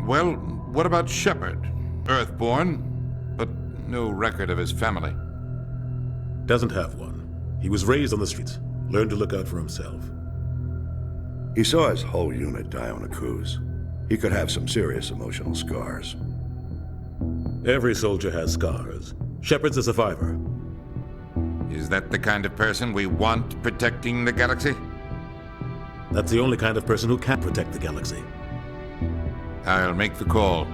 Well, what about Shepard? Earthborn, but no record of his family. Doesn't have one. He was raised on the streets. Learned to look out for himself. He saw his whole unit die on a cruise. He could have some serious emotional scars. Every soldier has scars. Shepard's a survivor. Is that the kind of person we want protecting the galaxy? That's the only kind of person who can protect the galaxy. I'll make the call.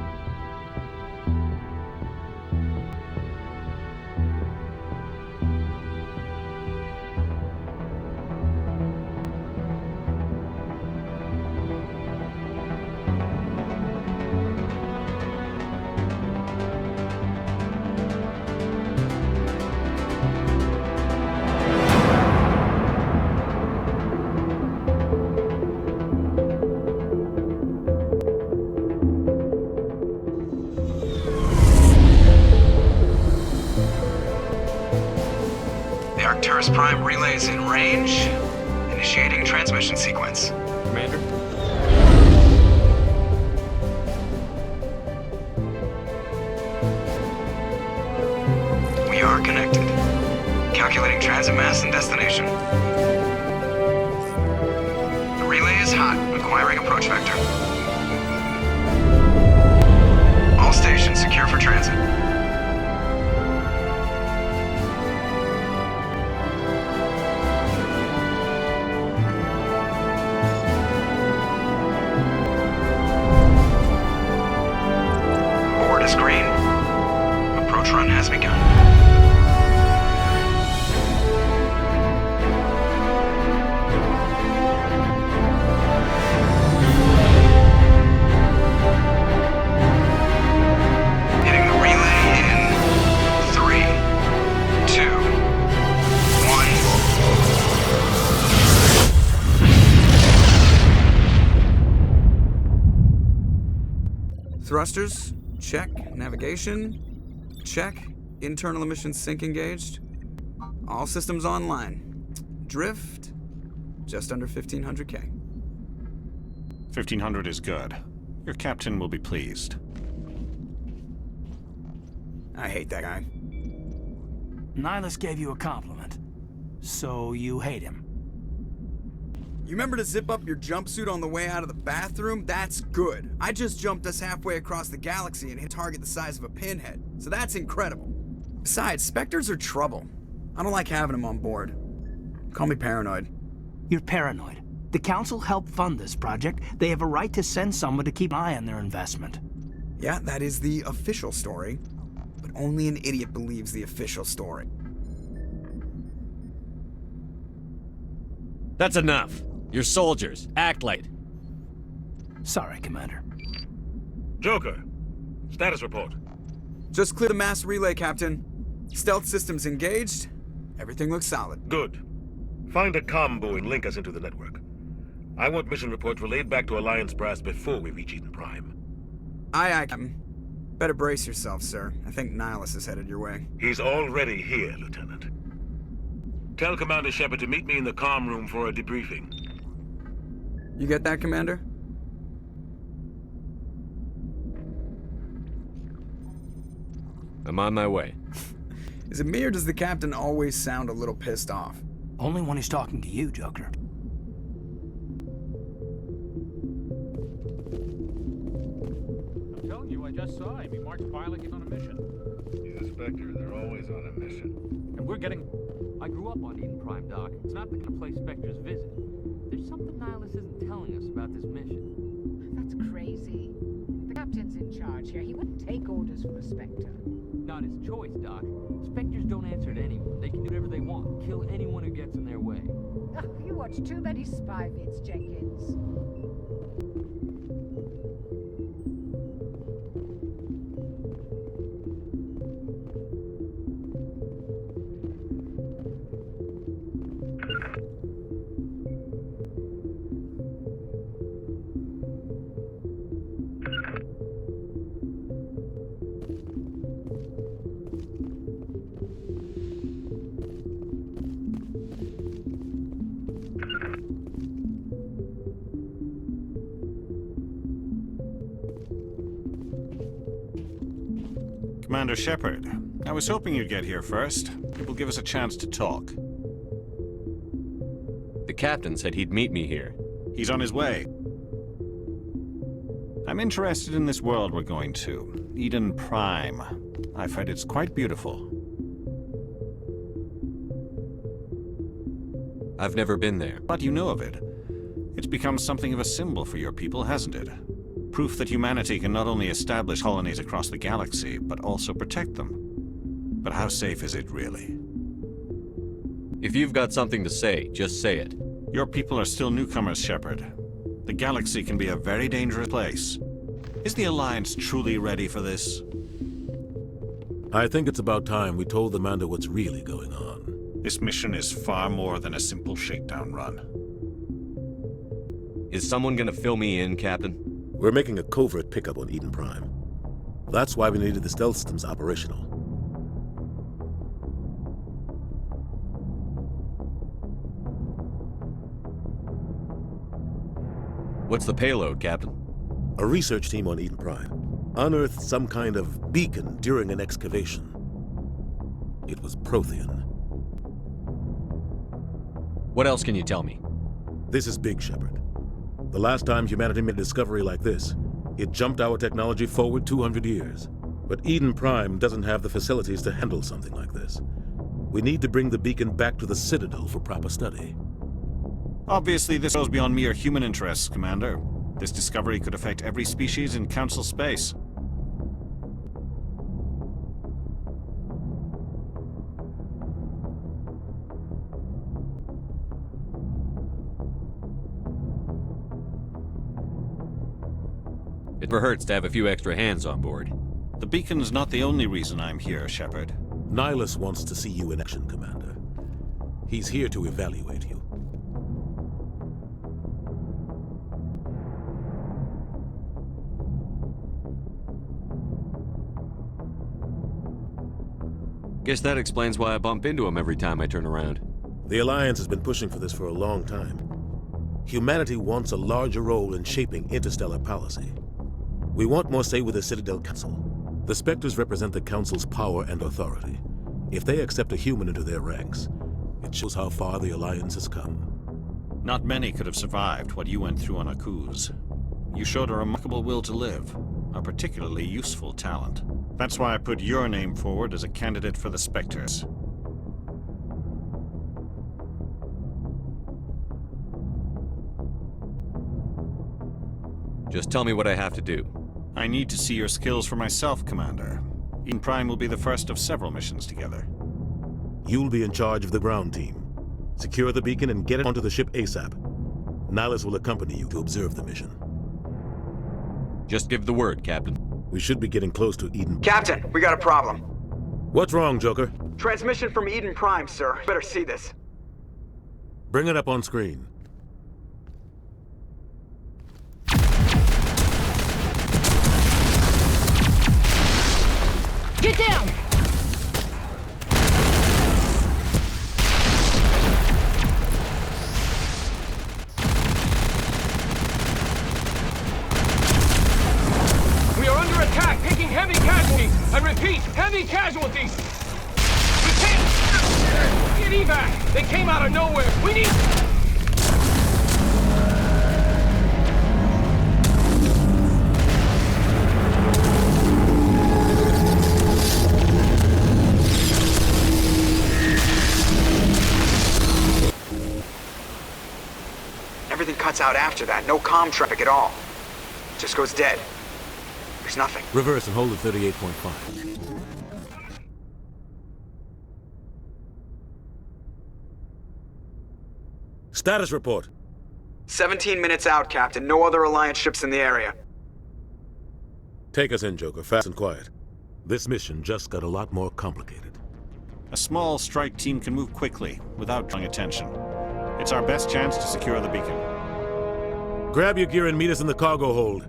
Prime relays in range. Initiating transmission sequence. Commander? We are connected. Calculating transit mass and destination. The relay is hot, acquiring approach vector. All stations secure for transit. Green. Approach run has begun. Hitting the relay in 3, 2, 1. Thrusters. Check. Navigation. Check. Internal emissions sync engaged. All systems online. Drift. Just under 1500K. 1500 is good. Your captain will be pleased. I hate that guy. Nihilus gave you a compliment. So you hate him. You remember to zip up your jumpsuit on the way out of the bathroom? That's good. I just jumped us halfway across the galaxy and hit a target the size of a pinhead. So that's incredible. Besides, Spectres are trouble. I don't like having them on board. Call me paranoid. You're paranoid. The Council helped fund this project. They have a right to send someone to keep an eye on their investment. Yeah, that is the official story. But only an idiot believes the official story. That's enough. You're soldiers. Act like. Sorry, Commander. Joker, status report. Just clear the mass relay, Captain. Stealth systems engaged. Everything looks solid. Good. Find a comm buoy and link us into the network. I want mission reports relayed back to Alliance brass before we reach Eden Prime. Aye, Captain. Better brace yourself, sir. I think Nihilus is headed your way. He's already here, Lieutenant. Tell Commander Shepard to meet me in the comm room for a debriefing. You get that, Commander? I'm on my way. Is it me or does the captain always sound a little pissed off? Only when he's talking to you, Joker. I'm telling you, I just saw him. He marched piloting on a mission. He's a Spectre. They're always on a mission. And we're getting... I grew up on Eden Prime, Doc. It's not the kind of place Spectres visit. There's something Nihilus isn't telling us about this mission. That's crazy. The captain's in charge here. He wouldn't take orders from a Spectre. Not his choice, Doc. Spectres don't answer to anyone. They can do whatever they want. Kill anyone who gets in their way. Oh, you watch too many spy vids, Jenkins. Commander Shepard, I was hoping you'd get here first. It will give us a chance to talk. The captain said he'd meet me here. He's on his way. I'm interested in this world we're going to, Eden Prime. I've heard it's quite beautiful. I've never been there. But you know of it. It's become something of a symbol for your people, hasn't it? Proof that humanity can not only establish colonies across the galaxy, but also protect them. But how safe is it, really? If you've got something to say, just say it. Your people are still newcomers, Shepard. The galaxy can be a very dangerous place. Is the Alliance truly ready for this? I think it's about time we told the Manda what's really going on. This mission is far more than a simple shakedown run. Is someone gonna fill me in, Captain? We're making a covert pickup on Eden Prime. That's why we needed the stealth systems operational. What's the payload, Captain? A research team on Eden Prime unearthed some kind of beacon during an excavation. It was Prothean. What else can you tell me? This is big, Shepard. The last time humanity made a discovery like this, it jumped our technology forward 200 years. But Eden Prime doesn't have the facilities to handle something like this. We need to bring the beacon back to the Citadel for proper study. Obviously, this goes beyond mere human interests, Commander. This discovery could affect every species in Council space. It never hurts to have a few extra hands on board. The beacon's not the only reason I'm here, Shepard. Nihilus wants to see you in action, Commander. He's here to evaluate you. Guess that explains why I bump into him every time I turn around. The Alliance has been pushing for this for a long time. Humanity wants a larger role in shaping interstellar policy. We want more say with the Citadel Council. The Spectres represent the Council's power and authority. If they accept a human into their ranks, it shows how far the Alliance has come. Not many could have survived what you went through on Akuz. You showed a remarkable will to live, a particularly useful talent. That's why I put your name forward as a candidate for the Spectres. Just tell me what I have to do. I need to see your skills for myself, Commander. Eden Prime will be the first of several missions together. You'll be in charge of the ground team. Secure the beacon and get it onto the ship ASAP. Nihilus will accompany you to observe the mission. Just give the word, Captain. We should be getting close to Eden. Captain, we got a problem. What's wrong, Joker? Transmission from Eden Prime, sir. Better see this. Bring it up on screen. Get down! We are under attack, taking heavy casualties. I repeat, heavy casualties. We can't get evac. They came out of nowhere. We need. Everything cuts out after that. No comm traffic at all. Just goes dead. There's nothing. Reverse and hold at 38.5. Status report. 17 minutes out, Captain. No other Alliance ships in the area. Take us in, Joker. Fast and quiet. This mission just got a lot more complicated. A small strike team can move quickly, without drawing attention. It's our best chance to secure the beacon. Grab your gear and meet us in the cargo hold.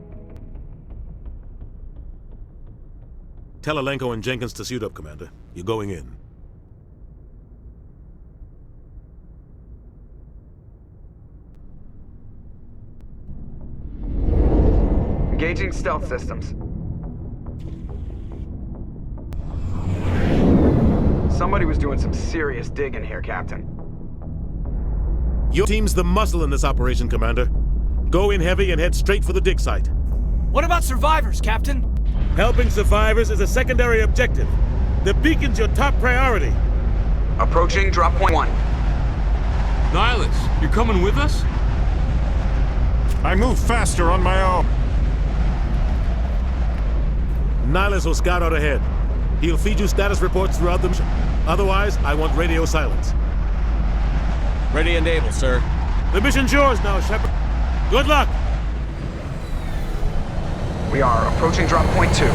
Tell Alenko and Jenkins to suit up, Commander. You're going in. Engaging stealth systems. Somebody was doing some serious digging here, Captain. Your team's the muscle in this operation, Commander. Go in heavy and head straight for the dig site. What about survivors, Captain? Helping survivors is a secondary objective. The beacon's your top priority. Approaching drop point 1. Nihilus, you're coming with us? I move faster on my own. Nihilus will scout out ahead. He'll feed you status reports throughout the mission. Otherwise, I want radio silence. Ready and able, sir. The mission's yours now, Shepard. Good luck! We are approaching drop point 2.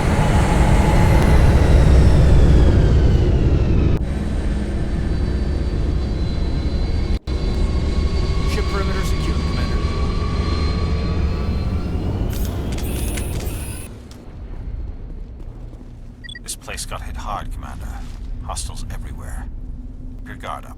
Ship perimeter secure, Commander. This place got hit hard, Commander. Hostiles everywhere. Keep your guard up.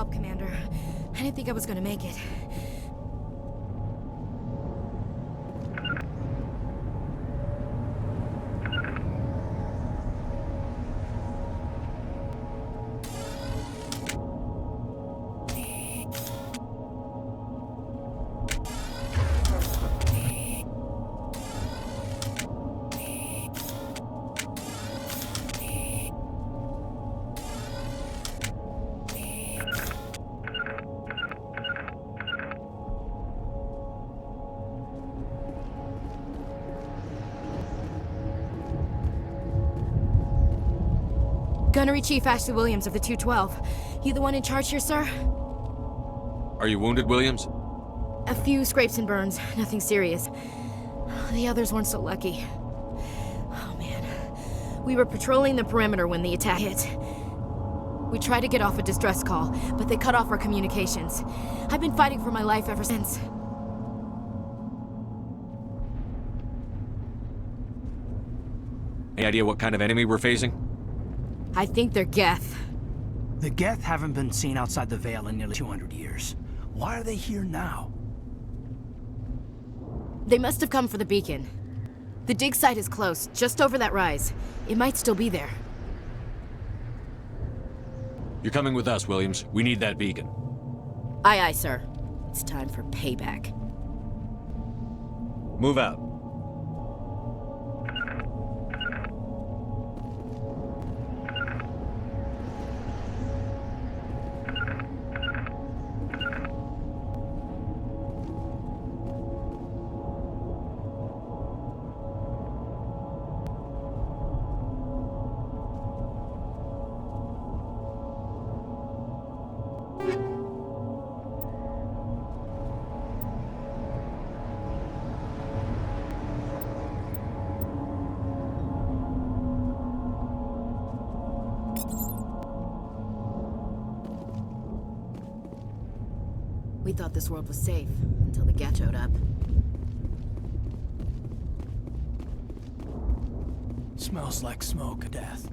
help, Commander. I didn't think I was gonna make it. Gunnery Chief Ashley Williams of the 212. You the one in charge here, sir? Are you wounded, Williams? A few scrapes and burns, nothing serious. The others weren't so lucky. Oh man. We were patrolling the perimeter when the attack hit. We tried to get off a distress call, but they cut off our communications. I've been fighting for my life ever since. Any idea what kind of enemy we're facing? I think they're Geth. The Geth haven't been seen outside the Veil in nearly 200 years. Why are they here now? They must have come for the beacon. The dig site is close, just over that rise. It might still be there. You're coming with us, Williams. We need that beacon. Aye, aye, sir. It's time for payback. Move out. We thought this world was safe, until the Geth showed up. Smells like smoke of death.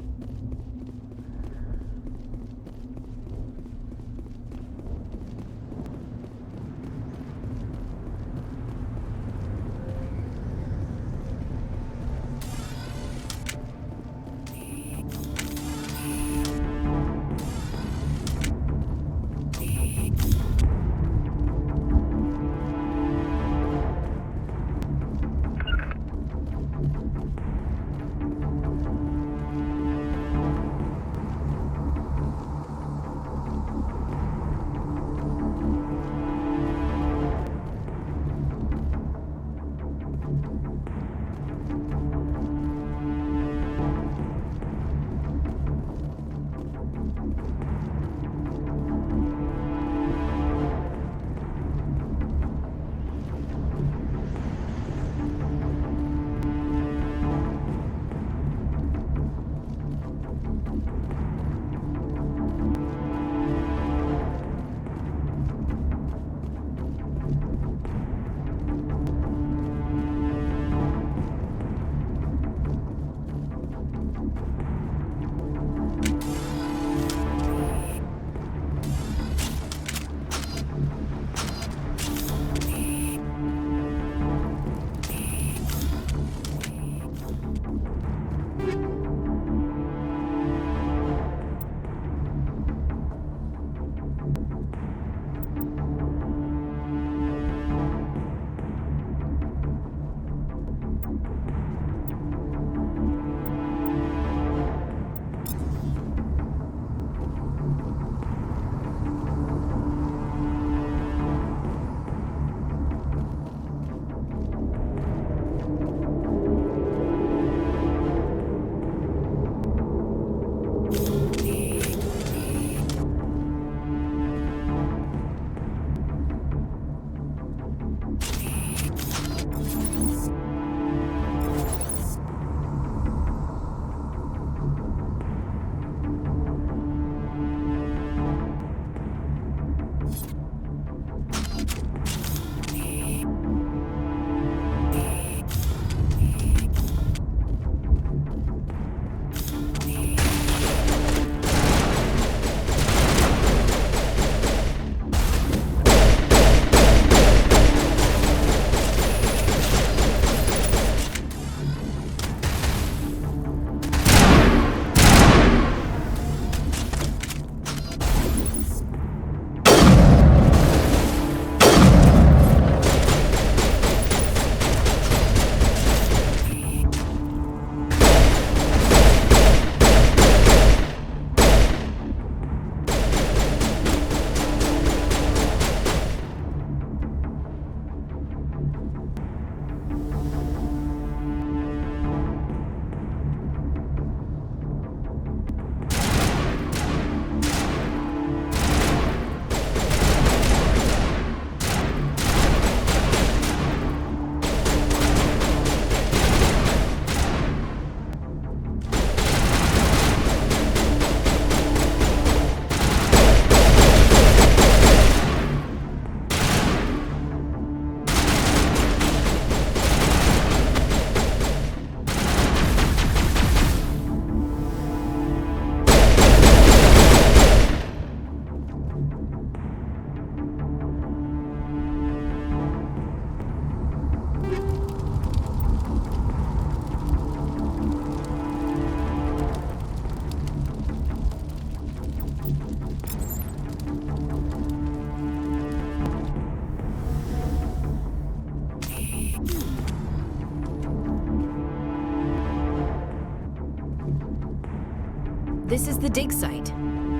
This is the dig site.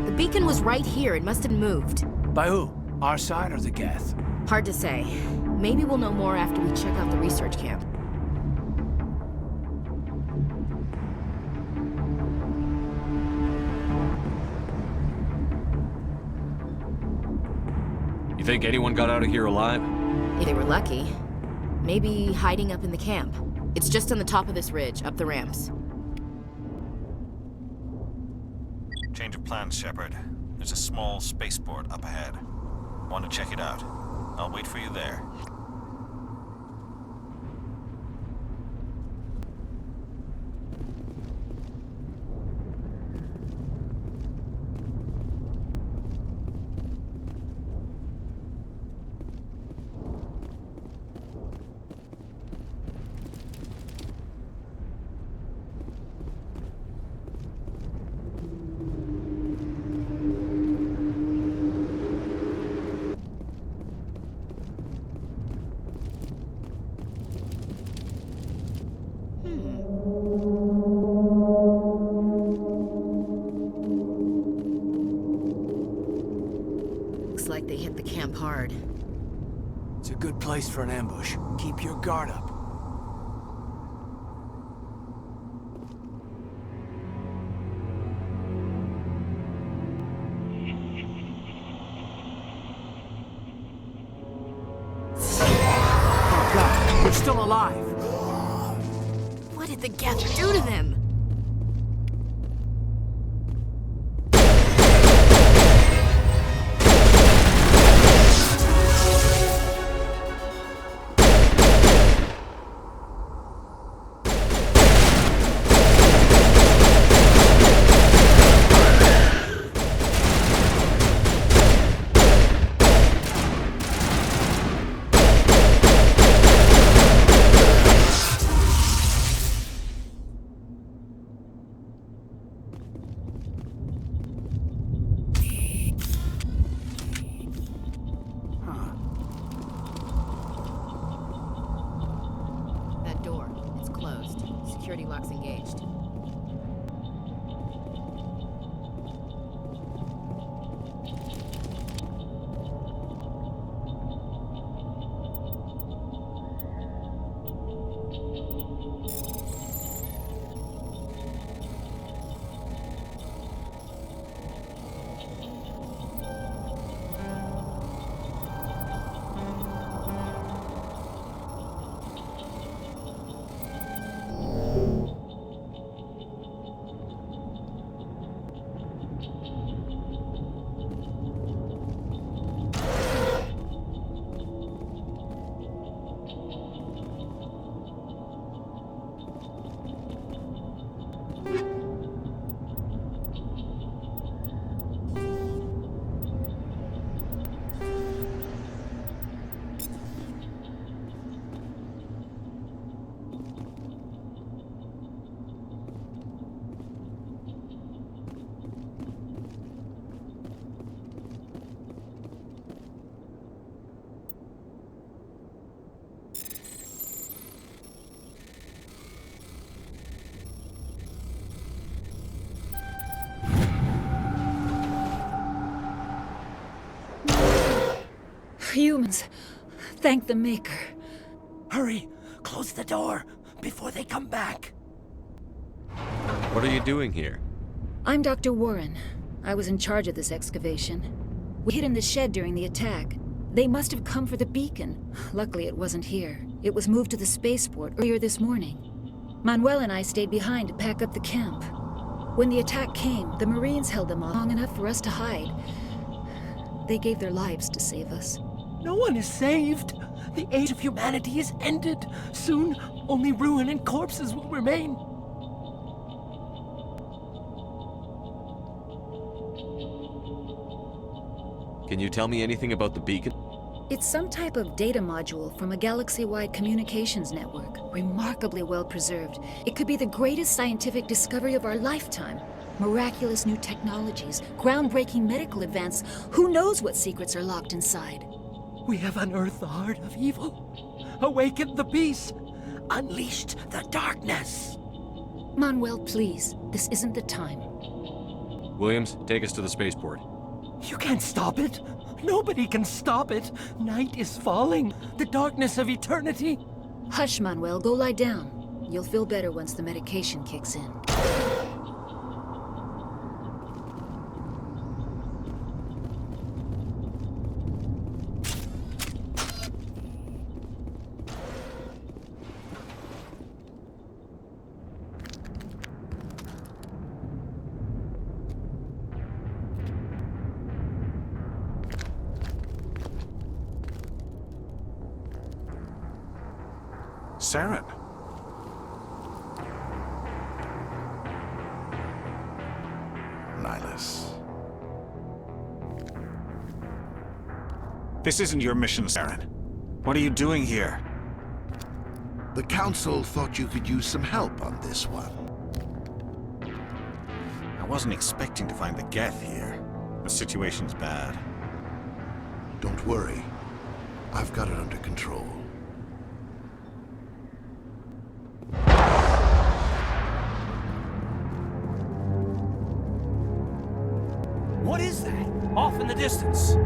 The beacon was right here. It must have moved. By who? Our side or the Geth? Hard to say. Maybe we'll know more after we check out the research camp. You think anyone got out of here alive? If they were lucky. Maybe hiding up in the camp. It's just on the top of this ridge, up the ramps. Change of plans, Shepard. There's a small spaceport up ahead. Want to check it out? I'll wait for you there. Looks like they hit the camp hard. It's a good place for an ambush. Keep your guard up. Oh God, they're still alive. What did the Geth do to them? Security lock's engaged. Humans, thank the Maker. Hurry! Close the door before they come back. What are you doing here? I'm Dr. Warren. I was in charge of this excavation. We hid in the shed during the attack. They must have come for the beacon. Luckily, it wasn't here. It was moved to the spaceport earlier this morning. Manuel and I stayed behind to pack up the camp. When the attack came, the Marines held them off long enough for us to hide. They gave their lives to save us. No one is saved. The age of humanity is ended. Soon, only ruin and corpses will remain. Can you tell me anything about the beacon? It's some type of data module from a galaxy-wide communications network, remarkably well preserved. It could be the greatest scientific discovery of our lifetime. Miraculous new technologies, groundbreaking medical advance. Who knows what secrets are locked inside? We have unearthed the heart of evil, awakened the beast, unleashed the darkness. Manuel, please. This isn't the time. Williams, take us to the spaceport. You can't stop it. Nobody can stop it. Night is falling. The darkness of eternity. Hush, Manuel. Go lie down. You'll feel better once the medication kicks in. Saren. Nihilus. This isn't your mission, Saren. What are you doing here? The Council thought you could use some help on this one. I wasn't expecting to find the Geth here. The situation's bad. Don't worry. I've got it under control. What is that? Off in the distance.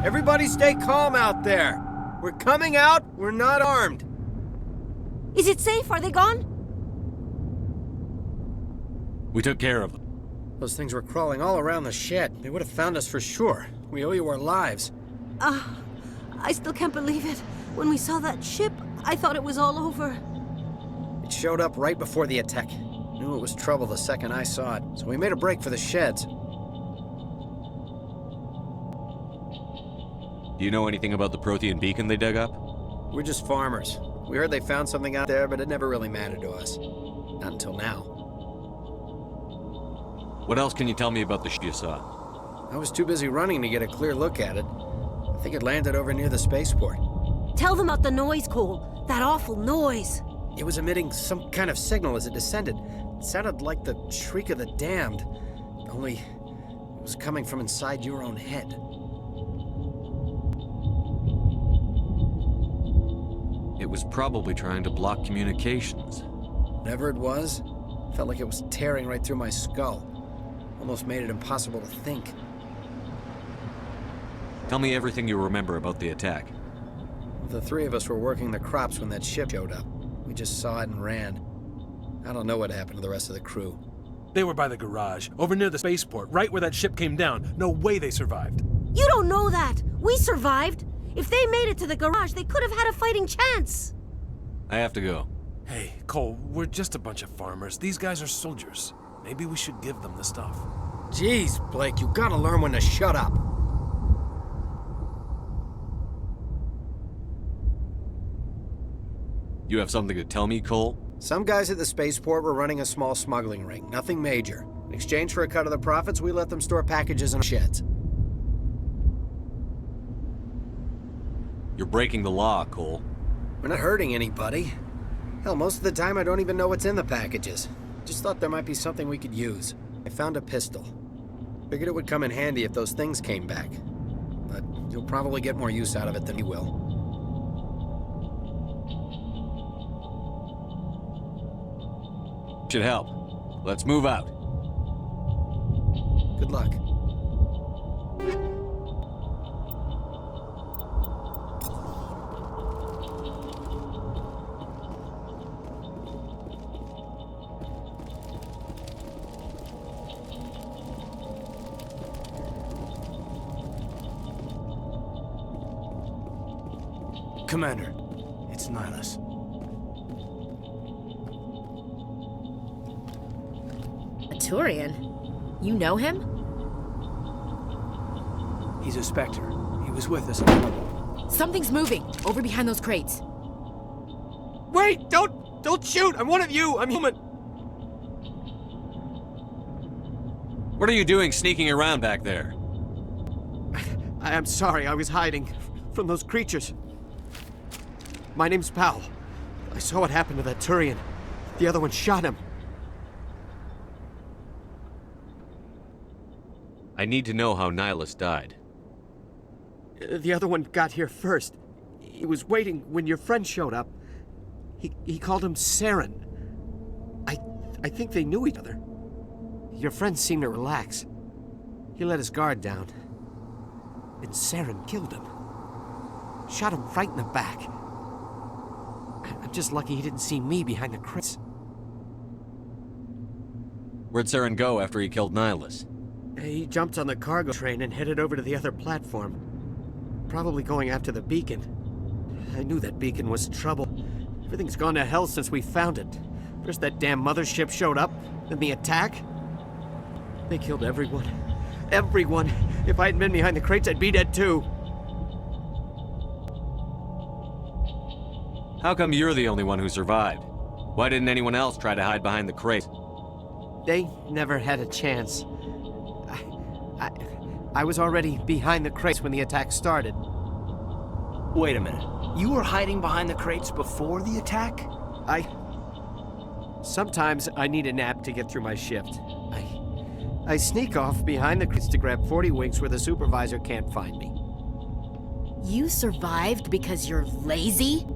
Everybody stay calm out there. We're coming out, we're not armed. Is it safe? Are they gone? We took care of them. Those things were crawling all around the shed. They would have found us for sure. We owe you our lives. I still can't believe it. When we saw that ship, I thought it was all over. It showed up right before the attack. Knew it was trouble the second I saw it, so we made a break for the sheds. Do you know anything about the Prothean beacon they dug up? We're just farmers. We heard they found something out there, but it never really mattered to us. Not until now. What else can you tell me about the ship you saw? I was too busy running to get a clear look at it. I think it landed over near the spaceport. Tell them about the noise, Cole. That awful noise. It was emitting some kind of signal as it descended. It sounded like the shriek of the damned. Only it was coming from inside your own head. It was probably trying to block communications. Whatever it was, felt like it was tearing right through my skull. Almost made it impossible to think. Tell me everything you remember about the attack. The three of us were working the crops when that ship showed up. We just saw it and ran. I don't know what happened to the rest of the crew. They were by the garage, over near the spaceport, right where that ship came down. No way they survived. You don't know that! We survived! If they made it to the garage, they could have had a fighting chance! I have to go. Hey, Cole, we're just a bunch of farmers. These guys are soldiers. Maybe we should give them the stuff. Jeez, Blake, you gotta learn when to shut up. You have something to tell me, Cole? Some guys at the spaceport were running a small smuggling ring, nothing major. In exchange for a cut of the profits, we let them store packages in sheds. You're breaking the law, Cole. We're not hurting anybody. Hell, most of the time I don't even know what's in the packages. Just thought there might be something we could use. I found a pistol. Figured it would come in handy if those things came back. But you'll probably get more use out of it than he will. Should help. Let's move out. Good luck. Commander, it's Nihilus. A Turian? You know him? He's a Spectre. He was with us. Something's moving, over behind those crates. Wait! Don't shoot! I'm one of you! I'm human! What are you doing sneaking around back there? I'm sorry, I was hiding from those creatures. My name's Powell. I saw what happened to that Turian. The other one shot him. I need to know how Nihilus died. The other one got here first. He was waiting when your friend showed up. He called him Saren. I think they knew each other. Your friend seemed to relax. He let his guard down. And Saren killed him. Shot him right in the back. I'm just lucky he didn't see me behind the crates. Where'd Saren go after he killed Nihilus? He jumped on the cargo train and headed over to the other platform. Probably going after the beacon. I knew that beacon was trouble. Everything's gone to hell since we found it. First that damn mothership showed up, then the attack. They killed everyone. Everyone! If I hadn't been behind the crates, I'd be dead too. How come you're the only one who survived? Why didn't anyone else try to hide behind the crate? They never had a chance. I was already behind the crates when the attack started. Wait a minute. You were hiding behind the crates before the attack? Sometimes I need a nap to get through my shift. I sneak off behind the crates to grab 40 winks where the supervisor can't find me. You survived because you're lazy?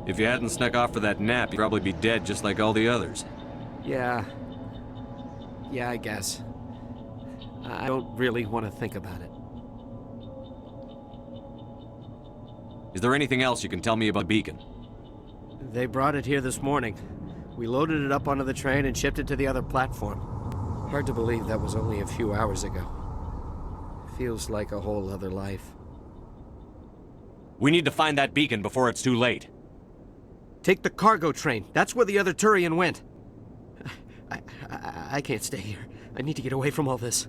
If you hadn't snuck off for that nap, you'd probably be dead just like all the others. Yeah, I guess. I don't really want to think about it. Is there anything else you can tell me about Beacon? They brought it here this morning. We loaded it up onto the train and shipped it to the other platform. Hard to believe that was only a few hours ago. Feels like a whole other life. We need to find that beacon before it's too late. Take the cargo train. That's where the other Turian went. I can't stay here. I need to get away from all this.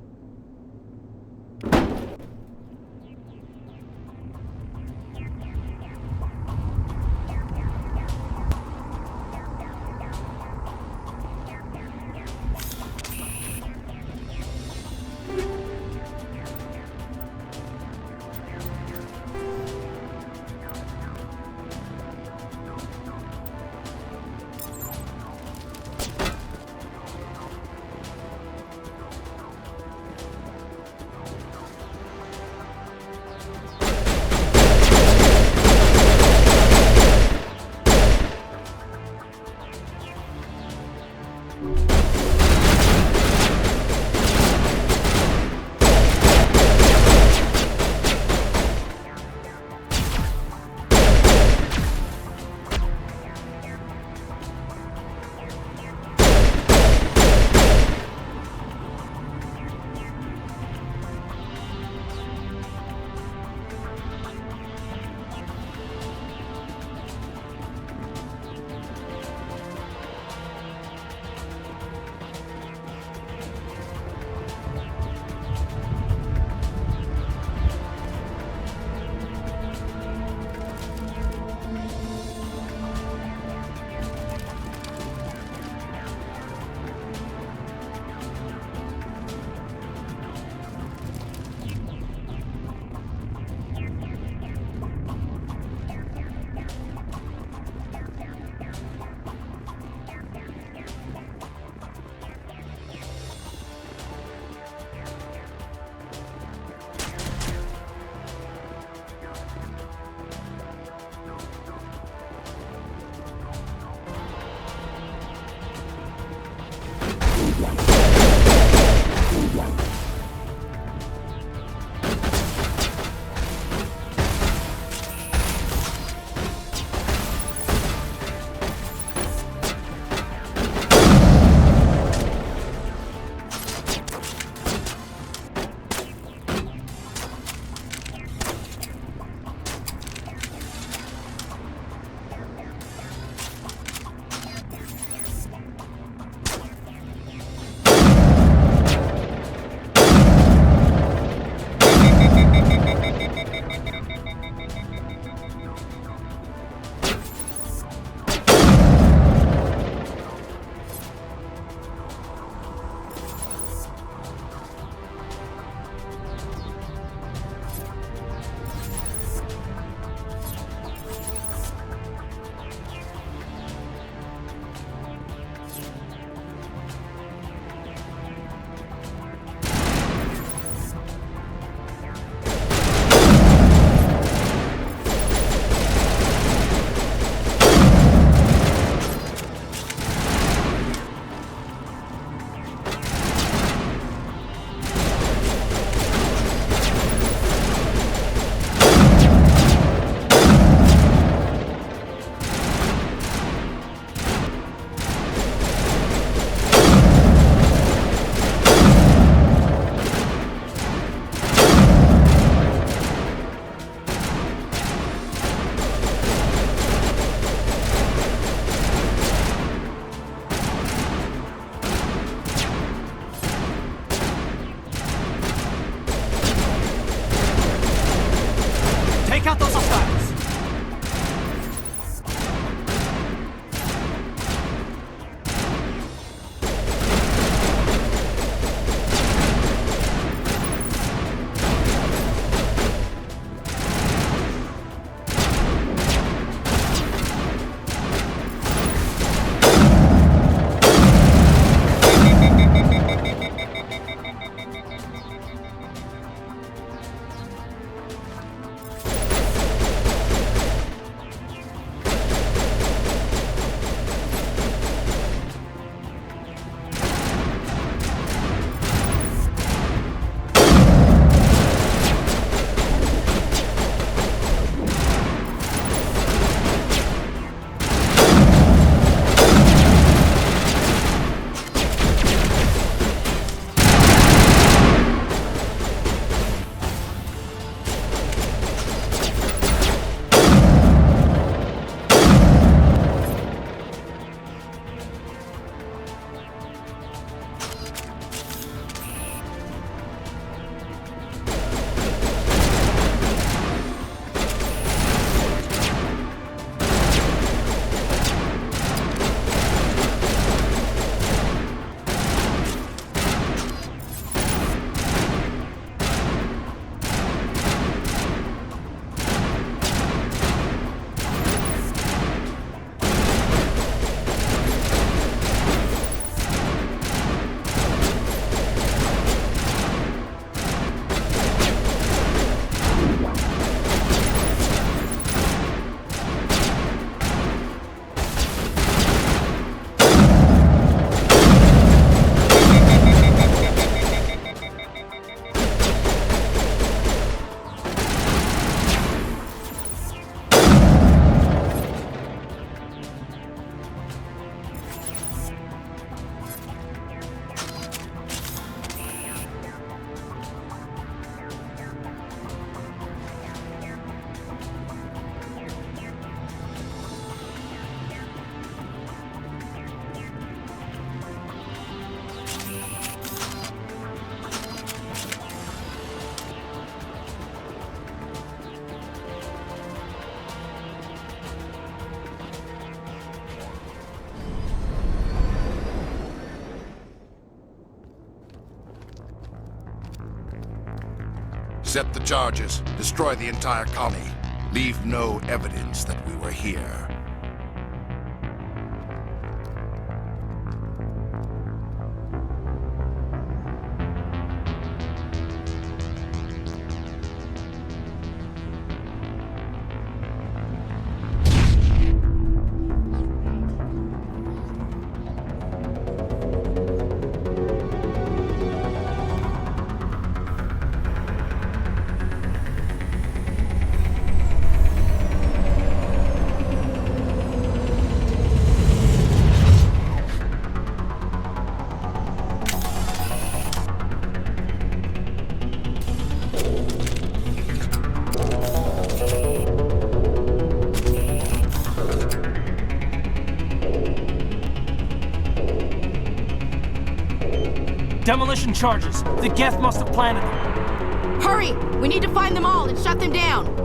Set the charges. Destroy the entire colony. Leave no evidence that we were here. Demolition charges. The Geth must have planted them. Hurry! We need to find them all and shut them down.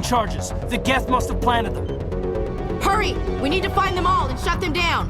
Charges. The Geth must have planted them. Hurry! We need to find them all and shut them down.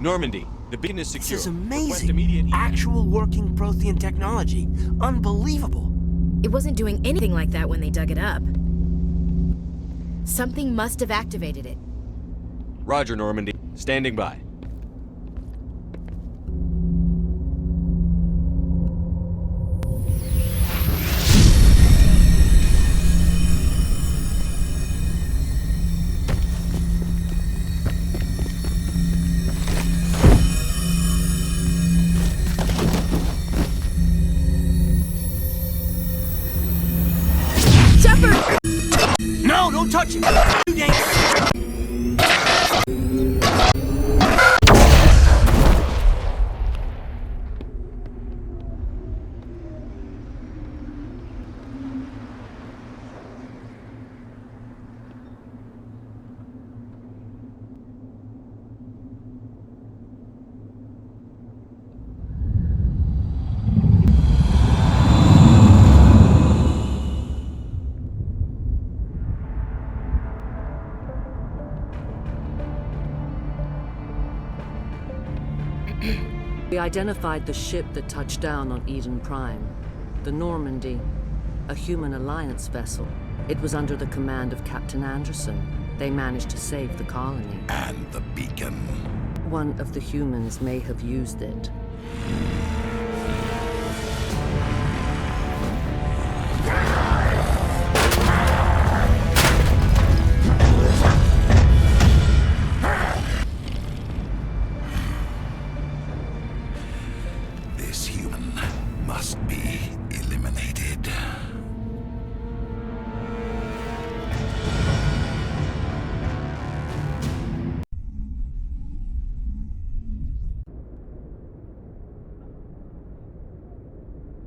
Normandy, the beacon is secure. This is Request amazing. immediate... Actual working Prothean technology. Unbelievable. It wasn't doing anything like that when they dug it up. Something must have activated it. Roger, Normandy. Standing by. Shepard! No, don't touch him! Too dangerous! We identified the ship that touched down on Eden Prime. The Normandy, a human alliance vessel. It was under the command of Captain Anderson. They managed to save the colony. And the beacon. One of the humans may have used it. This human must be eliminated.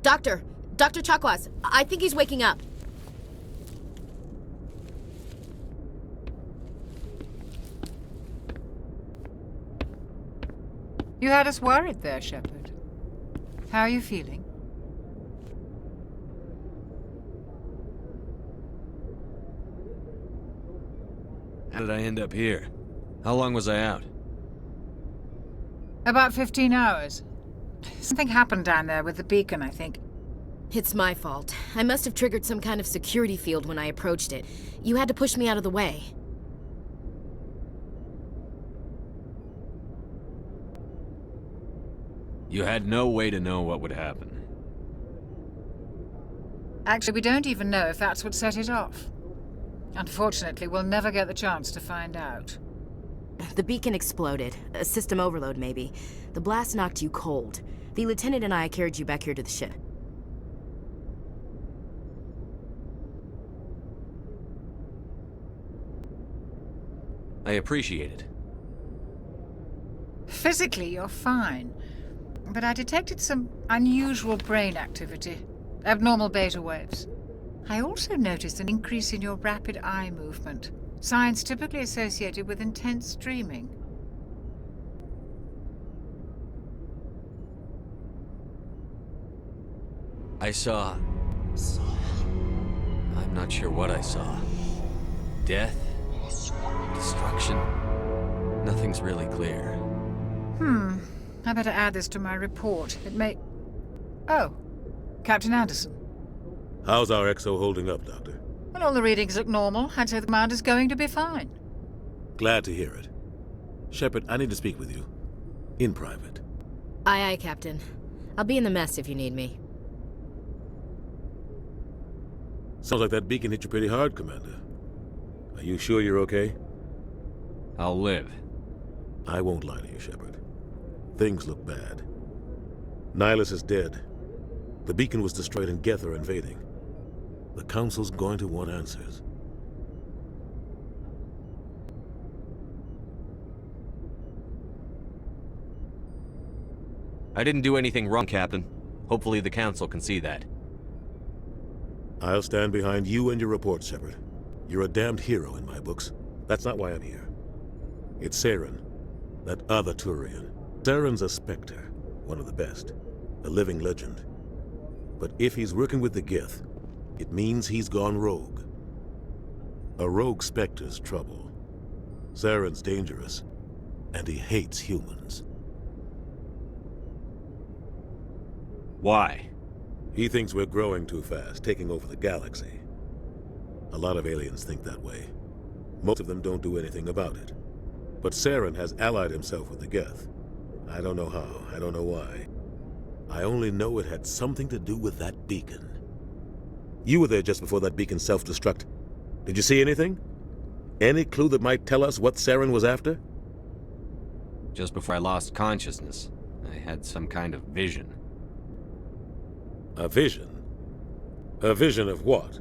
Dr. Chakwas, I think he's waking up. You had us worried there, Shepard. How are you feeling? How did I end up here? How long was I out? About 15 hours. Something happened down there with the beacon, I think. It's my fault. I must have triggered some kind of security field when I approached it. You had to push me out of the way. You had no way to know what would happen. Actually, we don't even know if that's what set it off. Unfortunately, we'll never get the chance to find out. The beacon exploded. A system overload, maybe. The blast knocked you cold. The lieutenant and I carried you back here to the ship. I appreciate it. Physically, you're fine. But I detected some unusual brain activity. Abnormal beta waves. I also noticed an increase in your rapid eye movement. Signs typically associated with intense streaming. I saw... I'm not sure what I saw. Death? Destruction? Nothing's really clear. I better add this to my report. It may... Oh, Captain Anderson. How's our XO holding up, Doctor? Well, all the readings look normal. I'd say the commander's going to be fine. Glad to hear it. Shepard, I need to speak with you. In private. Aye, aye, Captain. I'll be in the mess if you need me. Sounds like that beacon hit you pretty hard, Commander. Are you sure you're okay? I'll live. I won't lie to you, Shepard. Things look bad. Nihilus is dead. The beacon was destroyed and Geth are invading. The Council's going to want answers. I didn't do anything wrong, Captain. Hopefully the Council can see that. I'll stand behind you and your report, Shepard. You're a damned hero in my books. That's not why I'm here. It's Saren, that other Turian. Saren's a Spectre, one of the best, a living legend. But if he's working with the Geth, it means he's gone rogue. A rogue Spectre's trouble. Saren's dangerous, and he hates humans. Why? He thinks we're growing too fast, taking over the galaxy. A lot of aliens think that way. Most of them don't do anything about it. But Saren has allied himself with the Geth. I don't know how, I don't know why. I only know it had something to do with that beacon. You were there just before that beacon self-destruct. Did you see anything? Any clue that might tell us what Saren was after? Just before I lost consciousness, I had some kind of vision. A vision? A vision of what?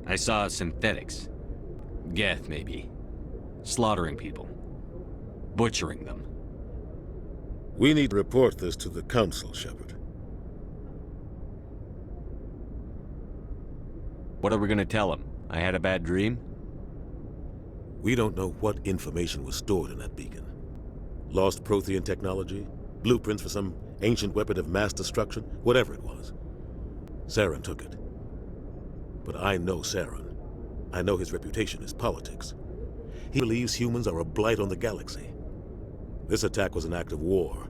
I saw synthetics. Geth, maybe. Slaughtering people. Butchering them. We need to report this to the Council, Shepard. What are we gonna tell him? I had a bad dream? We don't know what information was stored in that beacon. Lost Prothean technology? Blueprints for some ancient weapon of mass destruction? Whatever it was. Saren took it. But I know Saren. I know his reputation is politics. He believes humans are a blight on the galaxy. This attack was an act of war.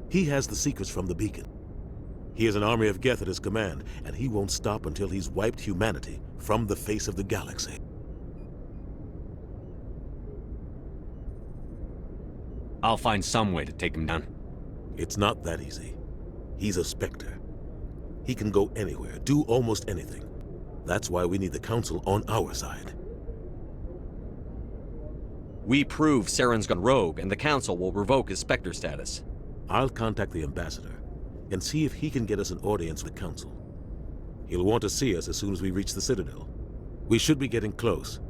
He has the secrets from the beacon. He has an army of Geth at his command, and he won't stop until he's wiped humanity from the face of the galaxy. I'll find some way to take him down. It's not that easy. He's a Spectre. He can go anywhere, do almost anything. That's why we need the Council on our side. We prove Saren's gone rogue, and the Council will revoke his Spectre status. I'll contact the Ambassador and see if he can get us an audience with the Council. He'll want to see us as soon as we reach the Citadel. We should be getting close.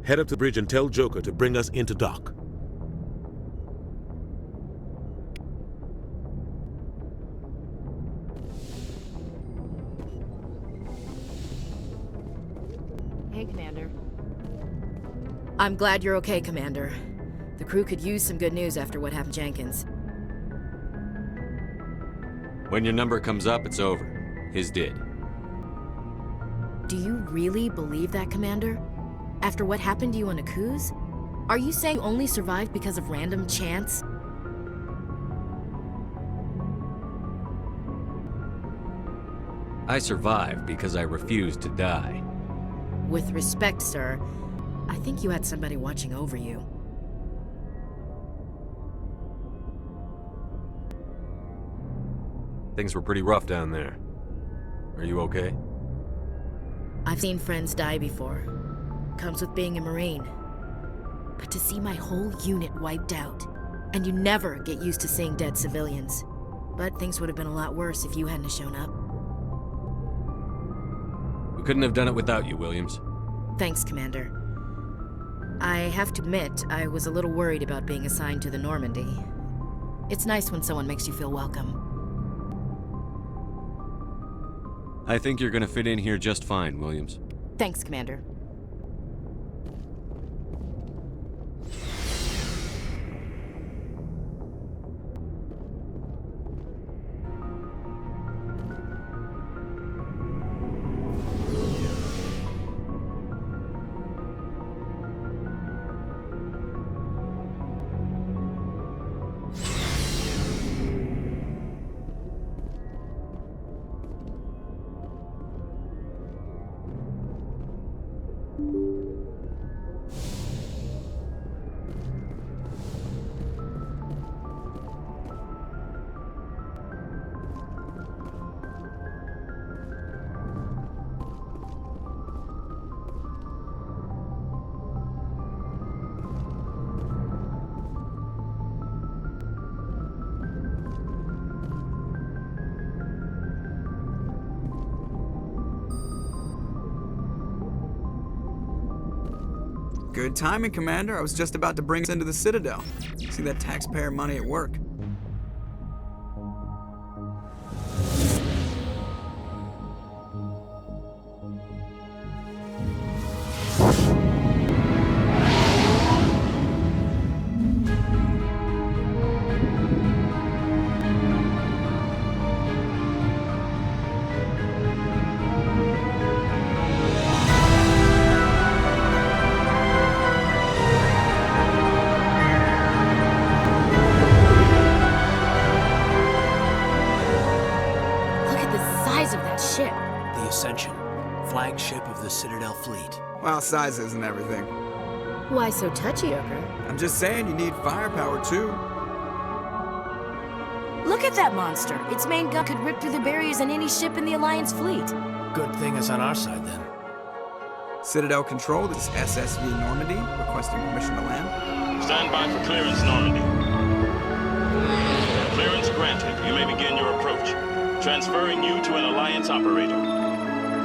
Head up to the bridge and tell Joker to bring us into dock. Hey, Commander. I'm glad you're okay, Commander. The crew could use some good news after what happened to Jenkins. When your number comes up, it's over. His did. Do you really believe that, Commander? After what happened to you on Akuz? Are you saying you only survived because of random chance? I survived because I refused to die. With respect, sir, I think you had somebody watching over you. Things were pretty rough down there. Are you okay? I've seen friends die before. Comes with being a Marine. But to see my whole unit wiped out, and you never get used to seeing dead civilians. But things would have been a lot worse if you hadn't shown up. We couldn't have done it without you, Williams. Thanks, Commander. I have to admit, I was a little worried about being assigned to the Normandy. It's nice when someone makes you feel welcome. I think you're gonna fit in here just fine, Williams. Thanks, Commander. Good timing, Commander. I was just about to bring us into the Citadel. See that taxpayer money at work. flagship of the Citadel fleet. Well, size isn't everything. Why so touchy, Joker? I'm just saying you need firepower too. Look at that monster! Its main gun could rip through the barriers in any ship in the Alliance fleet. Good thing it's on our side, then. Citadel Control, this is SSV Normandy, requesting permission to land. Stand by for clearance, Normandy. Clearance granted. You may begin your approach. Transferring you to an Alliance operator.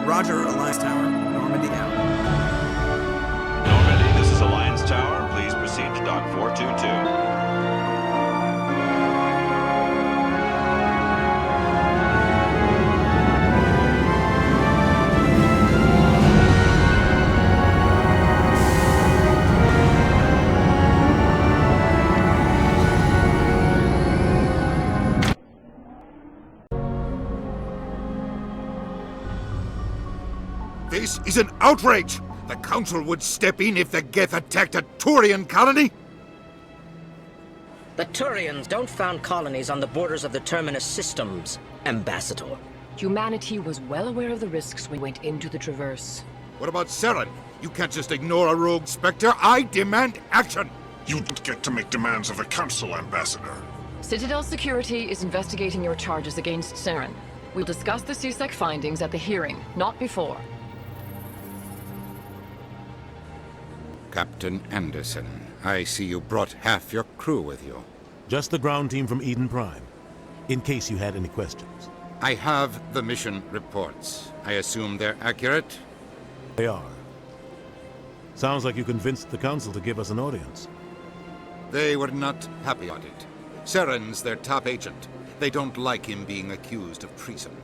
Roger, Alliance Tower. Normandy out. Normandy, this is Alliance Tower. Please proceed to Dock 422. This is an outrage! The Council would step in if the Geth attacked a Turian colony? The Turians don't found colonies on the borders of the Terminus systems, Ambassador. Humanity was well aware of the risks when we went into the Traverse. What about Saren? You can't just ignore a rogue Spectre. I demand action! You don't get to make demands of the Council, Ambassador. Citadel Security is investigating your charges against Saren. We'll discuss the CSEC findings at the hearing, not before. Captain Anderson, I see you brought half your crew with you. Just the ground team from Eden Prime, in case you had any questions. I have the mission reports. I assume they're accurate? They are. Sounds like you convinced the Council to give us an audience. They were not happy about it. Saren's their top agent. They don't like him being accused of treason.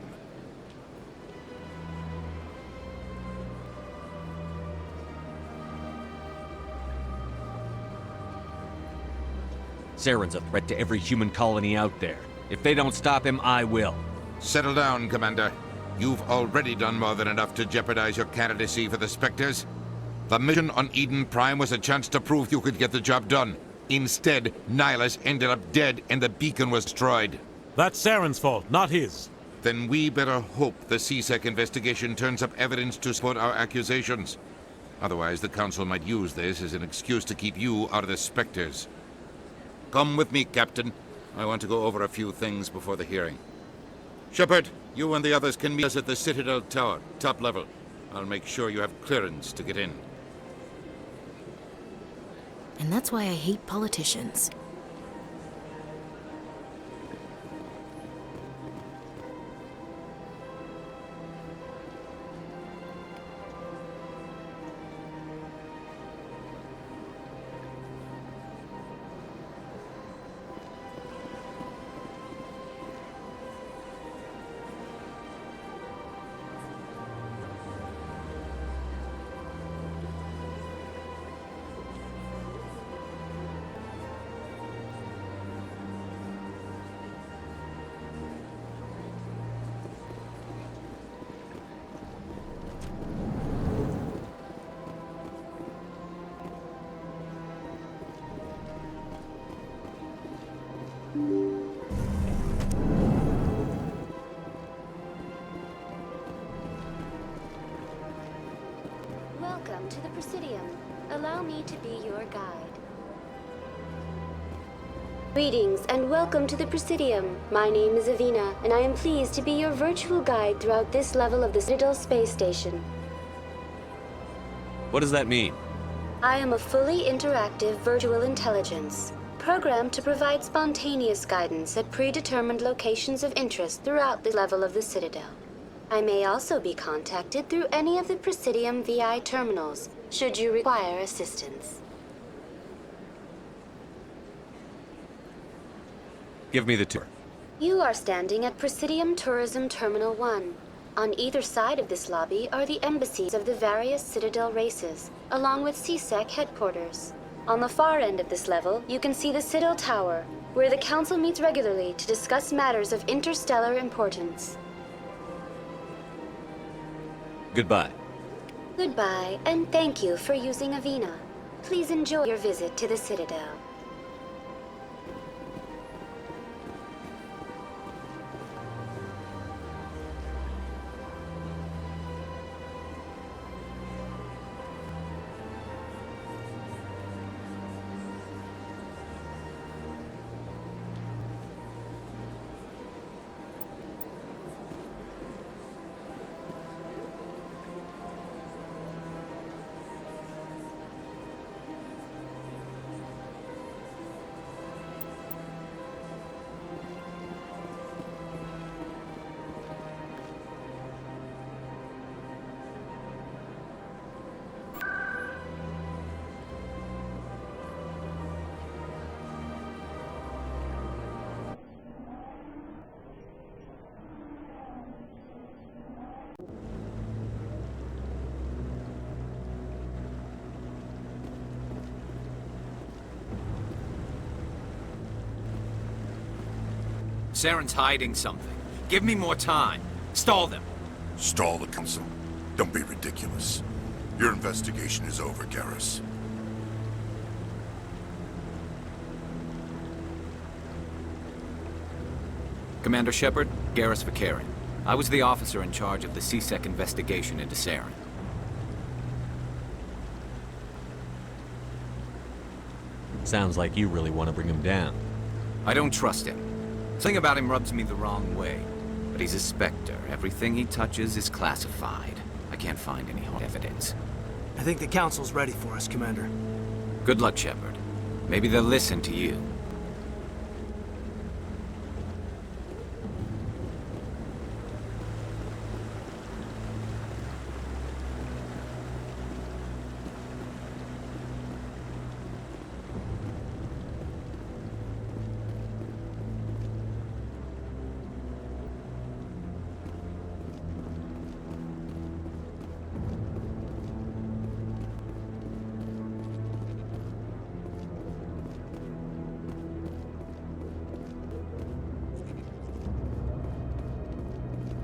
Saren's a threat to every human colony out there. If they don't stop him, I will. Settle down, Commander. You've already done more than enough to jeopardize your candidacy for the Spectres. The mission on Eden Prime was a chance to prove you could get the job done. Instead, Nihilus ended up dead and the beacon was destroyed. That's Saren's fault, not his. Then we better hope the CSEC investigation turns up evidence to support our accusations. Otherwise, the Council might use this as an excuse to keep you out of the Spectres. Come with me, Captain. I want to go over a few things before the hearing. Shepard, you and the others can meet us at the Citadel Tower, top level. I'll make sure you have clearance to get in. And that's why I hate politicians. Welcome to the Presidium. Allow me to be your guide. Greetings and welcome to the Presidium. My name is Avina, and I am pleased to be your virtual guide throughout this level of the Citadel Space Station. What does that mean? I am a fully interactive virtual intelligence, programmed to provide spontaneous guidance at predetermined locations of interest throughout the level of the Citadel. I may also be contacted through any of the Presidium VI terminals, should you require assistance. Give me the tour. You are standing at Presidium Tourism Terminal 1. On either side of this lobby are the embassies of the various Citadel races, along with CSEC headquarters. On the far end of this level, you can see the Citadel Tower, where the Council meets regularly to discuss matters of interstellar importance. Goodbye. Goodbye, and thank you for using Avina. Please enjoy your visit to the Citadel. Saren's hiding something. Give me more time. Stall them. Stall the Council? Don't be ridiculous. Your investigation is over, Garrus. Commander Shepard, Garrus Vakarian. I was the officer in charge of the CSEC investigation into Saren. Sounds like you really want to bring him down. I don't trust him. Something about him rubs me the wrong way. But he's a Spectre. Everything he touches is classified. I can't find any hard evidence. I think the Council's ready for us, Commander. Good luck, Shepard. Maybe they'll listen to you.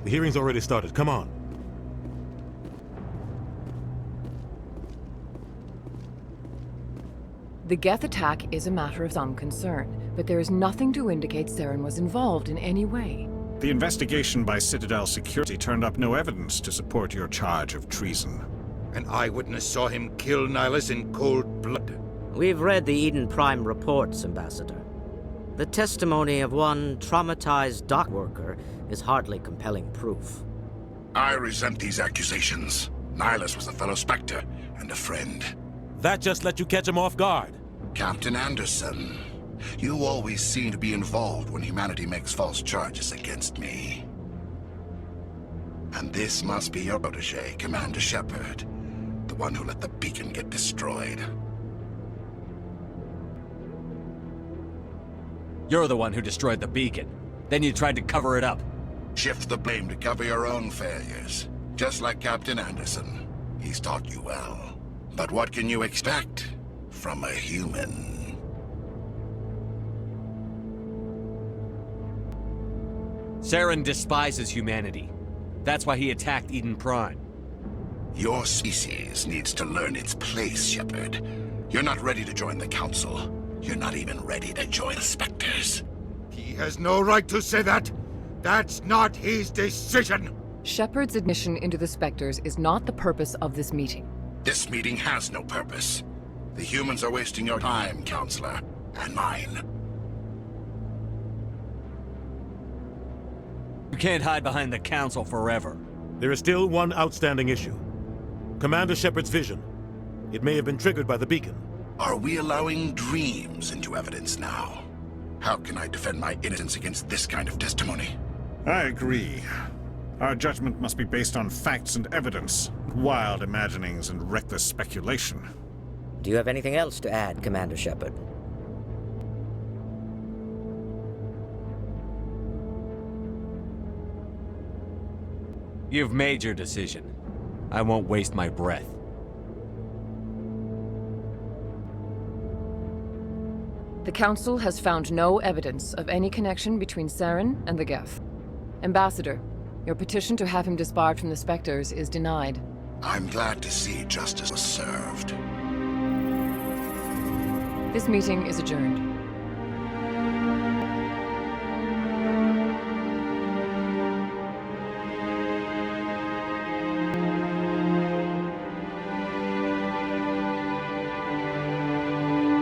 The hearing's already started. Come on. The Geth attack is a matter of some concern, but there is nothing to indicate Saren was involved in any way. The investigation by Citadel Security turned up no evidence to support your charge of treason. An eyewitness saw him kill Nihilus in cold blood. We've read the Eden Prime reports, Ambassador. The testimony of one traumatized dock worker is hardly compelling proof. I resent these accusations. Nihilus was a fellow Spectre and a friend. That just let you catch him off guard. Captain Anderson, you always seem to be involved when humanity makes false charges against me. And this must be your protege, Commander Shepard, the one who let the beacon get destroyed. You're the one who destroyed the beacon. Then you tried to cover it up. Shift the blame to cover your own failures. Just like Captain Anderson. He's taught you well. But what can you expect from a human? Saren despises humanity. That's why he attacked Eden Prime. Your species needs to learn its place, Shepard. You're not ready to join the Council. You're not even ready to join the Spectres. He has no right to say that. That's not his decision. Shepard's admission into the Spectres is not the purpose of this meeting. This meeting has no purpose. The humans are wasting your time, Counselor, and mine. You can't hide behind the Council forever. There is still one outstanding issue. Commander Shepard's vision. It may have been triggered by the beacon. Are we allowing dreams into evidence now? How can I defend my innocence against this kind of testimony? I agree. Our judgment must be based on facts and evidence, wild imaginings and reckless speculation. Do you have anything else to add, Commander Shepard? You've made your decision. I won't waste my breath. The Council has found no evidence of any connection between Saren and the Geth. Ambassador, your petition to have him disbarred from the Spectres is denied. I'm glad to see justice was served. This meeting is adjourned.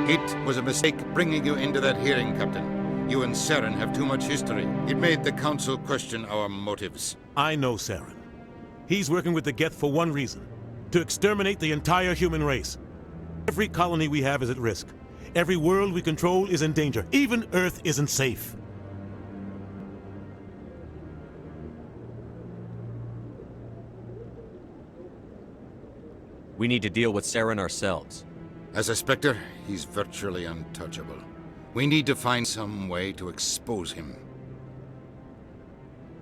It was a mistake bringing you into that hearing, Captain. You and Saren have too much history. It made the Council question our motives. I know Saren. He's working with the Geth for one reason. To exterminate the entire human race. Every colony we have is at risk. Every world we control is in danger. Even Earth isn't safe. We need to deal with Saren ourselves. As a Spectre, he's virtually untouchable. We need to find some way to expose him.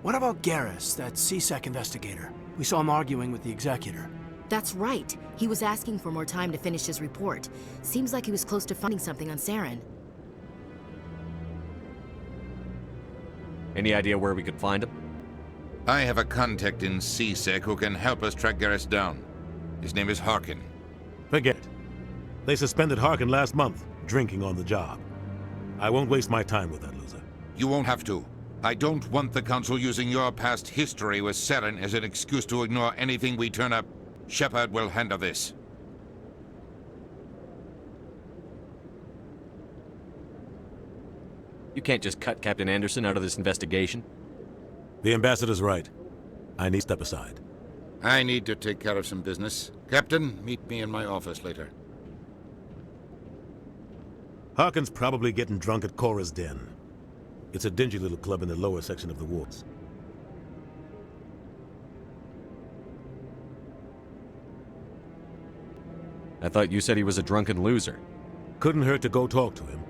What about Garrus, that CSEC investigator? We saw him arguing with the Executor. That's right. He was asking for more time to finish his report. Seems like he was close to finding something on Saren. Any idea where we could find him? I have a contact in CSEC who can help us track Garrus down. His name is Harkin. Forget it. They suspended Harkin last month, drinking on the job. I won't waste my time with that loser. You won't have to. I don't want the Council using your past history with Saren as an excuse to ignore anything we turn up. Shepard will handle this. You can't just cut Captain Anderson out of this investigation. The ambassador's right. I need to step aside. I need to take care of some business. Captain, meet me in my office later. Harkin's probably getting drunk at Cora's Den. It's a dingy little club in the lower section of the wards. I thought you said he was a drunken loser. Couldn't hurt to go talk to him.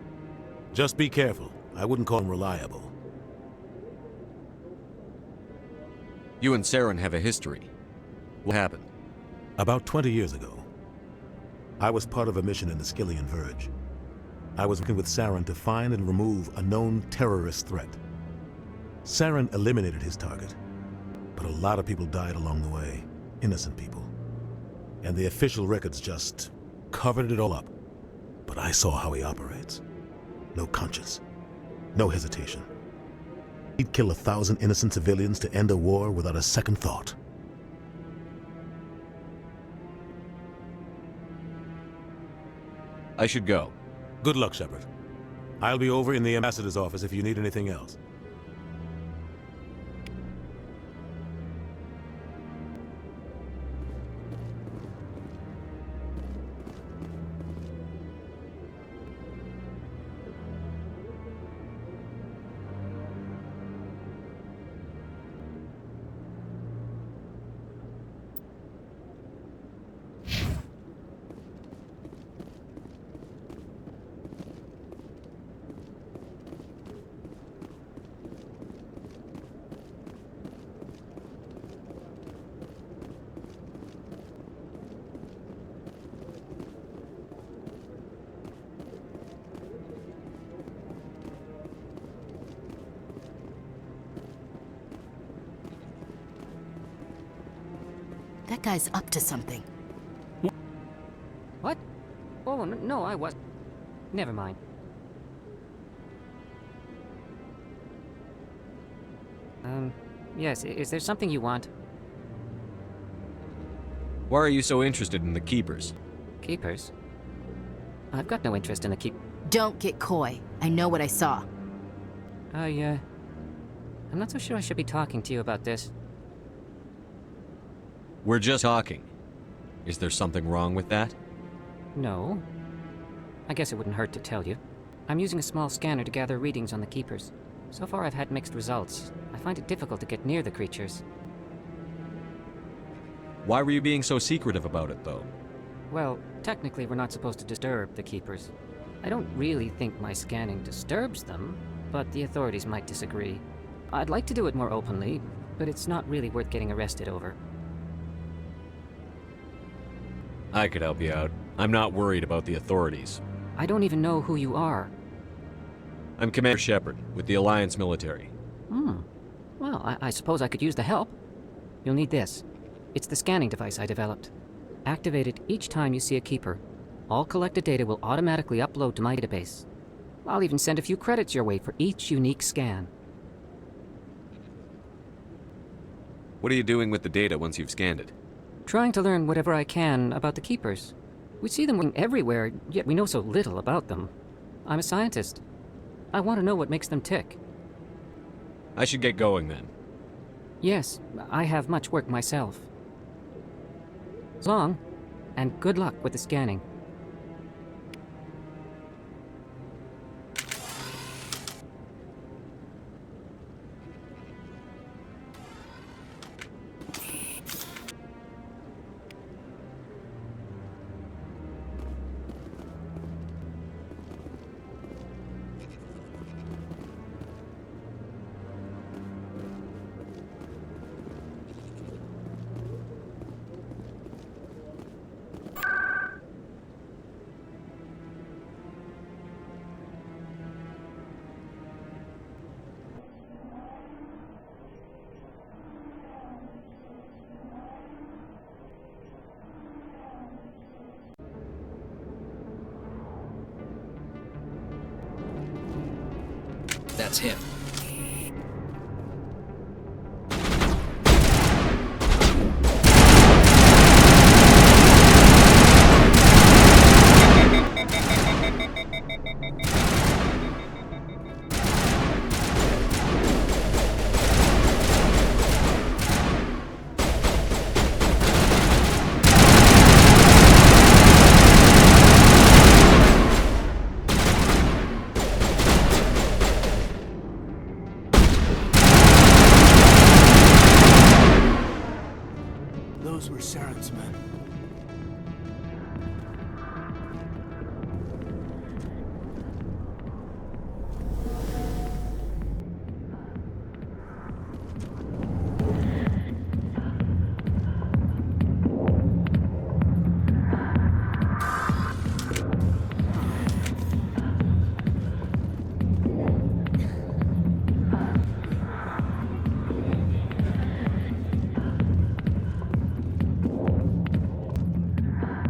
Just be careful. I wouldn't call him reliable. You and Saren have a history. What happened? About 20 years ago, I was part of a mission in the Skillian Verge. I was working with Saren to find and remove a known terrorist threat. Saren eliminated his target, but a lot of people died along the way. Innocent people. And the official records just covered it all up. But I saw how he operates. No conscience. No hesitation. He'd kill 1,000 innocent civilians to end a war without a second thought. I should go. Good luck, Shepard. I'll be over in the ambassador's office if you need anything else. That guy's up to something. What? Oh, no, I was. Never mind. Yes, is there something you want? Why are you so interested in the Keepers? Keepers? I've got no interest in the Don't get coy. I know what I saw. I'm not so sure I should be talking to you about this. We're just talking. Is there something wrong with that? No. I guess it wouldn't hurt to tell you. I'm using a small scanner to gather readings on the Keepers. So far I've had mixed results. I find it difficult to get near the creatures. Why were you being so secretive about it, though? Well, technically we're not supposed to disturb the Keepers. I don't really think my scanning disturbs them, but the authorities might disagree. I'd like to do it more openly, but it's not really worth getting arrested over. I could help you out. I'm not worried about the authorities. I don't even know who you are. I'm Commander Shepard, with the Alliance military. Well, I suppose I could use the help. You'll need this. It's the scanning device I developed. Activate it each time you see a Keeper. All collected data will automatically upload to my database. I'll even send a few credits your way for each unique scan. What are you doing with the data once you've scanned it? Trying to learn whatever I can about the Keepers. We see them everywhere, yet we know so little about them. I'm a scientist. I want to know what makes them tick. I should get going then. Yes, I have much work myself. So long, and good luck with the scanning. That's him. Those were Saren's men.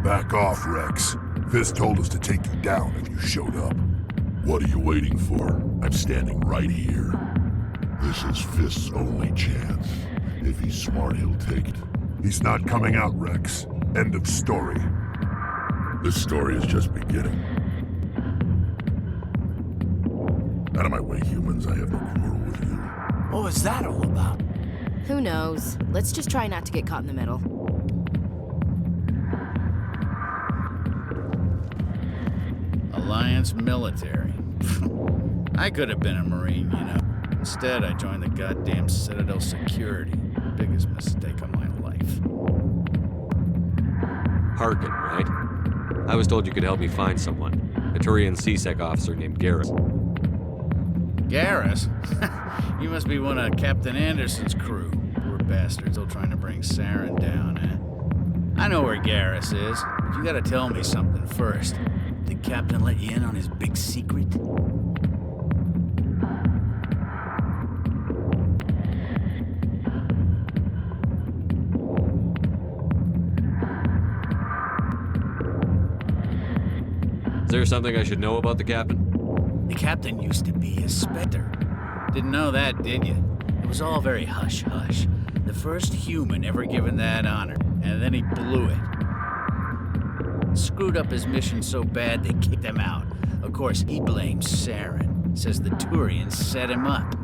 Back off, Rex. Fist told us to take you down if you showed up. What are you waiting for? I'm standing right here. This is Fist's only chance. If he's smart, he'll take it. He's not coming out, Rex. End of story. This story is just beginning. Out of my way, humans. I have no quarrel with you. What was that all about? Who knows? Let's just try not to get caught in the middle. Alliance military. I could have been a Marine, you know. Instead, I joined the goddamn Citadel security. Biggest mistake of my life. Harkin, right? I was told you could help me find someone. A Turian CSEC officer named Garrus. Garrus? You must be one of Captain Anderson's crew. Poor bastard, still trying to bring Saren down, eh? I know where Garrus is, but you gotta tell me something first. Did Captain let you in on his big secret? Is there something I should know about the captain? The captain used to be a Spectre. Didn't know that, did you? It was all very hush-hush. The first human ever given that honor, and then he blew it. Screwed up his mission so bad they kicked him out. Of course, he blames Saren. Says the Turians set him up.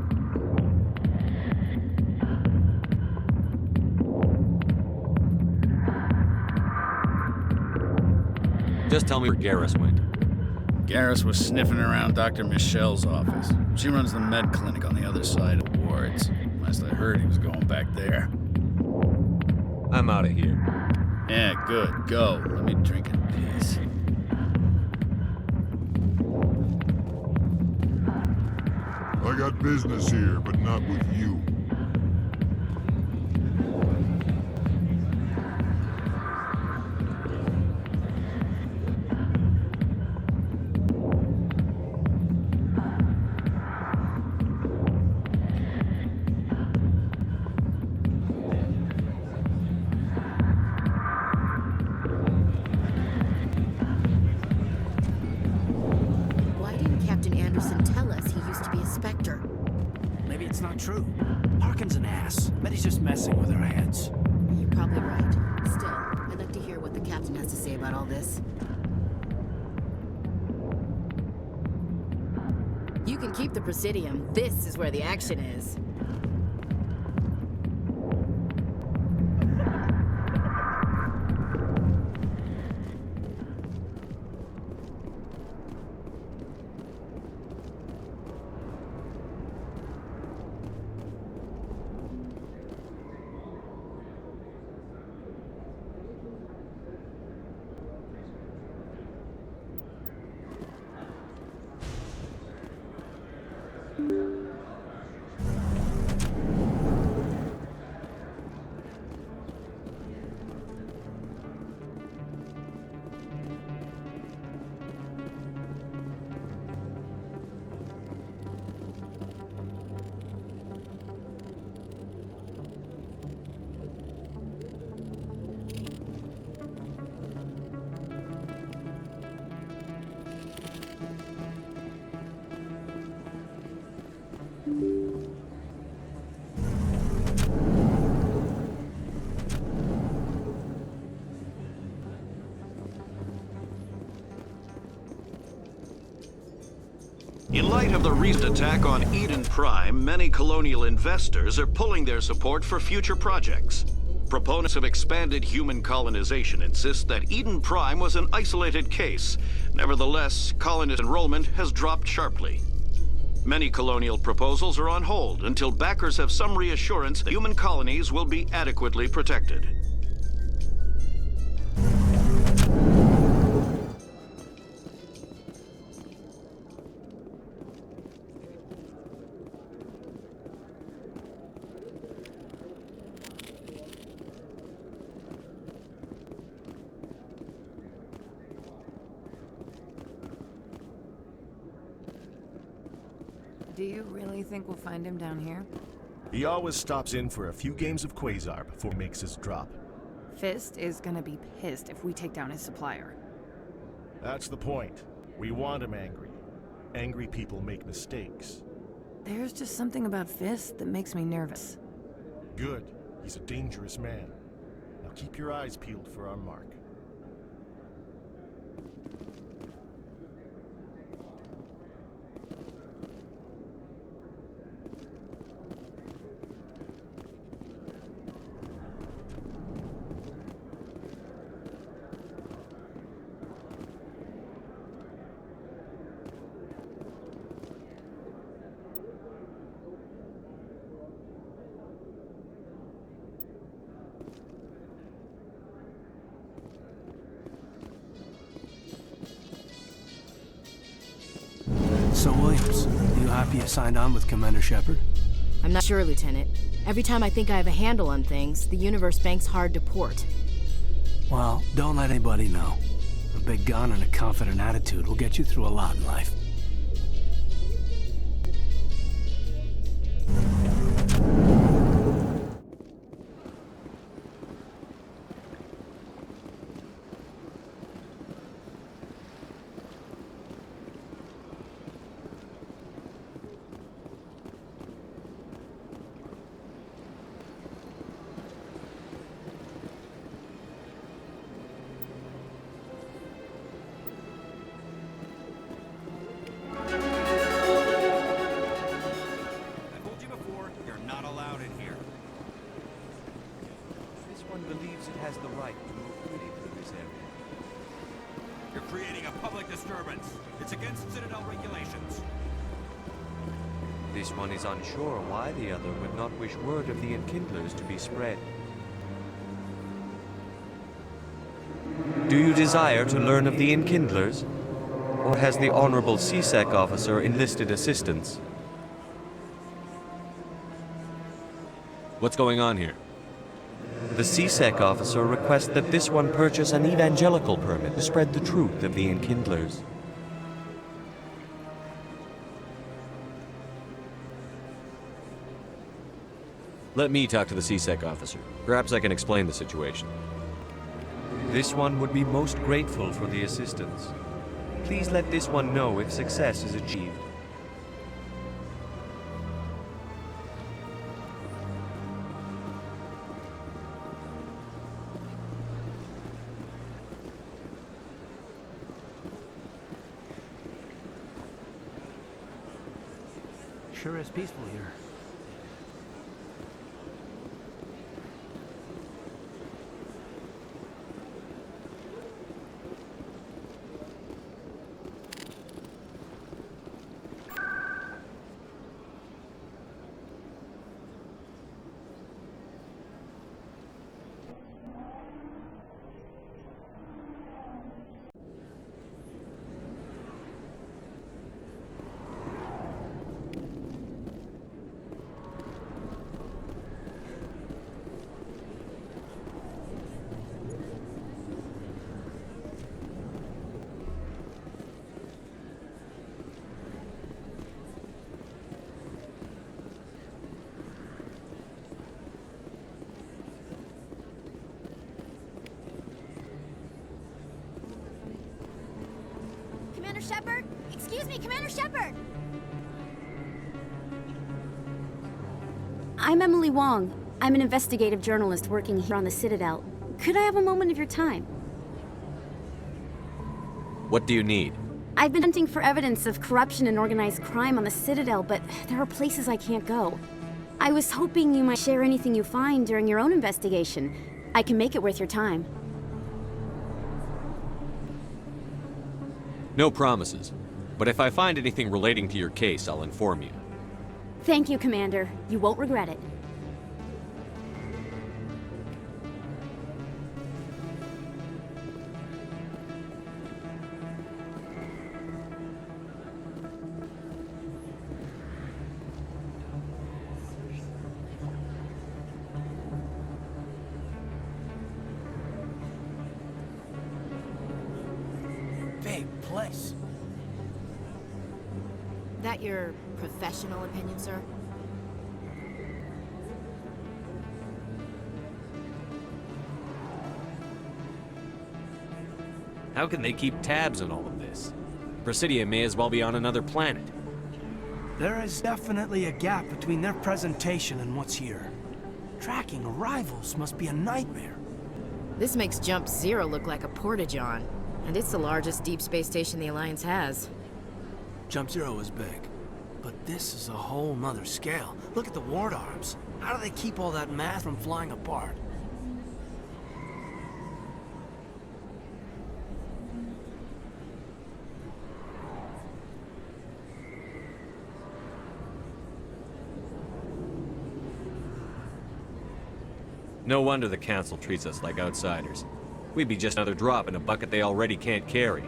Just tell me where Garrus went. Garrus was sniffing around Dr. Michelle's office. She runs the med clinic on the other side of wards. Last I heard, he was going back there. I'm out of here. Yeah, good. Go. Let me drink in peace. I got business here, but not with you. Why didn't Captain Anderson tell us he used to be a Spectre? Maybe it's not true. Harkin's an ass. Bet he's just messing with our heads. You're probably right. Still, I'd like to hear what the captain has to say about all this. You can keep the Presidium. This is where the action is. In light of the recent attack on Eden Prime, many colonial investors are pulling their support for future projects. Proponents of expanded human colonization insist that Eden Prime was an isolated case. Nevertheless, colonist enrollment has dropped sharply. Many colonial proposals are on hold until backers have some reassurance that human colonies will be adequately protected. Do you really think we'll find him down here? He always stops in for a few games of Quasar before he makes his drop. Fist is gonna be pissed if we take down his supplier. That's the point. We want him angry. Angry people make mistakes. There's just something about Fist that makes me nervous. Good. He's a dangerous man. Now keep your eyes peeled for our mark. So, Williams, are you happy you signed on with Commander Shepard? I'm not sure, Lieutenant. Every time I think I have a handle on things, the universe banks hard to port. Well, don't let anybody know. A big gun and a confident attitude will get you through a lot in life. This one is unsure why the other would not wish word of the enkindlers to be spread. Do you desire to learn of the enkindlers? Or has the Honorable CSEC officer enlisted assistance? What's going on here? The CSEC officer requests that this one purchase an evangelical permit to spread the truth of the enkindlers. Let me talk to the CSEC officer. Perhaps I can explain the situation. This one would be most grateful for the assistance. Please let this one know if success is achieved. Sure is peaceful here. Commander Shepard? Excuse me, Commander Shepard! I'm Emily Wong. I'm an investigative journalist working here on the Citadel. Could I have a moment of your time? What do you need? I've been hunting for evidence of corruption and organized crime on the Citadel, but there are places I can't go. I was hoping you might share anything you find during your own investigation. I can make it worth your time. No promises, but if I find anything relating to your case, I'll inform you. Thank you, Commander. You won't regret it. Big place. That your professional opinion, sir? How can they keep tabs on all of this? Presidium may as well be on another planet. There is definitely a gap between their presentation and what's here. Tracking arrivals must be a nightmare. This makes Jump Zero look like a porta-john, and it's the largest deep space station the Alliance has. Jump Zero is big, but this is a whole nother scale. Look at the ward arms. How do they keep all that mass from flying apart? No wonder the Council treats us like outsiders. We'd be just another drop in a bucket they already can't carry.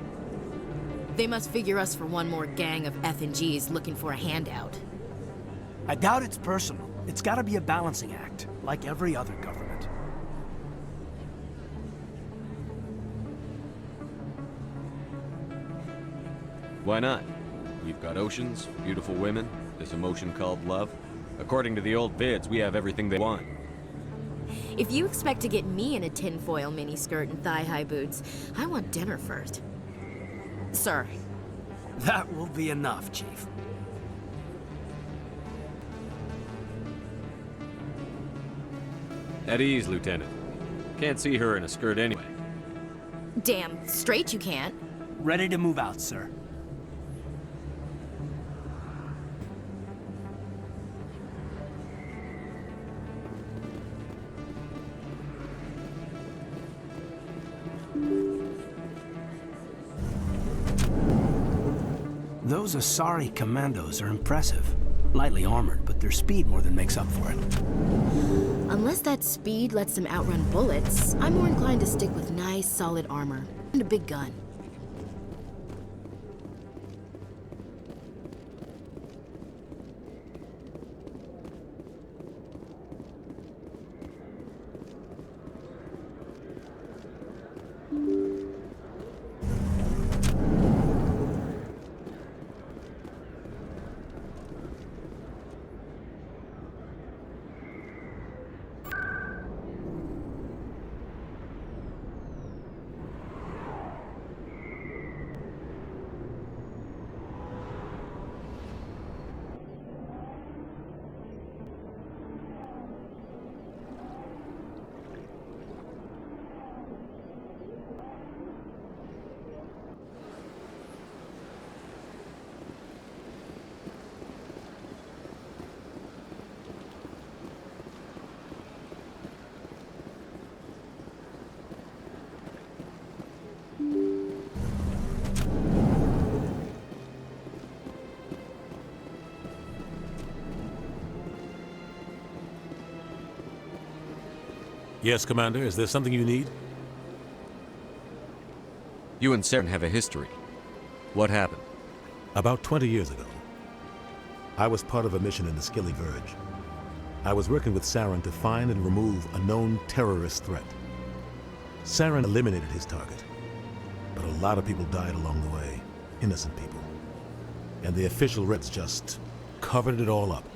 They must figure us for one more gang of F and Gs looking for a handout. I doubt it's personal. It's gotta be a balancing act, like every other government. Why not? We've got oceans, beautiful women, this emotion called love. According to the old vids, we have everything they want. If you expect to get me in a tinfoil miniskirt and thigh-high boots, I want dinner first. Sir. That will be enough, Chief. At ease, Lieutenant. Can't see her in a skirt anyway. Damn straight you can't. Ready to move out, sir. Those Asari commandos are impressive. Lightly armored, but their speed more than makes up for it. Unless that speed lets them outrun bullets, I'm more inclined to stick with nice, solid armor and a big gun. Yes, Commander. Is there something you need? You and Saren have a history. What happened? About 20 years ago, I was part of a mission in the Skilly Verge. I was working with Saren to find and remove a known terrorist threat. Saren eliminated his target, but a lot of people died along the way, innocent people. And the official Reds just covered it all up.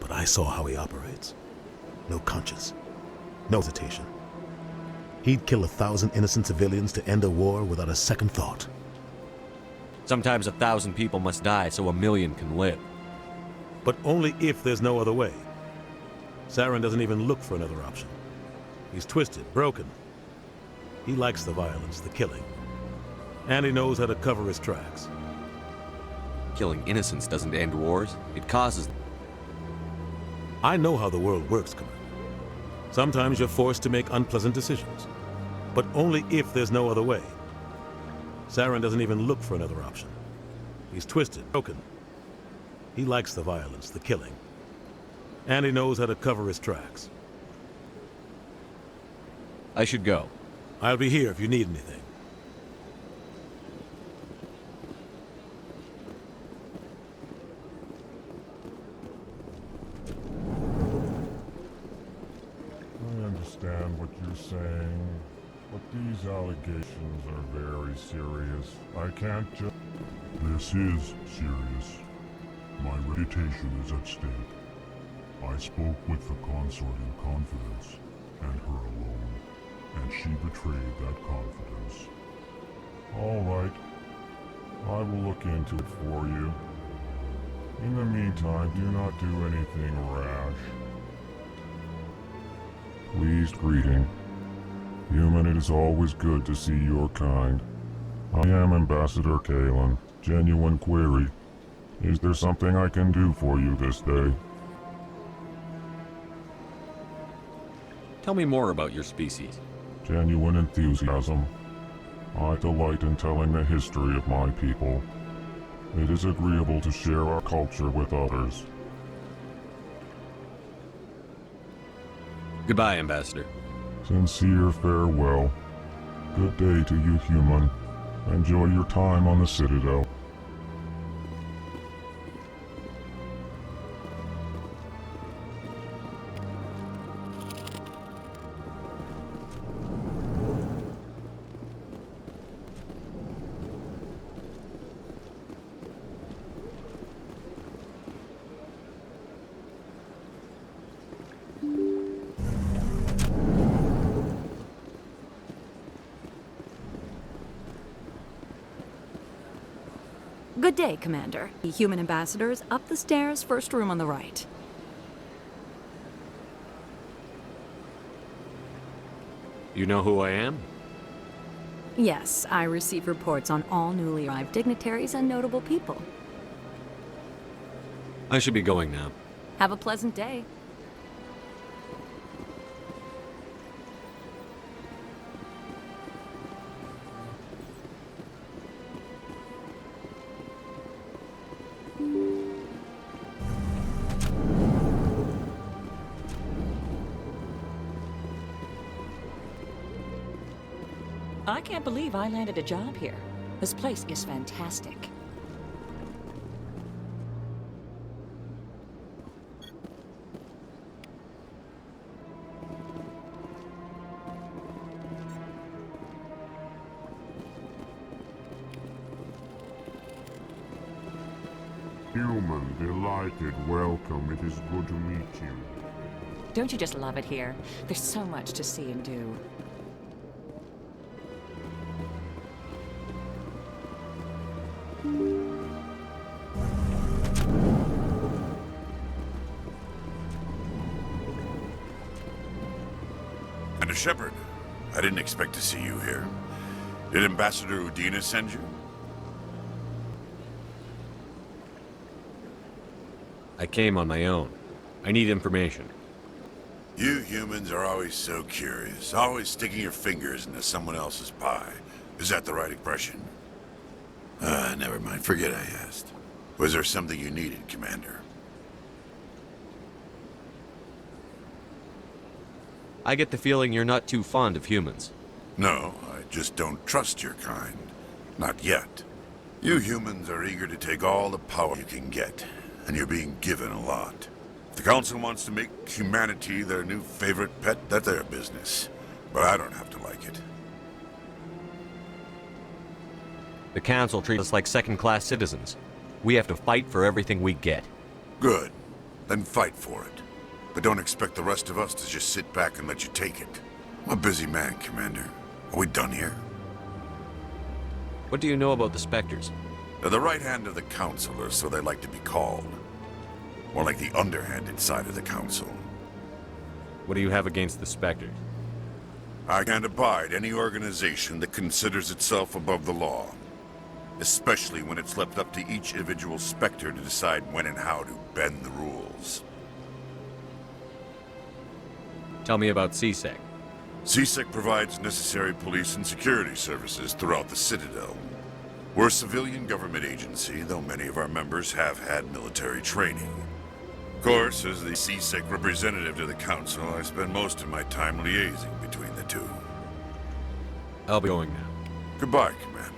But I saw how he operates. No conscience. No hesitation. He'd kill 1,000 innocent civilians to end a war without a second thought. Sometimes 1,000 people must die so 1,000,000 can live. But only if there's no other way. Saren doesn't even look for another option. He's twisted, broken. He likes the violence, the killing. And he knows how to cover his tracks. Killing innocents doesn't end wars. It causes them. I know how the world works, Commander. Sometimes you're forced to make unpleasant decisions. But only if there's no other way. Saren doesn't even look for another option. He's twisted, broken. He likes the violence, the killing. And he knows how to cover his tracks. I should go. I'll be here if you need anything. I understand what you're saying, but these allegations are very serious. I can't just... This is serious. My reputation is at stake. I spoke with the consort in confidence, and her alone, and she betrayed that confidence. All right. I will look into it for you. In the meantime, do not do anything rash. Pleased greeting. Human, it is always good to see your kind. I am Ambassador Kalen. Genuine query. Is there something I can do for you this day? Tell me more about your species. Genuine enthusiasm. I delight in telling the history of my people. It is agreeable to share our culture with others. Goodbye, Ambassador. Sincere farewell. Good day to you, human. Enjoy your time on the Citadel. Good day, Commander. The human ambassadors up the stairs, first room on the right. You know who I am? Yes, I receive reports on all newly arrived dignitaries and notable people. I should be going now. Have a pleasant day. I can't believe I landed a job here. This place is fantastic. Human, delighted, welcome. It is good to meet you. Don't you just love it here? There's so much to see and do. Shepard, I didn't expect to see you here. Did Ambassador Udina send you? I came on my own. I need information. You humans are always so curious, always sticking your fingers into someone else's pie. Is that the right expression? Never mind, forget I asked. Was there something you needed, Commander? I get the feeling you're not too fond of humans. No, I just don't trust your kind. Not yet. You humans are eager to take all the power you can get, and you're being given a lot. If the Council wants to make humanity their new favorite pet, that's their business. But I don't have to like it. The Council treats us like second-class citizens. We have to fight for everything we get. Good. Then fight for it. But don't expect the rest of us to just sit back and let you take it. I'm a busy man, Commander. Are we done here? What do you know about the Spectres? They're the right hand of the Council, or so they like to be called. More like the underhanded side of the Council. What do you have against the Spectres? I can't abide any organization that considers itself above the law. Especially when it's left up to each individual Spectre to decide when and how to bend the rules. Tell me about CSEC. CSEC provides necessary police and security services throughout the Citadel. We're a civilian government agency, though many of our members have had military training. Of course, as the CSEC representative to the Council, I spend most of my time liaising between the two. I'll be going now. Goodbye, Commander.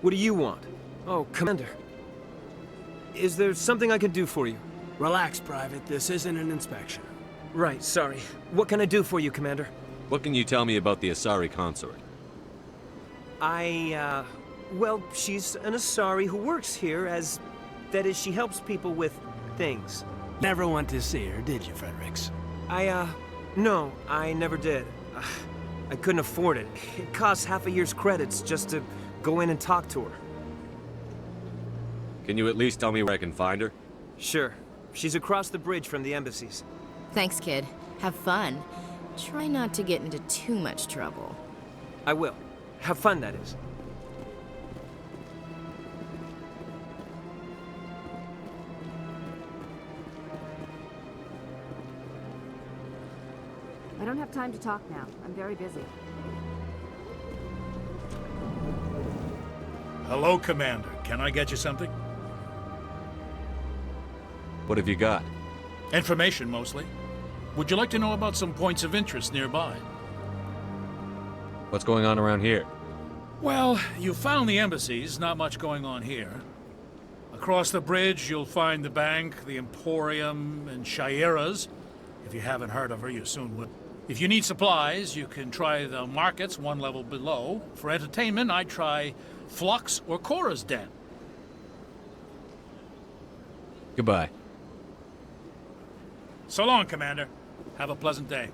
What do you want? Oh, Commander. Is there something I can do for you? Relax, Private. This isn't an inspection. Right, sorry. What can I do for you, Commander? What can you tell me about the Asari consort? Well, she's an Asari who works here as... That is, she helps people with things. Never went to see her, did you, Fredericks? No, I never did. I couldn't afford it. It costs half a year's credits just to go in and talk to her. Can you at least tell me where I can find her? Sure. She's across the bridge from the embassies. Thanks, kid. Have fun. Try not to get into too much trouble. I will. Have fun, that is. I don't have time to talk now. I'm very busy. Hello, Commander. Can I get you something? What have you got? Information, mostly. Would you like to know about some points of interest nearby? What's going on around here? Well, you found the embassies. Not much going on here. Across the bridge, you'll find the bank, the Emporium, and Shaira's. If you haven't heard of her, you soon will. If you need supplies, you can try the markets one level below. For entertainment, I'd try Flux or Cora's Den. Goodbye. So long, Commander. Have a pleasant day.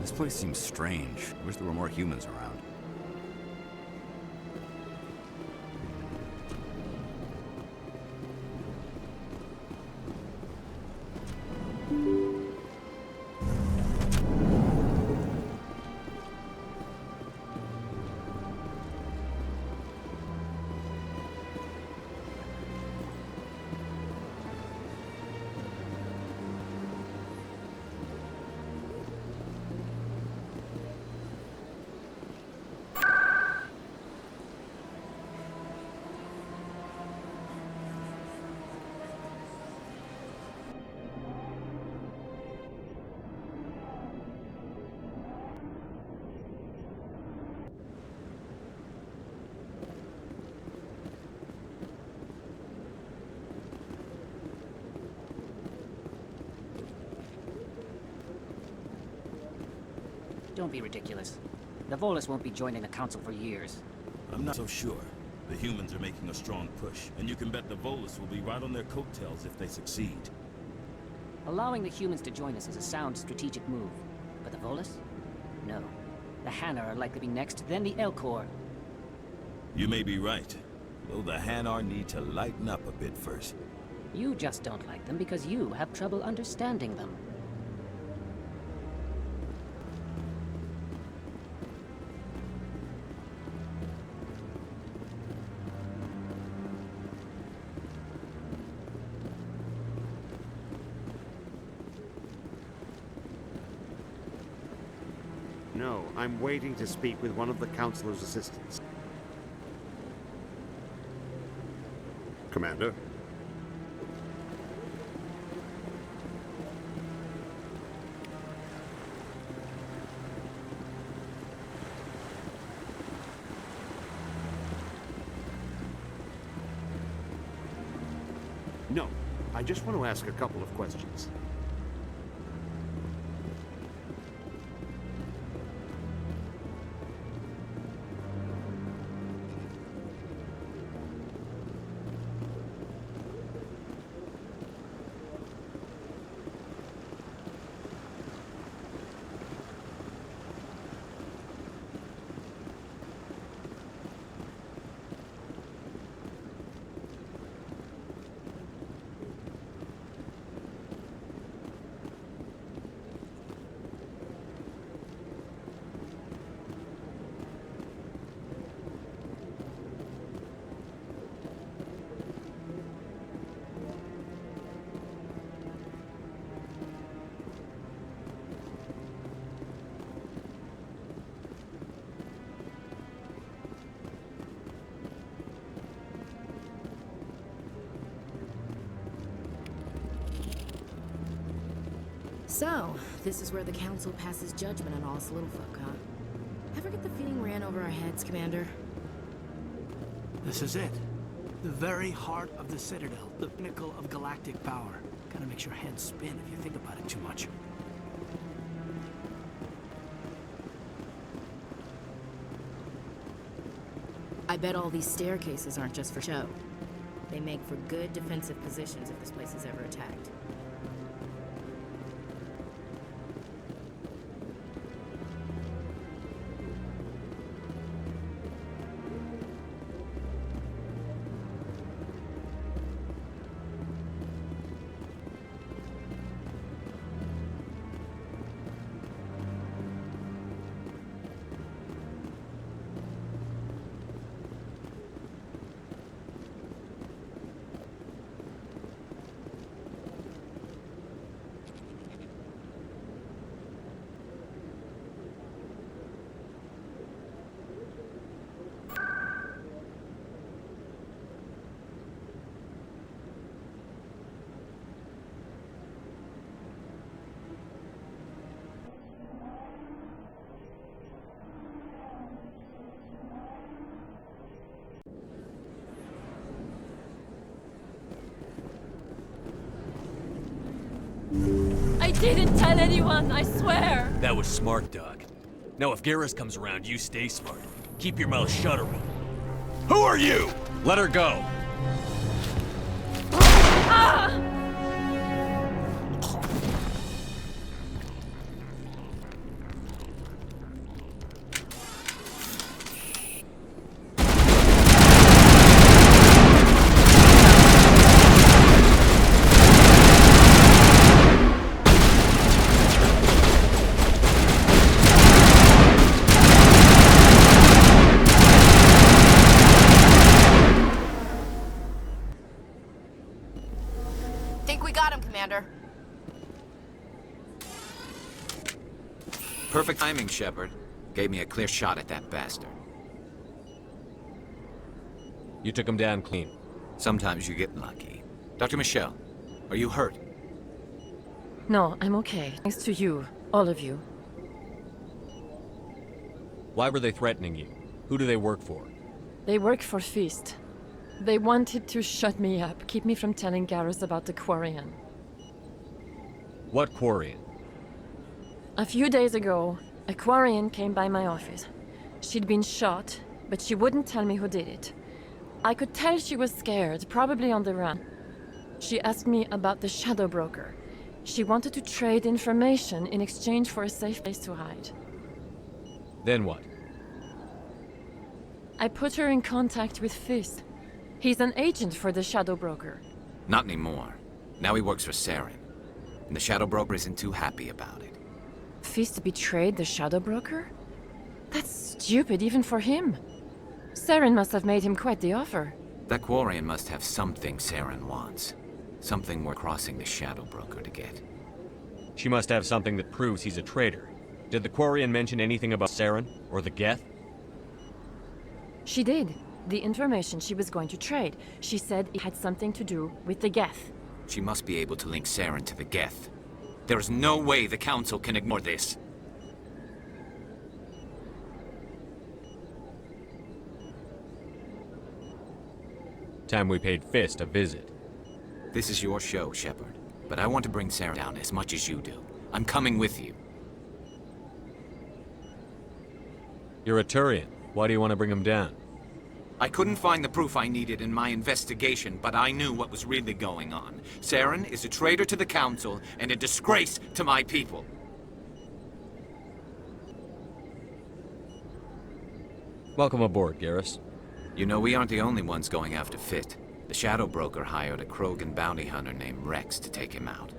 This place seems strange. I wish there were more humans around. Don't be ridiculous. The Volus won't be joining the Council for years. I'm not so sure. The humans are making a strong push, and you can bet the Volus will be right on their coattails if they succeed. Allowing the humans to join us is a sound strategic move. But the Volus? No. The Hanar are likely to be next, then the Elcor. You may be right. Though the Hanar need to lighten up a bit first. You just don't like them because you have trouble understanding them. No, I'm waiting to speak with one of the Councilor's assistants. Commander? No, I just want to ask a couple of questions. So, this is where the Council passes judgment on all us little folk, huh? Ever get the feeling we're in over our heads, Commander? This is it. The very heart of the Citadel. The pinnacle of galactic power. Kinda makes your head spin if you think about it too much. I bet all these staircases aren't just for show. They make for good defensive positions if this place is ever attacked. I didn't tell anyone, I swear! That was smart, Doc. Now if Garrus comes around, you stay smart. Keep your mouth shut around. Who are you? Let her go. Ah! Think we got him, Commander. Perfect timing, Shepard. Gave me a clear shot at that bastard. You took him down clean. Sometimes you get lucky. Dr. Michelle, are you hurt? No, I'm okay. Thanks to you. All of you. Why were they threatening you? Who do they work for? They work for Feast. They wanted to shut me up, keep me from telling Garrus about the Quarian. What Quarian? A few days ago, a Quarian came by my office. She'd been shot, but she wouldn't tell me who did it. I could tell she was scared, probably on the run. She asked me about the Shadow Broker. She wanted to trade information in exchange for a safe place to hide. Then what? I put her in contact with Fist. He's an agent for the Shadow Broker. Not anymore. Now he works for Saren. And the Shadow Broker isn't too happy about it. Fist betrayed the Shadow Broker? That's stupid even for him. Saren must have made him quite the offer. That Quarian must have something Saren wants. Something we're crossing the Shadow Broker to get. She must have something that proves he's a traitor. Did the Quarian mention anything about Saren or the Geth? She did. The information she was going to trade. She said it had something to do with the Geth. She must be able to link Saren to the Geth. There is no way the Council can ignore this. Time we paid Fist a visit. This is your show, Shepard. But I want to bring Saren down as much as you do. I'm coming with you. You're a Turian. Why do you want to bring him down? I couldn't find the proof I needed in my investigation, but I knew what was really going on. Saren is a traitor to the Council and a disgrace to my people. Welcome aboard, Garrus. You know, we aren't the only ones going after Fit. The Shadow Broker hired a Krogan bounty hunter named Rex to take him out.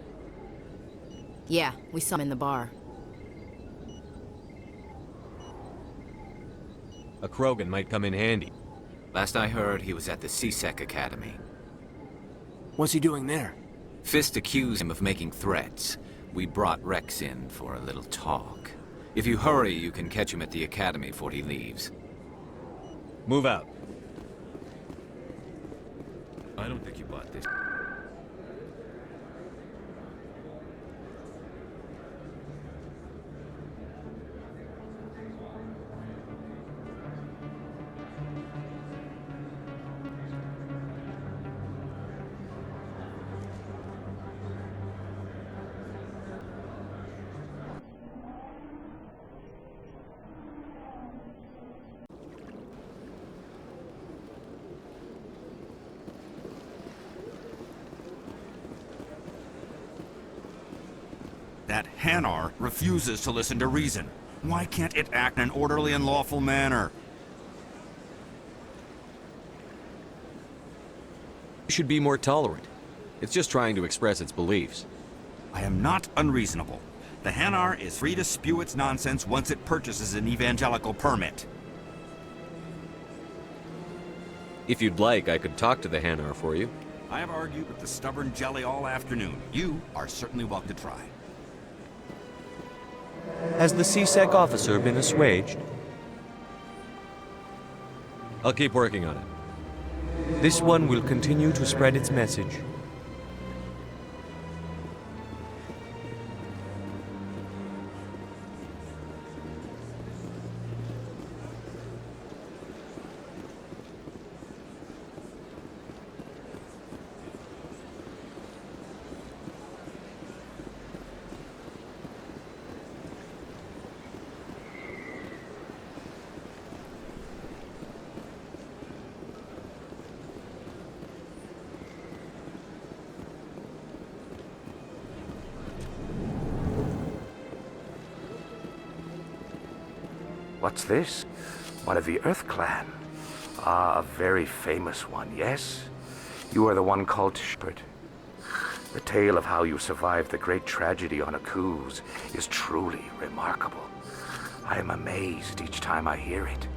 Yeah, we saw him in the bar. A Krogan might come in handy. Last I heard, he was at the CSEC Academy. What's he doing there? Fist accused him of making threats. We brought Rex in for a little talk. If you hurry, you can catch him at the Academy before he leaves. Move out. I don't think you bought this. That Hanar refuses to listen to reason. Why can't it act in an orderly and lawful manner? You should be more tolerant. It's just trying to express its beliefs. I am not unreasonable. The Hanar is free to spew its nonsense once it purchases an evangelical permit. If you'd like, I could talk to the Hanar for you. I have argued with the stubborn jelly all afternoon. You are certainly welcome to try. Has the CSEC officer been assuaged? I'll keep working on it. This one will continue to spread its message. What's this? One of the Earth Clan. Ah, a very famous one, yes? You are the one called Shepard. The tale of how you survived the great tragedy on Akuz is truly remarkable. I am amazed each time I hear it.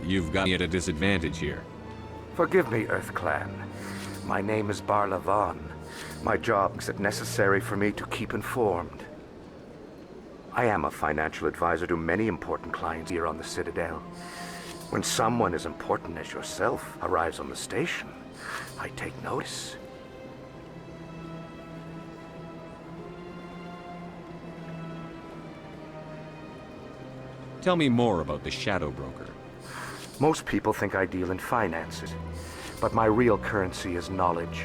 You've got me at a disadvantage here. Forgive me, Earth Clan. My name is Barla Vaughn. My job is necessary for me to keep informed. I am a financial advisor to many important clients here on the Citadel. When someone as important as yourself arrives on the station, I take notice. Tell me more about the Shadow Broker. Most people think I deal in finances, but my real currency is knowledge.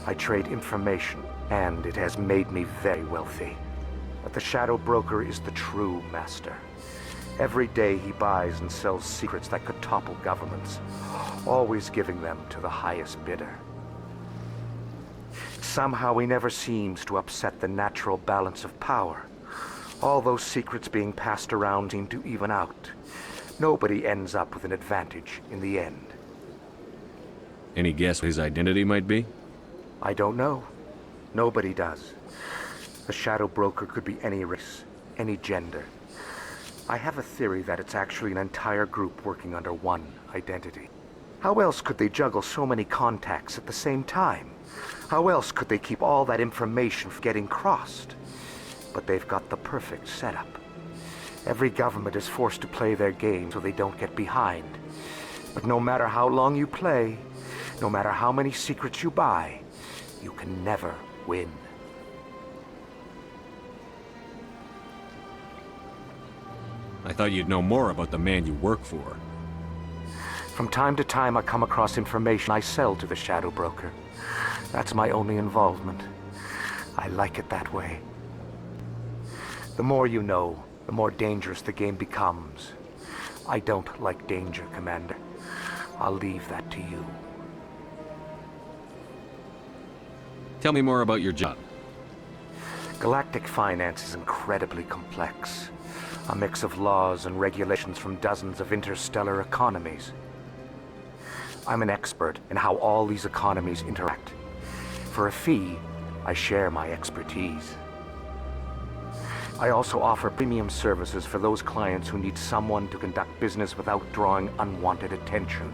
I trade information, and it has made me very wealthy. But the Shadow Broker is the true master. Every day he buys and sells secrets that could topple governments, always giving them to the highest bidder. Somehow he never seems to upset the natural balance of power. All those secrets being passed around seem to even out. Nobody ends up with an advantage in the end. Any guess what his identity might be? I don't know. Nobody does. The Shadow Broker could be any race, any gender. I have a theory that it's actually an entire group working under one identity. How else could they juggle so many contacts at the same time? How else could they keep all that information from getting crossed? but they've got the perfect setup. Every government is forced to play their game so they don't get behind. But no matter how long you play, no matter how many secrets you buy, you can never win. I thought you'd know more about the man you work for. From time to time, I come across information I sell to the Shadow Broker. That's my only involvement. I like it that way. The more you know, the more dangerous the game becomes. I don't like danger, Commander. I'll leave that to you. Tell me more about your job. Galactic finance is incredibly complex. A mix of laws and regulations from dozens of interstellar economies. I'm an expert in how all these economies interact. For a fee, I share my expertise. I also offer premium services for those clients who need someone to conduct business without drawing unwanted attention.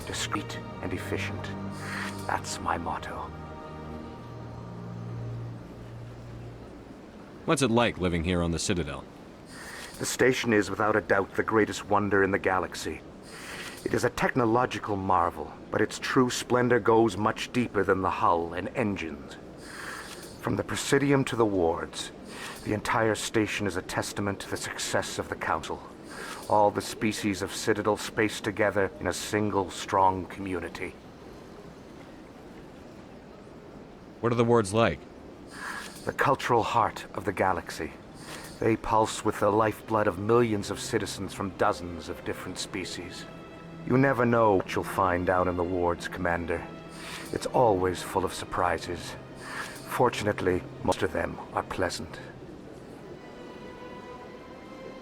Discreet and efficient. That's my motto. What's it like living here on the Citadel? The station is without a doubt the greatest wonder in the galaxy. It is a technological marvel, but its true splendor goes much deeper than the hull and engines. From the Presidium to the wards, the entire station is a testament to the success of the Council. All the species of Citadel spaced together in a single strong community. What are the wards like? The cultural heart of the galaxy. They pulse with the lifeblood of millions of citizens from dozens of different species. You never know what you'll find down in the wards, Commander. It's always full of surprises. Fortunately, most of them are pleasant.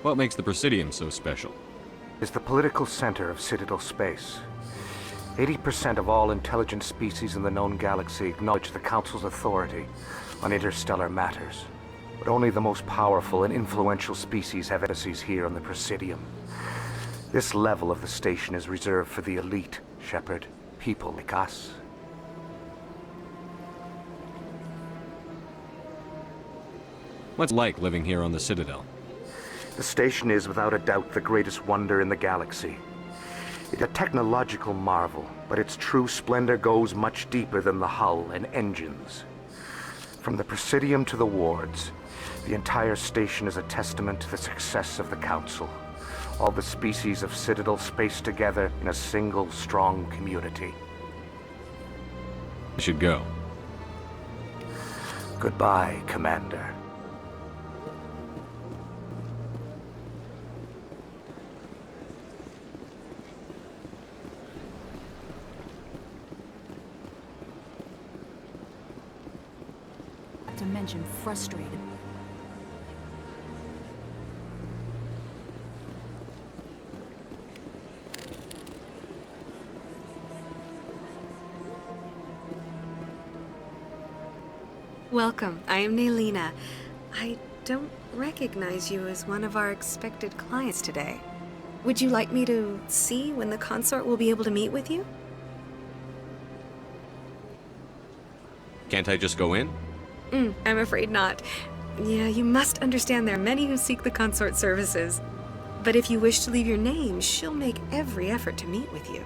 What makes the Presidium so special? It's the political center of Citadel space. 80% of all intelligent species in the known galaxy acknowledge the Council's authority on interstellar matters. But only the most powerful and influential species have embassies here on the Presidium. This level of the station is reserved for the elite, Shepard. People like us. What's it like living here on the Citadel? The station is without a doubt the greatest wonder in the galaxy. It's a technological marvel, but its true splendor goes much deeper than the hull and engines. From the Presidium to the wards, the entire station is a testament to the success of the Council. All the species of Citadel spaced together in a single strong community. I should go. Goodbye, Commander. Not to mention frustrated. Welcome. I am Naylina. I don't recognize you as one of our expected clients today. Would you like me to see when the consort will be able to meet with you? Can't I just go in? I'm afraid not. Yeah, you must understand there are many who seek the consort services. But if you wish to leave your name, she'll make every effort to meet with you.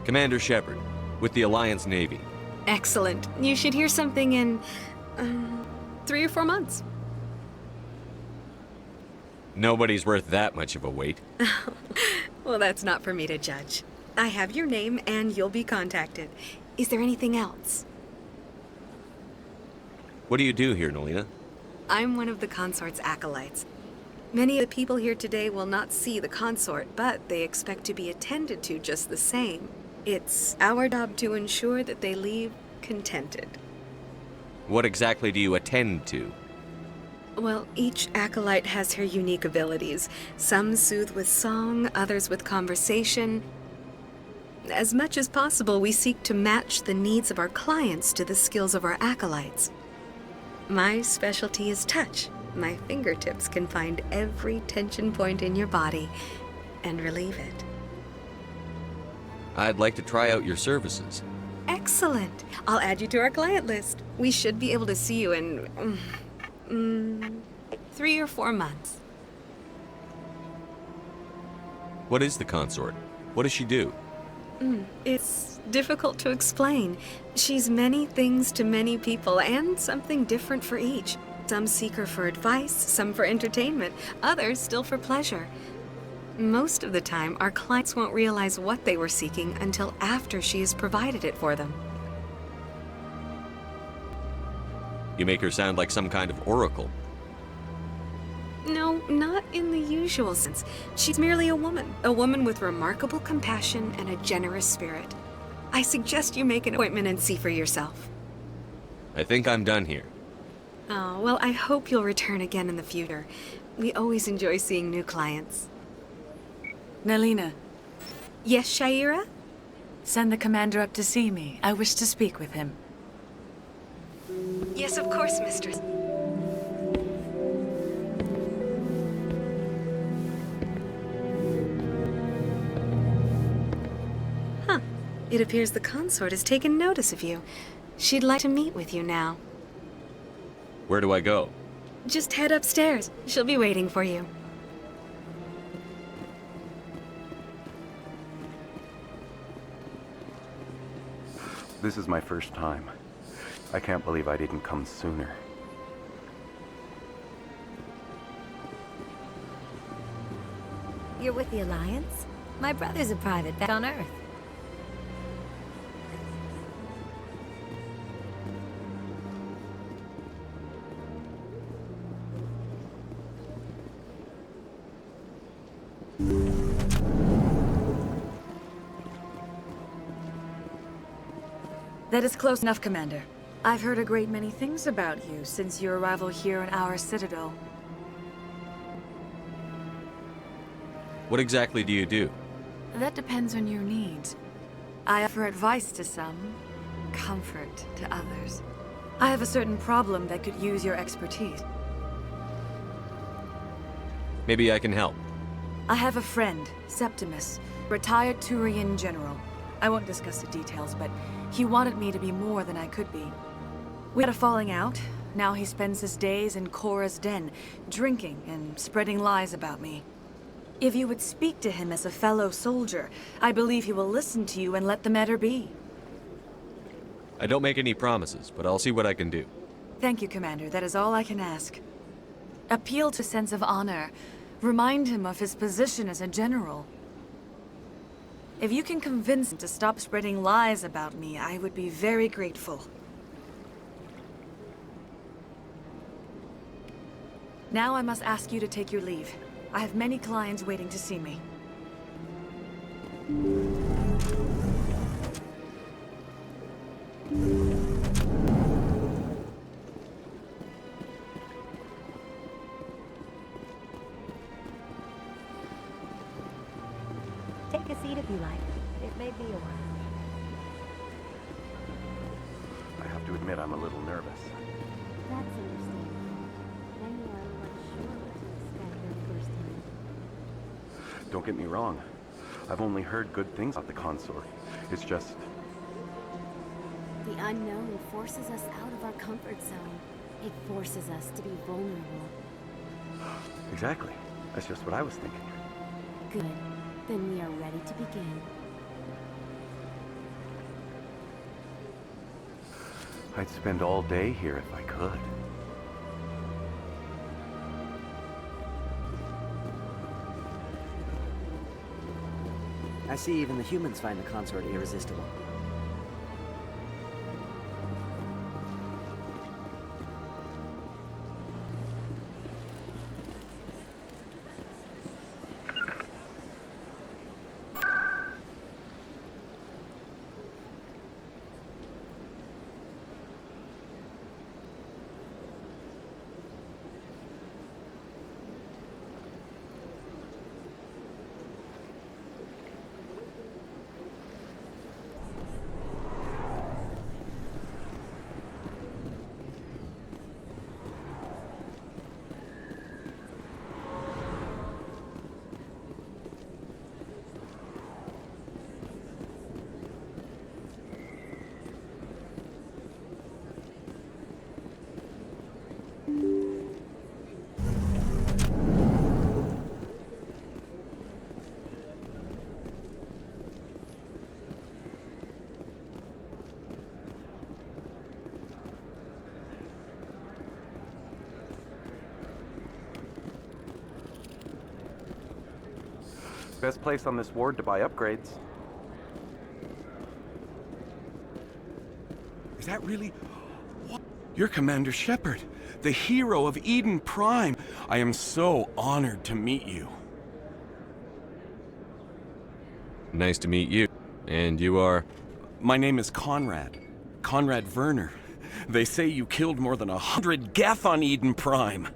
Commander Shepard, with the Alliance Navy. Excellent. You should hear something in 3 or 4 months. Nobody's worth that much of a wait. Well, that's not for me to judge. I have your name and you'll be contacted. Is there anything else? What do you do here, Naylina? I'm one of the consort's acolytes. Many of the people here today will not see the consort, but they expect to be attended to just the same. It's our job to ensure that they leave contented. What exactly do you attend to? Well, each acolyte has her unique abilities. Some soothe with song, others with conversation. As much as possible, we seek to match the needs of our clients to the skills of our acolytes. My specialty is touch. My fingertips can find every tension point in your body and relieve it. I'd like to try out your services. Excellent. I'll add you to our client list. We should be able to see you in 3 or 4 months. What is the consort? What does she do? It's difficult to explain. She's many things to many people, and something different for each. Some seek her for advice, some for entertainment, others still for pleasure. Most of the time, our clients won't realize what they were seeking until after she has provided it for them. You make her sound like some kind of oracle. No, not in the usual sense. She's merely a woman with remarkable compassion and a generous spirit. I suggest you make an appointment and see for yourself. I think I'm done here. Oh, well, I hope you'll return again in the future. We always enjoy seeing new clients. Nelina. Yes, Shaira? Send the commander up to see me. I wish to speak with him. Yes, of course, mistress. Huh. It appears the consort has taken notice of you. She'd like to meet with you now. Where do I go? Just head upstairs. She'll be waiting for you. This is my first time. I can't believe I didn't come sooner. You're with the Alliance? My brother's a private back on Earth. That is close enough, Commander. I've heard a great many things about you since your arrival here in our citadel. What exactly do you do? That depends on your needs. I offer advice to some, comfort to others. I have a certain problem that could use your expertise. Maybe I can help. I have a friend, Septimus, retired Turian general. I won't discuss the details, but he wanted me to be more than I could be. We had a falling out. Now he spends his days in Korra's den, drinking and spreading lies about me. If you would speak to him as a fellow soldier, I believe he will listen to you and let the matter be. I don't make any promises, but I'll see what I can do. Thank you, Commander. That is all I can ask. Appeal to a sense of honor. Remind him of his position as a general. If you can convince him to stop spreading lies about me, I would be very grateful. Now I must ask you to take your leave. I have many clients waiting to see me. Take a seat if you like. It may be a while. I have to admit I'm a little nervous. That's understandable. Many are unsure what to expect their first time. Don't get me wrong. I've only heard good things about the consort. It's just... The unknown forces us out of our comfort zone. It forces us to be vulnerable. Exactly. That's just what I was thinking. Good. Then we are ready to begin. I'd spend all day here if I could. I see even the humans find the consort irresistible. Best place on this ward to buy upgrades. Is that really... What? You're Commander Shepard, the hero of Eden Prime. I am so honored to meet you. Nice to meet you. And you are? My name is Conrad. Conrad Werner. They say you killed more than 100 Geth on Eden Prime.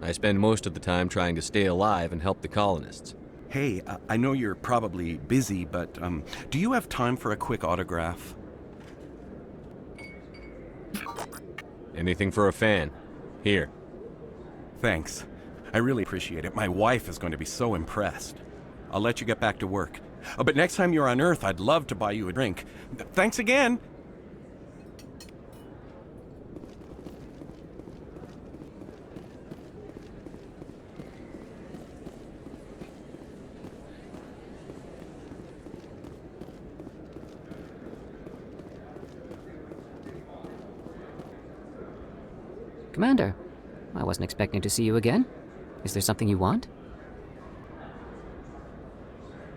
I spend most of the time trying to stay alive and help the colonists. Hey, I know you're probably busy, but do you have time for a quick autograph? Anything for a fan. Here. Thanks. I really appreciate it. My wife is going to be so impressed. I'll let you get back to work. But next time you're on Earth, I'd love to buy you a drink. Thanks again! Commander, I wasn't expecting to see you again. Is there something you want?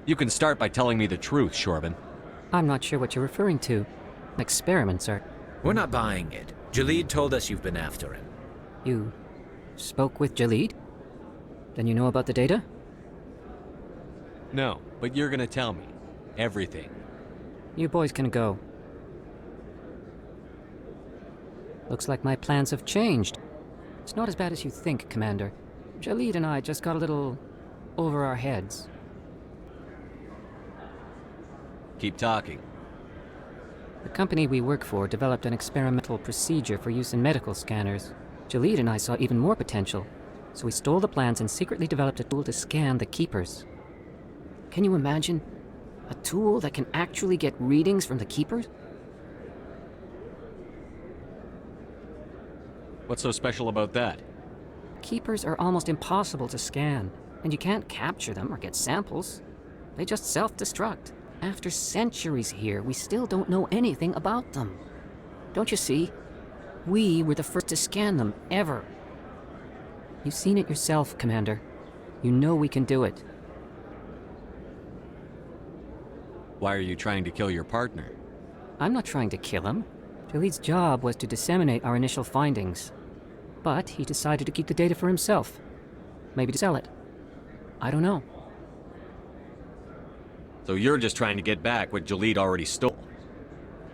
You can start by telling me the truth, Shorban. I'm not sure what you're referring to. Experiments are... We're not buying it. Jalid told us you've been after him. You spoke with Jalid? Then you know about the data? No, but you're gonna tell me. Everything. You boys can go. Looks like my plans have changed. It's not as bad as you think, Commander. Jalid and I just got a little over our heads. Keep talking. The company we work for developed an experimental procedure for use in medical scanners. Jalid and I saw even more potential, so we stole the plans and secretly developed a tool to scan the Keepers. Can you imagine? A tool that can actually get readings from the Keepers? What's so special about that? Keepers are almost impossible to scan, and you can't capture them or get samples. They just self-destruct. After centuries here, we still don't know anything about them. Don't you see? We were the first to scan them, ever. You've seen it yourself, Commander. You know we can do it. Why are you trying to kill your partner? I'm not trying to kill him. Jalid's job was to disseminate our initial findings. But he decided to keep the data for himself. Maybe to sell it. I don't know. So you're just trying to get back what Jalid already stole?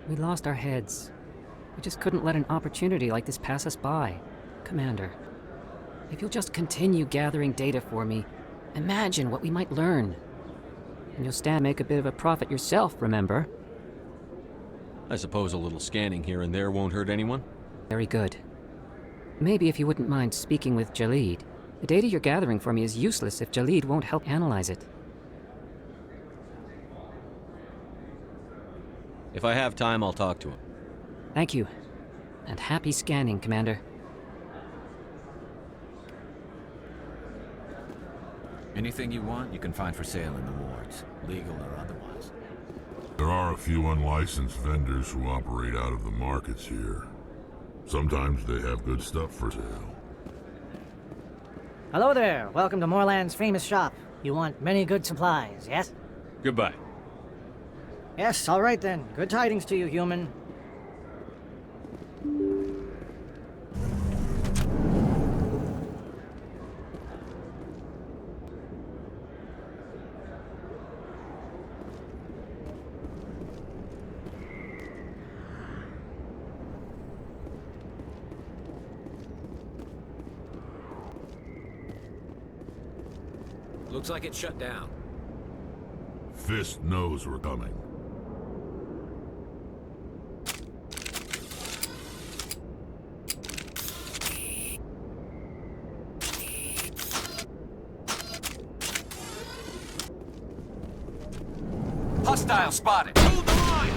We lost our heads. We just couldn't let an opportunity like this pass us by. Commander, if you'll just continue gathering data for me, imagine what we might learn. And you'll stand to make a bit of a profit yourself, remember? I suppose a little scanning here and there won't hurt anyone? Very good. Maybe if you wouldn't mind speaking with Jalid. The data you're gathering for me is useless if Jalid won't help analyze it. If I have time, I'll talk to him. Thank you. And happy scanning, Commander. Anything you want, you can find for sale in the wards, legal or otherwise. There are a few unlicensed vendors who operate out of the markets here. Sometimes they have good stuff for sale. Hello there. Welcome to Moorland's famous shop. You want many good supplies, yes? Goodbye. Yes, all right then. Good tidings to you, human. Looks like it's shut down. Fist knows we're coming. Hostile spotted! Hold the line!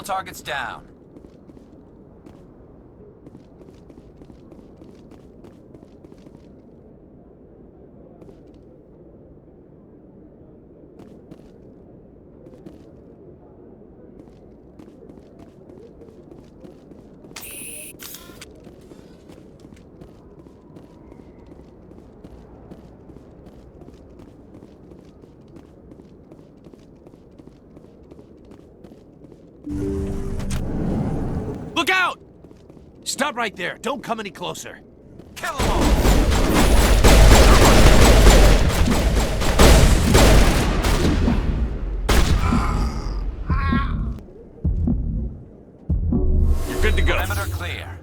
targets down. Look out! Stop right there. Don't come any closer. Kill them all! You're good to go. Perimeter clear.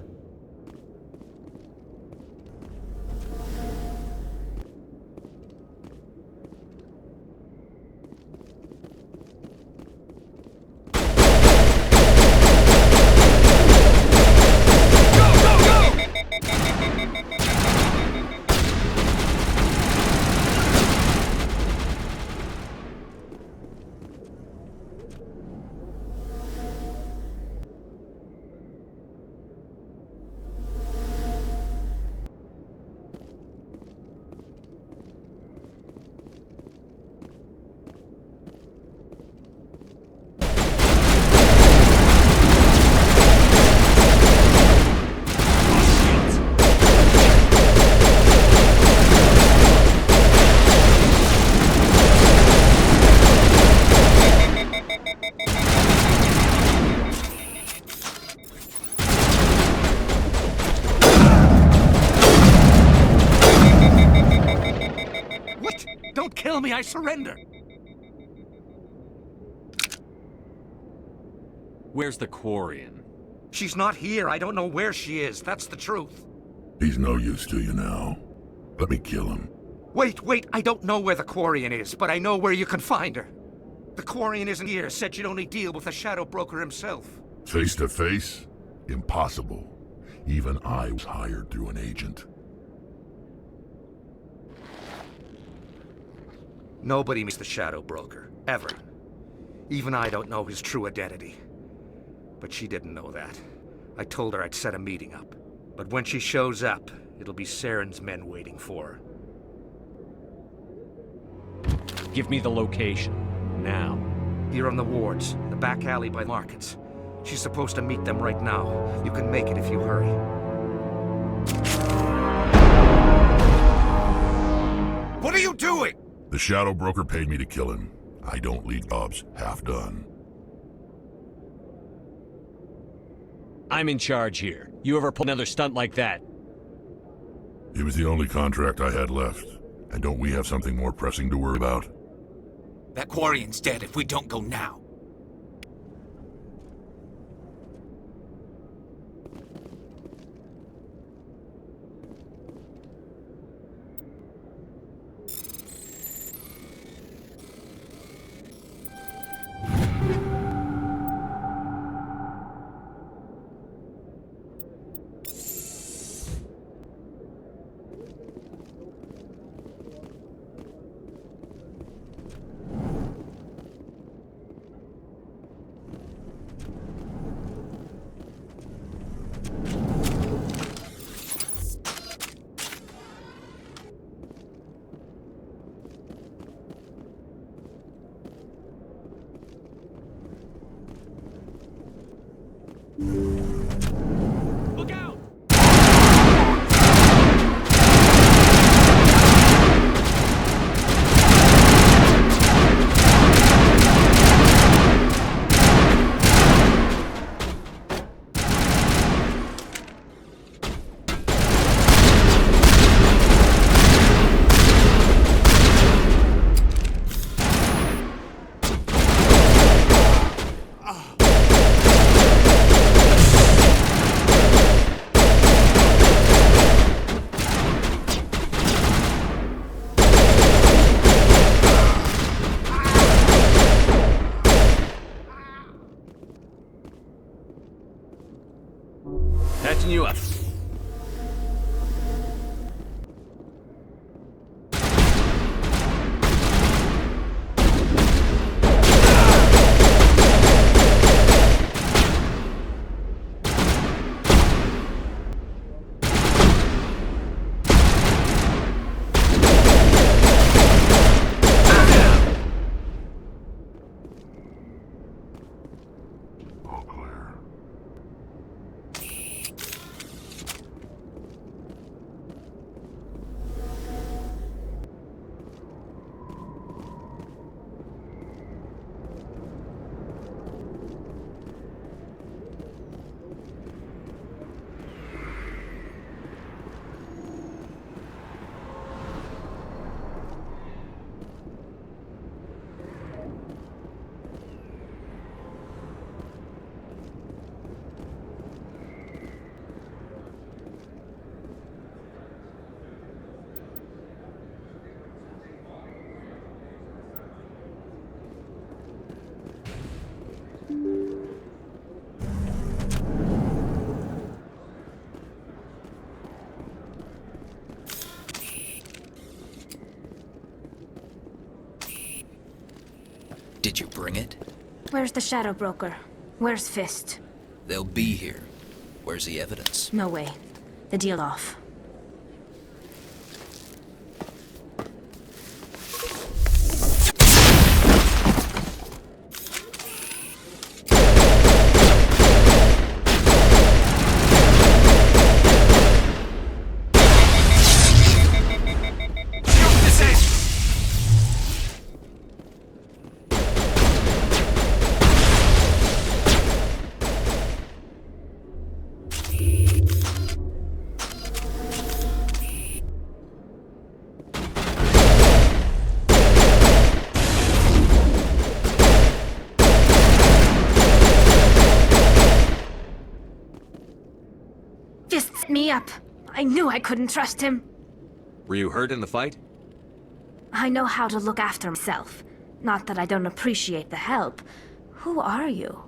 Kill me, I surrender! Where's the Quarian? She's not here. I don't know where she is. That's the truth. He's no use to you now. Let me kill him. Wait. I don't know where the Quarian is, but I know where you can find her. The Quarian isn't here. Said you'd only deal with the Shadow Broker himself. Face to face? Impossible. Even I was hired through an agent. Nobody meets the Shadow Broker, ever. Even I don't know his true identity. But she didn't know that. I told her I'd set a meeting up. But when she shows up, it'll be Saren's men waiting for her. Give me the location. Now. Here on the wards, the back alley by markets. She's supposed to meet them right now. You can make it if you hurry. What are you doing? The Shadow Broker paid me to kill him. I don't leave jobs half done. I'm in charge here. You ever pull another stunt like that? It was the only contract I had left. And don't we have something more pressing to worry about? That Quarian's dead if we don't go now. Look out! Did you bring it? Where's the Shadow Broker? Where's Fist? They'll be here. Where's the evidence? No way. The deal off. Me up. I knew I couldn't trust him. Were you hurt in the fight? I know how to look after myself. Not that I don't appreciate the help. Who are you?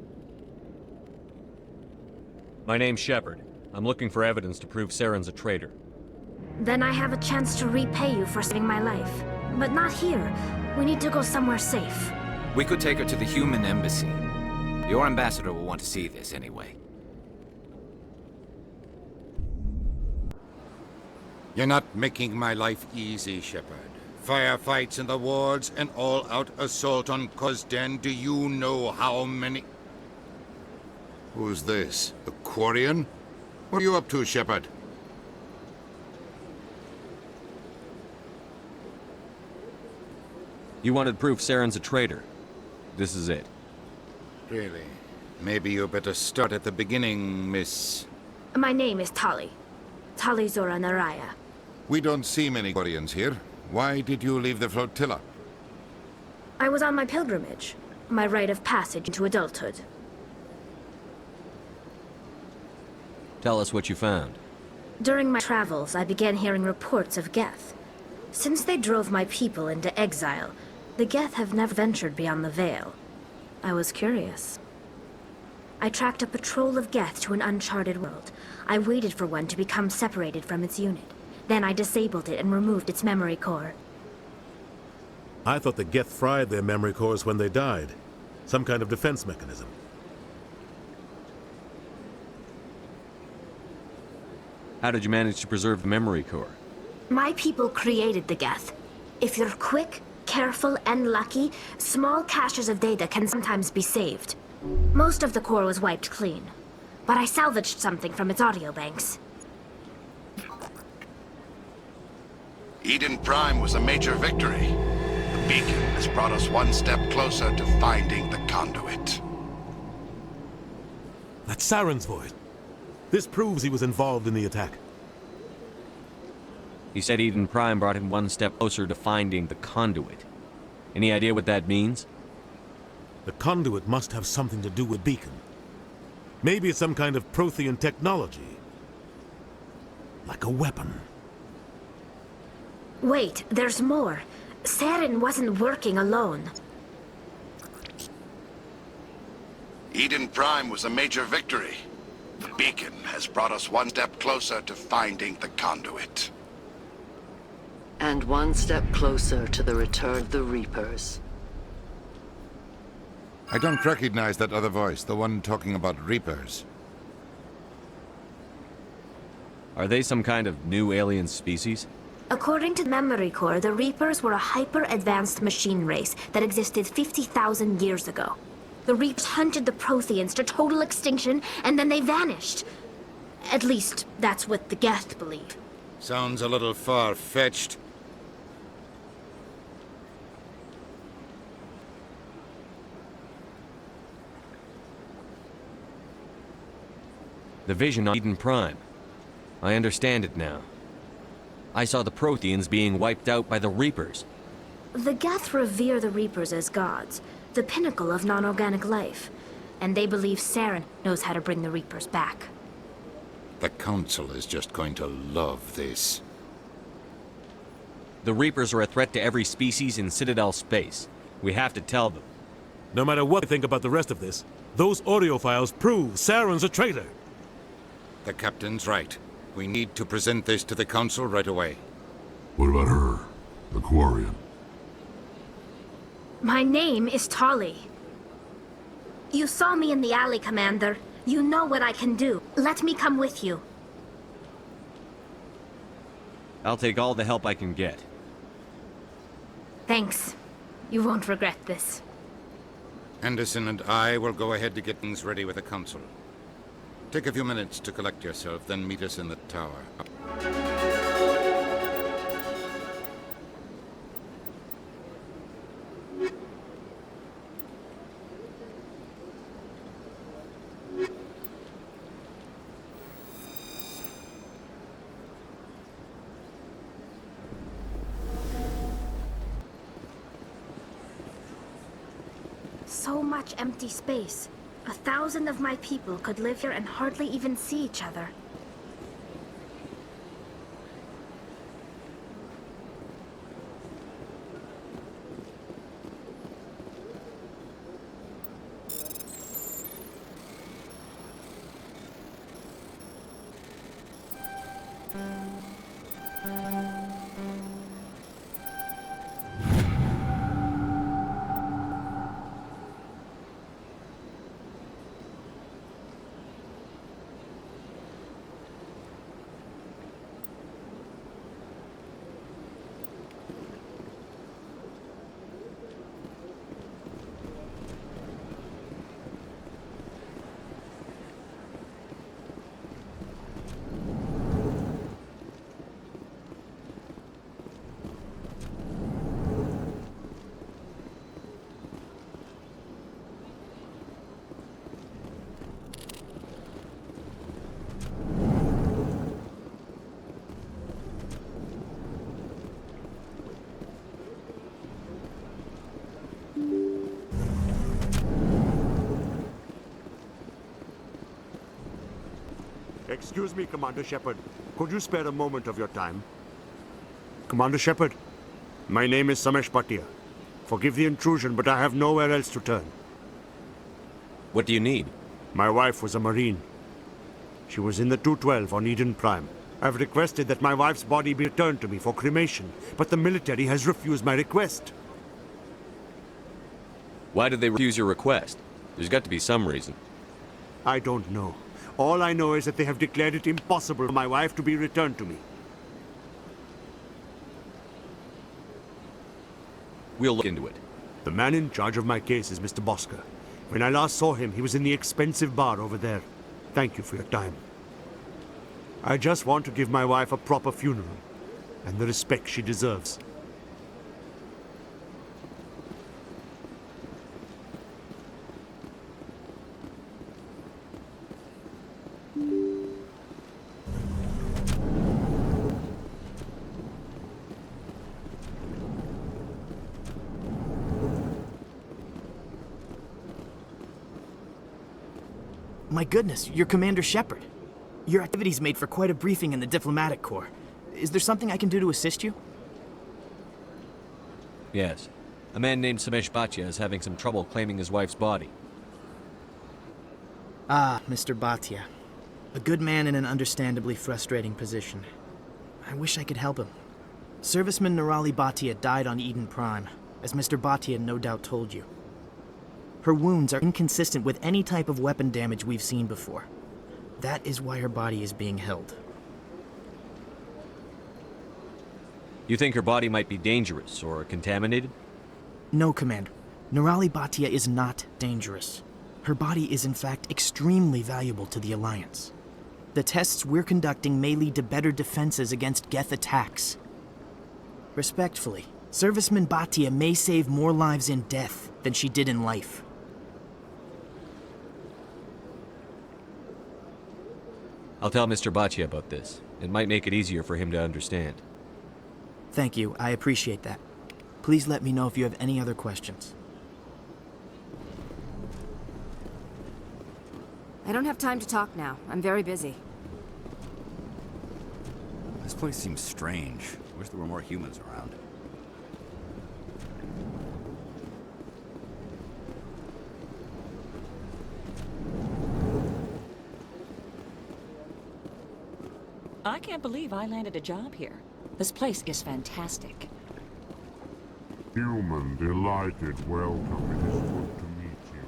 My name's Shepard. I'm looking for evidence to prove Saren's a traitor. Then I have a chance to repay you for saving my life. But not here. We need to go somewhere safe. We could take her to the human embassy. Your ambassador will want to see this anyway. You're not making my life easy, Shepard. Firefights in the wards, an all-out assault on Condensed. Do you know how many... Who's this? A Quarian? What are you up to, Shepard? You wanted proof Saren's a traitor. This is it. Really? Maybe you better start at the beginning, Miss... My name is Tali. Tali Zora Naraya. We don't see many Quarians here. Why did you leave the flotilla? I was on my pilgrimage. My rite of passage into adulthood. Tell us what you found. During my travels, I began hearing reports of Geth. Since they drove my people into exile, the Geth have never ventured beyond the Veil. I was curious. I tracked a patrol of Geth to an uncharted world. I waited for one to become separated from its unit. Then I disabled it and removed its memory core. I thought the Geth fried their memory cores when they died. Some kind of defense mechanism. How did you manage to preserve the memory core? My people created the Geth. If you're quick, careful, and lucky, small caches of data can sometimes be saved. Most of the core was wiped clean, but I salvaged something from its audio banks. Eden Prime was a major victory. The beacon has brought us one step closer to finding the conduit. That's Saren's voice. This proves he was involved in the attack. He said Eden Prime brought him one step closer to finding the conduit. Any idea what that means? The conduit must have something to do with Beacon. Maybe it's some kind of Prothean technology. Like a weapon. Wait, there's more. Saren wasn't working alone. Eden Prime was a major victory. The beacon has brought us one step closer to finding the conduit. And one step closer to the return of the Reapers. I don't recognize that other voice, the one talking about Reapers. Are they some kind of new alien species? According to the memory core, the Reapers were a hyper-advanced machine race that existed 50,000 years ago. The Reapers hunted the Protheans to total extinction, and then they vanished. At least, that's what the Geth believe. Sounds a little far-fetched. The vision on Eden Prime. I understand it now. I saw the Protheans being wiped out by the Reapers. The Geth revere the Reapers as gods, the pinnacle of non-organic life. And they believe Saren knows how to bring the Reapers back. The Council is just going to love this. The Reapers are a threat to every species in Citadel space. We have to tell them. No matter what they think about the rest of this, those audio files prove Saren's a traitor. The Captain's right. We need to present this to the Council right away. What about her? The Quarian? My name is Tolly. You saw me in the alley, Commander. You know what I can do. Let me come with you. I'll take all the help I can get. Thanks. You won't regret this. Anderson and I will go ahead to get things ready with the Council. Take a few minutes to collect yourself, then meet us in the tower. So much empty space. 1,000 of my people could live here and hardly even see each other. Excuse me, Commander Shepard. Could you spare a moment of your time? Commander Shepard, my name is Samesh Bhatia. Forgive the intrusion, but I have nowhere else to turn. What do you need? My wife was a Marine. She was in the 212 on Eden Prime. I've requested that my wife's body be returned to me for cremation, but the military has refused my request. Why did they refuse your request? There's got to be some reason. I don't know. All I know is that they have declared it impossible for my wife to be returned to me. We'll look into it. The man in charge of my case is Mr. Bosker. When I last saw him, he was in the expensive bar over there. Thank you for your time. I just want to give my wife a proper funeral, and the respect she deserves. My goodness, you're Commander Shepard. Your activities made for quite a briefing in the diplomatic corps. Is there something I can do to assist you? Yes. A man named Samesh Bhatia is having some trouble claiming his wife's body. Ah, Mr. Bhatia. A good man in an understandably frustrating position. I wish I could help him. Serviceman Nirali Bhatia died on Eden Prime, as Mr. Bhatia no doubt told you. Her wounds are inconsistent with any type of weapon damage we've seen before. That is why her body is being held. You think her body might be dangerous or contaminated? No, Commander. Nirali Bhatia is not dangerous. Her body is in fact extremely valuable to the Alliance. The tests we're conducting may lead to better defenses against Geth attacks. Respectfully, Serviceman Bhatia may save more lives in death than she did in life. I'll tell Mr. Bhatia about this. It might make it easier for him to understand. Thank you. I appreciate that. Please let me know if you have any other questions. I don't have time to talk now. I'm very busy. This place seems strange. Wish there were more humans around. I can't believe I landed a job here. This place is fantastic. Human, delighted welcome. It is good to meet you.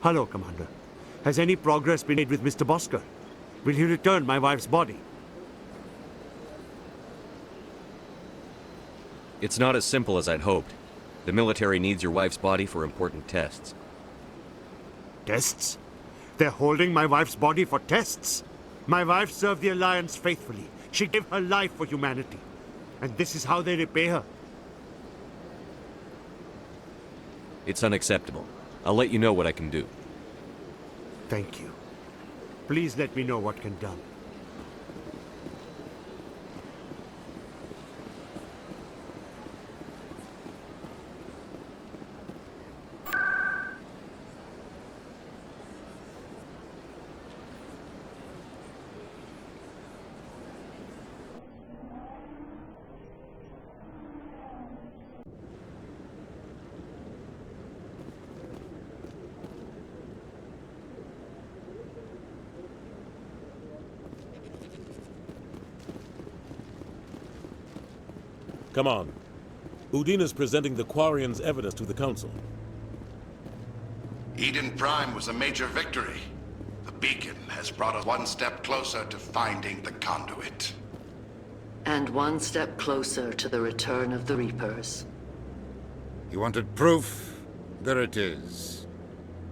Hello, Commander. Has any progress been made with Mr. Bosker? Will he return my wife's body? It's not as simple as I'd hoped. The military needs your wife's body for important tests. Tests? They're holding my wife's body for tests? My wife served the Alliance faithfully. She gave her life for humanity. And this is how they repay her. It's unacceptable. I'll let you know what I can do. Thank you. Please let me know what can be done. Come on. Udina's presenting the Quarian's evidence to the Council. Eden Prime was a major victory. The beacon has brought us one step closer to finding the conduit. And one step closer to the return of the Reapers. You wanted proof? There it is.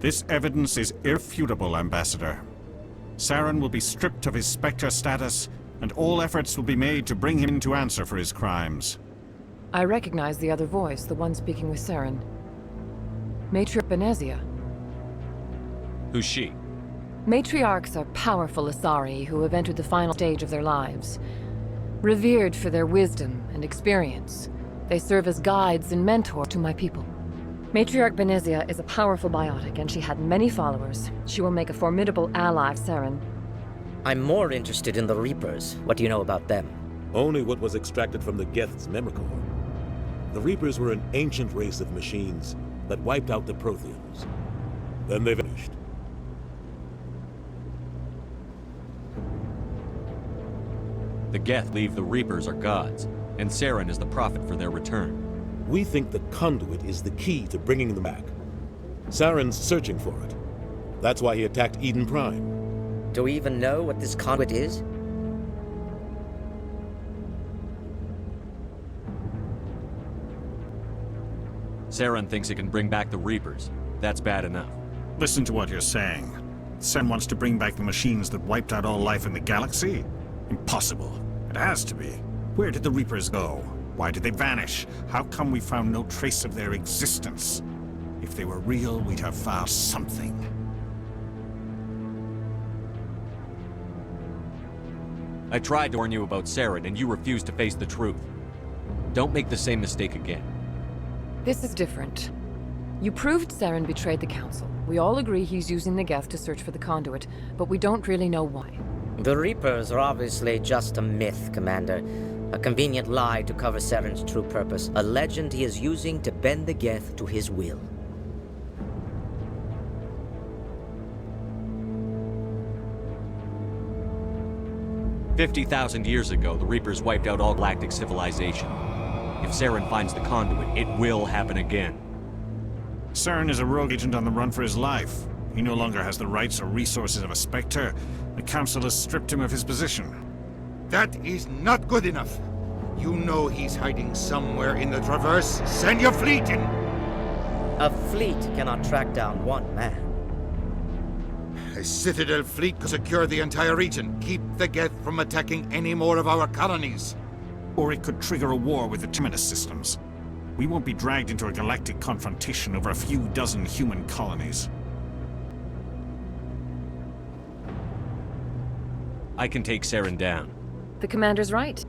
This evidence is irrefutable, Ambassador. Saren will be stripped of his Spectre status, and all efforts will be made to bring him to answer for his crimes. I recognize the other voice, the one speaking with Saren. Matriarch Benezia. Who's she? Matriarchs are powerful Asari who have entered the final stage of their lives. Revered for their wisdom and experience, they serve as guides and mentors to my people. Matriarch Benezia is a powerful biotic, and she had many followers. She will make a formidable ally of Saren. I'm more interested in the Reapers. What do you know about them? Only what was extracted from the Geth's memory core. The Reapers were an ancient race of machines that wiped out the Protheans. Then they vanished. The Geth believe the Reapers are gods, and Saren is the prophet for their return. We think the conduit is the key to bringing them back. Saren's searching for it. That's why he attacked Eden Prime. Do we even know what this conduit is? Saren thinks it can bring back the Reapers. That's bad enough. Listen to what you're saying. Saren wants to bring back the machines that wiped out all life in the galaxy? Impossible. It has to be. Where did the Reapers go? Why did they vanish? How come we found no trace of their existence? If they were real, we'd have found something. I tried to warn you about Saren, and you refused to face the truth. Don't make the same mistake again. This is different. You proved Saren betrayed the Council. We all agree he's using the Geth to search for the conduit, but we don't really know why. The Reapers are obviously just a myth, Commander. A convenient lie to cover Saren's true purpose. A legend he is using to bend the Geth to his will. "50,000 years ago, the Reapers wiped out all galactic civilization. If Saren finds the conduit, it will happen again." Saren is a rogue agent on the run for his life. He no longer has the rights or resources of a Spectre. The Council has stripped him of his position. That is not good enough. You know he's hiding somewhere in the Traverse. Send your fleet in! A fleet cannot track down one man. A Citadel fleet could secure the entire region. Keep the Geth from attacking any more of our colonies. Or it could trigger a war with the Terminus systems. We won't be dragged into a galactic confrontation over a few dozen human colonies. I can take Saren down. The Commander's right.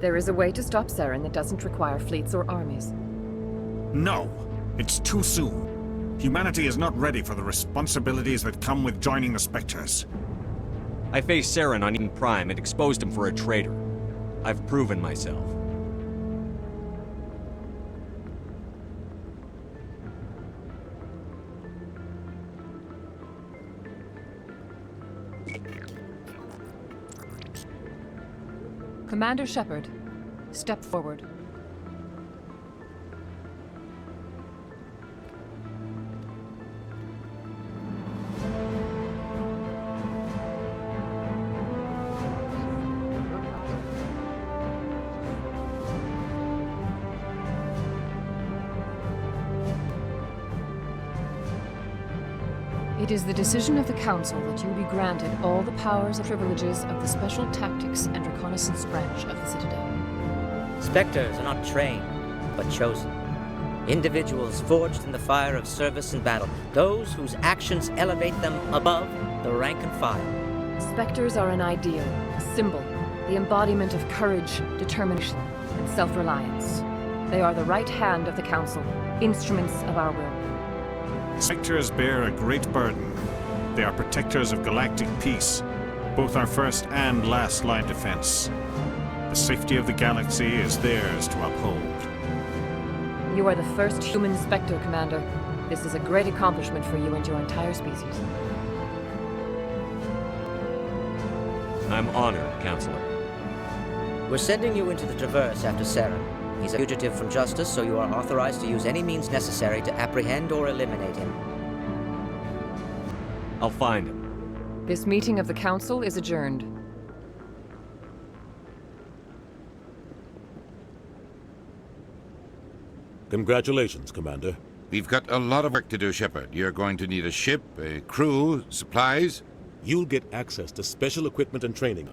There is a way to stop Saren that doesn't require fleets or armies. No! It's too soon. Humanity is not ready for the responsibilities that come with joining the Spectres. I faced Saren on Eden Prime and exposed him for a traitor. I've proven myself. Commander Shepard, step forward. It is the decision of the Council that you be granted all the powers and privileges of the Special Tactics and Reconnaissance Branch of the Citadel. Spectres are not trained, but chosen. Individuals forged in the fire of service and battle. Those whose actions elevate them above the rank and file. Spectres are an ideal, a symbol, the embodiment of courage, determination, and self-reliance. They are the right hand of the Council, instruments of our will. Spectres bear a great burden. They are protectors of galactic peace, both our first and last line defense. The safety of the galaxy is theirs to uphold. You are the first human Spectre, Commander. This is a great accomplishment for you and your entire species. I'm honored, Counselor. We're sending you into the Traverse after Saren. He's a fugitive from justice, so you are authorized to use any means necessary to apprehend or eliminate him. I'll find him. This meeting of the Council is adjourned. Congratulations, Commander. We've got a lot of work to do, Shepard. You're going to need a ship, a crew, supplies. You'll get access to special equipment and training.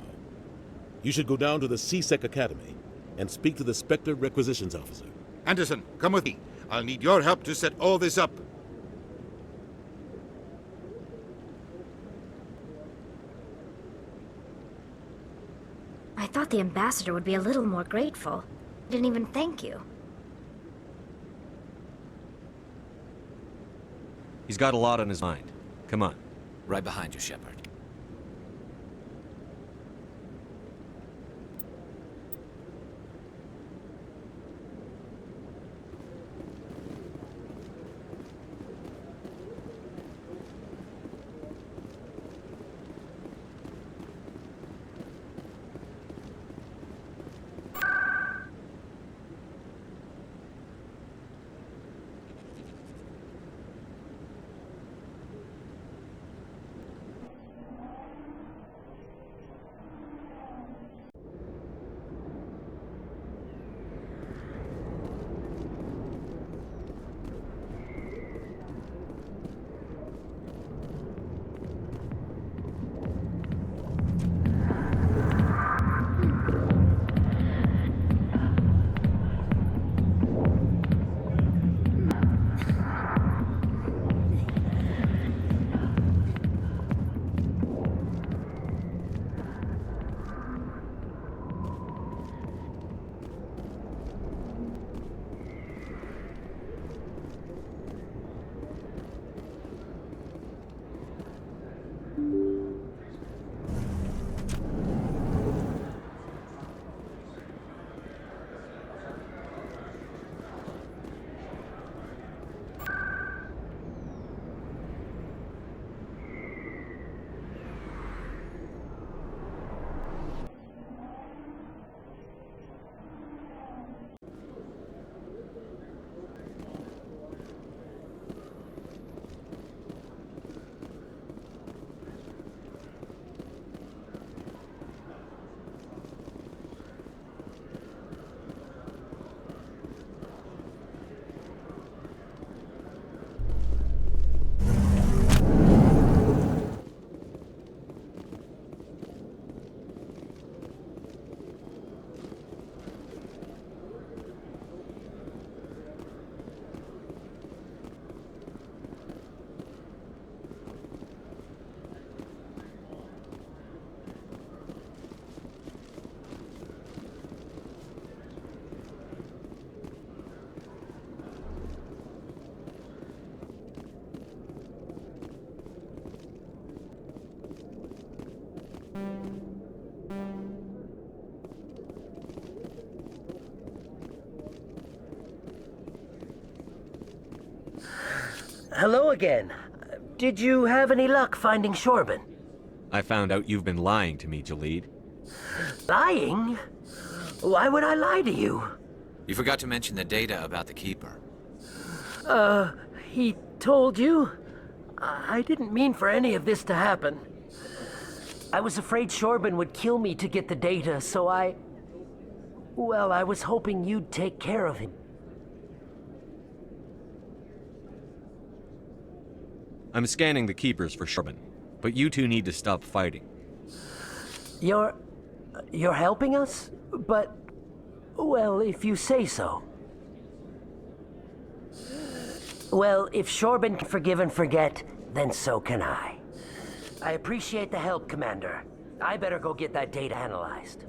You should go down to the C-Sec Academy and speak to the Spectre Requisitions Officer. Anderson, come with me. I'll need your help to set all this up. I thought the ambassador would be a little more grateful. He didn't even thank you. He's got a lot on his mind. Come on. Right behind you, Shepard. Hello again. Did you have any luck finding Shorbin? I found out you've been lying to me, Jalid. Lying? Why would I lie to you? You forgot to mention the data about the Keeper. He told you? I didn't mean for any of this to happen. I was afraid Shorban would kill me to get the data, so well, I was hoping you'd take care of him. I'm scanning the Keepers for Shorban, but you two need to stop fighting. You're helping us? But, well, if you say so. Well, if Shorban can forgive and forget, then so can I. I appreciate the help, Commander. I better go get that data analyzed.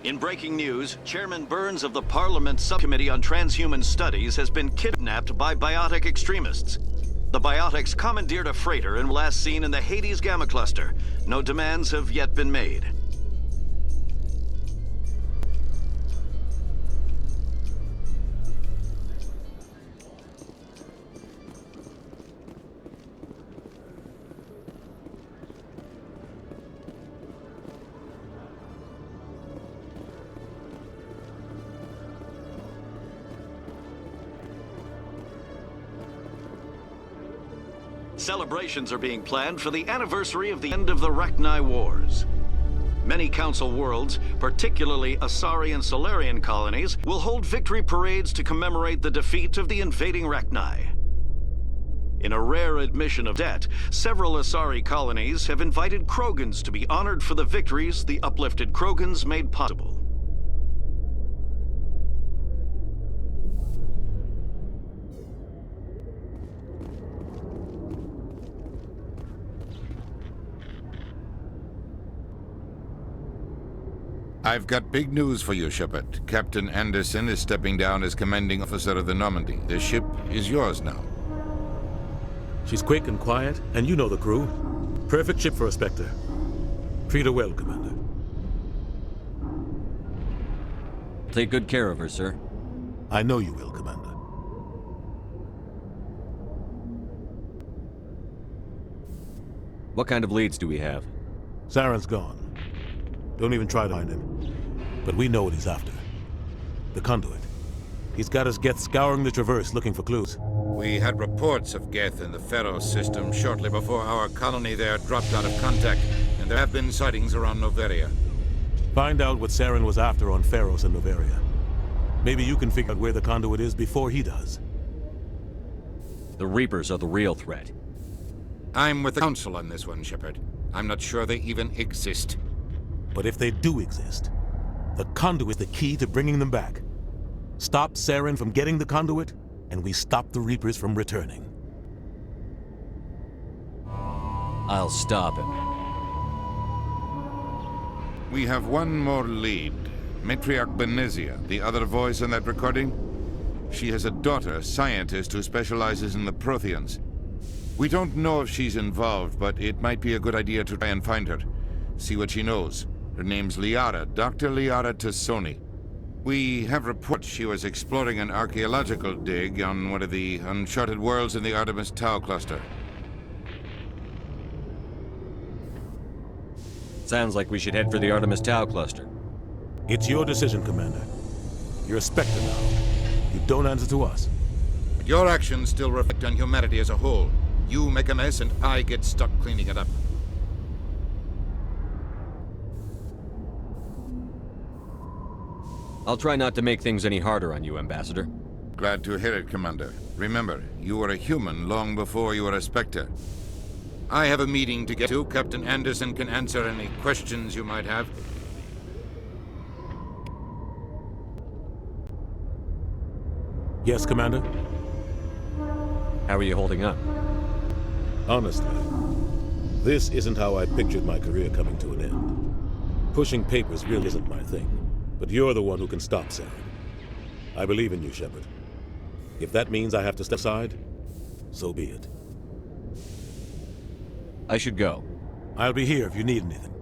In breaking news, Chairman Burns of the Parliament Subcommittee on Transhuman Studies has been kidnapped by biotic extremists. The biotics commandeered a freighter and last seen in the Hades Gamma Cluster. No demands have yet been made. Celebrations are being planned for the anniversary of the end of the Rachni Wars. Many Council worlds, particularly Asari and Solarian colonies, will hold victory parades to commemorate the defeat of the invading Rachni. In a rare admission of debt, several Asari colonies have invited Krogans to be honored for the victories the uplifted Krogans made possible. I've got big news for you, Shepard. Captain Anderson is stepping down as commanding officer of the Normandy. The ship is yours now. She's quick and quiet, and you know the crew. Perfect ship for a Spectre. Treat her well, Commander. Take good care of her, sir. I know you will, Commander. What kind of leads do we have? Saren's gone. Don't even try to find him. But we know what he's after. The conduit. He's got his Geth scouring the Traverse looking for clues. We had reports of Geth in the Pharaoh system shortly before our colony there dropped out of contact, and there have been sightings around Noveria. Find out what Saren was after on Pharos and Noveria. Maybe you can figure out where the conduit is before he does. The Reapers are the real threat. I'm with the Council on this one, Shepard. I'm not sure they even exist. But if they do exist, the conduit is the key to bringing them back. Stop Saren from getting the conduit, and we stop the Reapers from returning. I'll stop him. We have one more lead. Matriarch Benezia, the other voice on that recording. She has a daughter, a scientist who specializes in the Protheans. We don't know if she's involved, but it might be a good idea to try and find her. See what she knows. Her name's Liara, Dr. Liara Tassoni. We have reports she was exploring an archaeological dig on one of the uncharted worlds in the Artemis Tau cluster. Sounds like we should head for the Artemis Tau cluster. It's your decision, Commander. You're a Spectre now. You don't answer to us. But your actions still reflect on humanity as a whole. You make a mess and I get stuck cleaning it up. I'll try not to make things any harder on you, Ambassador. Glad to hear it, Commander. Remember, you were a human long before you were a Spectre. I have a meeting to get to. Captain Anderson can answer any questions you might have. Yes, Commander? How are you holding up? Honestly, this isn't how I pictured my career coming to an end. Pushing papers really isn't my thing, but you're the one who can stop Saren. I believe in you, Shepard. If that means I have to step aside, so be it. I should go. I'll be here if you need anything.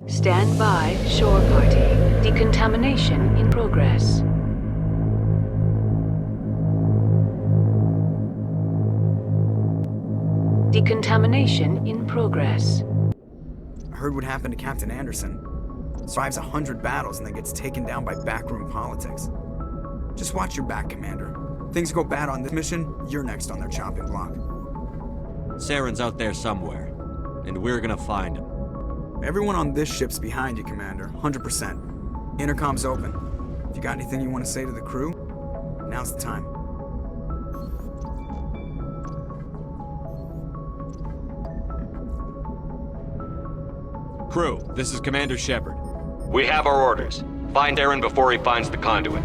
Stand by, shore party. Decontamination in progress. Decontamination in progress. I heard what happened to Captain Anderson. Survives 100 battles and then gets taken down by backroom politics. Just watch your back, Commander. Things go bad on this mission, you're next on their chopping block. Saren's out there somewhere, and we're gonna find him. Everyone on this ship's behind you, Commander. 100%. Intercom's open. If you got anything you want to say to the crew, now's the time. Crew, this is Commander Shepard. We have our orders. Find Aaron before he finds the conduit.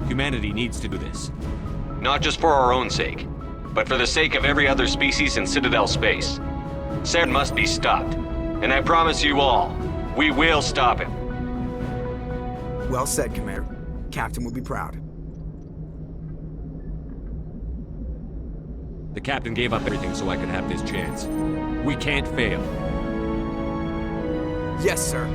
Humanity needs to do this. Not just for our own sake, but for the sake of every other species in Citadel space. Saren must be stopped, and I promise you all, we will stop him. Well said, Commander. Captain will be proud. The captain gave up everything so I could have this chance. We can't fail. Yes, sir.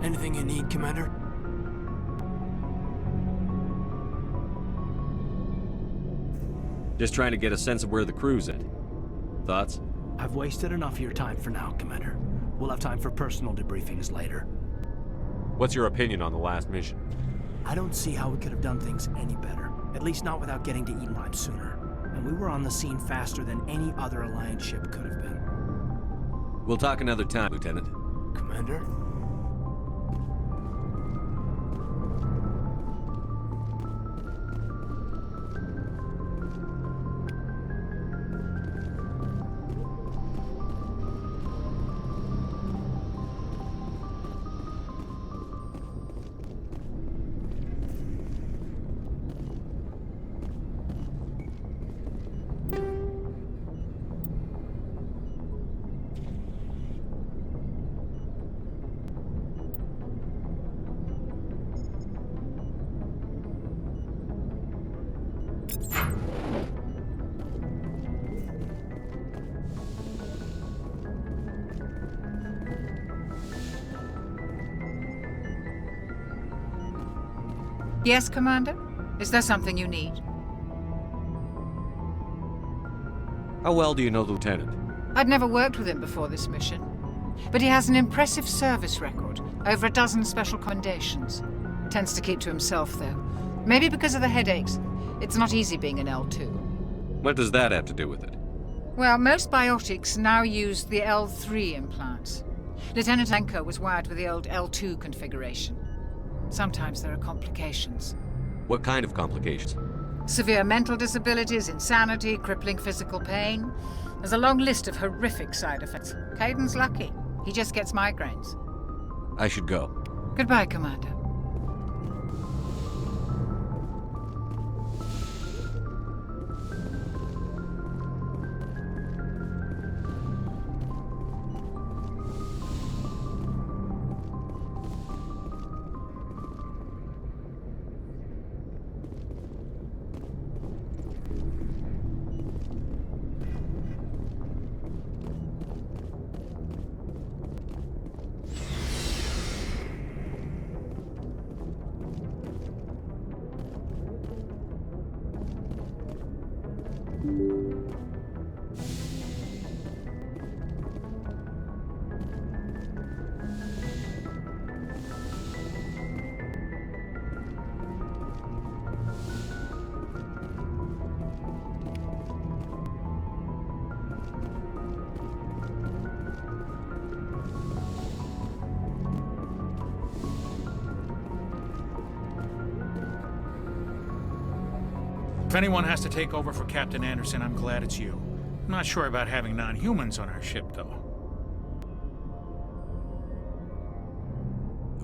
Anything you need, Commander? Just trying to get a sense of where the crew's at. Thoughts? I've wasted enough of your time for now, Commander. We'll have time for personal debriefings later. What's your opinion on the last mission? I don't see how we could have done things any better. At least not without getting to Edenheim sooner. And we were on the scene faster than any other Alliance ship could have been. We'll talk another time, Lieutenant. Commander? Yes, Commander? Is there something you need? How well do you know the Lieutenant? I'd never worked with him before this mission. But he has an impressive service record, over a dozen special commendations. Tends to keep to himself, though. Maybe because of the headaches. It's not easy being an L2. What does that have to do with it? Well, most biotics now use the L3 implants. Lieutenant Ebenger was wired with the old L2 configuration. Sometimes there are complications. What kind of complications? Severe mental disabilities, insanity, crippling physical pain. There's a long list of horrific side effects. Caden's lucky. He just gets migraines. I should go. Goodbye, Commander. If anyone has to take over for Captain Anderson, I'm glad it's you. I'm not sure about having non-humans on our ship, though.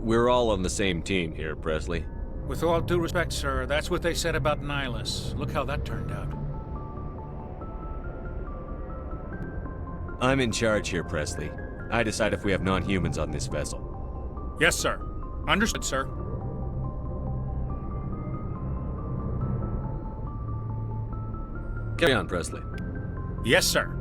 We're all on the same team here, Presley. With all due respect, sir, that's what they said about Nihilus. Look how that turned out. I'm in charge here, Presley. I decide if we have non-humans on this vessel. Yes, sir. Understood, sir. Carry on, Presley. Yes, sir.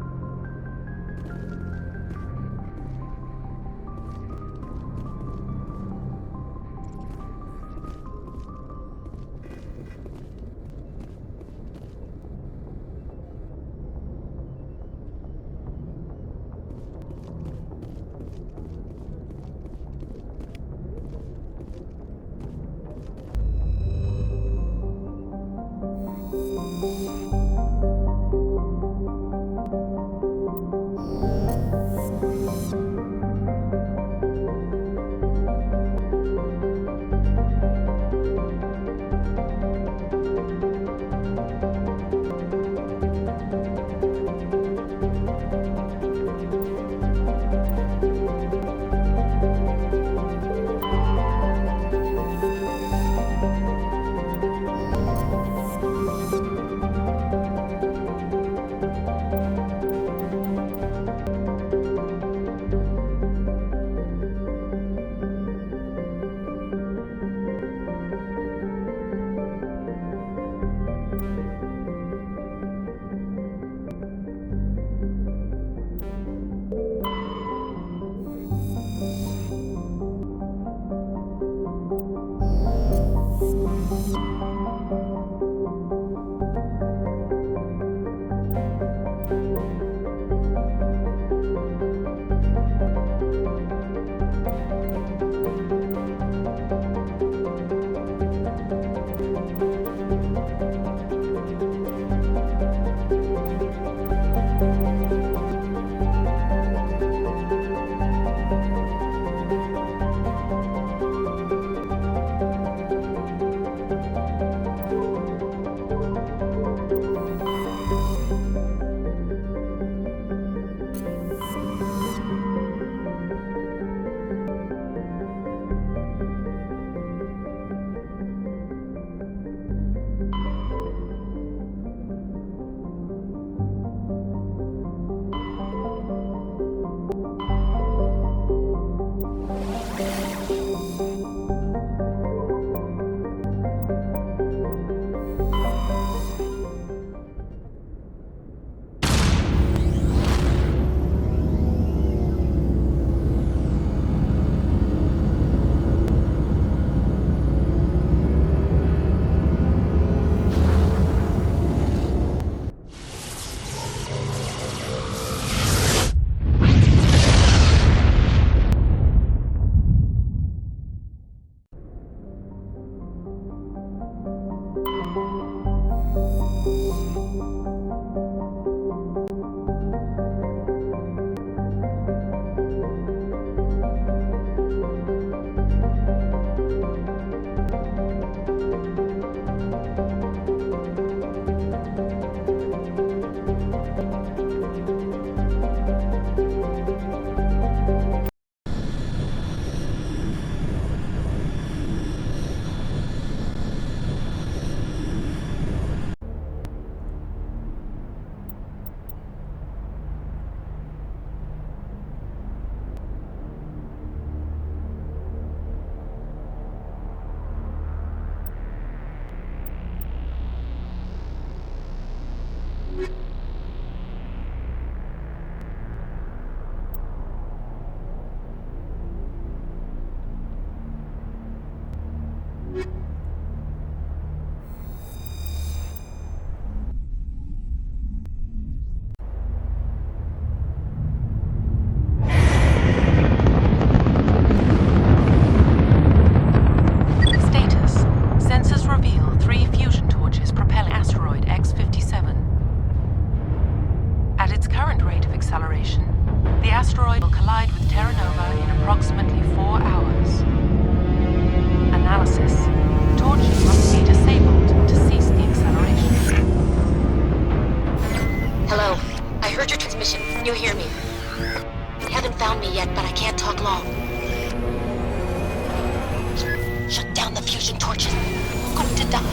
torches. We're going to die.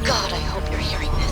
God, I hope you're hearing this.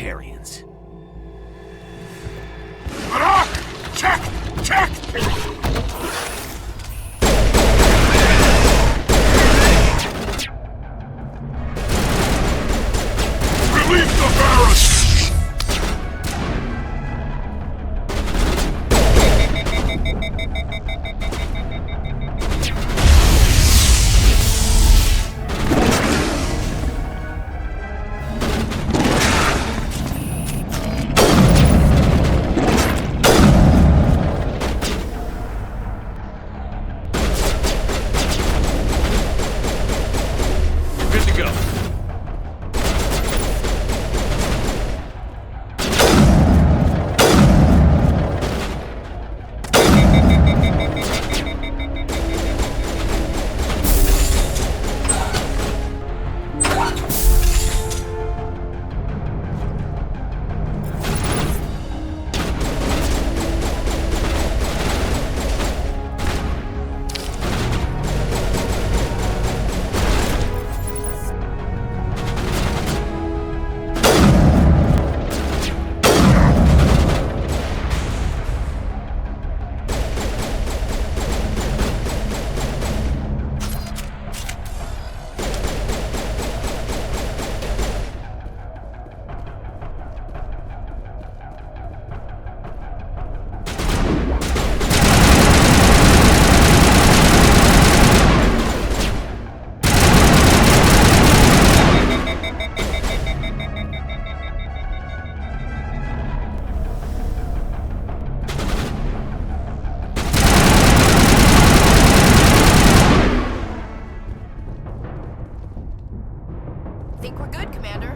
libertarians. Check! Check! Release the Varus! Think we're good, Commander.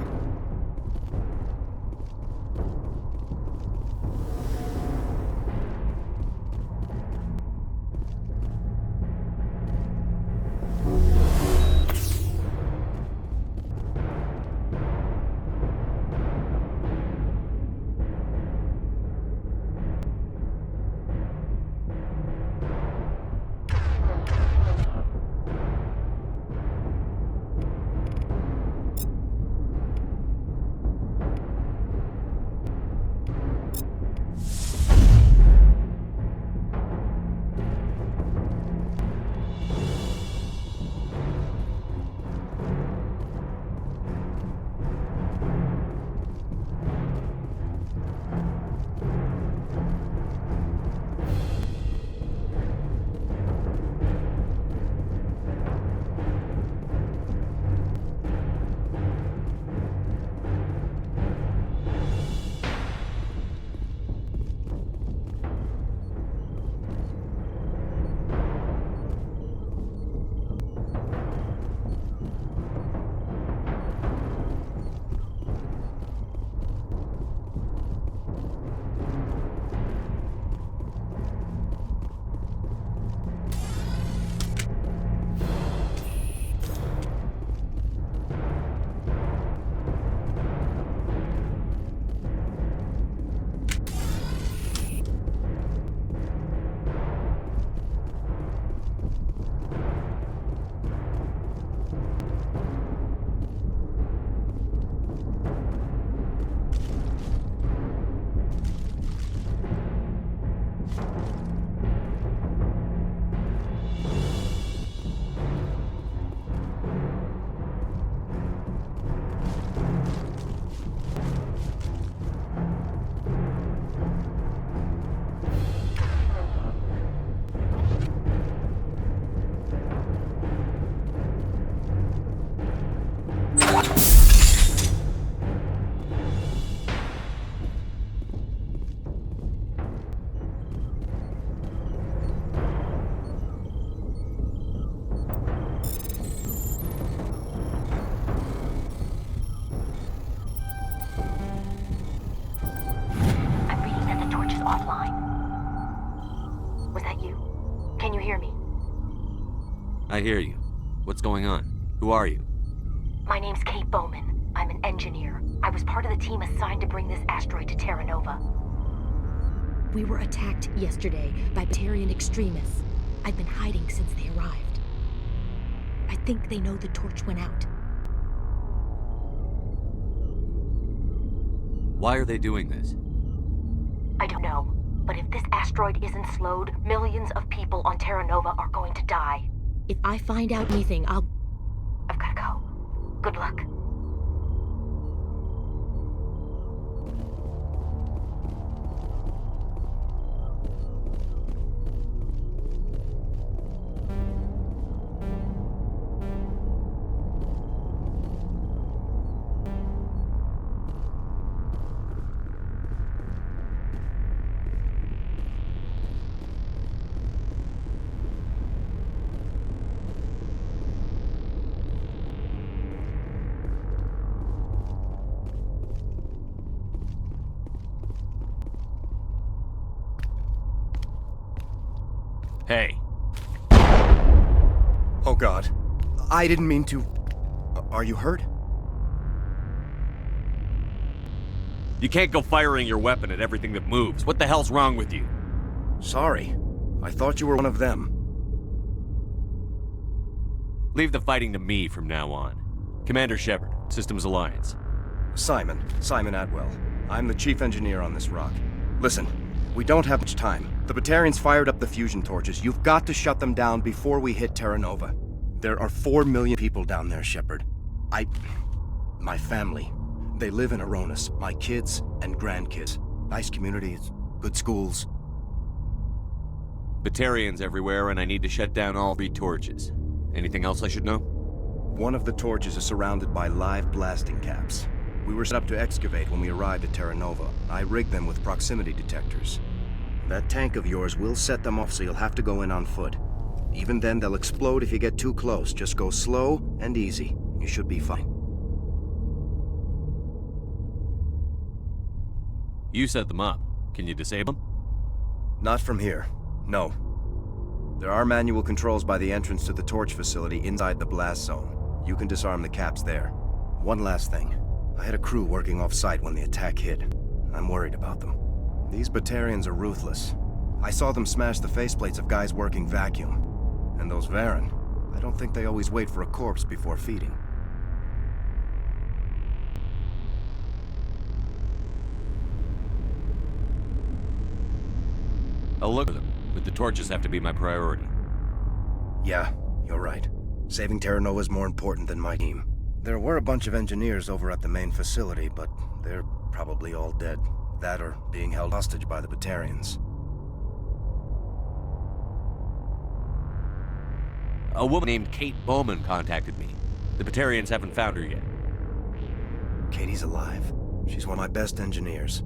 I hear you. What's going on? Who are you? My name's Kate Bowman. I'm an engineer. I was part of the team assigned to bring this asteroid to Terra Nova. We were attacked yesterday by Batarian extremists. I've been hiding since they arrived. I think they know the torch went out. Why are they doing this? I don't know, but if this asteroid isn't slowed, millions of people on Terra Nova are going to die. If I find out anything, I've gotta go. Good luck. Hey. Oh God. I didn't mean to... Are you hurt? You can't go firing your weapon at everything that moves. What the hell's wrong with you? Sorry. I thought you were one of them. Leave the fighting to me from now on. Commander Shepard, Systems Alliance. Simon Atwell. I'm the chief engineer on this rock. Listen, we don't have much time. The Batarians fired up the fusion torches. You've got to shut them down before we hit Terra Nova. There are 4 million people down there, Shepard. My family. They live in Aronis. My kids and grandkids. Nice communities, good schools. Batarians everywhere, and I need to shut down all 3 torches. Anything else I should know? One of the torches is surrounded by live blasting caps. We were set up to excavate when we arrived at Terra Nova. I rigged them with proximity detectors. That tank of yours will set them off, so you'll have to go in on foot. Even then, they'll explode if you get too close. Just go slow and easy. You should be fine. You set them up. Can you disable them? Not from here. No. There are manual controls by the entrance to the torch facility inside the blast zone. You can disarm the caps there. One last thing. I had a crew working off-site when the attack hit. I'm worried about them. These Batarians are ruthless. I saw them smash the faceplates of guys working vacuum. And those Varen, I don't think they always wait for a corpse before feeding. I'll look at them, but the torches have to be my priority. Yeah, you're right. Saving Terra Nova is more important than my team. There were a bunch of engineers over at the main facility, but they're probably all dead. That or being held hostage by the Batarians. A woman named Kate Bowman contacted me. The Batarians haven't found her yet. Katie's alive. She's one of my best engineers.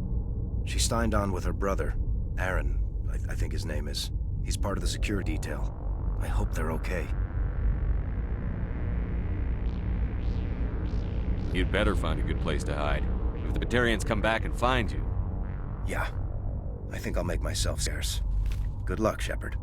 She signed on with her brother, Aaron, I think his name is. He's part of the security detail. I hope they're okay. You'd better find a good place to hide. If the Batarians come back and find you... Yeah. I think I'll make myself scarce. Good luck, Shepard.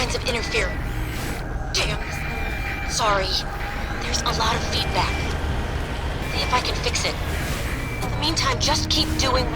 kinds of interference. Damn. Sorry. There's a lot of feedback. See if I can fix it. In the meantime, just keep doing...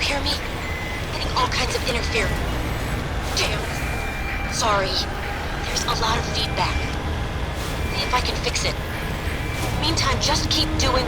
Hear me? Getting all kinds of interference. Damn. Sorry. There's a lot of feedback. See if I can fix it. Meantime, just keep doing...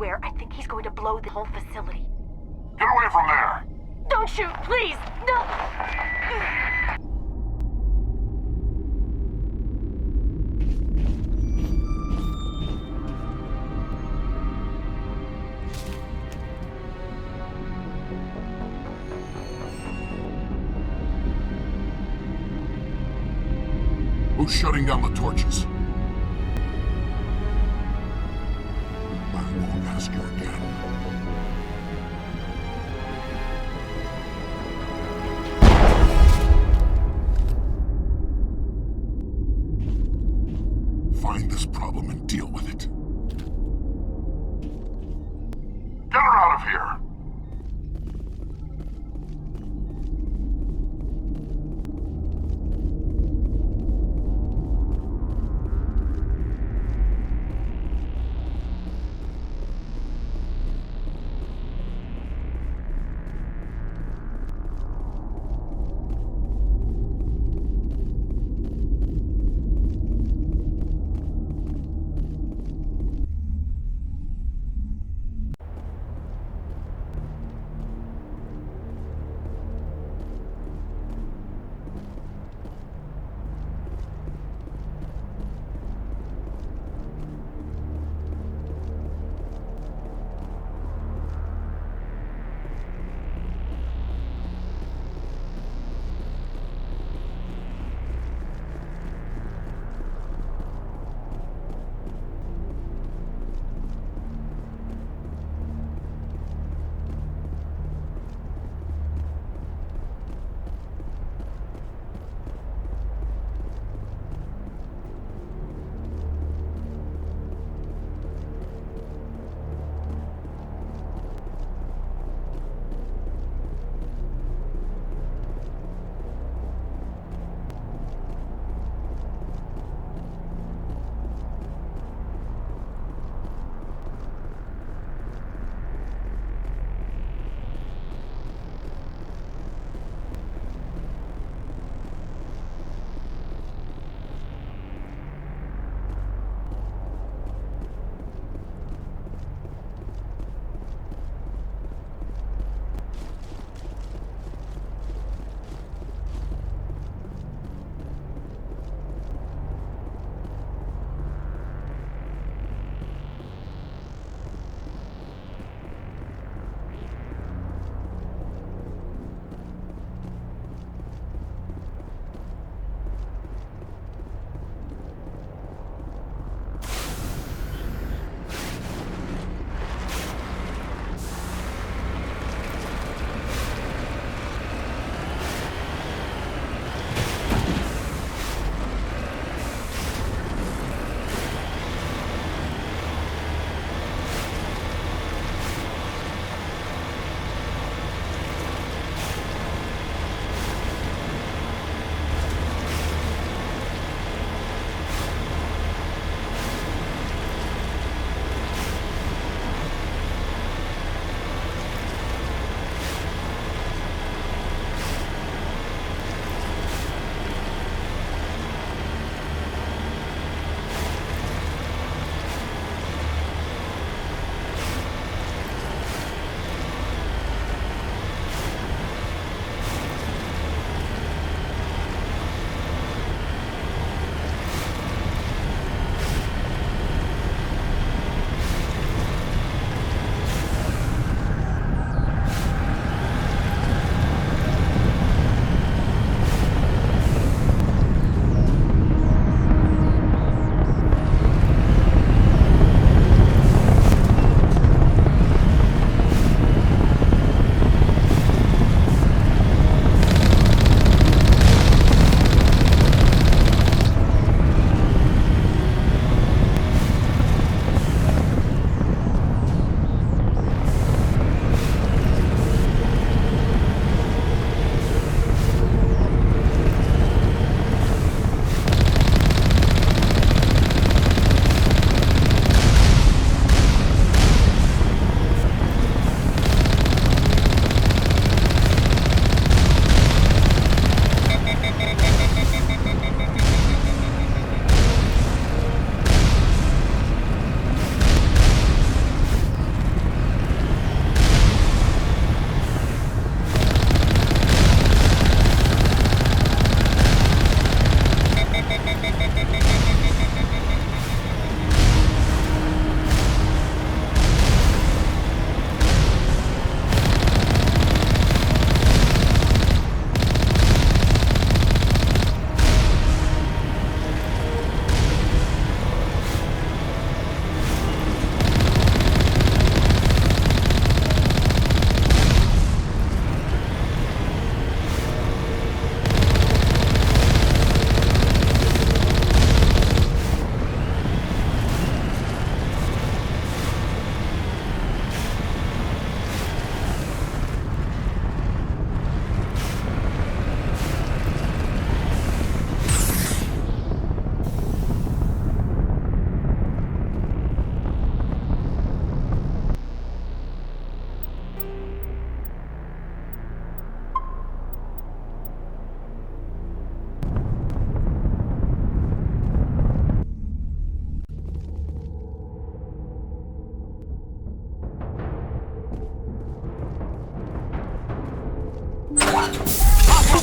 BioWare, I think he's going to blow the whole facility. Get away from there! Don't shoot, please! No! Who's shutting down the torches? I won't ask you again. Find this problem and deal with it. Get her out of here!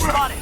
spotted!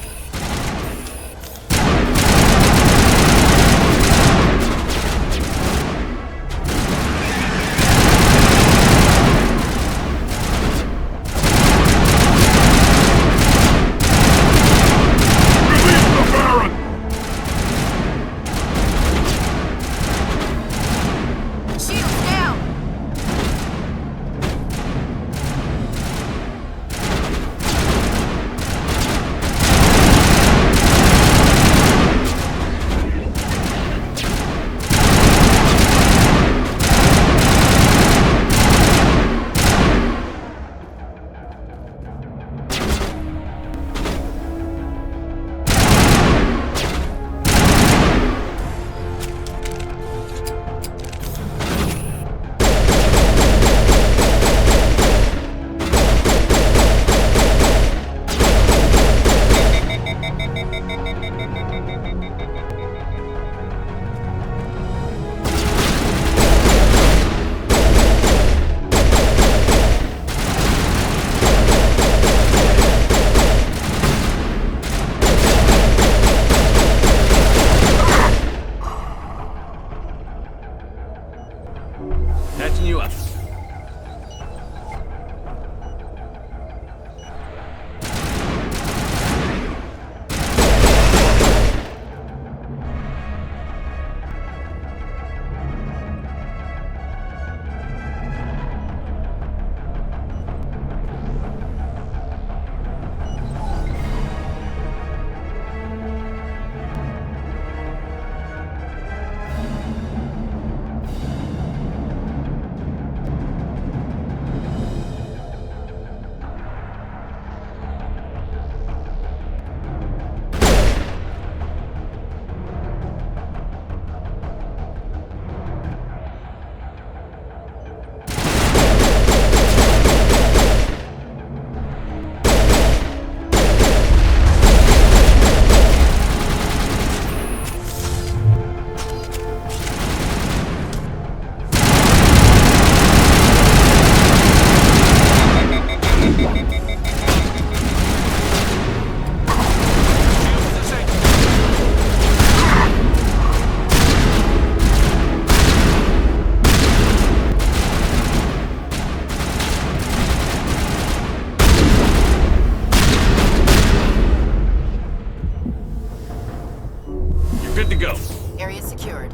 Catching you up. Good to go. Area secured.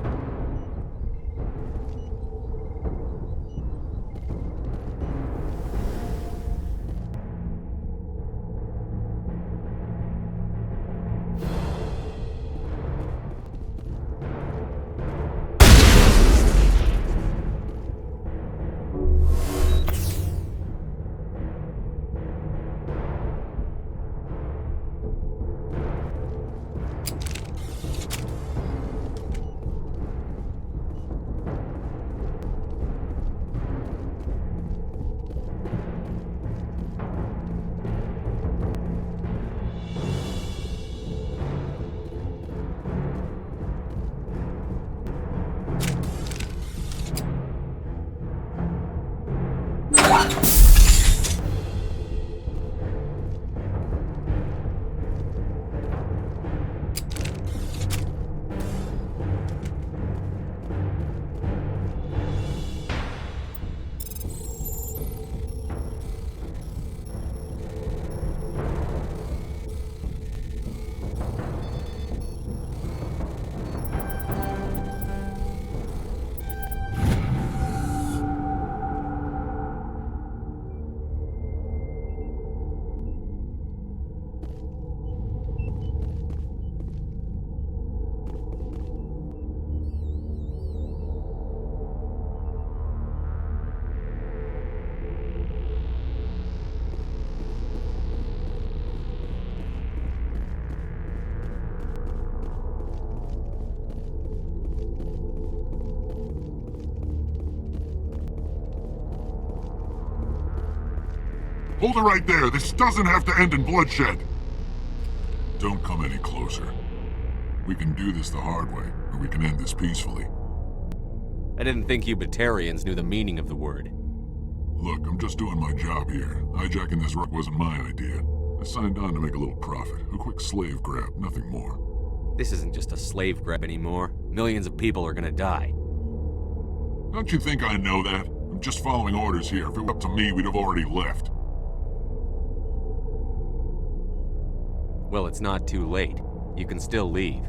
Hold it right there. This doesn't have to end in bloodshed. Don't come any closer. We can do this the hard way, or we can end this peacefully. I didn't think you Batarians knew the meaning of the word. Look, I'm just doing my job here. Hijacking this rock wasn't my idea. I signed on to make a little profit. A quick slave grab, nothing more. This isn't just a slave grab anymore. Millions of people are gonna die. Don't you think I know that? I'm just following orders here. If it were up to me, we'd have already left. Well, it's not too late. You can still leave.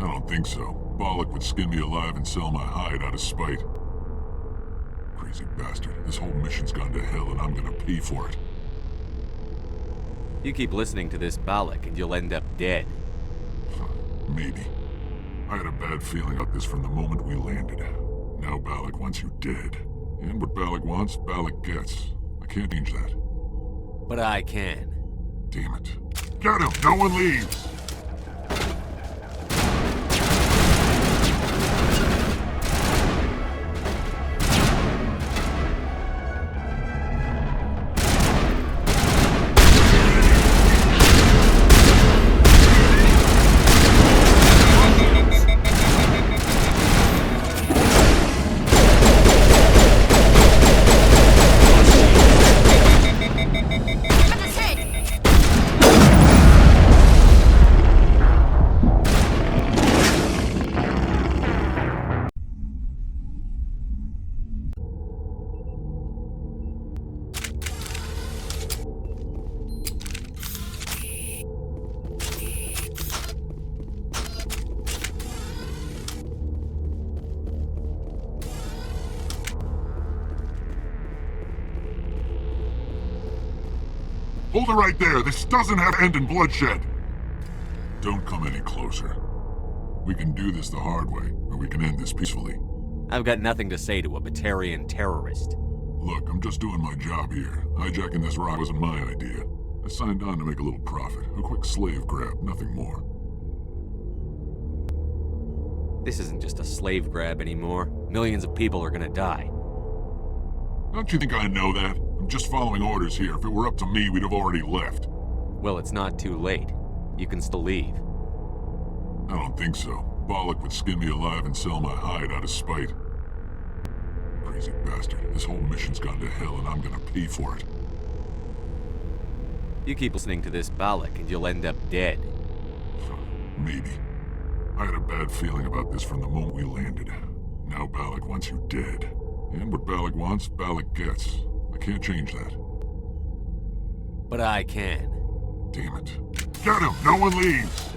I don't think so. Bollock would skin me alive and sell my hide out of spite. Crazy bastard. This whole mission's gone to hell and I'm gonna pay for it. You keep listening to this Balak and you'll end up dead. Maybe. I had a bad feeling about this from the moment we landed. Now Balak wants you dead. And what Balak wants, Balak gets. I can't change that. But I can. Damn it. Get him! No one leaves! Hold it right there. This doesn't have to end in bloodshed. Don't come any closer. We can do this the hard way, or we can end this peacefully. I've got nothing to say to a Batarian terrorist. Look, I'm just doing my job here. Hijacking this rock wasn't my idea. I signed on to make a little profit. A quick slave grab, nothing more. This isn't just a slave grab anymore. Millions of people are gonna die. Don't you think I know that? I'm just following orders here. If it were up to me, we'd have already left. Well, it's not too late. You can still leave. I don't think so. Bollock would skin me alive and sell my hide out of spite. Crazy bastard. This whole mission's gone to hell and I'm gonna pay for it. You keep listening to this Balak and you'll end up dead. Maybe. I had a bad feeling about this from the moment we landed. Now Balak wants you dead. And what Balak wants, Balak gets. I can't change that. But I can. Damn it. Get him! No one leaves!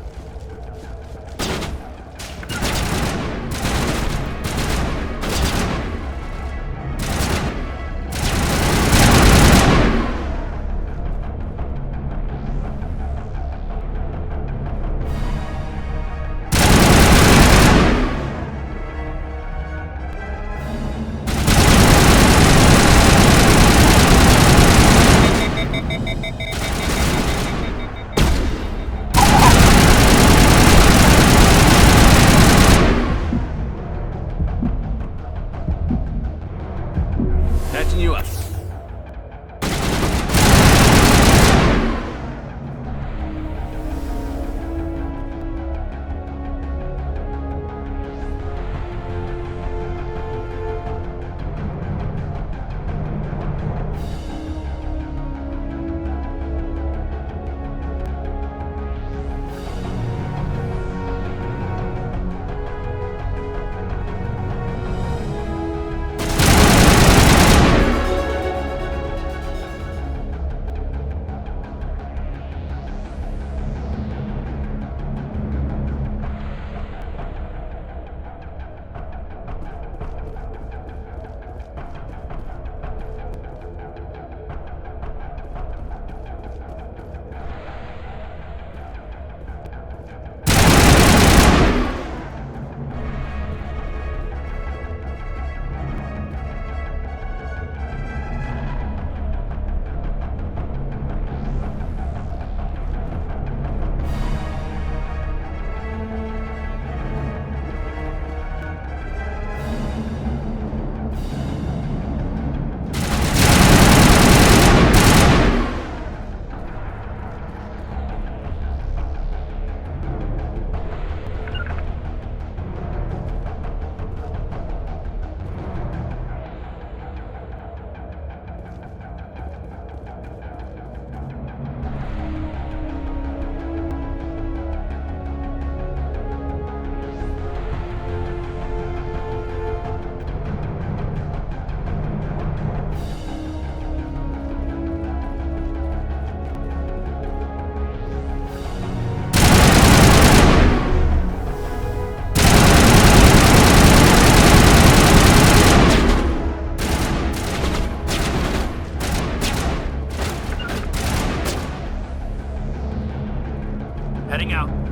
heading out.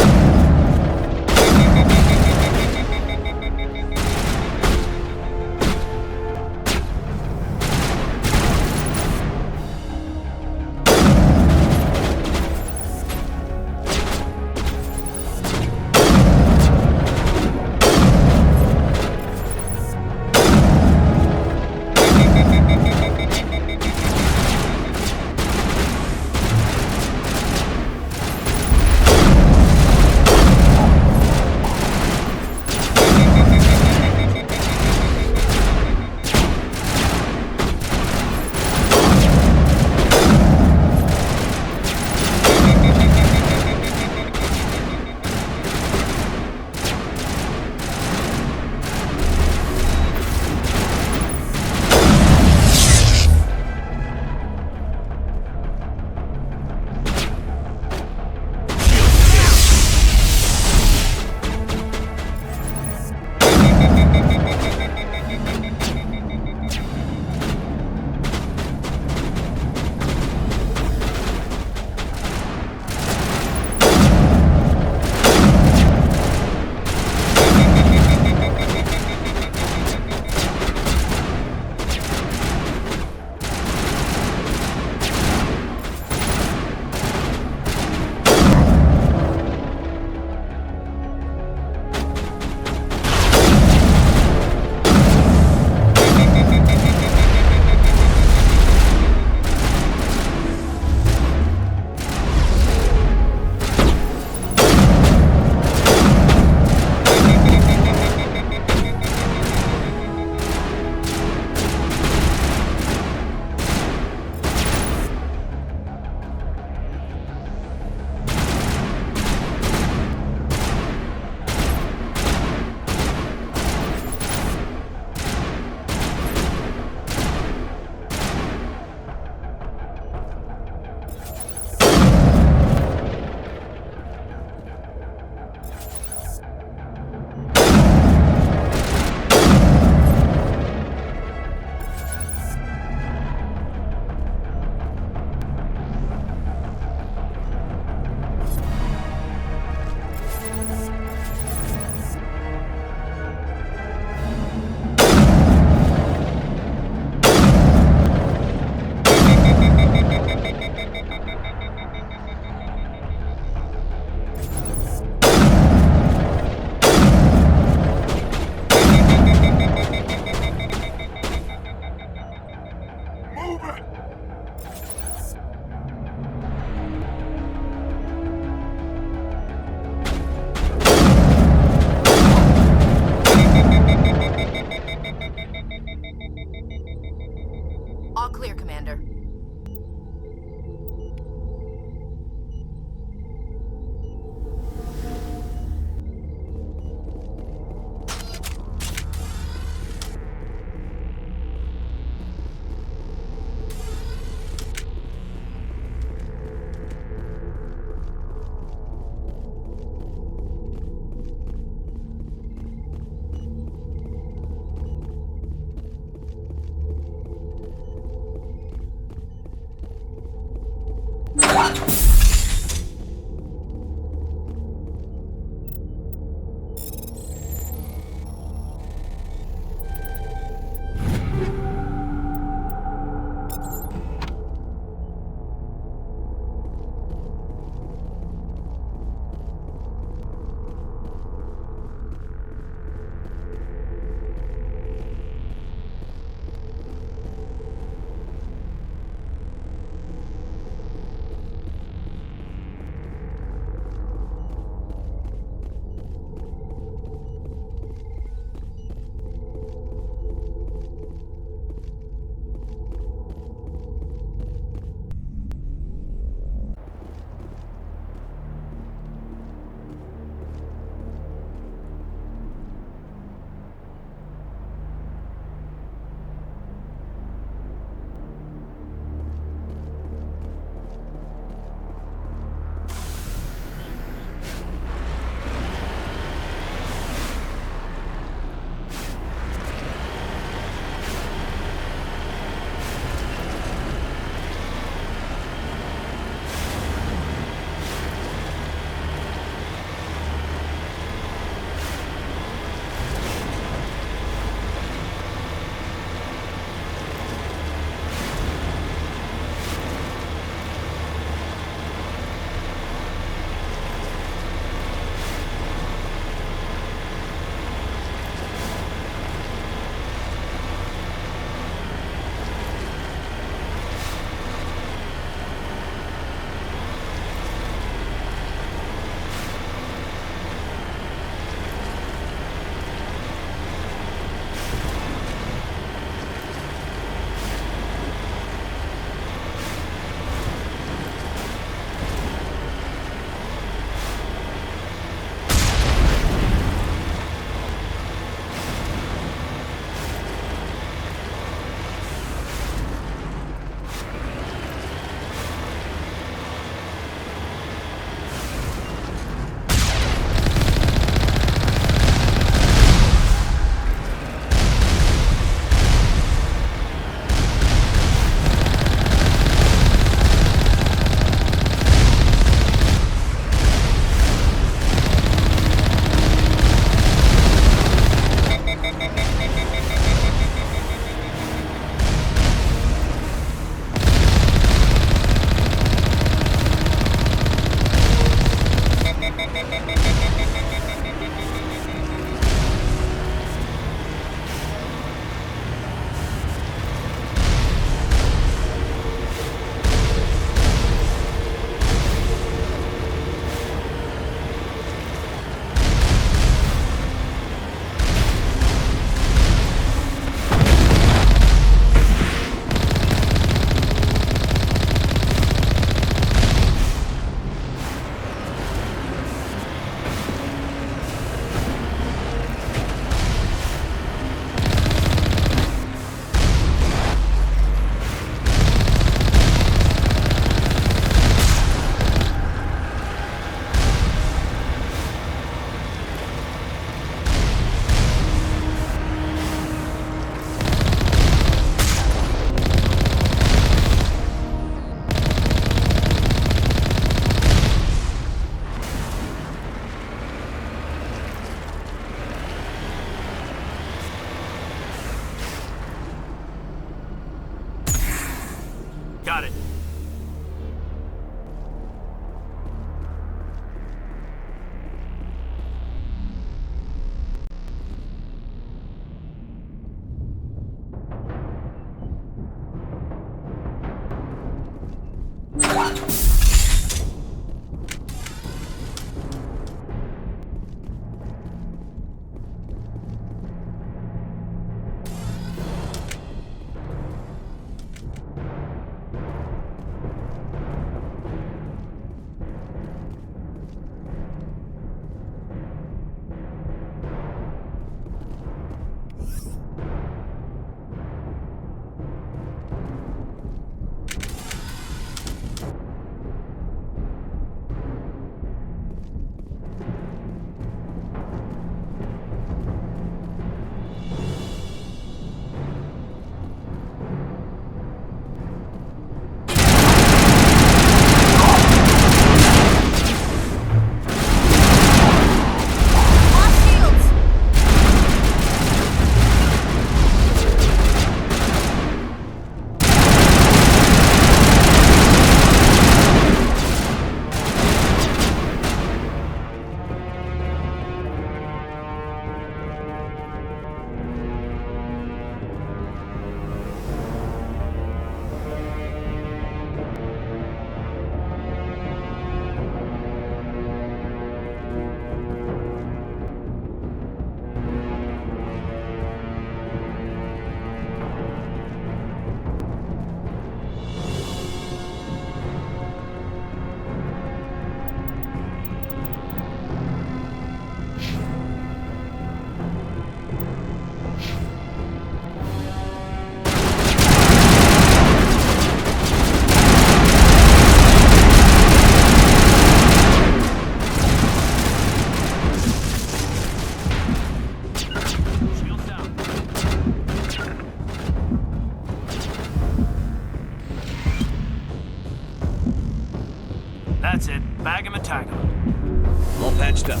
That's it. Bag him and tag him. All patched up.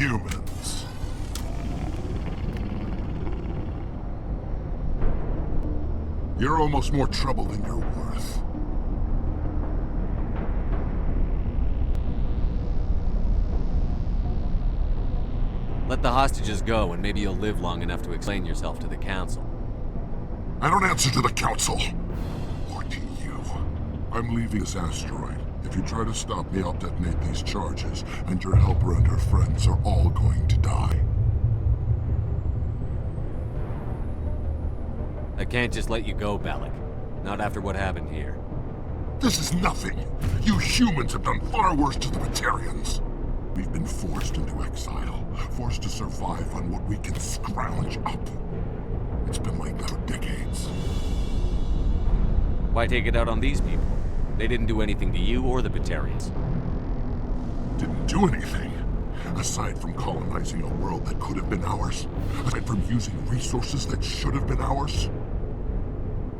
humans. You're almost more trouble than you're worth. Let the hostages go, and maybe you'll live long enough to explain yourself to the Council. I don't answer to the Council. Or to you. I'm leaving this asteroid. If you try to stop me, I'll detonate these charges, and your helper and her friends are all going to die. I can't just let you go, Balik. Not after what happened here. This is nothing. You humans have done far worse to the Batarians. We've been forced into exile, forced to survive on what we can scrounge up. It's been like that for decades. Why take it out on these people? They didn't do anything to you or the Batarians. Didn't do anything. Aside from colonizing a world that could have been ours. Aside from using resources that should have been ours.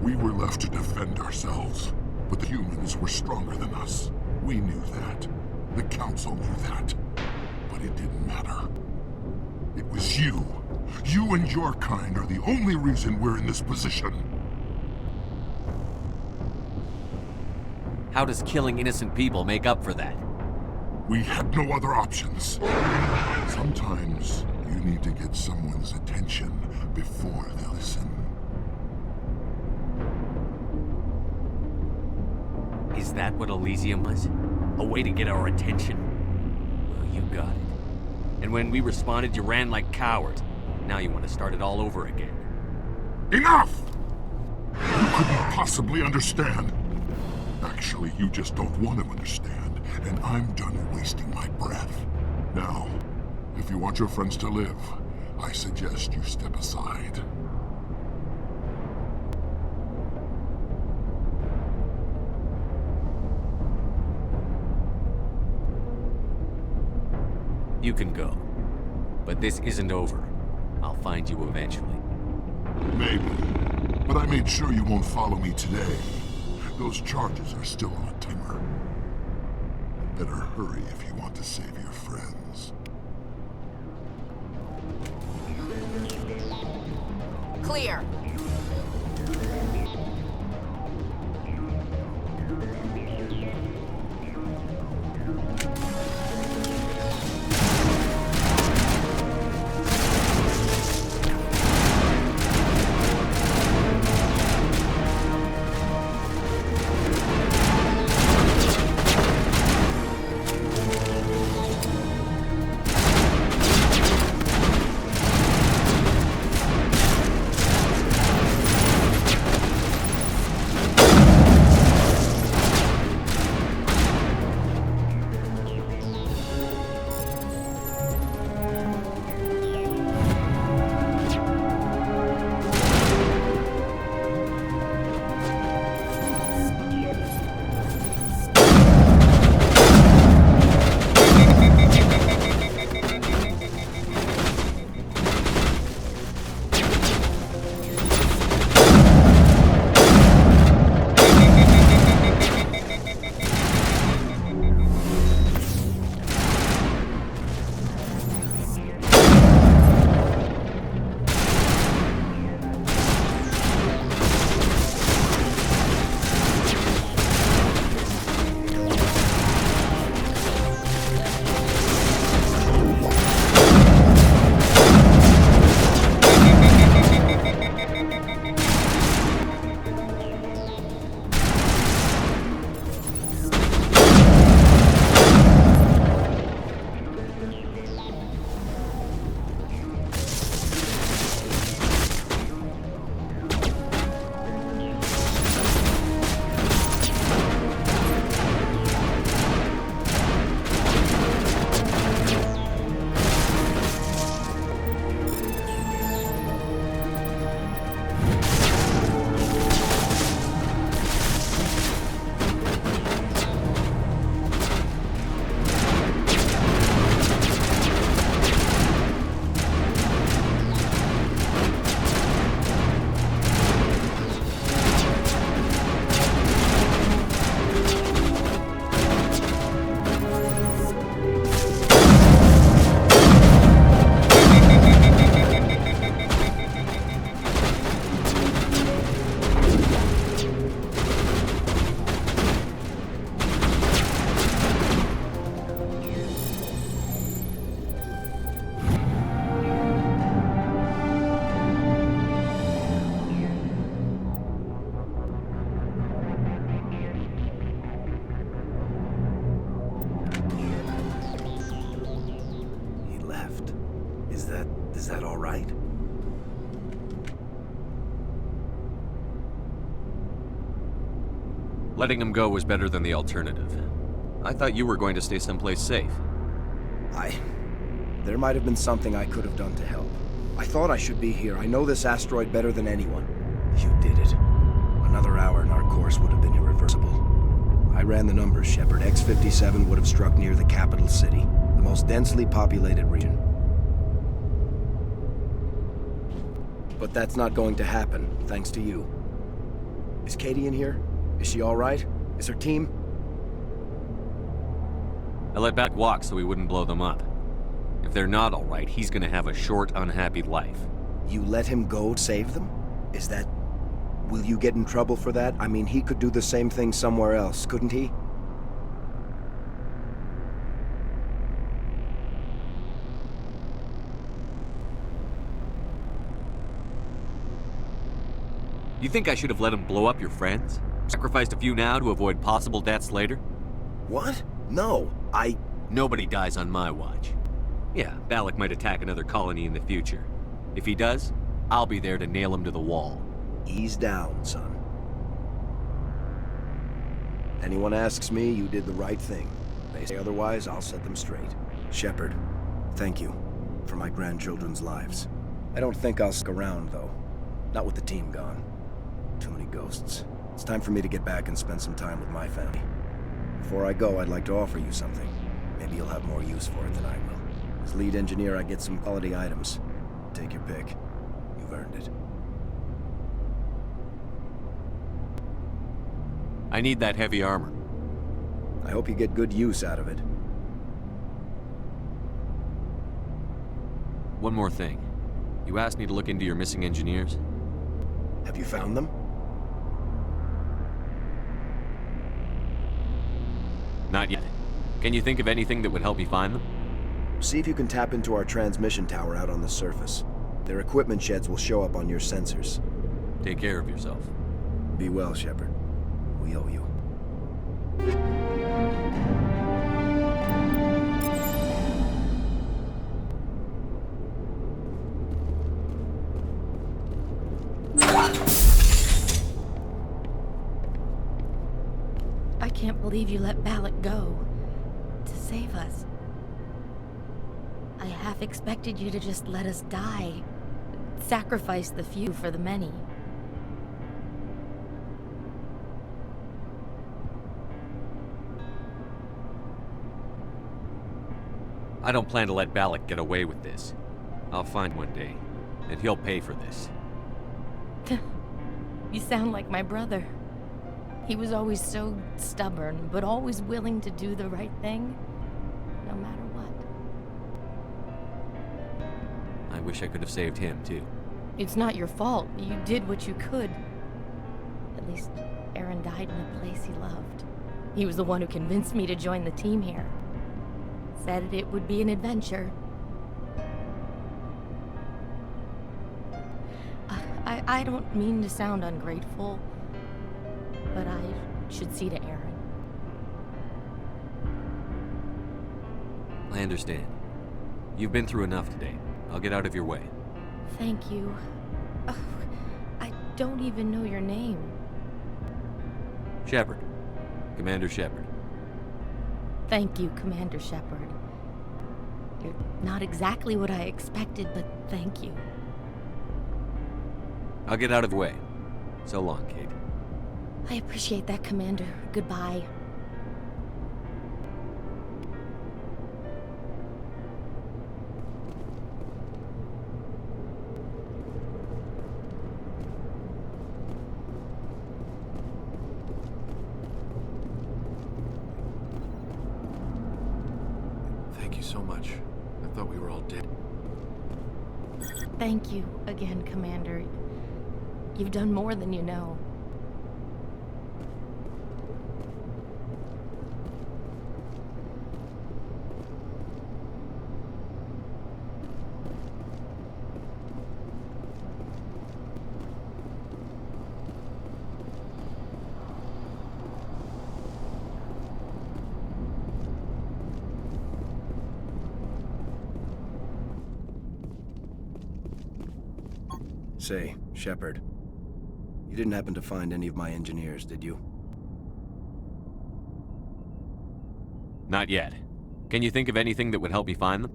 We were left to defend ourselves. But the humans were stronger than us. We knew that. The Council knew that. But it didn't matter. It was you. You and your kind are the only reason we're in this position. How does killing innocent people make up for that? We had no other options. Sometimes you need to get someone's attention before they listen. Is that what Elysium was? A way to get our attention? Well, you got it. And when we responded, you ran like cowards. Now you want to start it all over again. Enough! You couldn't possibly understand. Actually, you just don't want to understand, and I'm done wasting my breath. Now, if you want your friends to live, I suggest you step aside. You can go. But this isn't over. I'll find you eventually. Maybe. But I made sure you won't follow me today. Those charges are still on a timer. Better hurry if you want to save your friends. Clear. Is that all right? Letting him go was better than the alternative. I thought you were going to stay someplace safe. There might have been something I could have done to help. I thought I should be here. I know this asteroid better than anyone. You did it. Another hour and our course would have been irreversible. I ran the numbers, Shepard. X-57 would have struck near the capital city, the most densely populated region. But that's not going to happen, thanks to you. Is Katie in here? Is she all right? Is her team? I let Balak walk so we wouldn't blow them up. If they're not all right, he's gonna have a short, unhappy life. You let him go to save them? Is that... Will you get in trouble for that? I mean, he could do the same thing somewhere else, couldn't he? You think I should have let him blow up your friends? Sacrificed a few now to avoid possible deaths later? What? No, Nobody dies on my watch. Yeah, Balak might attack another colony in the future. If he does, I'll be there to nail him to the wall. Ease down, son. Anyone asks me, you did the right thing. They say otherwise, I'll set them straight. Shepard, thank you for my grandchildren's lives. I don't think I'll stick around, though. Not with the team gone. Too many ghosts. It's time for me to get back and spend some time with my family. Before I go, I'd like to offer you something. Maybe you'll have more use for it than I will. As lead engineer, I get some quality items. Take your pick. You've earned it. I need that heavy armor. I hope you get good use out of it. One more thing. You asked me to look into your missing engineers. Have you found them? Not yet. Can you think of anything that would help me find them? See if you can tap into our transmission tower out on the surface. Their equipment sheds will show up on your sensors. Take care of yourself. Be well, Shepard. We owe you. I can't believe you let Balak go. To save us. I half expected you to just let us die. Sacrifice the few for the many. I don't plan to let Balak get away with this. I'll find one day, and he'll pay for this. You sound like my brother. He was always so stubborn, but always willing to do the right thing, no matter what. I wish I could have saved him, too. It's not your fault. You did what you could. At least, Aaron died in a place he loved. He was the one who convinced me to join the team here. Said it would be an adventure. I don't mean to sound ungrateful, but I should see to Aaron. I understand. You've been through enough today. I'll get out of your way. Thank you. Oh, I don't even know your name. Shepard. Commander Shepard. Thank you, Commander Shepard. You're not exactly what I expected, but thank you. I'll get out of the way. So long, Kate. I appreciate that, Commander. Goodbye. Thank you so much. I thought we were all dead. Thank you again, Commander. You've done more than you know. Say, Shepard, you didn't happen to find any of my engineers, did you? Not yet. Can you think of anything that would help me find them?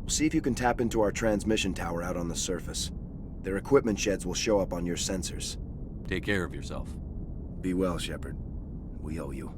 See if you can tap into our transmission tower out on the surface. Their equipment sheds will show up on your sensors. Take care of yourself. Be well, Shepard. We owe you.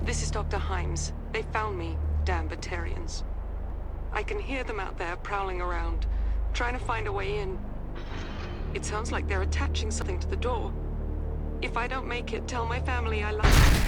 This is Dr. Himes. They found me, damn Batarians. I can hear them out there prowling around, trying to find a way in. It sounds like they're attaching something to the door. If I don't make it, tell my family I love them.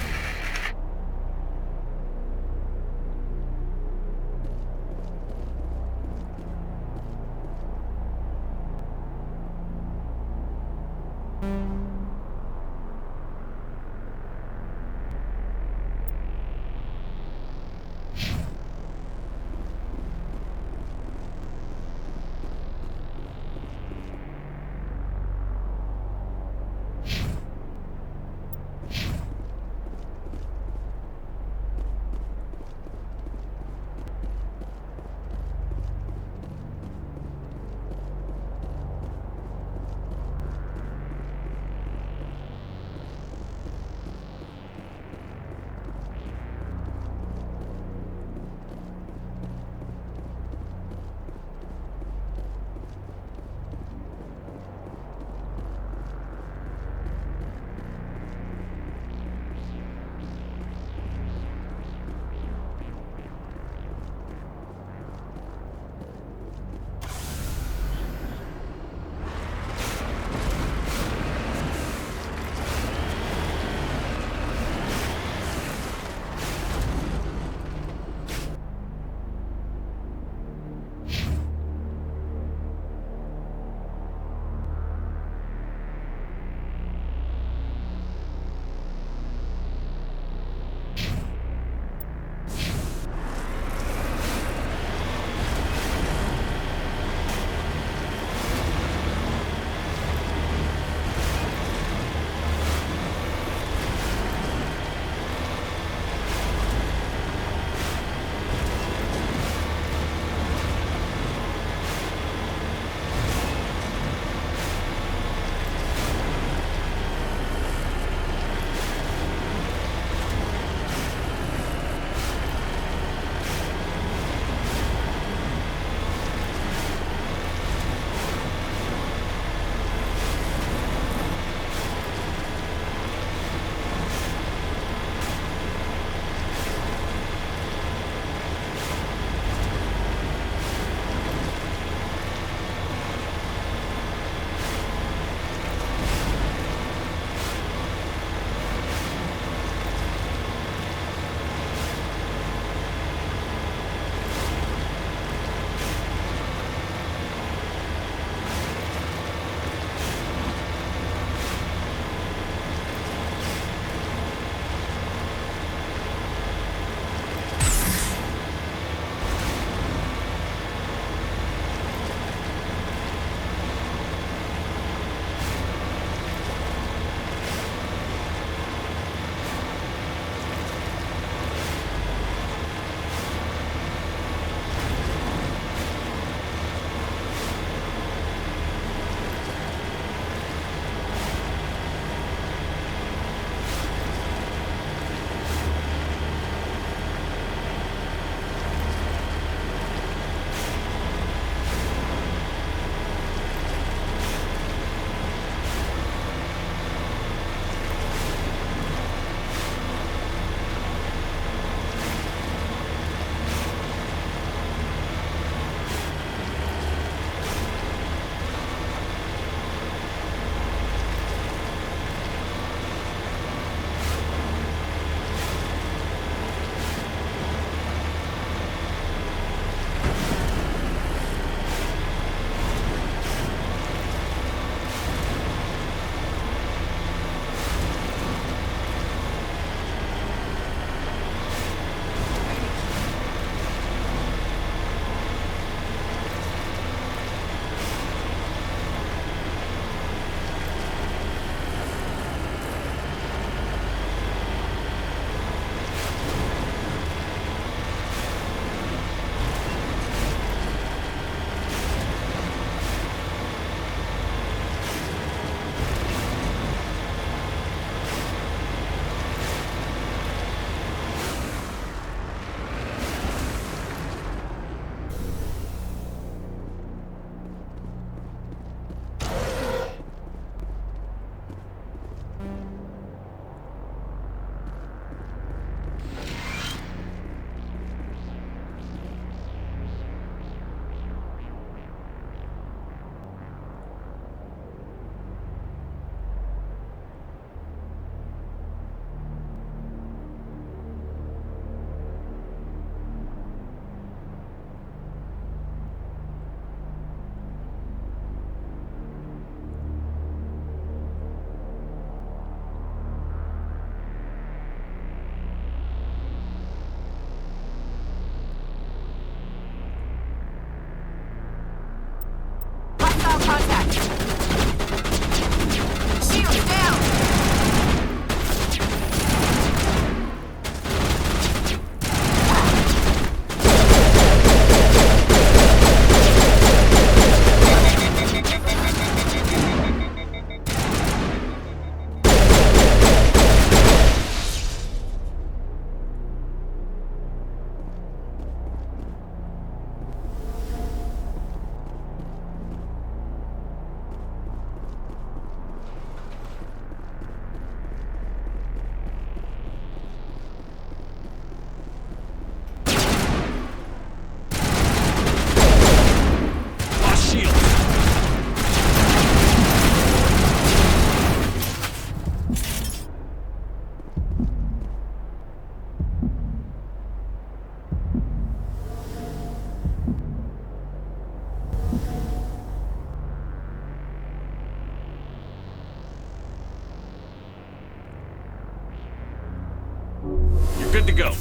Good to go.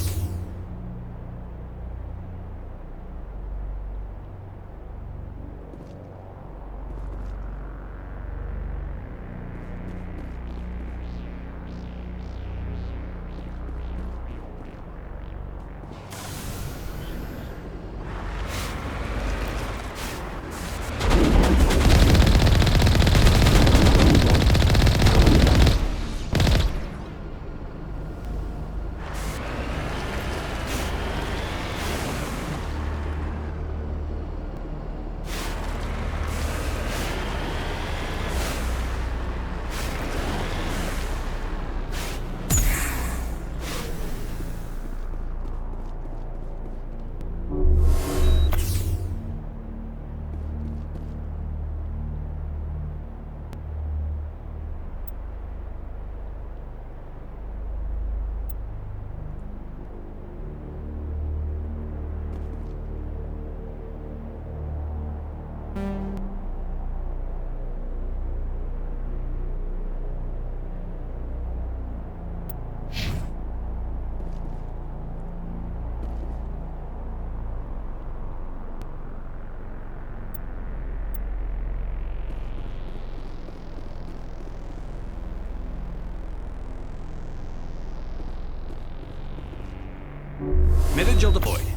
Mid-agile deployed.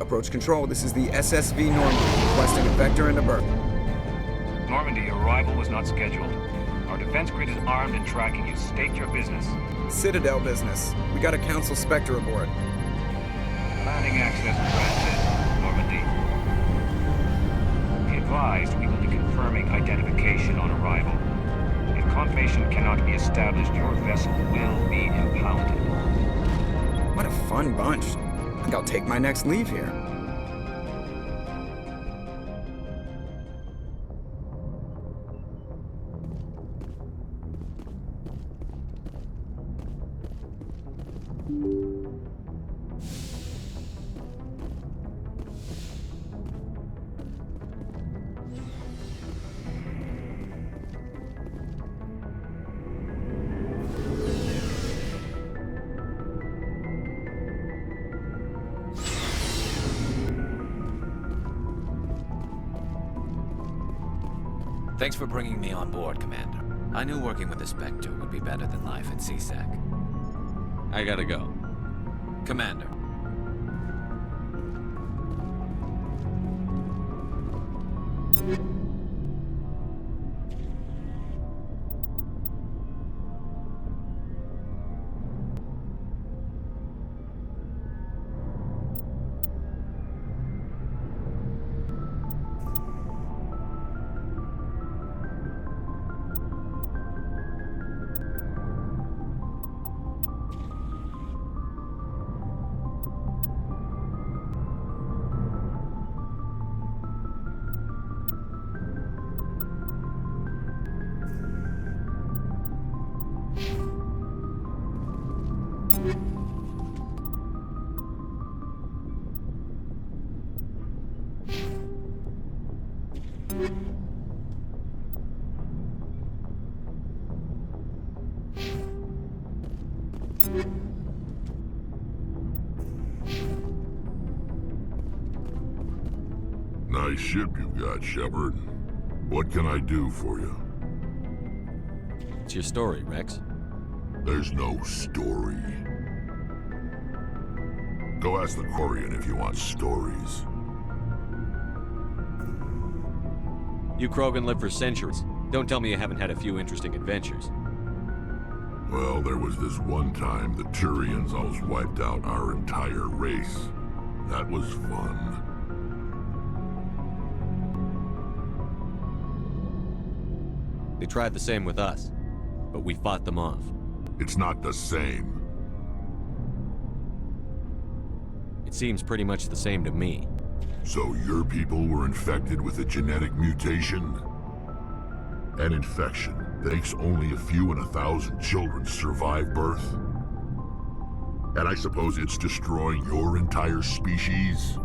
Approach control, this is the SSV Normandy, requesting a vector and a berth. Normandy, your arrival was not scheduled. Our defense grid is armed and tracking you. State your business. Citadel business. We got a Council Spectre aboard. Landing access granted, Normandy. Be advised, we will be confirming identification on arrival. If confirmation cannot be established, your vessel will be impounded. What a fun bunch. I think I'll take my next leave here. Thanks for bringing me on board, Commander. I knew working with the Spectre would be better than life at CSAC. I gotta go. Commander. Nice ship you've got, Shepard. What can I do for you? It's your story, Rex. There's no story. Go ask the Quarian if you want stories. You Krogan live for centuries. Don't tell me you haven't had a few interesting adventures. Well, there was this one time the Turians almost wiped out our entire race. That was fun. They tried the same with us, but we fought them off. It's not the same. It seems pretty much the same to me. So your people were infected with a genetic mutation? An infection that makes only a few in 1,000 children survive birth? And I suppose it's destroying your entire species?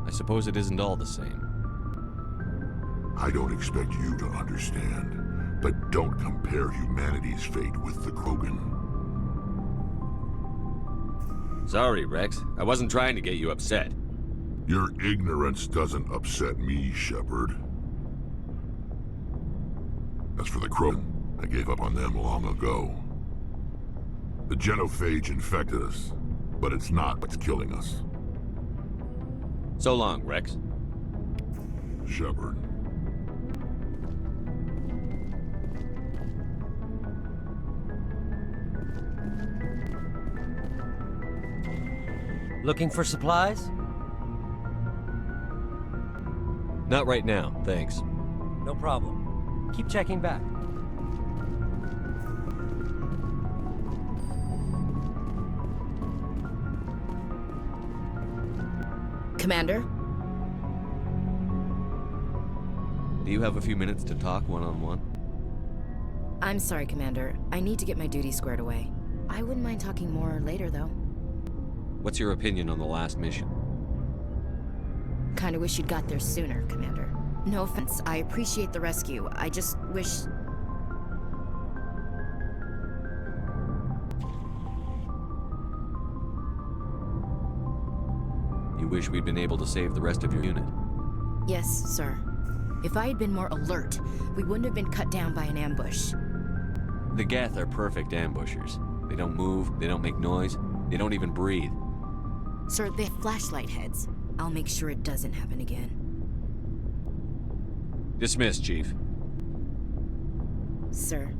I suppose it isn't all the same. I don't expect you to understand, but don't compare humanity's fate with the Krogan. Sorry, Rex. I wasn't trying to get you upset. Your ignorance doesn't upset me, Shepard. As for the Krogan, I gave up on them long ago. The genophage infected us, but it's not what's killing us. So long, Rex. Shepard. Looking for supplies? Not right now, thanks. No problem. Keep checking back. Commander? Do you have a few minutes to talk one-on-one? I'm sorry, Commander. I need to get my duty squared away. I wouldn't mind talking more later, though. What's your opinion on the last mission? Kinda wish you'd got there sooner, Commander. No offense, I appreciate the rescue. I just wish... You wish we'd been able to save the rest of your unit? Yes, sir. If I had been more alert, we wouldn't have been cut down by an ambush. The Geth are perfect ambushers. They don't move, they don't make noise, they don't even breathe. Sir, they have flashlight heads. I'll make sure it doesn't happen again. Dismissed, Chief. Sir.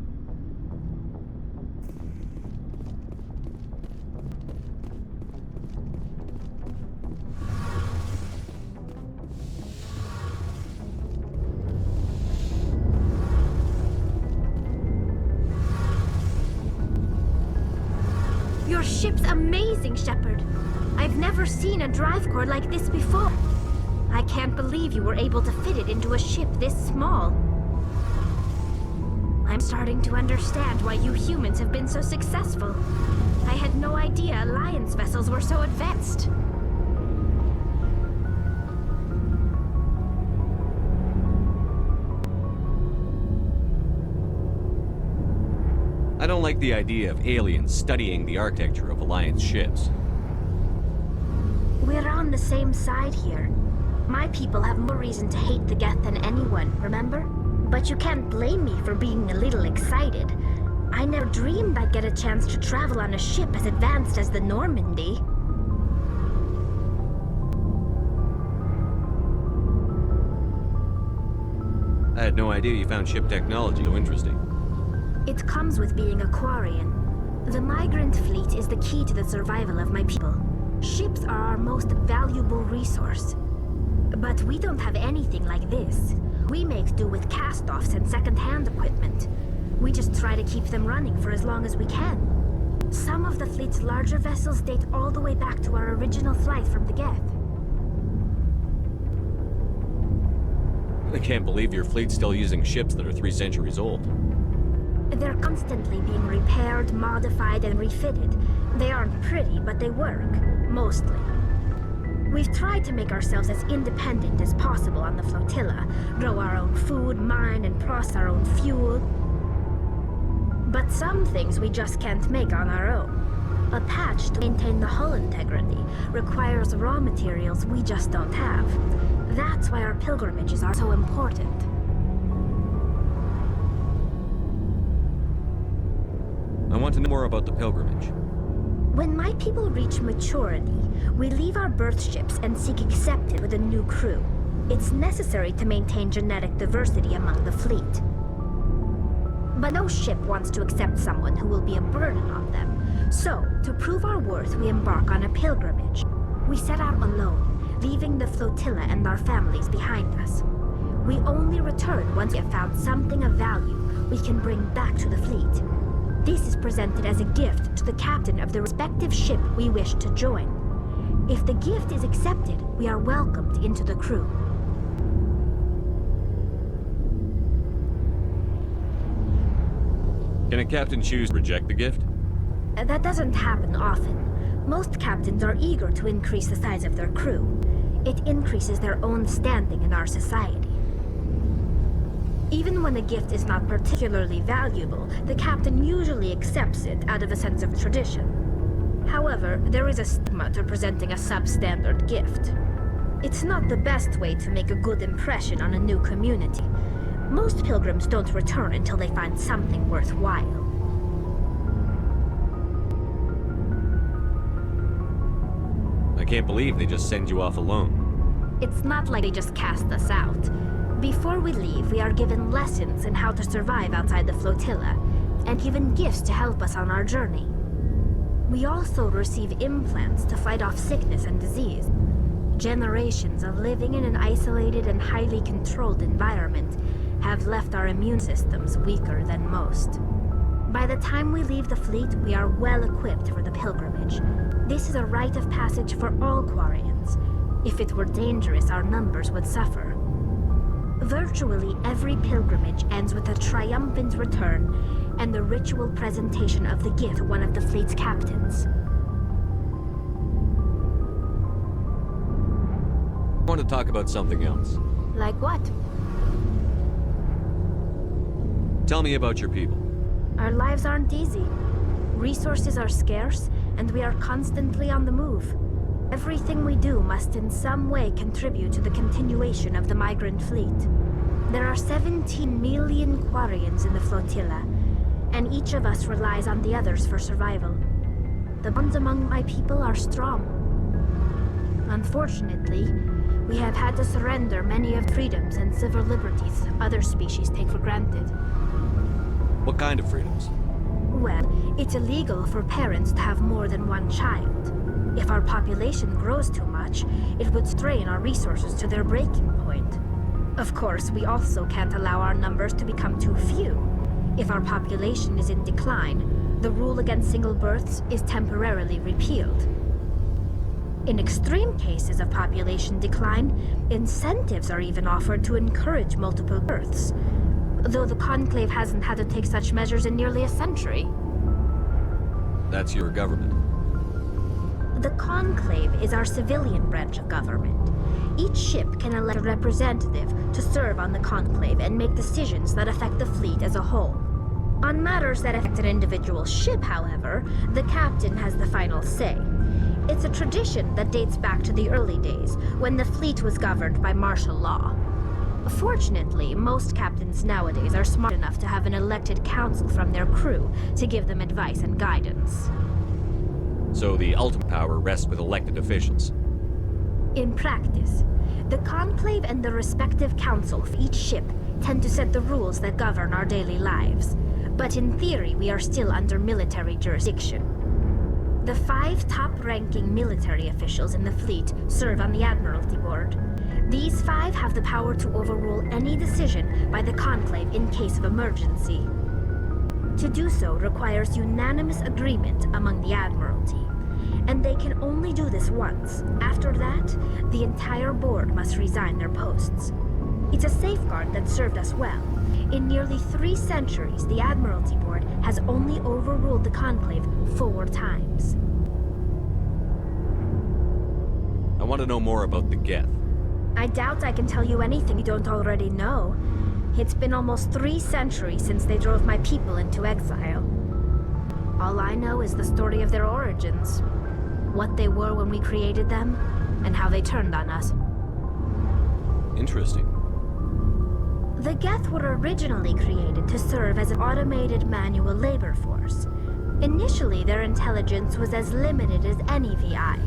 Your ship's amazing, Shepard. I've never seen a drive core like this before. I can't believe you were able to fit it into a ship this small. I'm starting to understand why you humans have been so successful. I had no idea Alliance vessels were so advanced. I don't like the idea of aliens studying the architecture of Alliance ships. We're on the same side here. My people have more reason to hate the Geth than anyone, remember? But you can't blame me for being a little excited. I never dreamed I'd get a chance to travel on a ship as advanced as the Normandy. I had no idea you found ship technology so interesting. It comes with being a Quarian. The migrant fleet is the key to the survival of my people. Ships are our most valuable resource. But we don't have anything like this. We make do with cast-offs and second-hand equipment. We just try to keep them running for as long as we can. Some of the fleet's larger vessels date all the way back to our original flight from the Geth. I can't believe your fleet's still using ships that are 3 centuries old. They're constantly being repaired, modified, and refitted. They aren't pretty, but they work. Mostly. We've tried to make ourselves as independent as possible on the flotilla, grow our own food, mine and process our own fuel. But some things we just can't make on our own. A patch to maintain the hull integrity requires raw materials we just don't have. That's why our pilgrimages are so important. I want to know more about the pilgrimage. When my people reach maturity, we leave our birth ships and seek acceptance with a new crew. It's necessary to maintain genetic diversity among the fleet. But no ship wants to accept someone who will be a burden on them. So, to prove our worth, we embark on a pilgrimage. We set out alone, leaving the flotilla and our families behind us. We only return once we have found something of value we can bring back to the fleet. This is presented as a gift to the captain of the respective ship we wish to join. If the gift is accepted, we are welcomed into the crew. Can a captain choose to reject the gift? That doesn't happen often. Most captains are eager to increase the size of their crew. It increases their own standing in our society. Even when a gift is not particularly valuable, the captain usually accepts it out of a sense of tradition. However, there is a stigma to presenting a substandard gift. It's not the best way to make a good impression on a new community. Most pilgrims don't return until they find something worthwhile. I can't believe they just send you off alone. It's not like they just cast us out. Before we leave, we are given lessons in how to survive outside the flotilla, and given gifts to help us on our journey. We also receive implants to fight off sickness and disease. Generations of living in an isolated and highly controlled environment have left our immune systems weaker than most. By the time we leave the fleet, we are well equipped for the pilgrimage. This is a rite of passage for all Quarians. If it were dangerous, our numbers would suffer. Virtually every pilgrimage ends with a triumphant return and the ritual presentation of the gift to one of the fleet's captains. I want to talk about something else. Like what? Tell me about your people. Our lives aren't easy. Resources are scarce, and we are constantly on the move. Everything we do must in some way contribute to the continuation of the migrant fleet. There are 17 million Quarians in the flotilla, and each of us relies on the others for survival. The bonds among my people are strong. Unfortunately, we have had to surrender many of the freedoms and civil liberties other species take for granted. What kind of freedoms? Well, it's illegal for parents to have more than one child. If our population grows too much, it would strain our resources to their breaking point. Of course, we also can't allow our numbers to become too few. If our population is in decline, the rule against single births is temporarily repealed. In extreme cases of population decline, incentives are even offered to encourage multiple births, though the Conclave hasn't had to take such measures in nearly a century. That's your government. The Conclave is our civilian branch of government. Each ship can elect a representative to serve on the Conclave and make decisions that affect the fleet as a whole. On matters that affect an individual ship, however, the captain has the final say. It's a tradition that dates back to the early days, when the fleet was governed by martial law. Fortunately, most captains nowadays are smart enough to have an elected council from their crew to give them advice and guidance. So the ultimate power rests with elected officials. In practice, the Conclave and the respective council for each ship tend to set the rules that govern our daily lives. But in theory, we are still under military jurisdiction. The 5 top-ranking military officials in the fleet serve on the Admiralty Board. These 5 have the power to overrule any decision by the Conclave in case of emergency. To do so requires unanimous agreement among the Admiralty, and they can only do this once. After that, the entire board must resign their posts. It's a safeguard that served us well. In nearly 3 centuries, the Admiralty Board has only overruled the Conclave 4 times. I want to know more about the Geth. I doubt I can tell you anything you don't already know. It's been almost 3 centuries since they drove my people into exile. All I know is the story of their origins, what they were when we created them, and how they turned on us. Interesting. The Geth were originally created to serve as an automated manual labor force. Initially, their intelligence was as limited as any VI.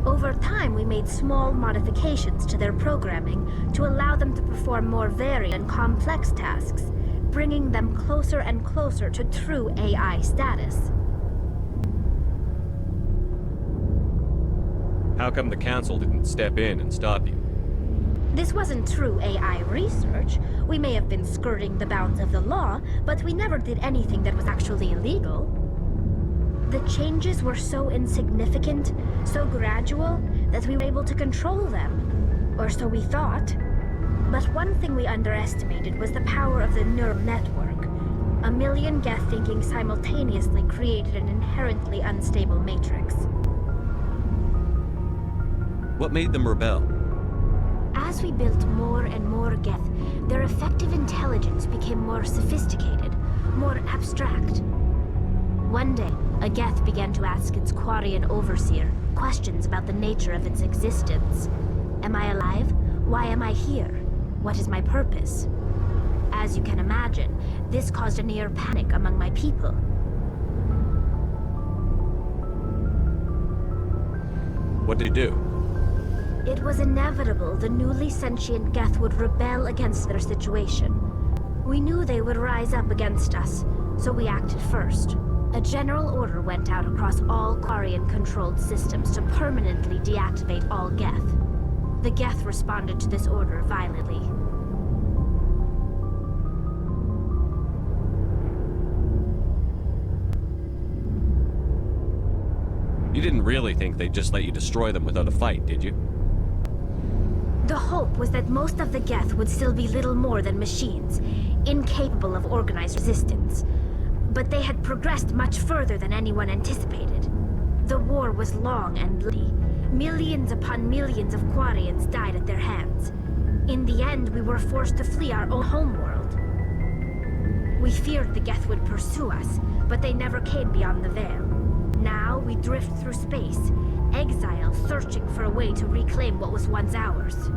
Over time, we made small modifications to their programming to allow them to perform more varied and complex tasks, bringing them closer and closer to true AI status. How come the Council didn't step in and stop you? This wasn't true AI research. We may have been skirting the bounds of the law, but we never did anything that was actually illegal. The changes were so insignificant, so gradual, that we were able to control them. Or so we thought. But one thing we underestimated was the power of the neural network. A million Geth thinking simultaneously created an inherently unstable matrix. What made them rebel? As we built more and more Geth, their effective intelligence became more sophisticated, more abstract. One day, a Geth began to ask its Quarian overseer questions about the nature of its existence. Am I alive? Why am I here? What is my purpose? As you can imagine, this caused a near panic among my people. What did you do? It was inevitable the newly sentient Geth would rebel against their situation. We knew they would rise up against us, so we acted first. A general order went out across all Quarian-controlled systems to permanently deactivate all Geth. The Geth responded to this order violently. You didn't really think they'd just let you destroy them without a fight, did you? The hope was that most of the Geth would still be little more than machines, incapable of organized resistance. But they had progressed much further than anyone anticipated. The war was long and bloody. Millions upon millions of Quarians died at their hands. In the end, we were forced to flee our own homeworld. We feared the Geth would pursue us, but they never came beyond the veil. Now we drift through space, exile, searching for a way to reclaim what was once ours.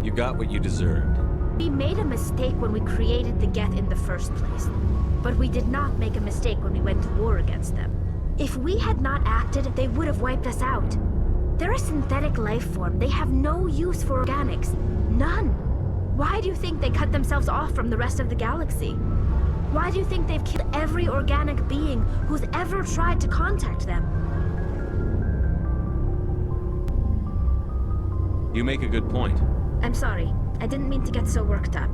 You got what you deserved. We made a mistake when we created the Geth in the first place. But we did not make a mistake when we went to war against them. If we had not acted, they would have wiped us out. They're a synthetic life form. They have no use for organics. None. Why do you think they cut themselves off from the rest of the galaxy? Why do you think they've killed every organic being who's ever tried to contact them? You make a good point. I'm sorry. I didn't mean to get so worked up.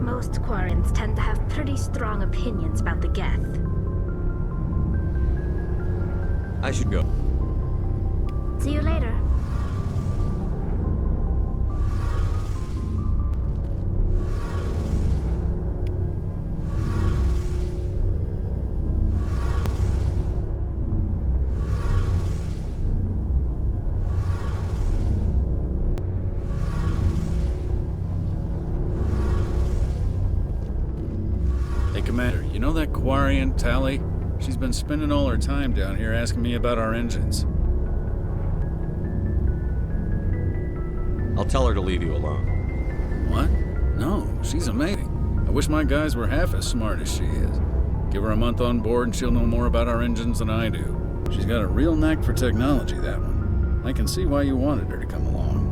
Most Quarians tend to have pretty strong opinions about the Geth. I should go. See you later. Hey, Commander, you know that Quarian, Tally? She's been spending all her time down here asking me about our engines. I'll tell her to leave you alone. What? No, she's amazing. I wish my guys were half as smart as she is. Give her a month on board and she'll know more about our engines than I do. She's got a real knack for technology, that one. I can see why you wanted her to come along.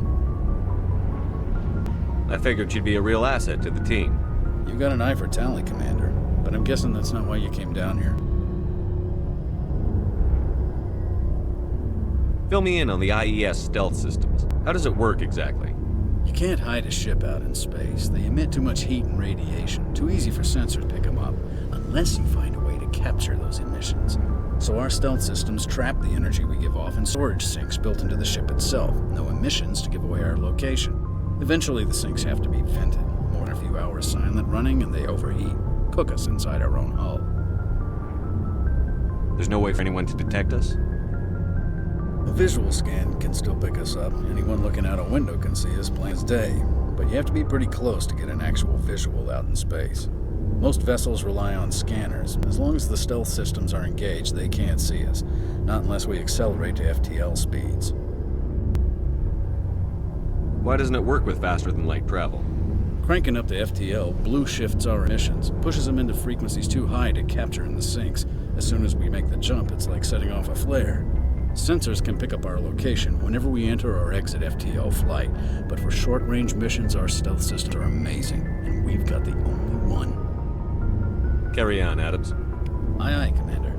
I figured she'd be a real asset to the team. You got an eye for Tally, Commander, but I'm guessing that's not why you came down here. Fill me in on the IES stealth systems. How does it work exactly? You can't hide a ship out in space. They emit too much heat and radiation. Too easy for sensors to pick them up, unless you find a way to capture those emissions. So our stealth systems trap the energy we give off in storage sinks built into the ship itself. No emissions to give away our location. Eventually the sinks have to be vented. More than a few hours silent running and they overheat. Cook us inside our own hull. There's no way for anyone to detect us? A visual scan can still pick us up. Anyone looking out a window can see us plain as day. But you have to be pretty close to get an actual visual out in space. Most vessels rely on scanners. As long as the stealth systems are engaged, they can't see us. Not unless we accelerate to FTL speeds. Why doesn't it work with faster-than-light travel? Cranking up to FTL blue shifts our emissions, pushes them into frequencies too high to capture in the sinks. As soon as we make the jump, it's like setting off a flare. Sensors can pick up our location whenever we enter or exit FTL flight, but for short-range missions, our stealth systems are amazing, and we've got the only one. Carry on, Adams. Aye, aye, Commander.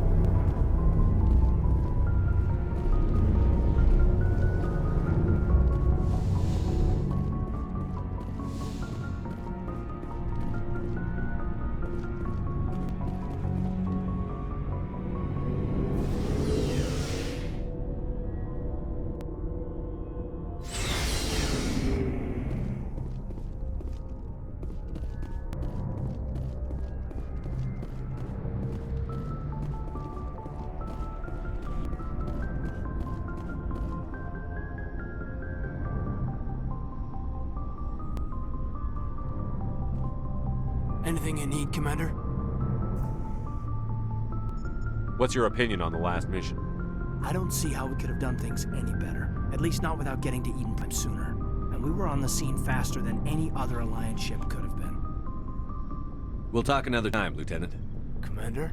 Anything you need, Commander? What's your opinion on the last mission? I don't see how we could have done things any better. At least not without getting to Eden Prime sooner. And we were on the scene faster than any other Alliance ship could have been. We'll talk another time, Lieutenant. Commander?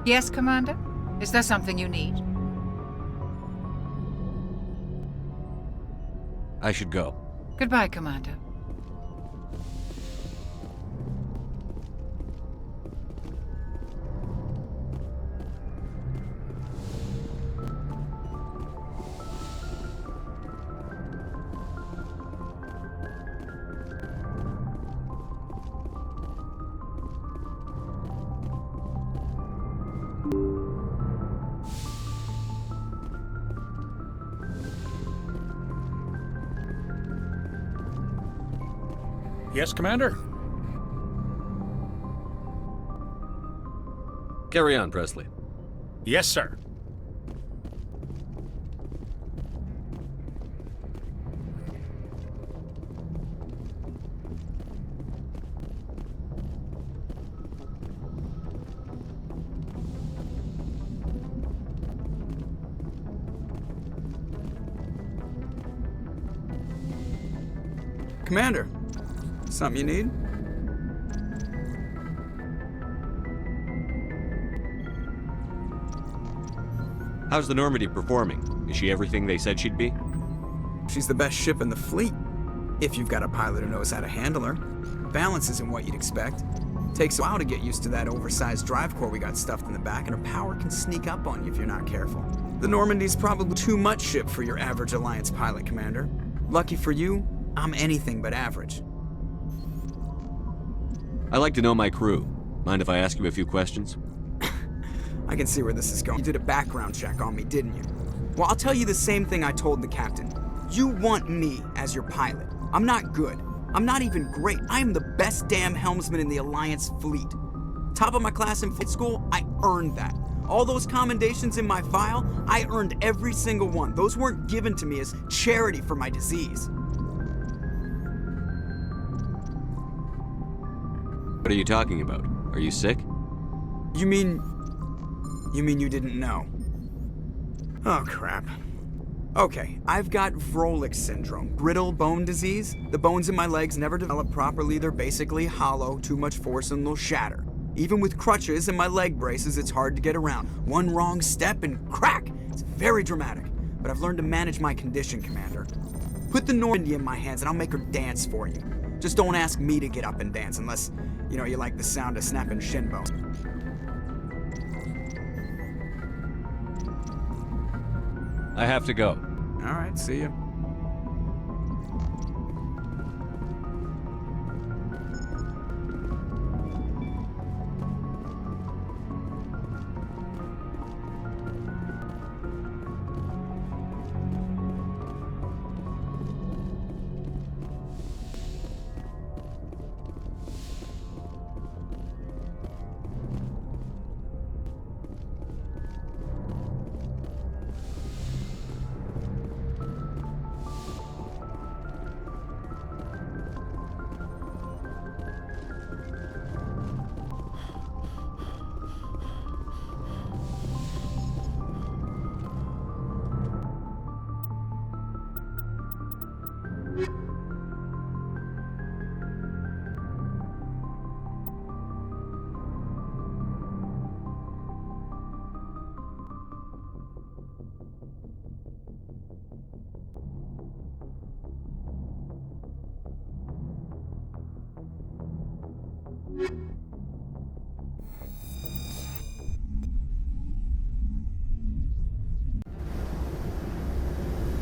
Yes, Commander? Is there something you need? I should go. Goodbye, Commander. Yes, Commander? Carry on, Presley. Yes, sir. Commander, something you need? How's the Normandy performing? Is she everything they said she'd be? She's the best ship in the fleet, if you've got a pilot who knows how to handle her. Balance isn't what you'd expect. Takes a while to get used to that oversized drive core we got stuffed in the back, and her power can sneak up on you if you're not careful. The Normandy's probably too much ship for your average Alliance pilot, Commander. Lucky for you, I'm anything but average. I like to know my crew. Mind if I ask you a few questions? I can see where this is going. You did a background check on me, didn't you? Well, I'll tell you the same thing I told the captain. You want me as your pilot. I'm not good. I'm not even great. I am the best damn helmsman in the Alliance fleet. Top of my class in flight school, I earned that. All those commendations in my file, I earned every single one. Those weren't given to me as charity for my disease. What are you talking about? Are you sick? You mean you didn't know? Oh, crap. Okay, I've got Vrolich syndrome, brittle bone disease. The bones in my legs never develop properly. They're basically hollow, too much force and they'll shatter. Even with crutches and my leg braces, it's hard to get around. One wrong step and crack! It's very dramatic, but I've learned to manage my condition, Commander. Put the Normandy in my hands and I'll make her dance for you. Just don't ask me to get up and dance unless, you like the sound of snapping shin bones. I have to go. All right, see ya.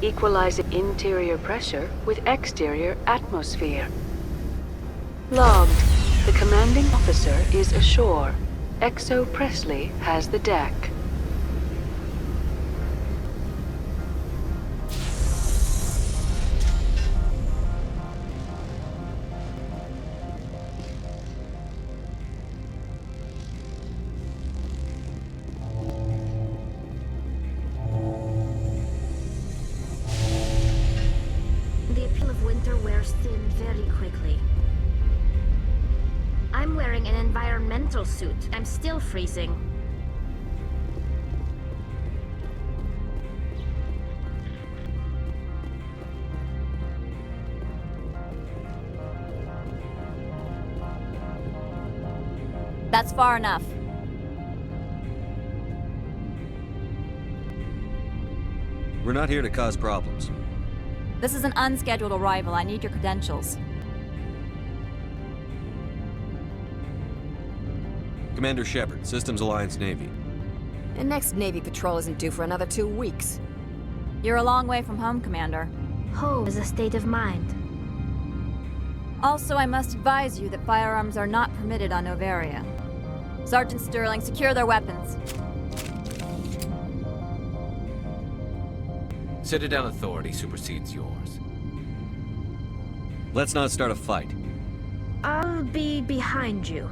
Equalizing interior pressure with exterior atmosphere. Logged. The commanding officer is ashore. Exo Presley has the deck. The appeal of winter wears thin very quickly. I'm wearing an environmental suit. I'm still freezing. That's far enough. We're not here to cause problems. This is an unscheduled arrival. I need your credentials. Commander Shepard, Systems Alliance Navy. The next Navy patrol isn't due for another 2 weeks. You're a long way from home, Commander. Home is a state of mind. Also, I must advise you that firearms are not permitted on Noveria. Sergeant Sterling, secure their weapons. Citadel authority supersedes yours. Let's not start a fight. I'll be behind you.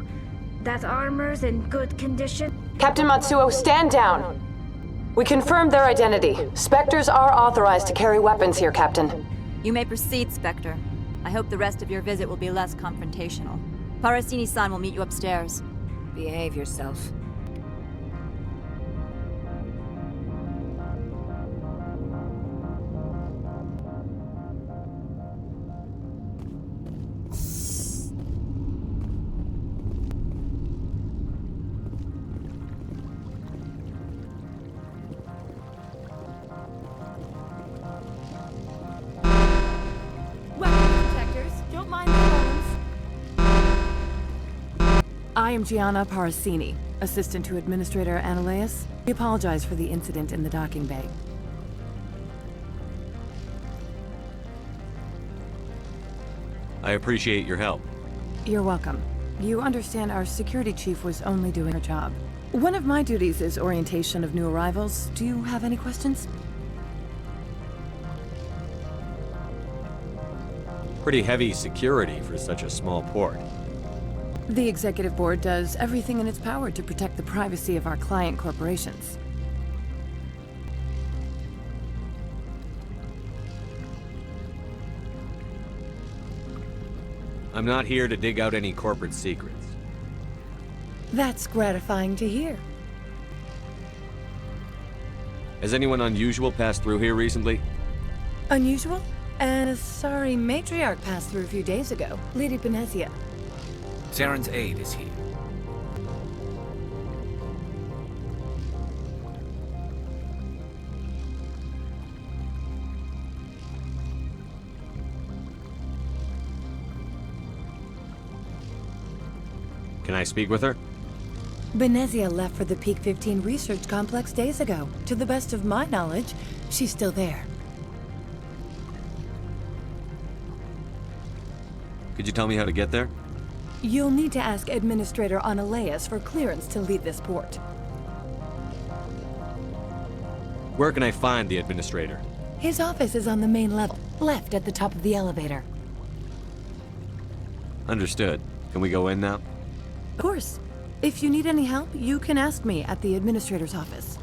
That armor's in good condition? Captain Matsuo, stand down! We confirmed their identity. Spectres are authorized to carry weapons here, Captain. You may proceed, Spectre. I hope the rest of your visit will be less confrontational. Parasini-san will meet you upstairs. Behave yourself. I am Gianna Parasini, assistant to Administrator Ananias. We apologize for the incident in the docking bay. I appreciate your help. You're welcome. You understand our security chief was only doing her job. One of my duties is orientation of new arrivals. Do you have any questions? Pretty heavy security for such a small port. The Executive Board does everything in its power to protect the privacy of our client corporations. I'm not here to dig out any corporate secrets. That's gratifying to hear. Has anyone unusual passed through here recently? Unusual? And a sorry matriarch passed through a few days ago, Lady Benezia. Saren's aide is here. Can I speak with her? Benezia left for the Peak 15 research complex days ago. To the best of my knowledge, she's still there. Could you tell me how to get there? You'll need to ask Administrator Ananias for clearance to leave this port. Where can I find the Administrator? His office is on the main level, left at the top of the elevator. Understood. Can we go in now? Of course. If you need any help, you can ask me at the Administrator's office.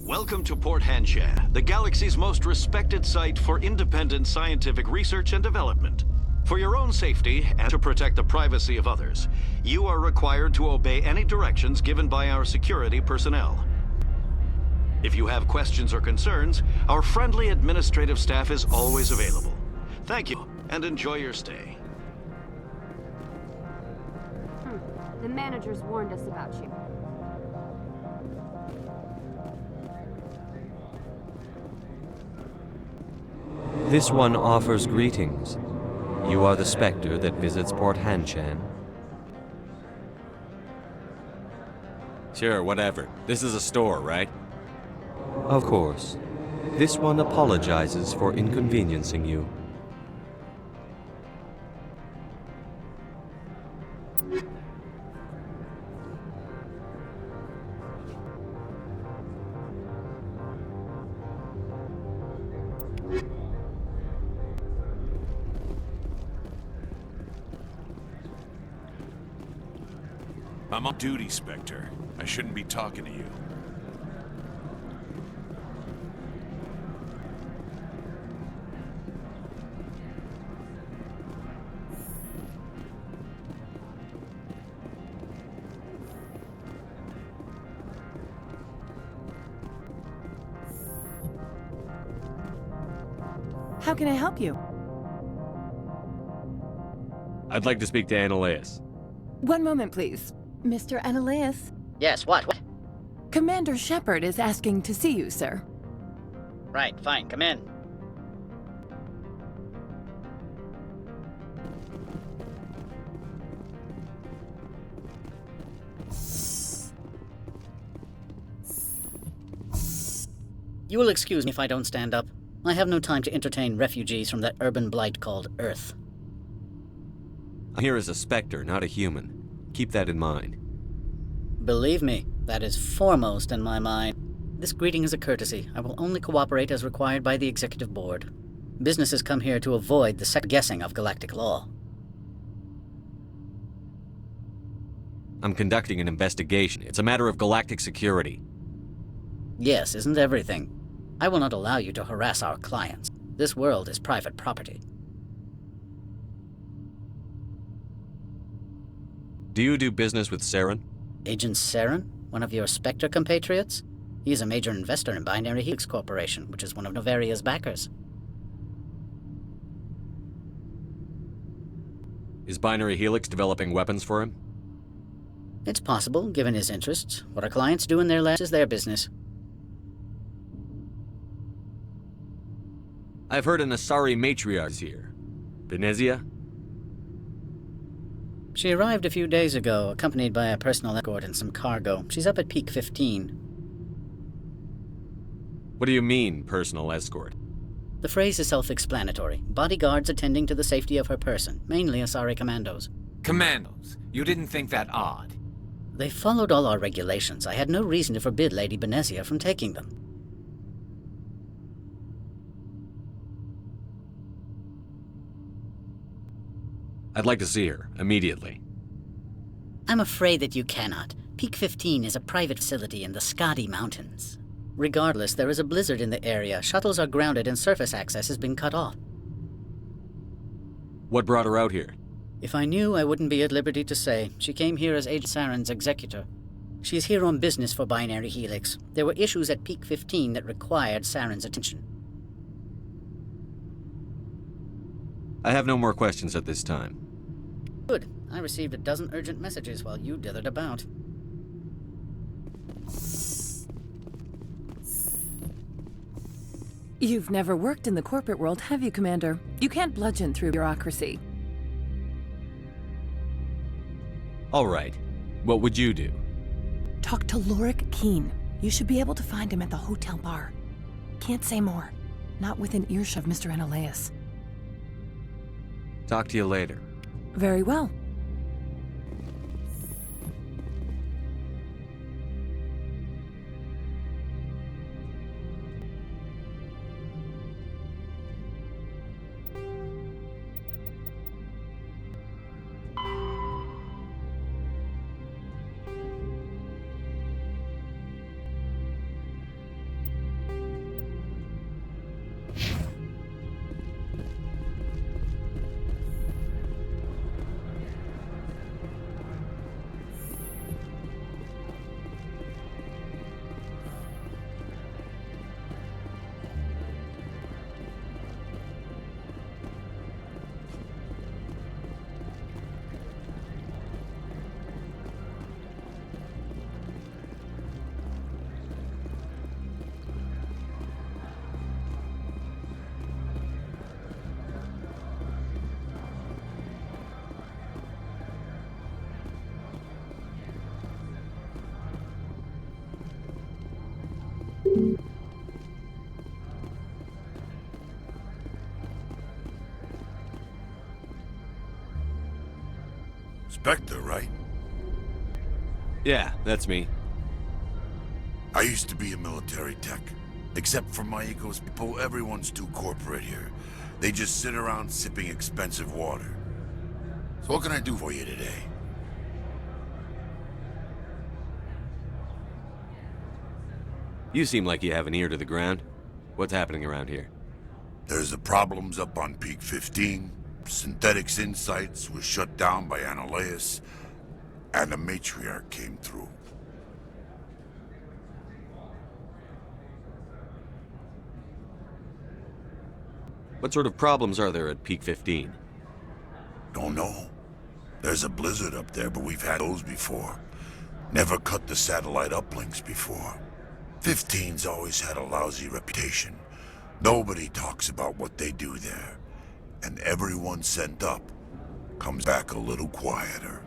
Welcome to Port Hanshan, the galaxy's most respected site for independent scientific research and development. For your own safety and to protect the privacy of others, you are required to obey any directions given by our security personnel. If you have questions or concerns, our friendly administrative staff is always available. Thank you, and enjoy your stay. The managers warned us about you. This one offers greetings. You are the Spectre that visits Port Hanshan. Sure, whatever. This is a store, right? Of course. This one apologizes for inconveniencing you. I'm on duty, Spectre. I shouldn't be talking to you. How can I help you? I'd like to speak to Ananias. One moment, please. Mr. Ananias? Yes, what? Commander Shepard is asking to see you, sir. Right, fine, come in. You will excuse me if I don't stand up. I have no time to entertain refugees from that urban blight called Earth. I'm here as a Spectre, not a human. Keep that in mind. Believe me, that is foremost in my mind. This greeting is a courtesy. I will only cooperate as required by the Executive Board. Businesses come here to avoid the second-guessing of galactic law. I'm conducting an investigation. It's a matter of galactic security. Yes, isn't everything? I will not allow you to harass our clients. This world is private property. Do you do business with Saren? Agent Saren? One of your Spectre compatriots? He is a major investor in Binary Helix Corporation, which is one of Novaria's backers. Is Binary Helix developing weapons for him? It's possible, given his interests. What our clients do in their labs is their business. I've heard an Asari matriarch is here. Benezia? She arrived a few days ago, accompanied by a personal escort and some cargo. She's up at Peak 15. What do you mean, personal escort? The phrase is self-explanatory. Bodyguards attending to the safety of her person, mainly Asari commandos. Commandos? You didn't think that odd? They followed all our regulations. I had no reason to forbid Lady Benezia from taking them. I'd like to see her, immediately. I'm afraid that you cannot. Peak 15 is a private facility in the Skadi Mountains. Regardless, there is a blizzard in the area. Shuttles are grounded and surface access has been cut off. What brought her out here? If I knew, I wouldn't be at liberty to say. She came here as Agent Saren's executor. She's here on business for Binary Helix. There were issues at Peak 15 that required Saren's attention. I have no more questions at this time. Good. I received a dozen urgent messages while you dithered about. You've never worked in the corporate world, have you, Commander? You can't bludgeon through bureaucracy. All right. What would you do? Talk to Lorik Keen. You should be able to find him at the hotel bar. Can't say more. Not within earshot of Mr. Analaeus. Talk to you later. Very well. Spectre, right? Yeah, that's me. I used to be a military tech. Except for my eco's people, everyone's too corporate here. They just sit around sipping expensive water. So what can I do for you today? You seem like you have an ear to the ground. What's happening around here? There's the problems up on Peak 15. Synthetics Insights was shut down by Analaeus, and the matriarch came through. What sort of problems are there at Peak 15? Don't know. There's a blizzard up there, but we've had those before. Never cut the satellite uplinks before. 15's always had a lousy reputation. Nobody talks about what they do there. And everyone sent up comes back a little quieter.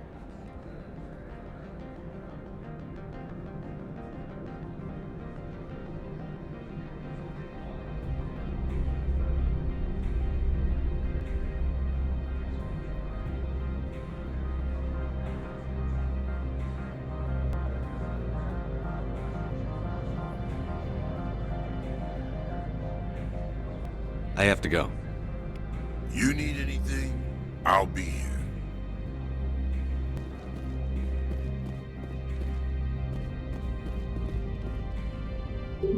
I have to go. You need anything? I'll be here.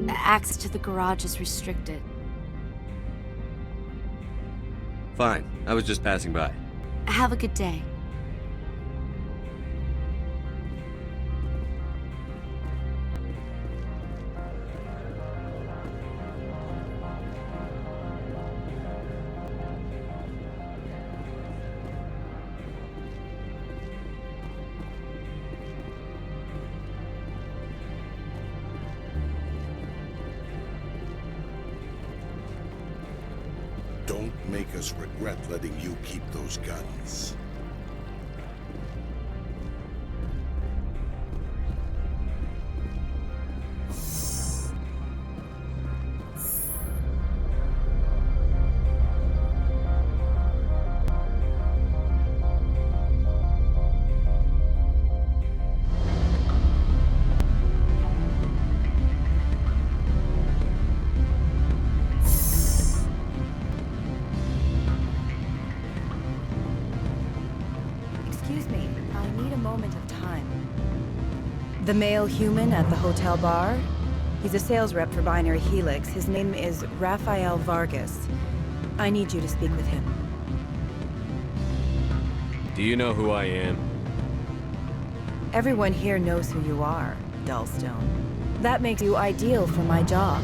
Access to the garage is restricted. Fine. I was just passing by. Have a good day. Don't make us regret letting you keep those guns. The male human at the hotel bar? He's a sales rep for Binary Helix. His name is Rafael Vargas. I need you to speak with him. Do you know who I am? Everyone here knows who you are, Dullstone. That makes you ideal for my job.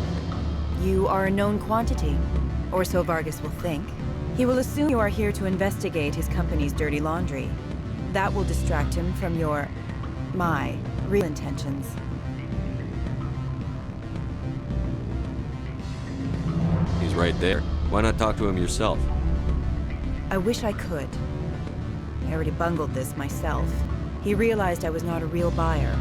You are a known quantity, or so Vargas will think. He will assume you are here to investigate his company's dirty laundry. That will distract him from my real intentions. He's right there. Why not talk to him yourself? I wish I could. I already bungled this myself. He realized I was not a real buyer.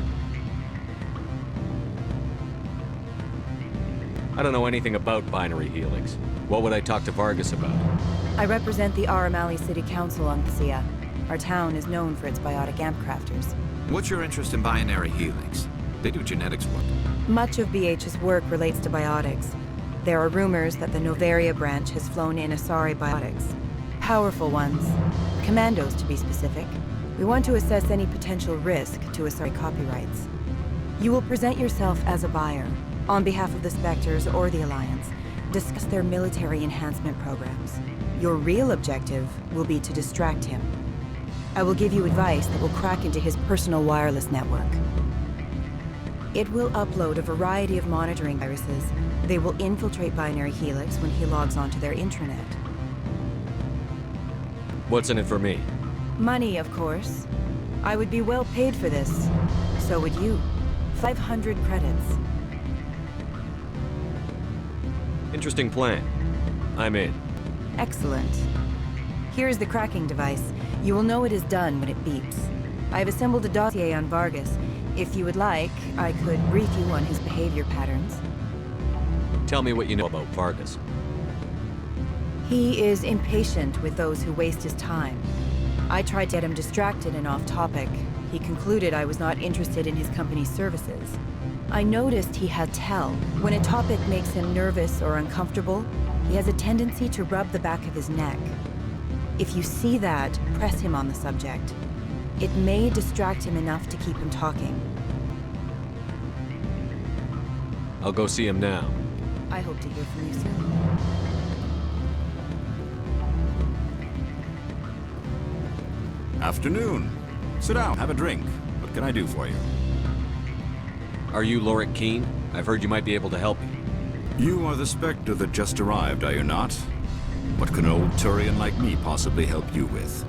I don't know anything about Binary Helix. What would I talk to Vargas about? I represent the Aramali City Council on Thea. Our town is known for its biotic amp crafters. What's your interest in Binary Helix? They do genetics work. Much of BH's work relates to biotics. There are rumors that the Novaria branch has flown in Asari biotics. Powerful ones. Commandos, to be specific. We want to assess any potential risk to Asari copyrights. You will present yourself as a buyer, on behalf of the Spectres or the Alliance. Discuss their military enhancement programs. Your real objective will be to distract him. I will give you advice that will crack into his personal wireless network. It will upload a variety of monitoring viruses. They will infiltrate Binary Helix when he logs onto their intranet. What's in it for me? Money, of course. I would be well paid for this. So would you. 500 credits. Interesting plan. I'm in. Excellent. Here is the cracking device. You will know it is done when it beeps. I have assembled a dossier on Vargas. If you would like, I could brief you on his behavior patterns. Tell me what you know about Vargas. He is impatient with those who waste his time. I tried to get him distracted and off topic. He concluded I was not interested in his company's services. I noticed he had tell. When a topic makes him nervous or uncomfortable, he has a tendency to rub the back of his neck. If you see that, press him on the subject. It may distract him enough to keep him talking. I'll go see him now. I hope to hear from you soon. Afternoon. Sit down, have a drink. What can I do for you? Are you Lorik Keen? I've heard you might be able to help me. You are the Spectre that just arrived, are you not? What can an old Turian like me possibly help you with?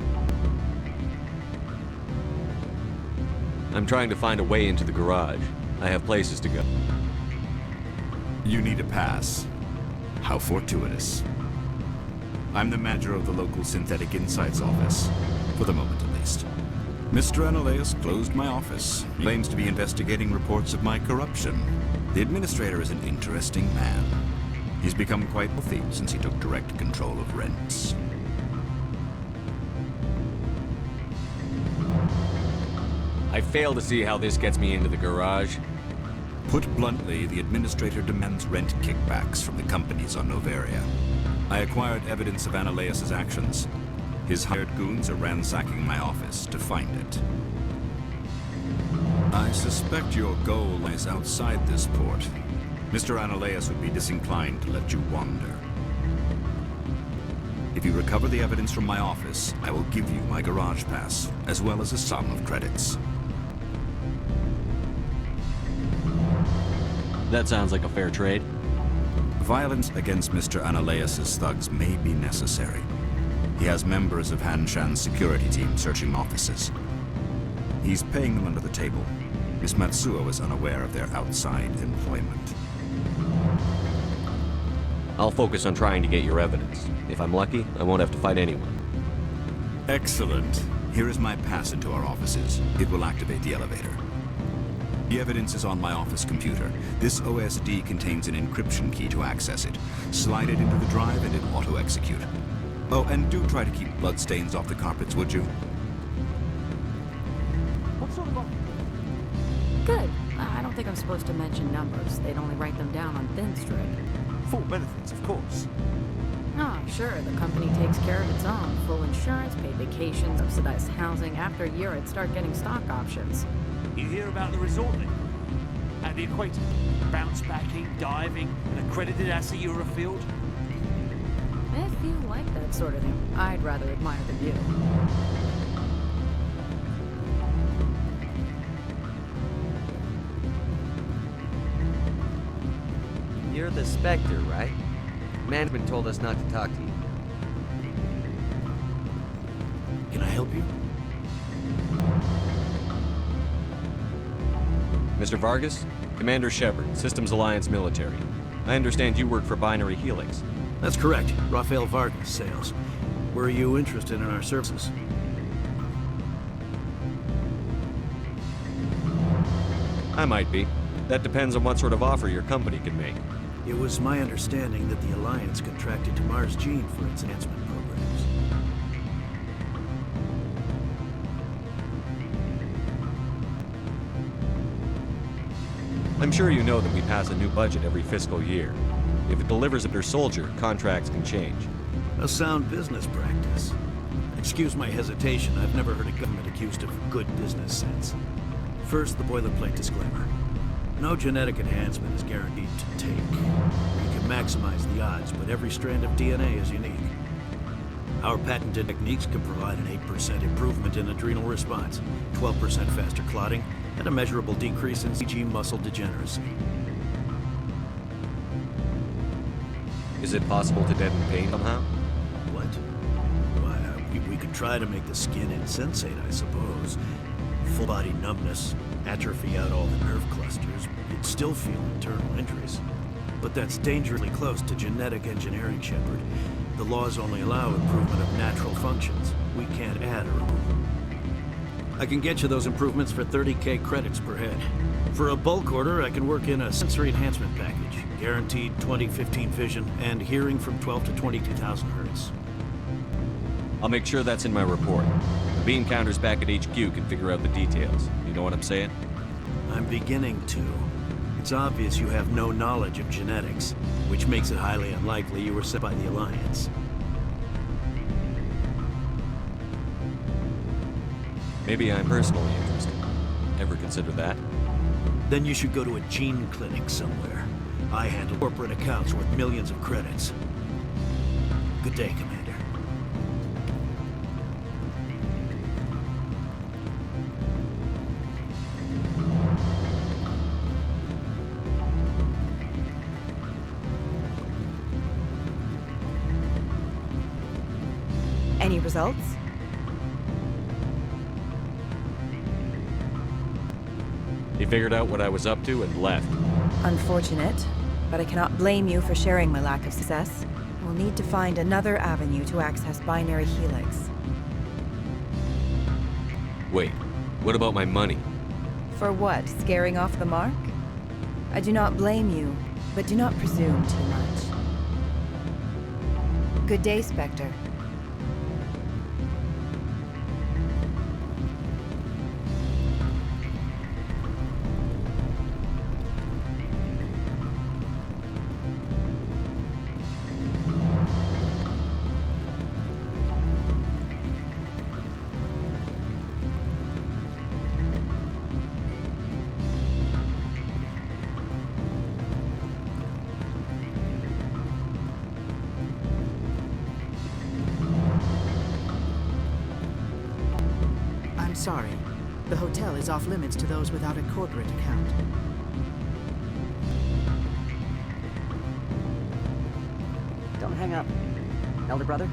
I'm trying to find a way into the garage. I have places to go. You need a pass. How fortuitous. I'm the manager of the local Synthetic Insights office. For the moment, at least. Mr. Analeus closed my office. He claims to be investigating reports of my corruption. The administrator is an interesting man. He's become quite wealthy since he took direct control of rents. I fail to see how this gets me into the garage. Put bluntly, the administrator demands rent kickbacks from the companies on Novaria. I acquired evidence of Ananias' actions. His hired goons are ransacking my office to find it. I suspect your goal lies outside this port. Mr. Ananias would be disinclined to let you wander. If you recover the evidence from my office, I will give you my garage pass, as well as a sum of credits. That sounds like a fair trade. Violence against Mr. Ananias' thugs may be necessary. He has members of Han Shan's security team searching offices. He's paying them under the table. Miss Matsuo is unaware of their outside employment. I'll focus on trying to get your evidence. If I'm lucky, I won't have to fight anyone. Excellent. Here is my pass into our offices. It will activate the elevator. The evidence is on my office computer. This OSD contains an encryption key to access it. Slide it into the drive and it'll auto-execute. Oh, and do try to keep bloodstains off the carpets, would you? What sort of... Good. I don't think I'm supposed to mention numbers. They'd only write them down on thin strip. Full benefits, of course. Oh, sure, the company takes care of its own. Full insurance, paid vacations, subsidized housing. After a year, I'd start getting stock options. You hear about the resort then? At the equator? Bounce backing, diving, an accredited ASA Eurofield? If you like that sort of thing, I'd rather admire the view. You're the Spectre, right? Management told us not to talk to you. Can I help you? Mr. Vargas? Commander Shepard, Systems Alliance Military. I understand you work for Binary Helix. That's correct. Rafael Vargas, sales. Were you interested in our services? I might be. That depends on what sort of offer your company can make. It was my understanding that the Alliance contracted to Mars Gene for its enhancement programs. I'm sure you know that we pass a new budget every fiscal year. If it delivers a per soldier, contracts can change. A sound business practice. Excuse my hesitation, I've never heard a government accused of good business sense. First, the boilerplate disclaimer. No genetic enhancement is guaranteed to take. We can maximize the odds, but every strand of DNA is unique. Our patented techniques can provide an 8% improvement in adrenal response, 12% faster clotting, and a measurable decrease in CG muscle degeneracy. Is it possible to deaden pain somehow? What? Why, we could try to make the skin insensate, I suppose. Full body numbness, atrophy out all the nerve clusters, you'd still feel internal injuries. But that's dangerously close to genetic engineering, Shepard. The laws only allow improvement of natural functions. We can't add or remove. I can get you those improvements for 30K credits per head. For a bulk order, I can work in a sensory enhancement package. Guaranteed 20/15 vision and hearing from 12 to 22,000 hertz. I'll make sure that's in my report. The beam counters back at HQ can figure out the details. You know what I'm saying? I'm beginning to. It's obvious you have no knowledge of genetics, which makes it highly unlikely you were sent by the Alliance. Maybe I'm personally interested. Ever consider that? Then you should go to a gene clinic somewhere. I handle corporate accounts worth millions of credits. Good day, Commander. Any results? He figured out what I was up to and left. Unfortunate, but I cannot blame you for sharing my lack of success. We'll need to find another avenue to access Binary Helix. Wait, what about my money? For what? Scaring off the mark? I do not blame you, but do not presume too much. Good day, Spectre. sorry. The hotel is off limits to those without a corporate account. Don't hang up. Elder brother,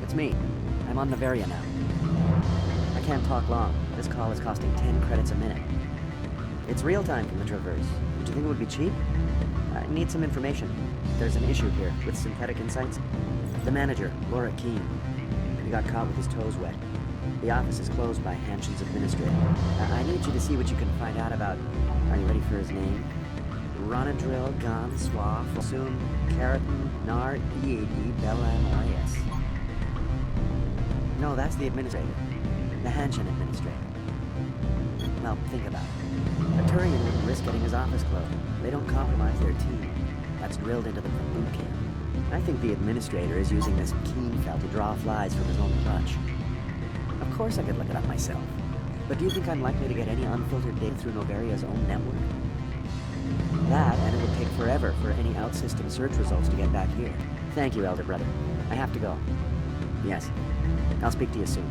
it's me. I'm on Noveria now. I can't talk long. This call is costing 10 credits a minute. It's real time from the Traverse. Would you think it would be cheap? I need some information. There's an issue here with synthetic insights. The manager, Laura Keene. He got caught with his toes wet. The office is closed by Hanshen's administrator. I need you to see what you can find out about... Are you ready for his name? Ronadril Gon Swaf Sum Keratin Nar Ead Bellamoyas. No, that's the administrator. The Hanshen administrator. Well, think about it. A Turian wouldn't risk getting his office closed. They don't compromise their team. That's drilled into them from boot camp. I think the administrator is using this Keene fell to draw flies from his own clutch. Of course I could look it up myself. But do you think I'm likely to get any unfiltered data through Noveria's own network? That, and it would take forever for any out-system search results to get back here. Thank you, Elder Brother. I have to go. Yes. I'll speak to you soon.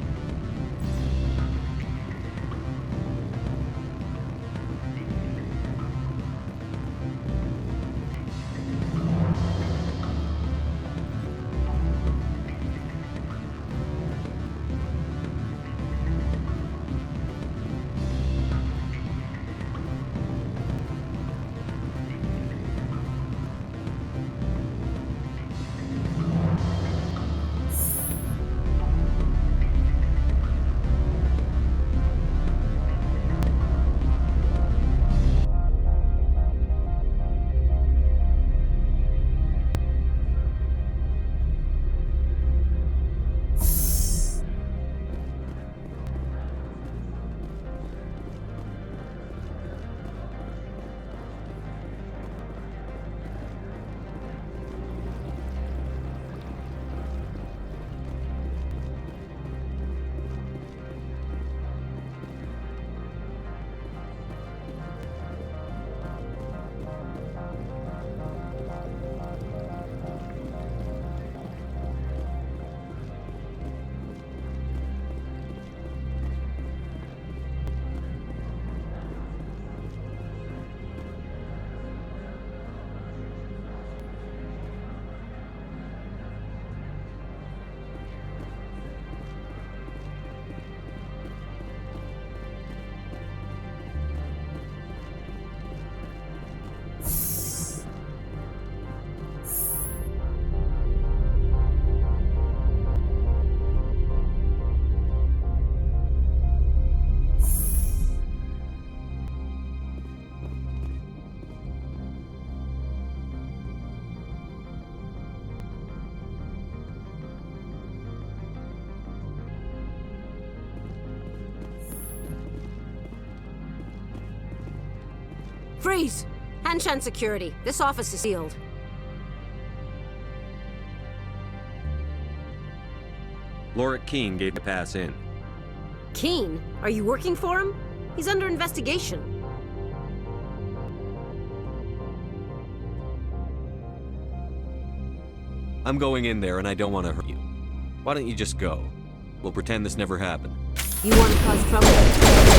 Freeze! Hanshan security. This office is sealed. Laura Keene gave the pass in. Keene? Are you working for him? He's under investigation. I'm going in there and I don't want to hurt you. Why don't you just go? We'll pretend this never happened. You want to cause trouble?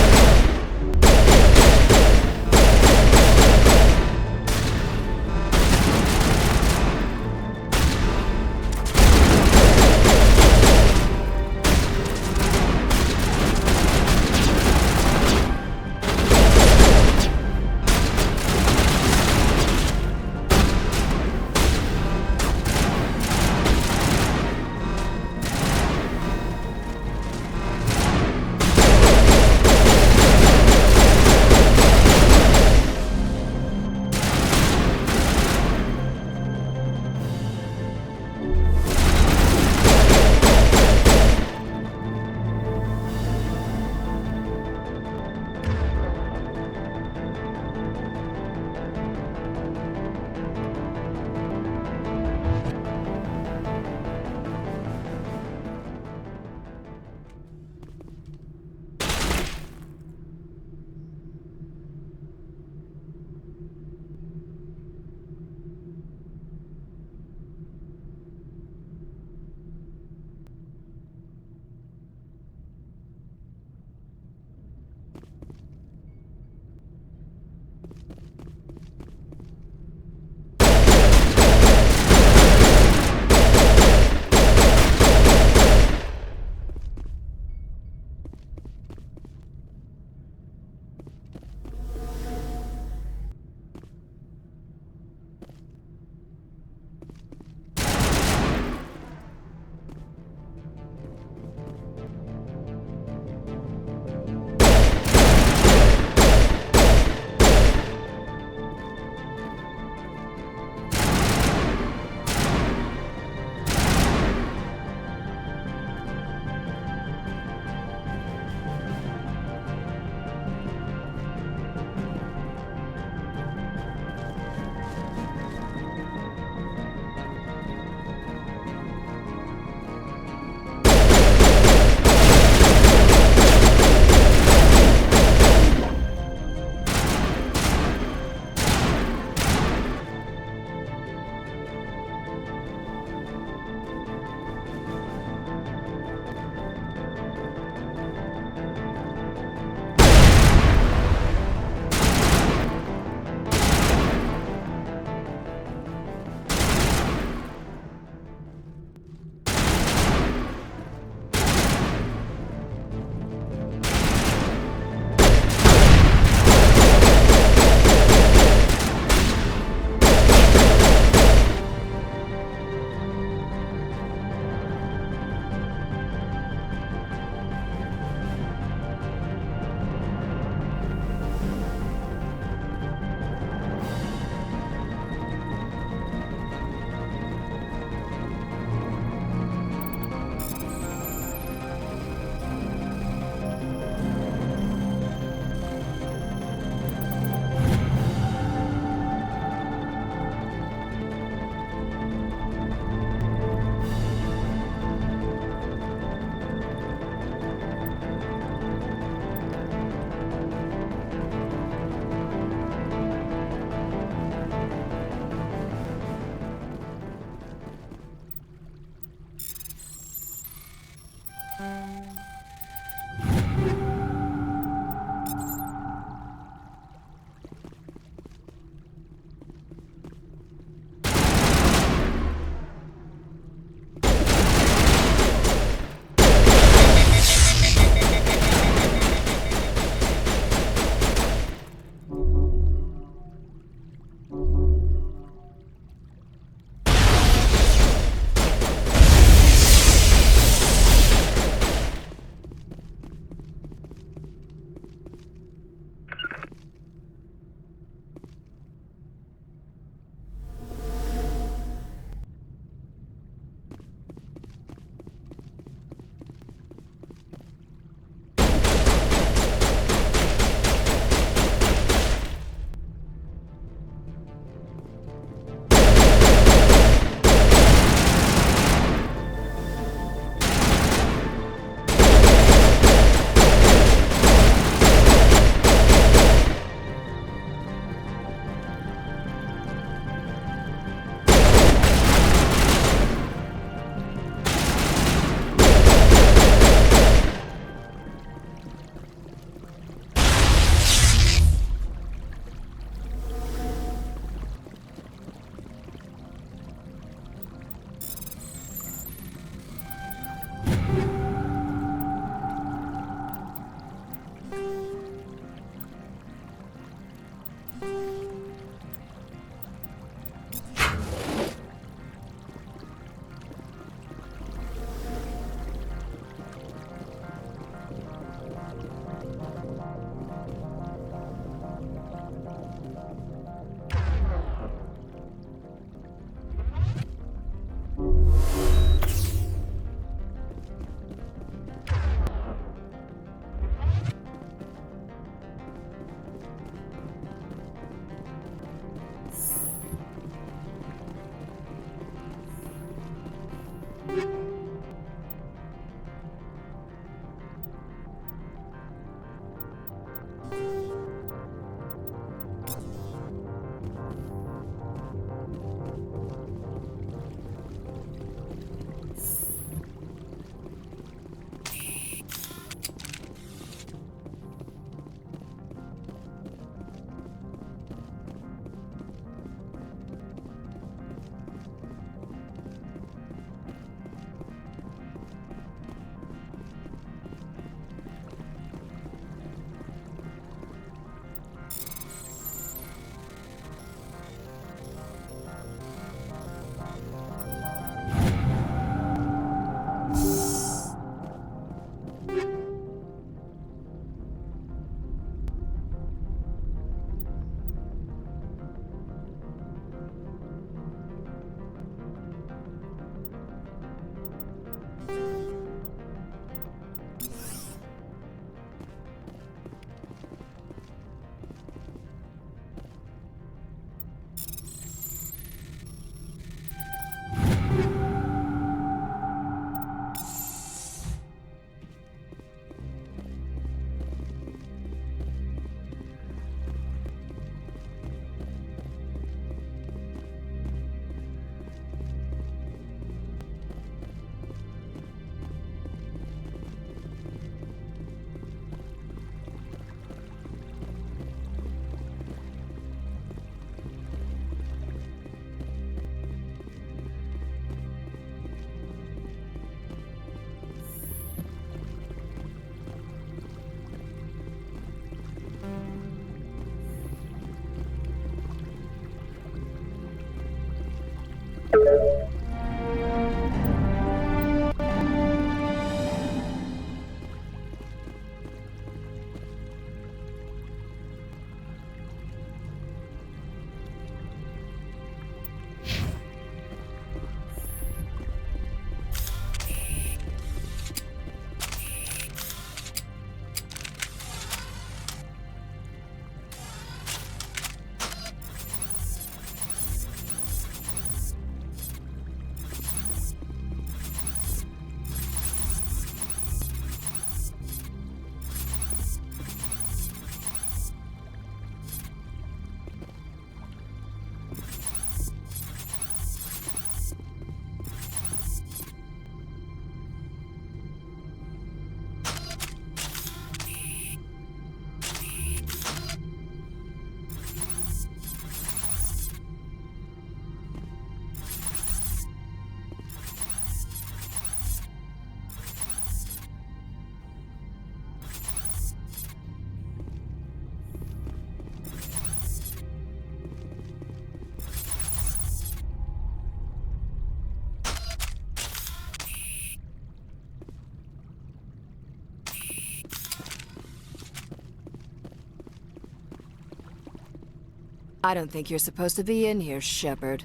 I don't think you're supposed to be in here, Shepard.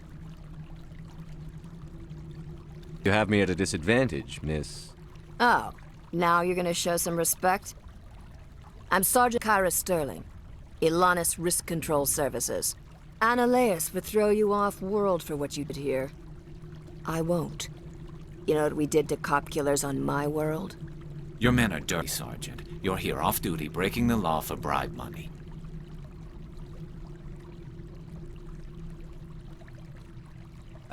You have me at a disadvantage, miss. Oh, now you're gonna show some respect? I'm Sergeant Kyra Sterling, Ilanis Risk Control Services. Ananias would throw you off-world for what you did here. I won't. You know what we did to cop killers on my world? Your men are dirty, Sergeant. You're here off-duty, breaking the law for bribe money.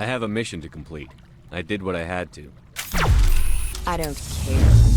I have a mission to complete. I did what I had to. I don't care.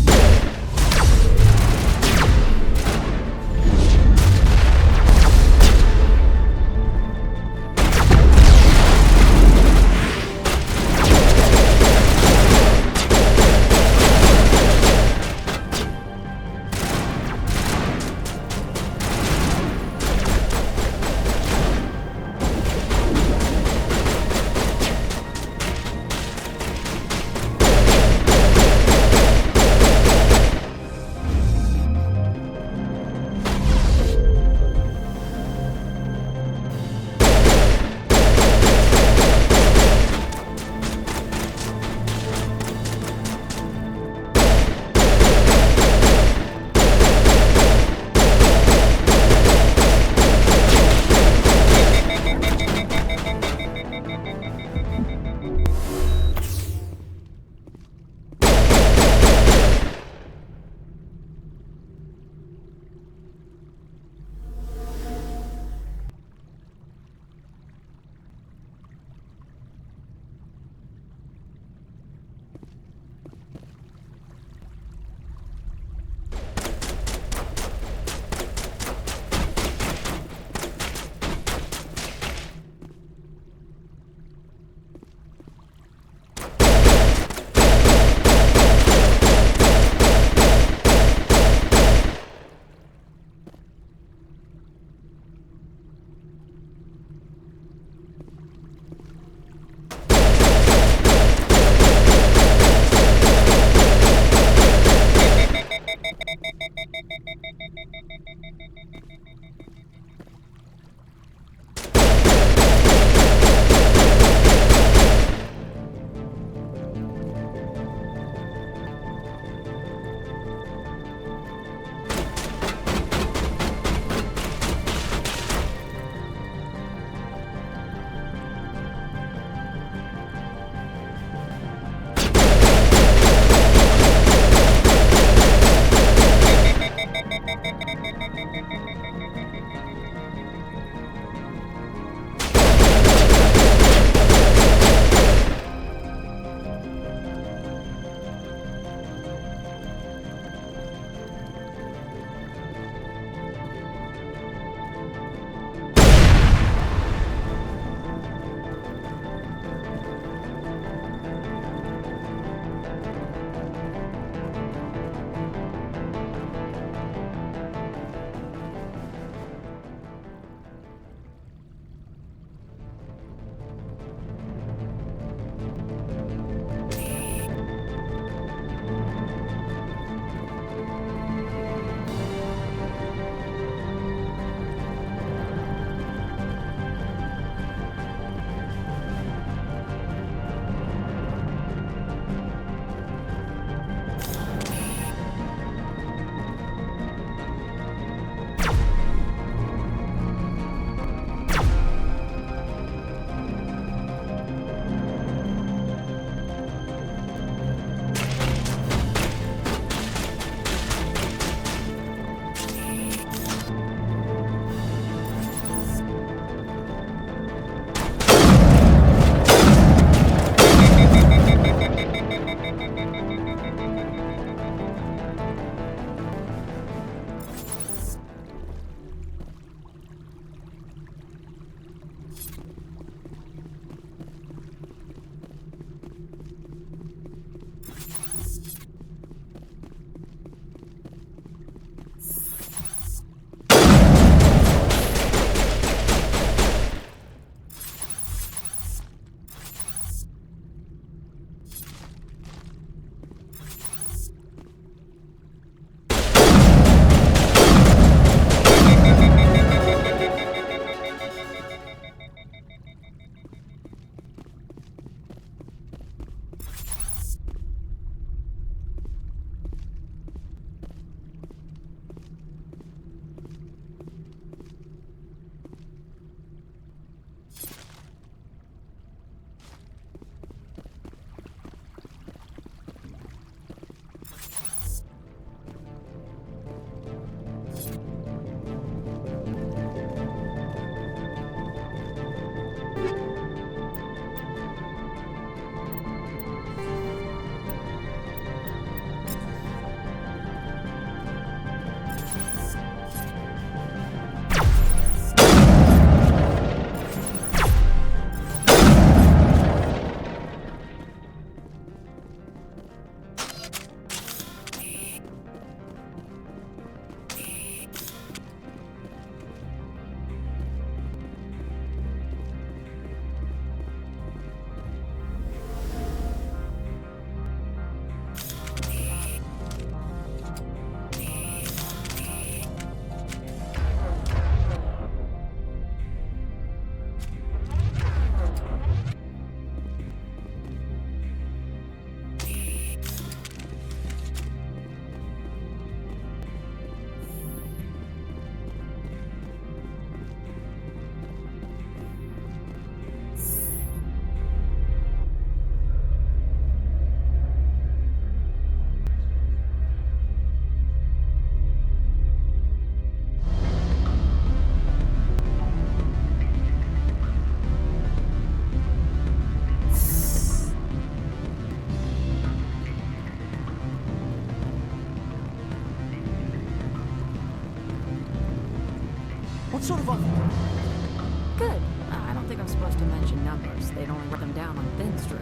numbers. They'd only write them down on thin strip.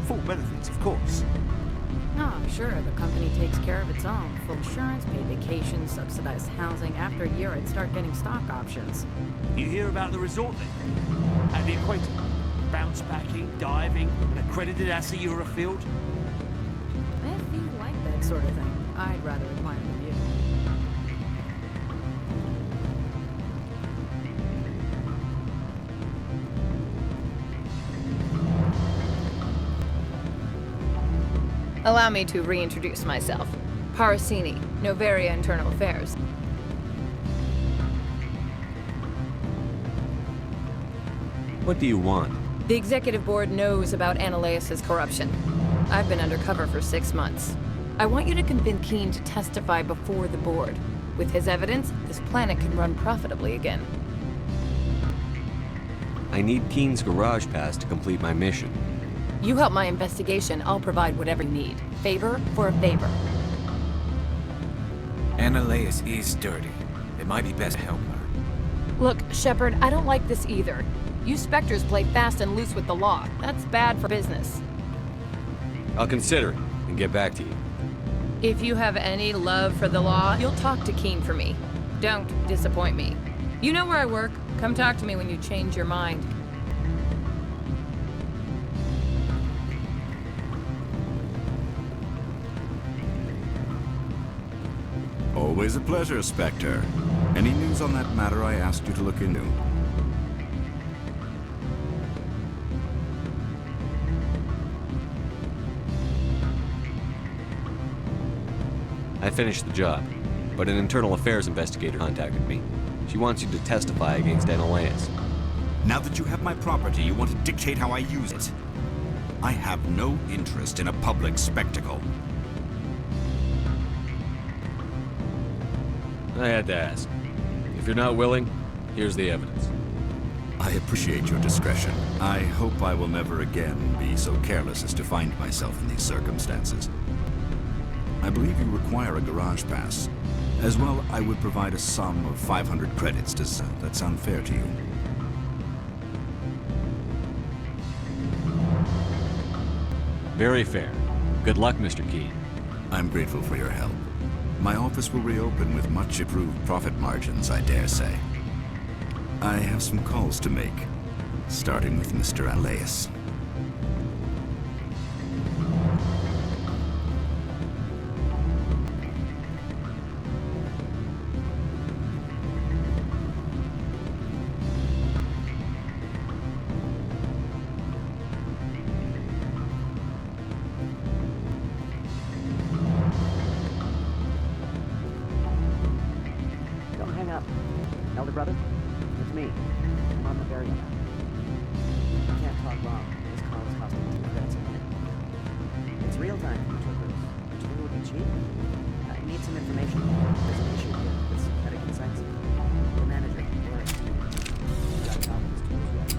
Full benefits, of course. Oh, sure, the company takes care of its own. Full insurance, paid vacations, subsidized housing. After a year, I'd start getting stock options. You hear about the resort then? At the equator? Bounce backing, diving, an accredited ASA Eurofield? If you like that sort of thing, I'd rather admire the view. Allow me to reintroduce myself. Parasini, Novaria Internal Affairs. What do you want? The executive board knows about Ananias' corruption. I've been undercover for 6 months. I want you to convince Keen to testify before the board. With his evidence, this planet can run profitably again. I need Keen's garage pass to complete my mission. You help my investigation, I'll provide whatever you need. Favor for a favor. Ananias is dirty. It might be best to help her. Look, Shepard, I don't like this either. You Spectres play fast and loose with the law. That's bad for business. I'll consider it and get back to you. If you have any love for the law, you'll talk to Keen for me. Don't disappoint me. You know where I work. Come talk to me when you change your mind. Always a pleasure, Spectre. Any news on that matter I asked you to look into? I finished the job, but an internal affairs investigator contacted me. She wants you to testify against Ananias. Now that you have my property, you want to dictate how I use it. I have no interest in a public spectacle. I had to ask. If you're not willing, here's the evidence. I appreciate your discretion. I hope I will never again be so careless as to find myself in these circumstances. I believe you require a garage pass. As well, I would provide a sum of 500 credits. Does that sound fair to you? Very fair. Good luck, Mr. Keen. I'm grateful for your help. My office will reopen with much improved profit margins, I dare say. I have some calls to make, starting with Mr. Ananias. Don't hang up. Elder brother, it's me. I'm on the Bavaria now. I can't talk long. This call is costing 2 credits a minute. It's real time for troopers. Which thing would be cheap? I need some information. There's an issue here with synthetic insights. The manager, or you got a copy of his tools yet?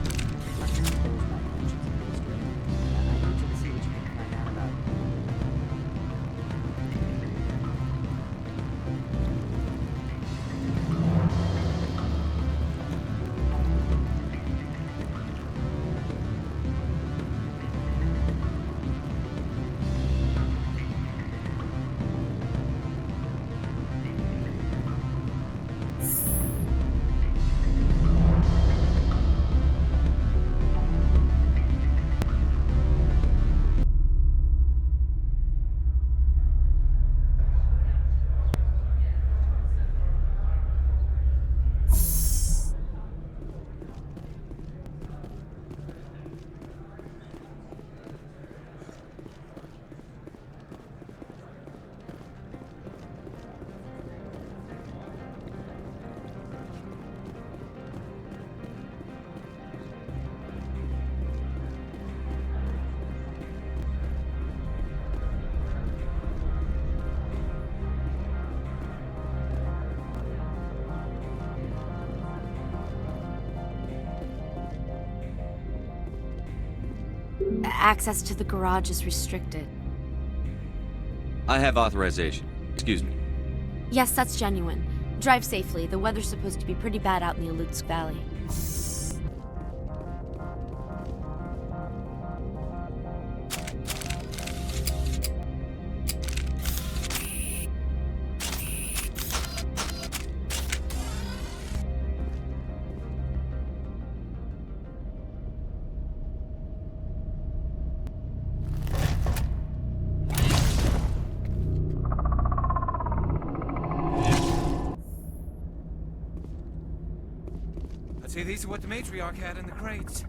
Let's expose my connections administrator. I need you to see what you can find out about it. Access to the garage is restricted. I have authorization. Excuse me. Yes, that's genuine. Drive safely. The weather's supposed to be pretty bad out in the Alutsk Valley. See, these are what the matriarch had in the crates.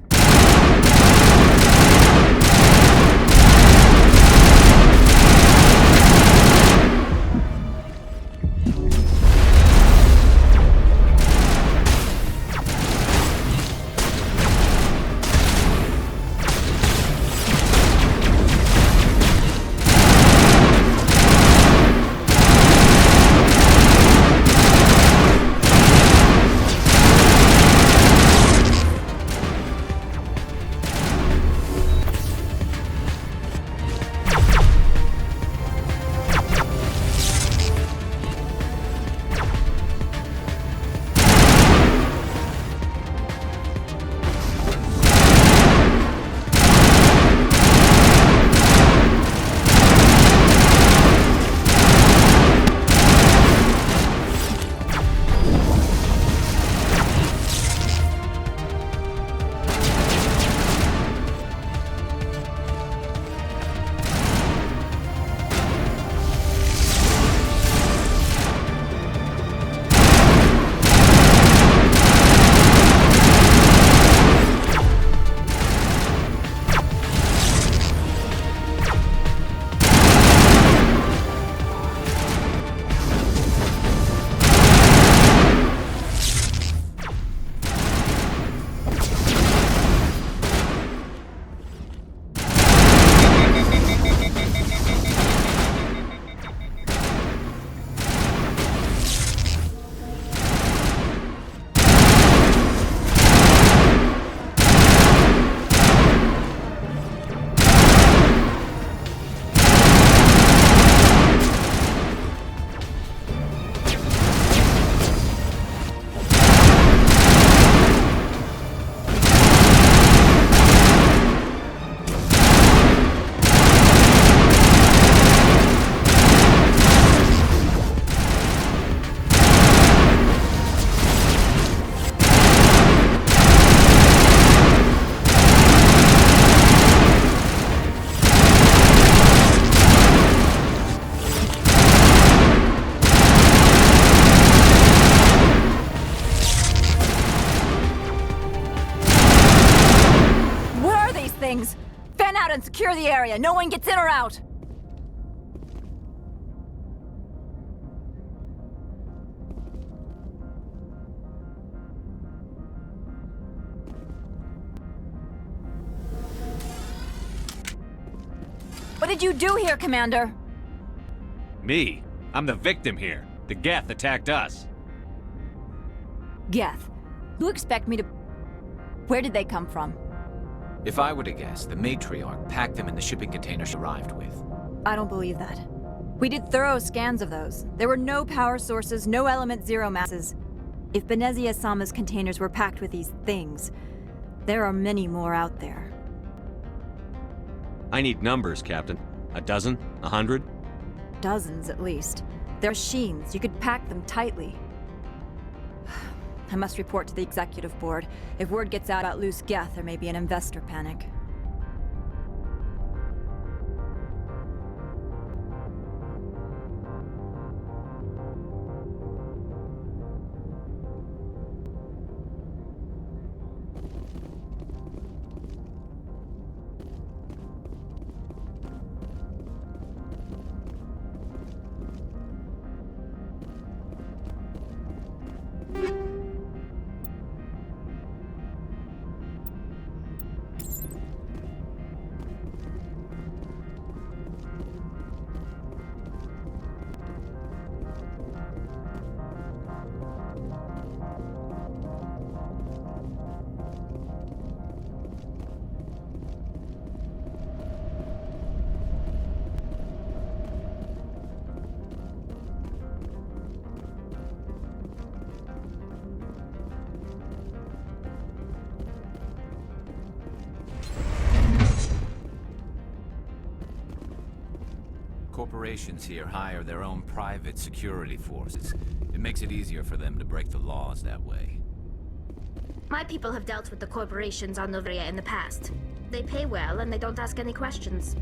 and secure the area. No one gets in or out. What did you do here, Commander? Me? I'm the victim here. The Geth attacked us. Geth? You expect me to... Where did they come from? If I were to guess, the matriarch packed them in the shipping container she arrived with. I don't believe that. We did thorough scans of those. There were no power sources, no element zero masses. If Benezia-sama's containers were packed with these things, there are many more out there. I need numbers, Captain. A dozen? 100? Dozens, at least. They're machines. You could pack them tightly. I must report to the executive board. If word gets out about loose Geth, there may be an investor panic. Corporations here hire their own private security forces. It makes it easier for them to break the laws that way. My people have dealt with the corporations on Novaria in the past. They pay well and they don't ask any questions.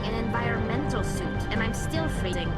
wearing an environmental suit, and I'm still freezing.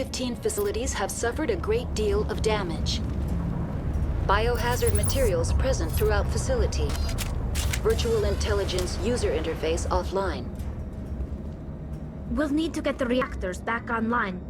15 facilities have suffered a great deal of damage. Biohazard materials present throughout facility. Virtual intelligence user interface offline. We'll need to get the reactors back online.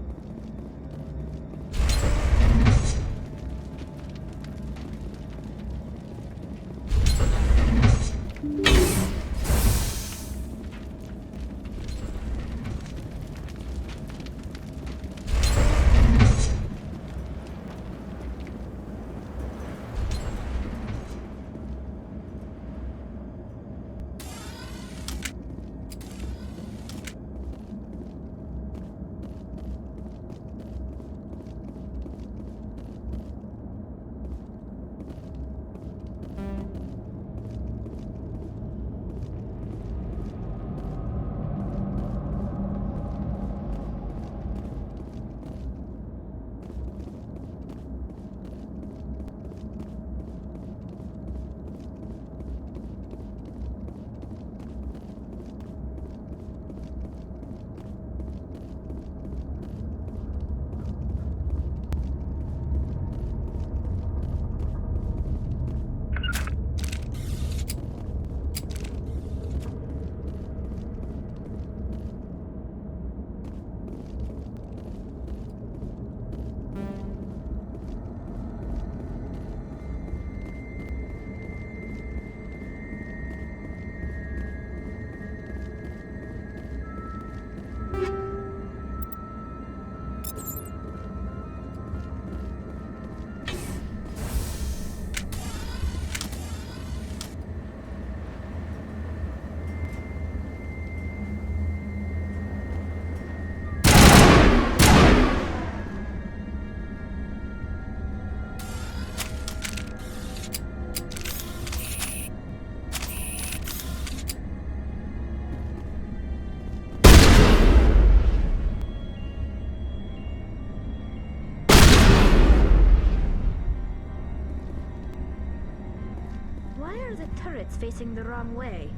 Turrets facing the wrong way.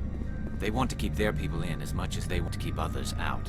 They want to keep their people in as much as they want to keep others out.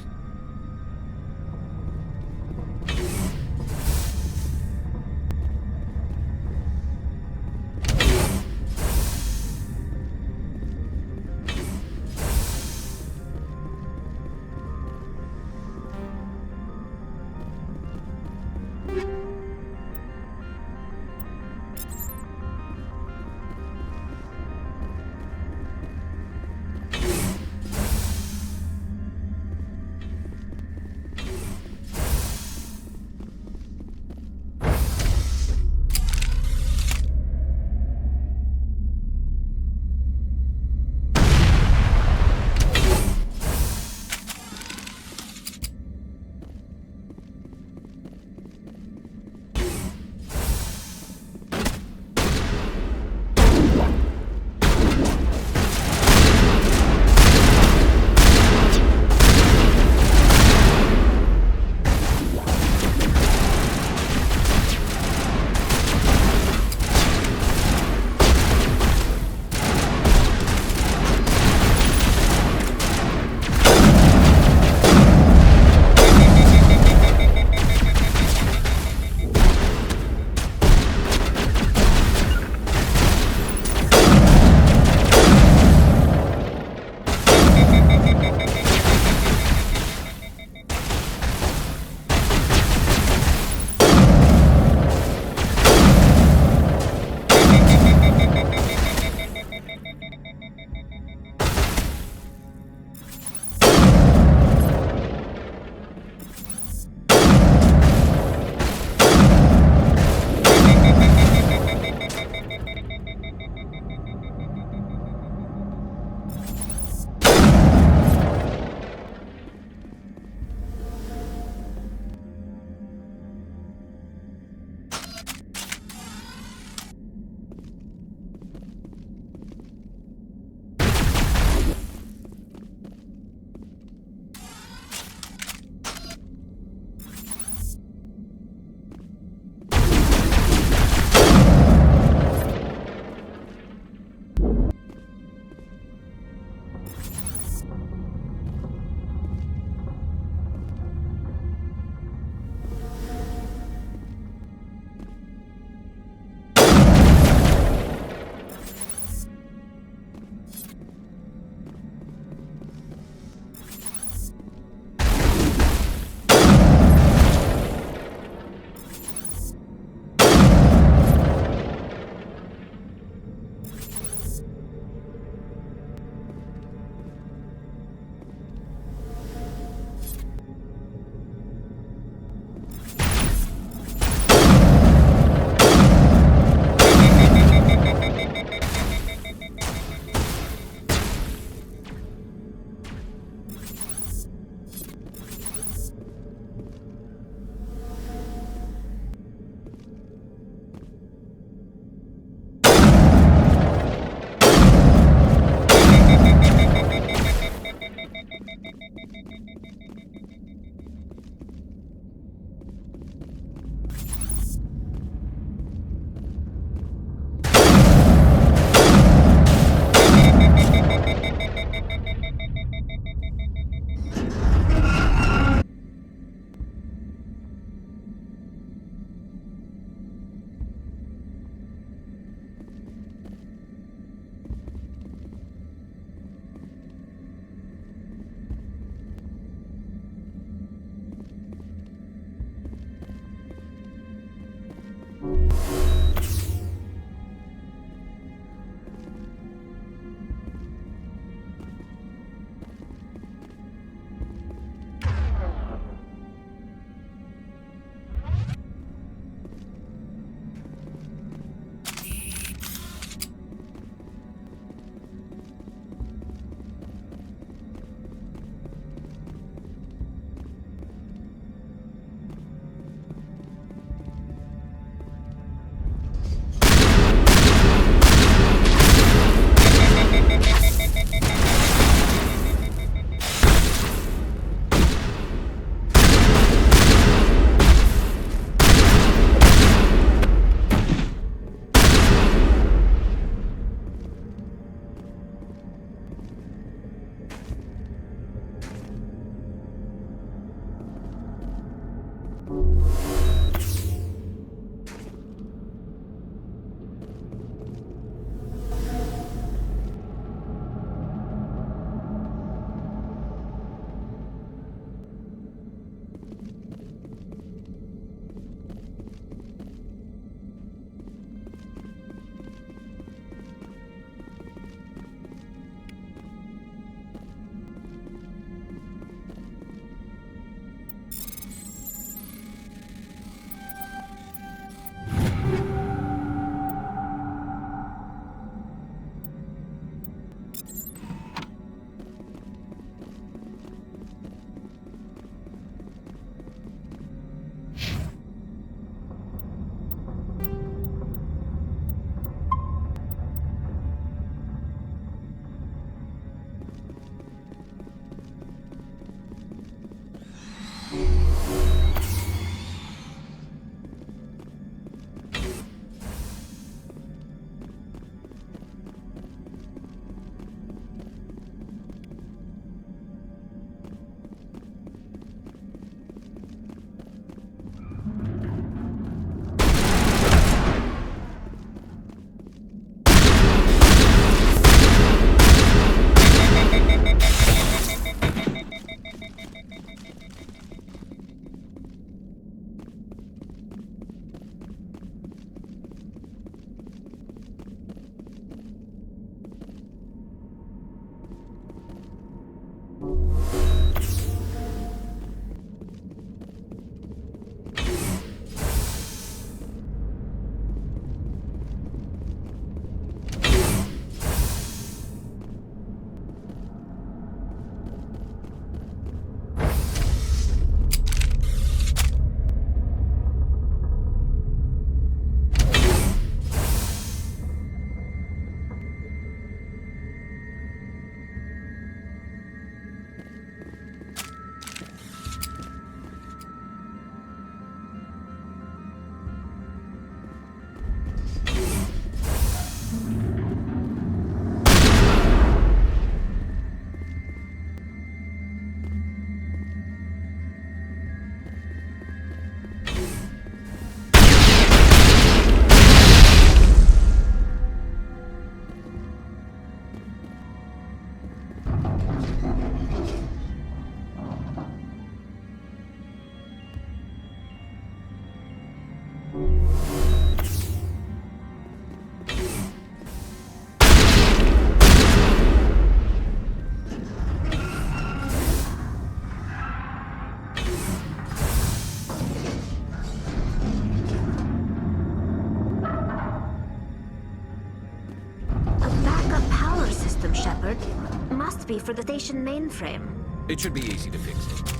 Shepard. Must be for the station mainframe. It should be easy to fix it.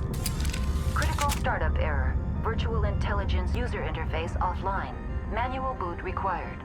Critical startup error. Virtual intelligence user interface offline. Manual boot required.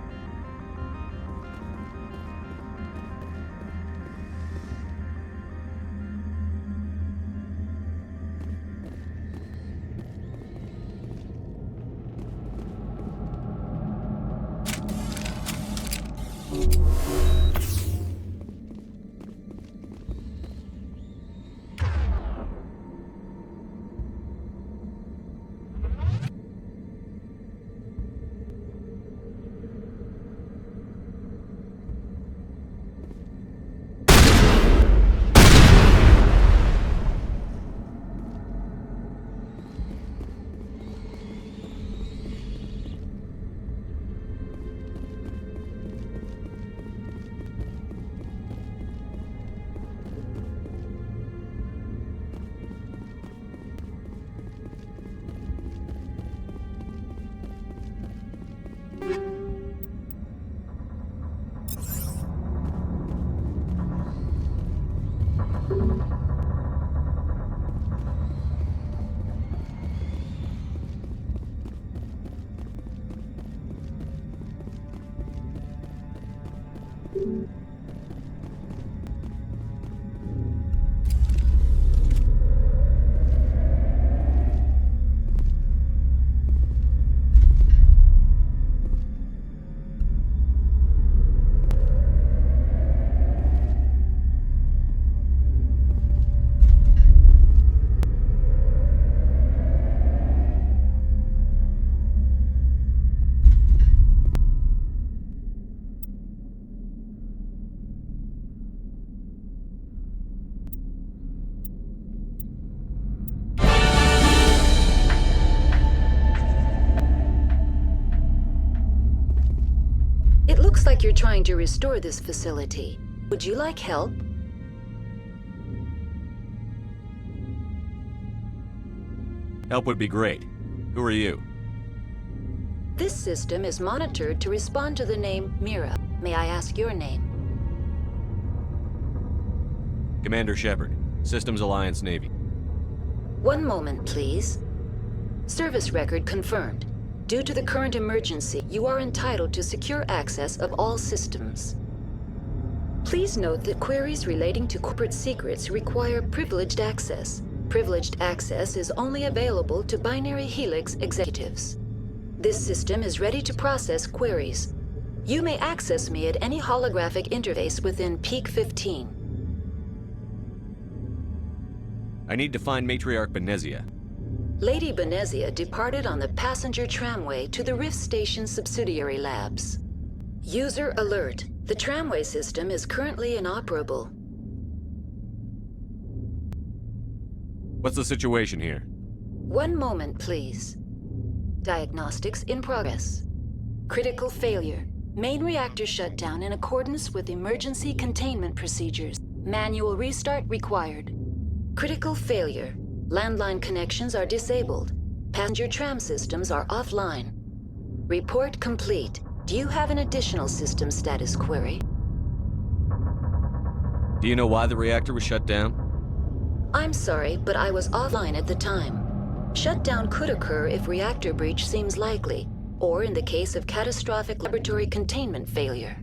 Looks like you're trying to restore this facility. Would you like help? Help would be great. Who are you? This system is monitored to respond to the name Mira. May I ask your name? Commander Shepard, Systems Alliance Navy. One moment, please. Service record confirmed. Due to the current emergency, you are entitled to secure access of all systems. Please note that queries relating to corporate secrets require privileged access. Privileged access is only available to Binary Helix executives. This system is ready to process queries. You may access me at any holographic interface within Peak 15. I need to find Matriarch Benezia. Lady Benezia departed on the passenger tramway to the Rift Station subsidiary labs. User alert. The tramway system is currently inoperable. What's the situation here? One moment, please. Diagnostics in progress. Critical failure. Main reactor shut down in accordance with emergency containment procedures. Manual restart required. Critical failure. Landline connections are disabled. Passenger tram systems are offline. Report complete. Do you have an additional system status query? Do you know why the reactor was shut down? I'm sorry, but I was offline at the time. Shutdown could occur if reactor breach seems likely, or in the case of catastrophic laboratory containment failure.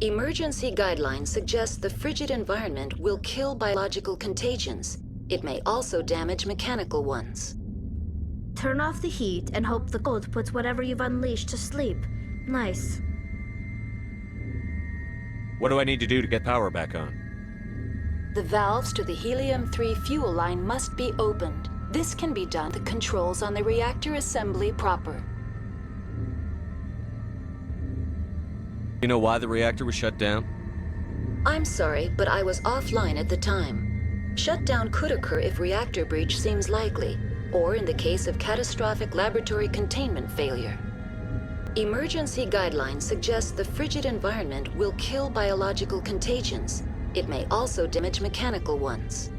Emergency guidelines suggest the frigid environment will kill biological contagions. It may also damage mechanical ones. Turn off the heat and hope the cold puts whatever you've unleashed to sleep. Nice. What do I need to do to get power back on? The valves to the helium-3 fuel line must be opened. This can be done with the controls on the reactor assembly proper. You know why the reactor was shut down? I'm sorry, but I was offline at the time. Shutdown could occur if reactor breach seems likely, or in the case of catastrophic laboratory containment failure. Emergency guidelines suggest the frigid environment will kill biological contagions. It may also damage mechanical ones.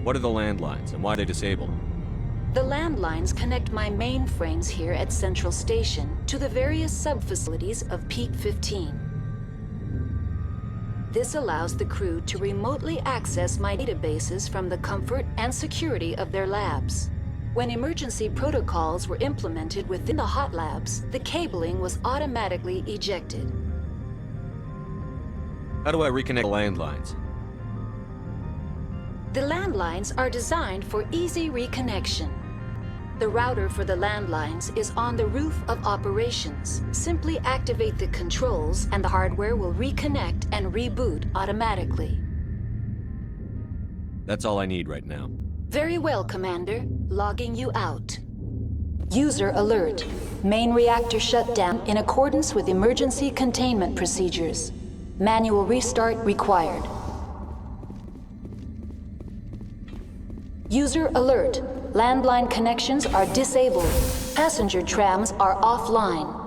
What are the landlines, and why are they disabled? The landlines connect my mainframes here at Central Station to the various sub-facilities of Peak 15. This allows the crew to remotely access my databases from the comfort and security of their labs. When emergency protocols were implemented within the hot labs, the cabling was automatically ejected. How do I reconnect the landlines? The landlines are designed for easy reconnection. The router for the landlines is on the roof of operations. Simply activate the controls and the hardware will reconnect and reboot automatically. That's all I need right now. Very well, Commander. Logging you out. User alert. Main reactor shut down in accordance with emergency containment procedures. Manual restart required. User alert. Landline connections are disabled. Passenger trams are offline.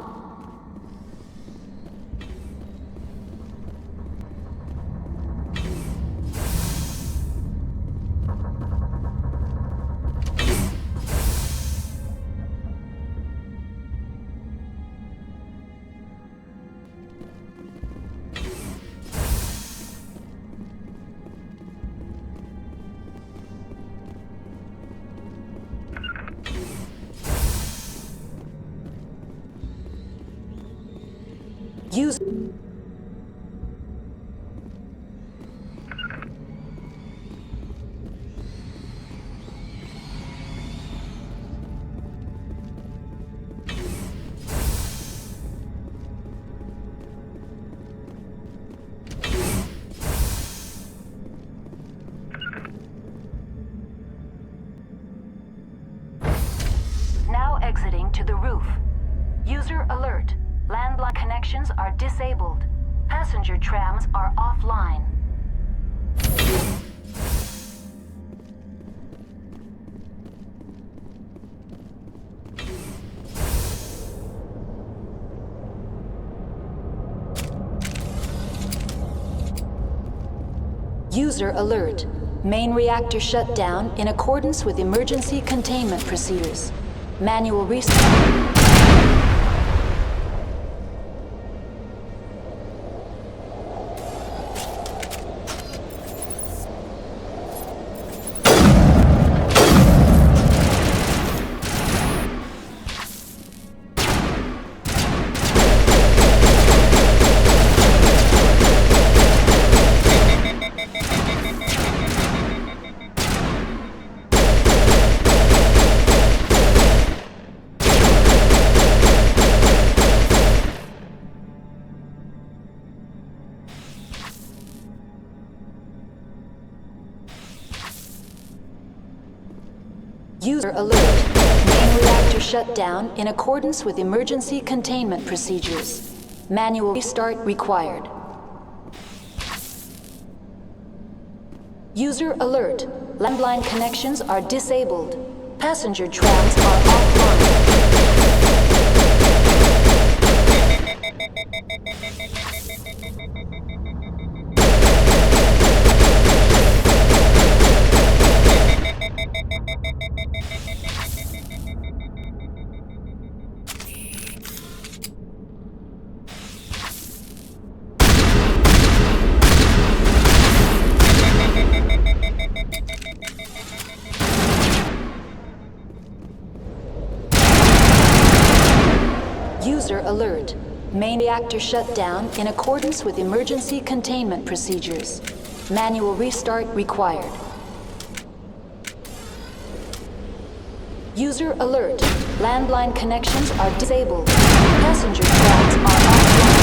Now exiting to the roof. User alert. Landline connections are disabled. Passenger trams are offline. User alert. Main reactor shut down in accordance with emergency containment procedures. Manual restart. User alert. Main reactor shut down in accordance with emergency containment procedures. Manual restart required. User alert. Landline connections are disabled. Passenger trams are offline. User alert. Main reactor shut down in accordance with emergency containment procedures. Manual restart required. User alert. Landline connections are disabled. Passenger trams are offline.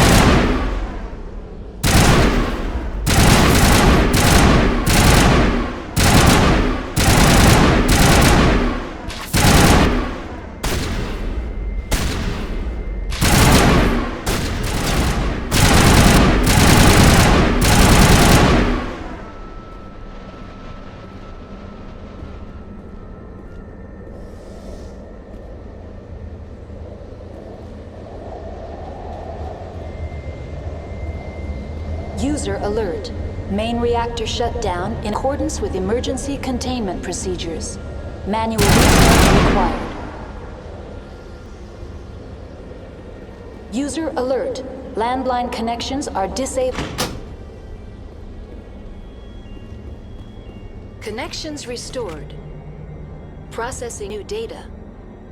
User alert. Main reactor shut down in accordance with emergency containment procedures. Manual restart required. User alert. Landline connections are disabled. Connections restored. Processing new data.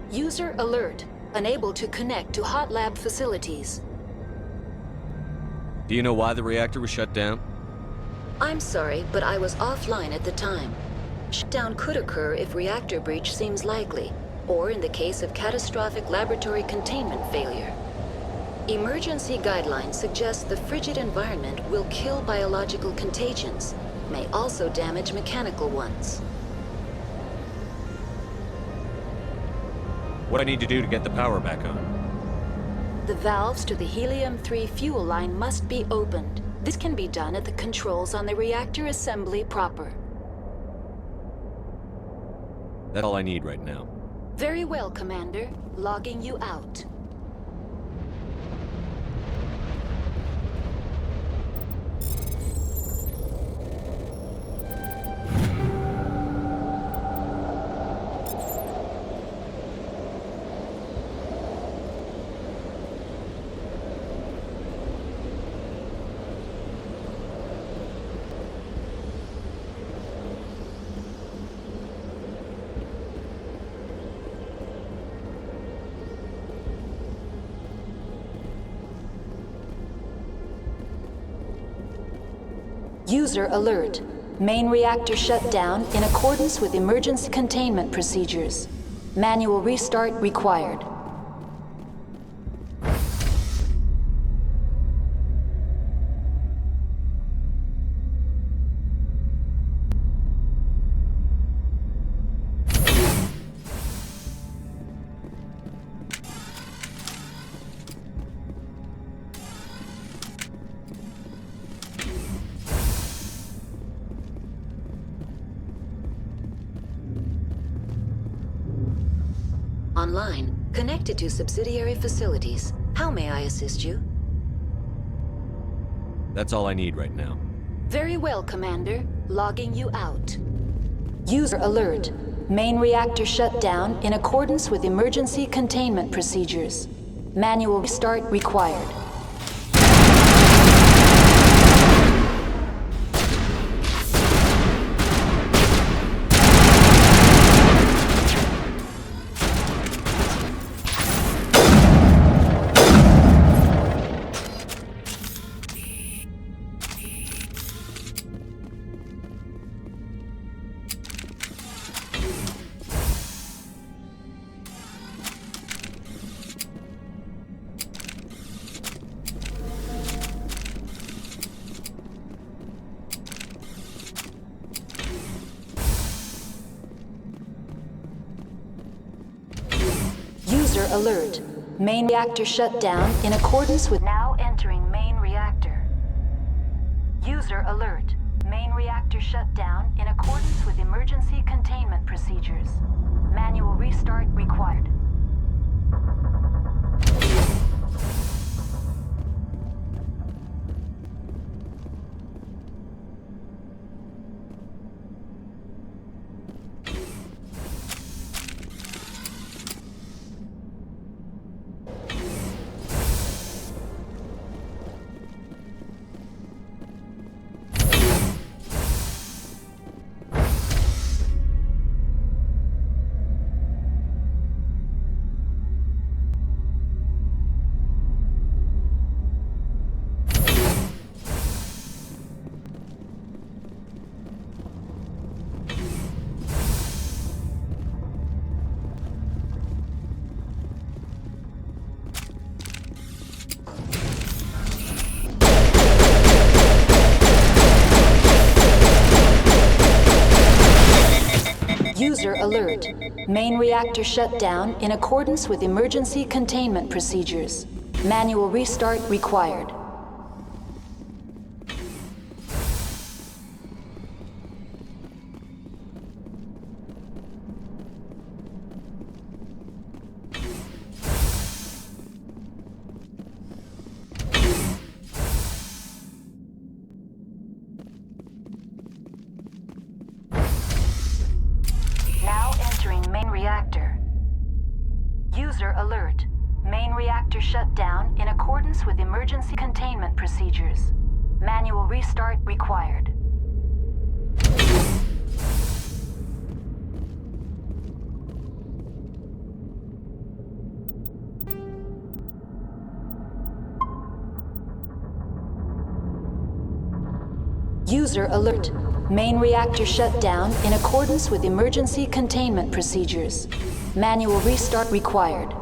User alert. Unable to connect to hot lab facilities. Do you know why the reactor was shut down? I'm sorry, but I was offline at the time. Shutdown could occur if reactor breach seems likely, or in the case of catastrophic laboratory containment failure. Emergency guidelines suggest the frigid environment will kill biological contagions, may also damage mechanical ones. What do I need to do to get the power back on? The valves to the helium-3 fuel line must be opened. This can be done at the controls on the reactor assembly proper. That's all I need right now. Very well, Commander. Logging you out. User alert. Main reactor shut down in accordance with emergency containment procedures. Manual restart required. Online, connected to subsidiary facilities. How may I assist you? That's all I need right now. Very well, Commander. Logging you out. User alert. Main reactor shut down in accordance with emergency containment procedures. Manual restart required. User alert. Main reactor shut down in accordance with now entering main reactor. User alert. Main reactor shut down in accordance with emergency containment procedures. Manual restart required. User alert. Main reactor shut down in accordance with emergency containment procedures. Manual restart required. User alert. Main reactor shut down in accordance with emergency containment procedures. Manual restart required. User alert. Main reactor shut down in accordance with emergency containment procedures. Manual restart required.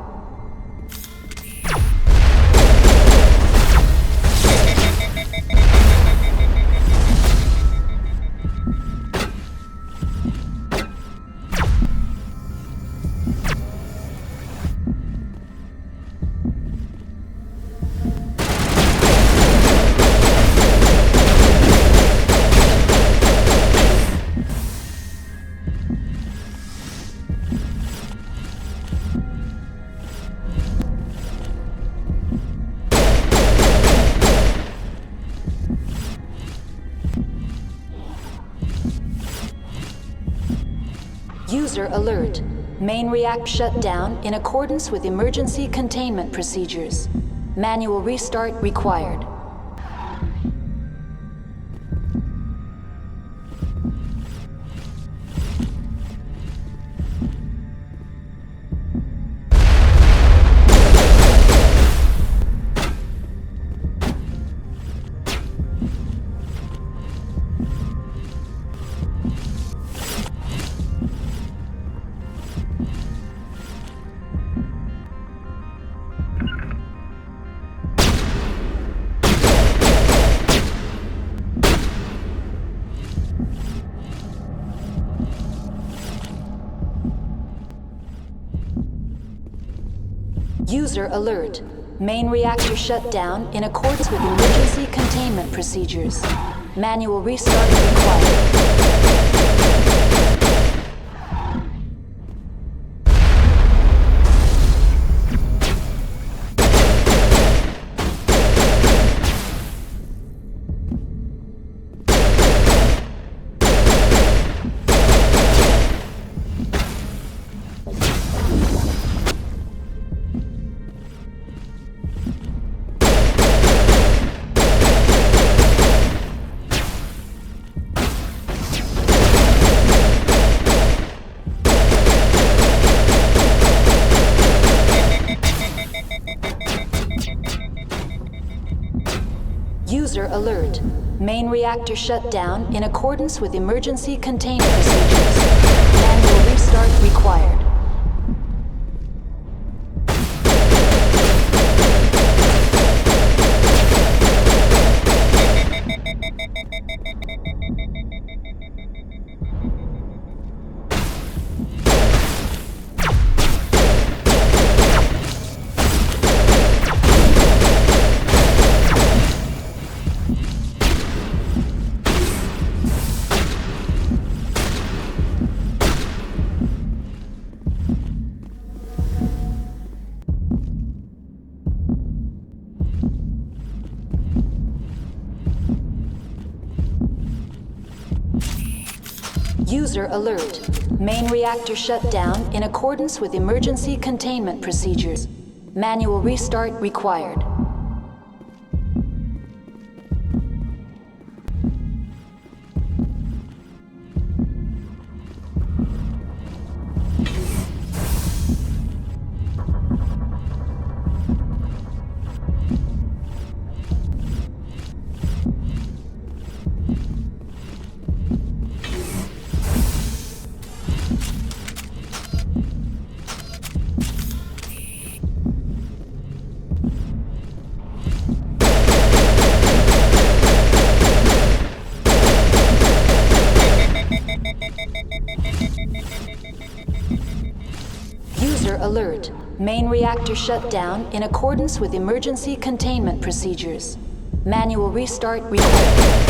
User alert. Main reactor shut down in accordance with emergency containment procedures. Manual restart required. User alert. Main reactor shut down in accordance with emergency containment procedures. Manual restart required. User alert. Main reactor shut down in accordance with emergency containment procedures. Manual restart required. User alert. Main reactor shut down in accordance with emergency containment procedures. Manual restart required. User alert. Main reactor shut down in accordance with emergency containment procedures. Manual restart required.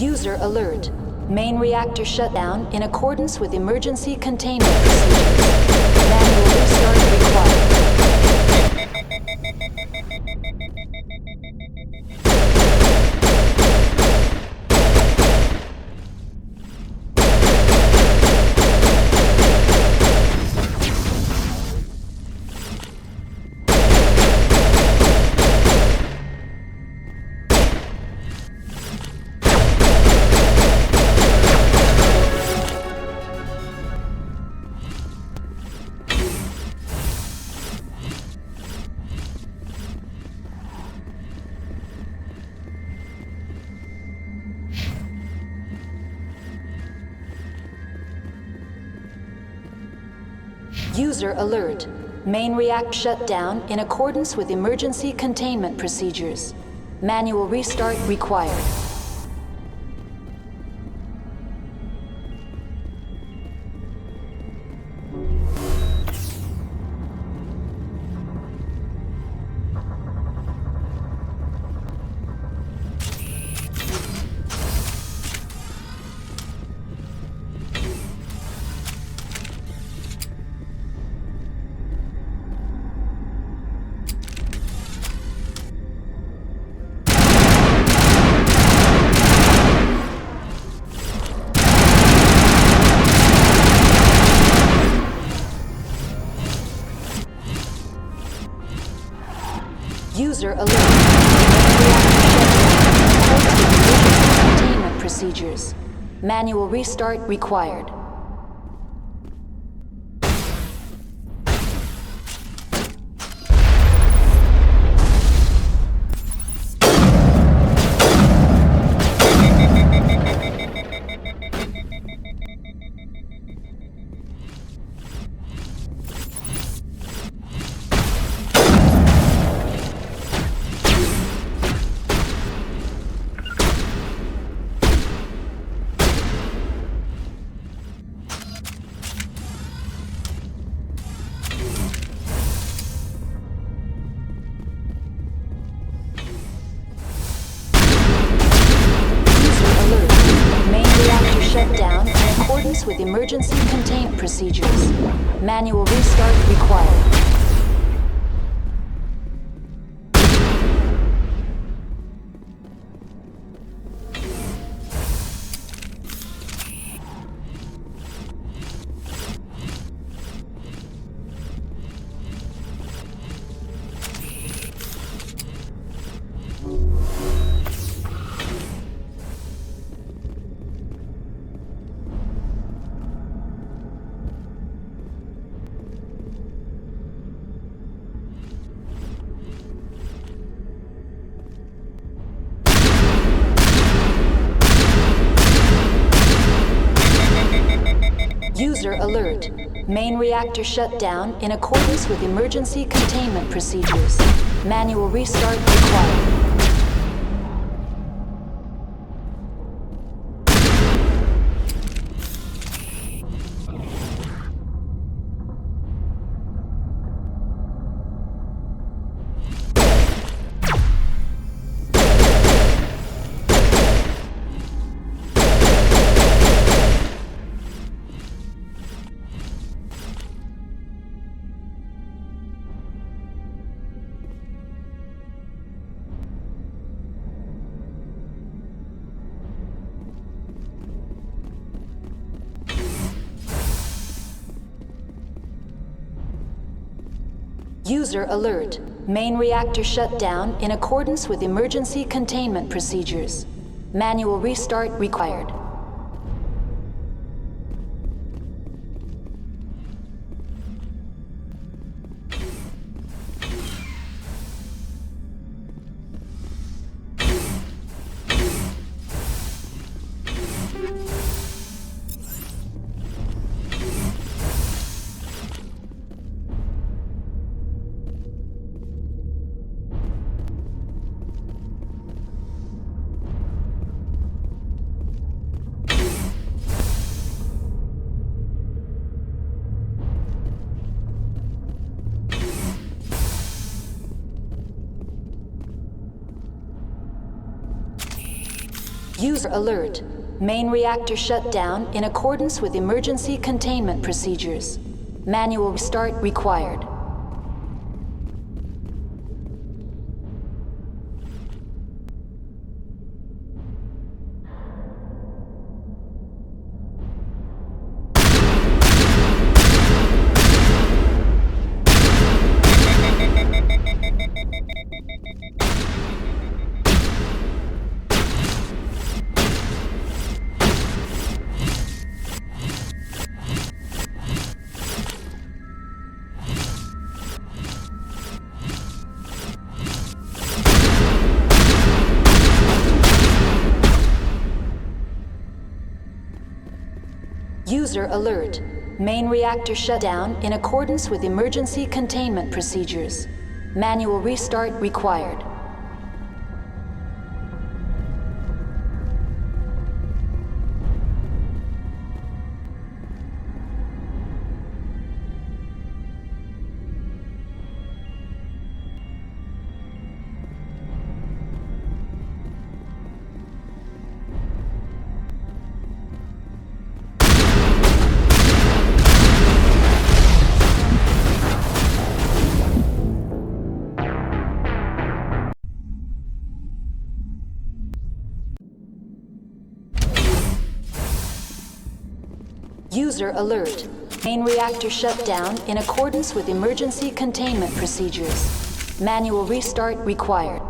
User alert. Main reactor shutdown in accordance with emergency containment procedures. Manual restart required. User alert. Main reactor shut down in accordance with emergency containment procedures. Manual restart required. User alert. Containment procedures. Manual restart required. Shutdown in accordance with emergency containment procedures. Manual restart required. User alert. Main reactor shut down in accordance with emergency containment procedures. Manual restart required. User alert. Main reactor shut down in accordance with emergency containment procedures. Manual restart required. User alert. Main reactor shut down in accordance with emergency containment procedures. Manual restart required. User alert. Main reactor shut down in accordance with emergency containment procedures. Manual restart required. User alert. Main reactor shut down in accordance with emergency containment procedures. Manual restart required.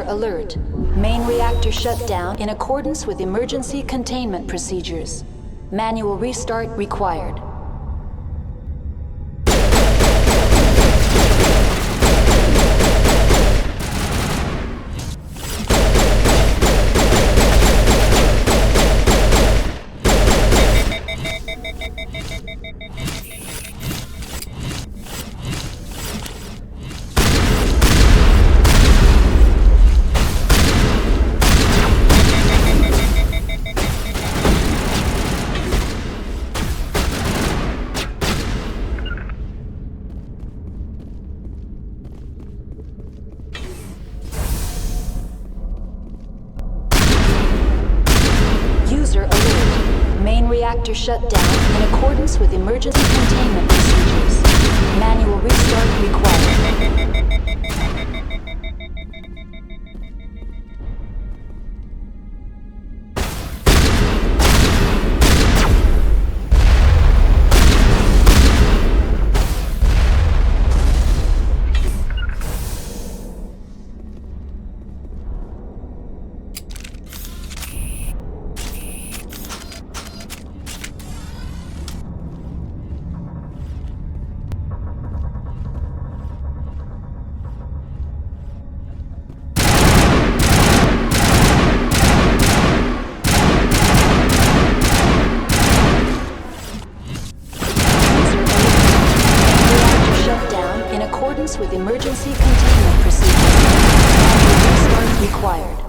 Alert. Main reactor shut down in accordance with emergency containment procedures. Manual restart required. Reactor shut down in accordance with emergency containment procedures. Manual restart required. With emergency containment procedures. Restart required.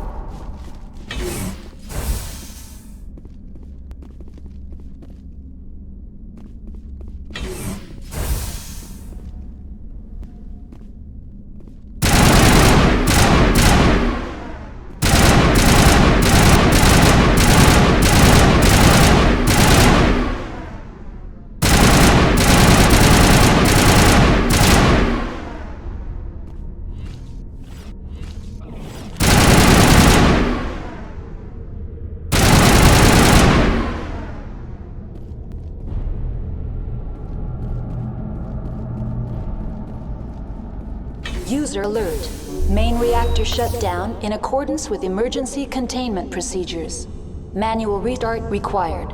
User alert. Main reactor shut down in accordance with emergency containment procedures. Manual restart required.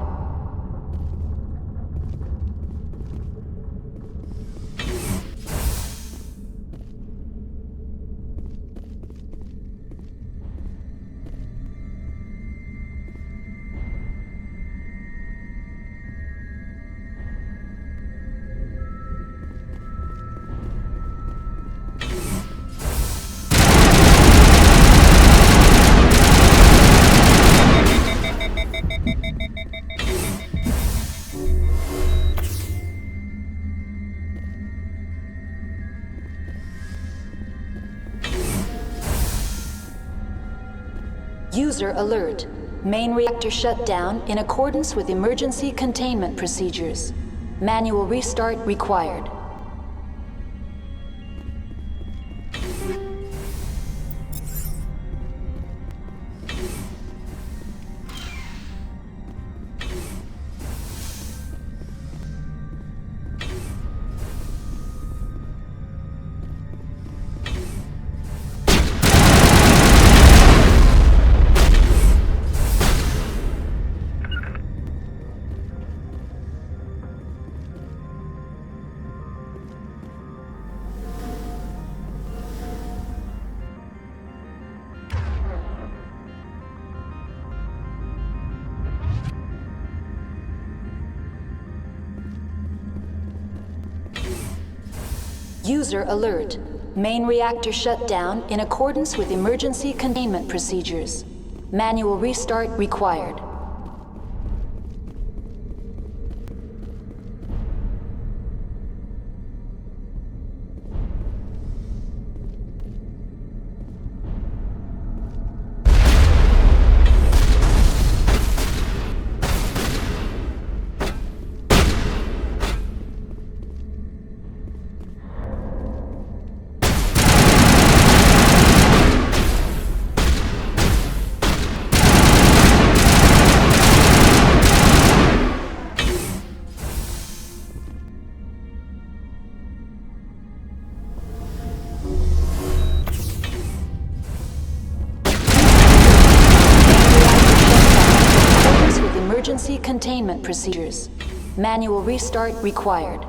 User alert. Main reactor shut down in accordance with emergency containment procedures. Manual restart required. User alert. Main reactor shut down in accordance with emergency containment procedures. Manual restart required. Emergency containment procedures. Manual restart required.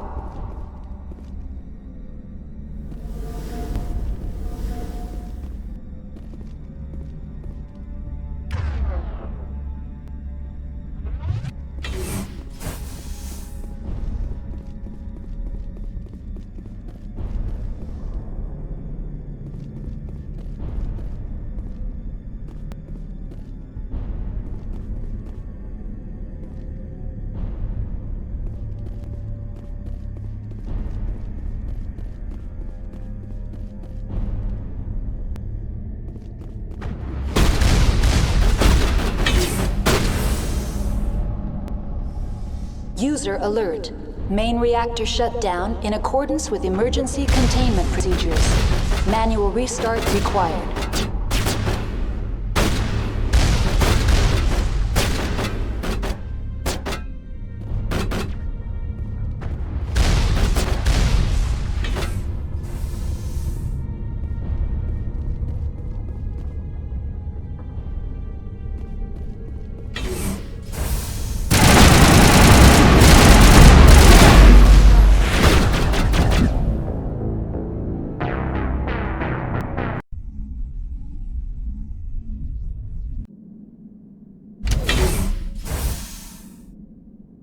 User alert. Main reactor shut down in accordance with emergency containment procedures. Manual restart required.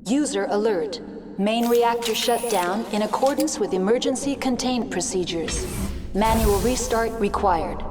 User alert. Main reactor shut down in accordance with emergency containment procedures. Manual restart required.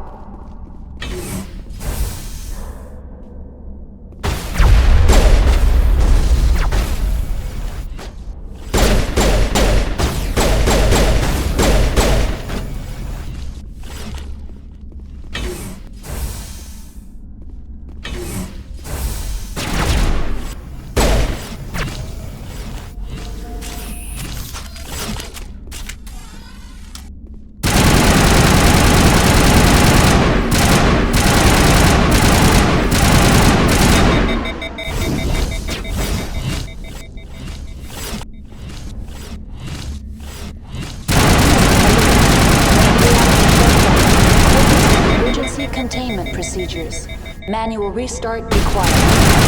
Containment procedures. Manual restart required.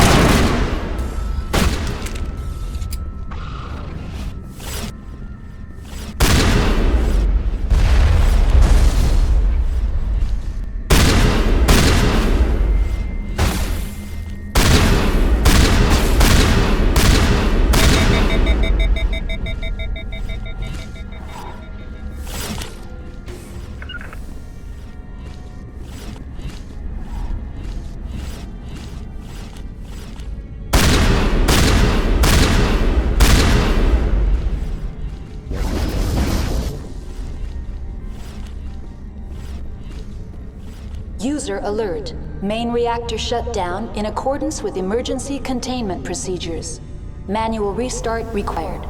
User alert. Main reactor shut down in accordance with emergency containment procedures. Manual restart required.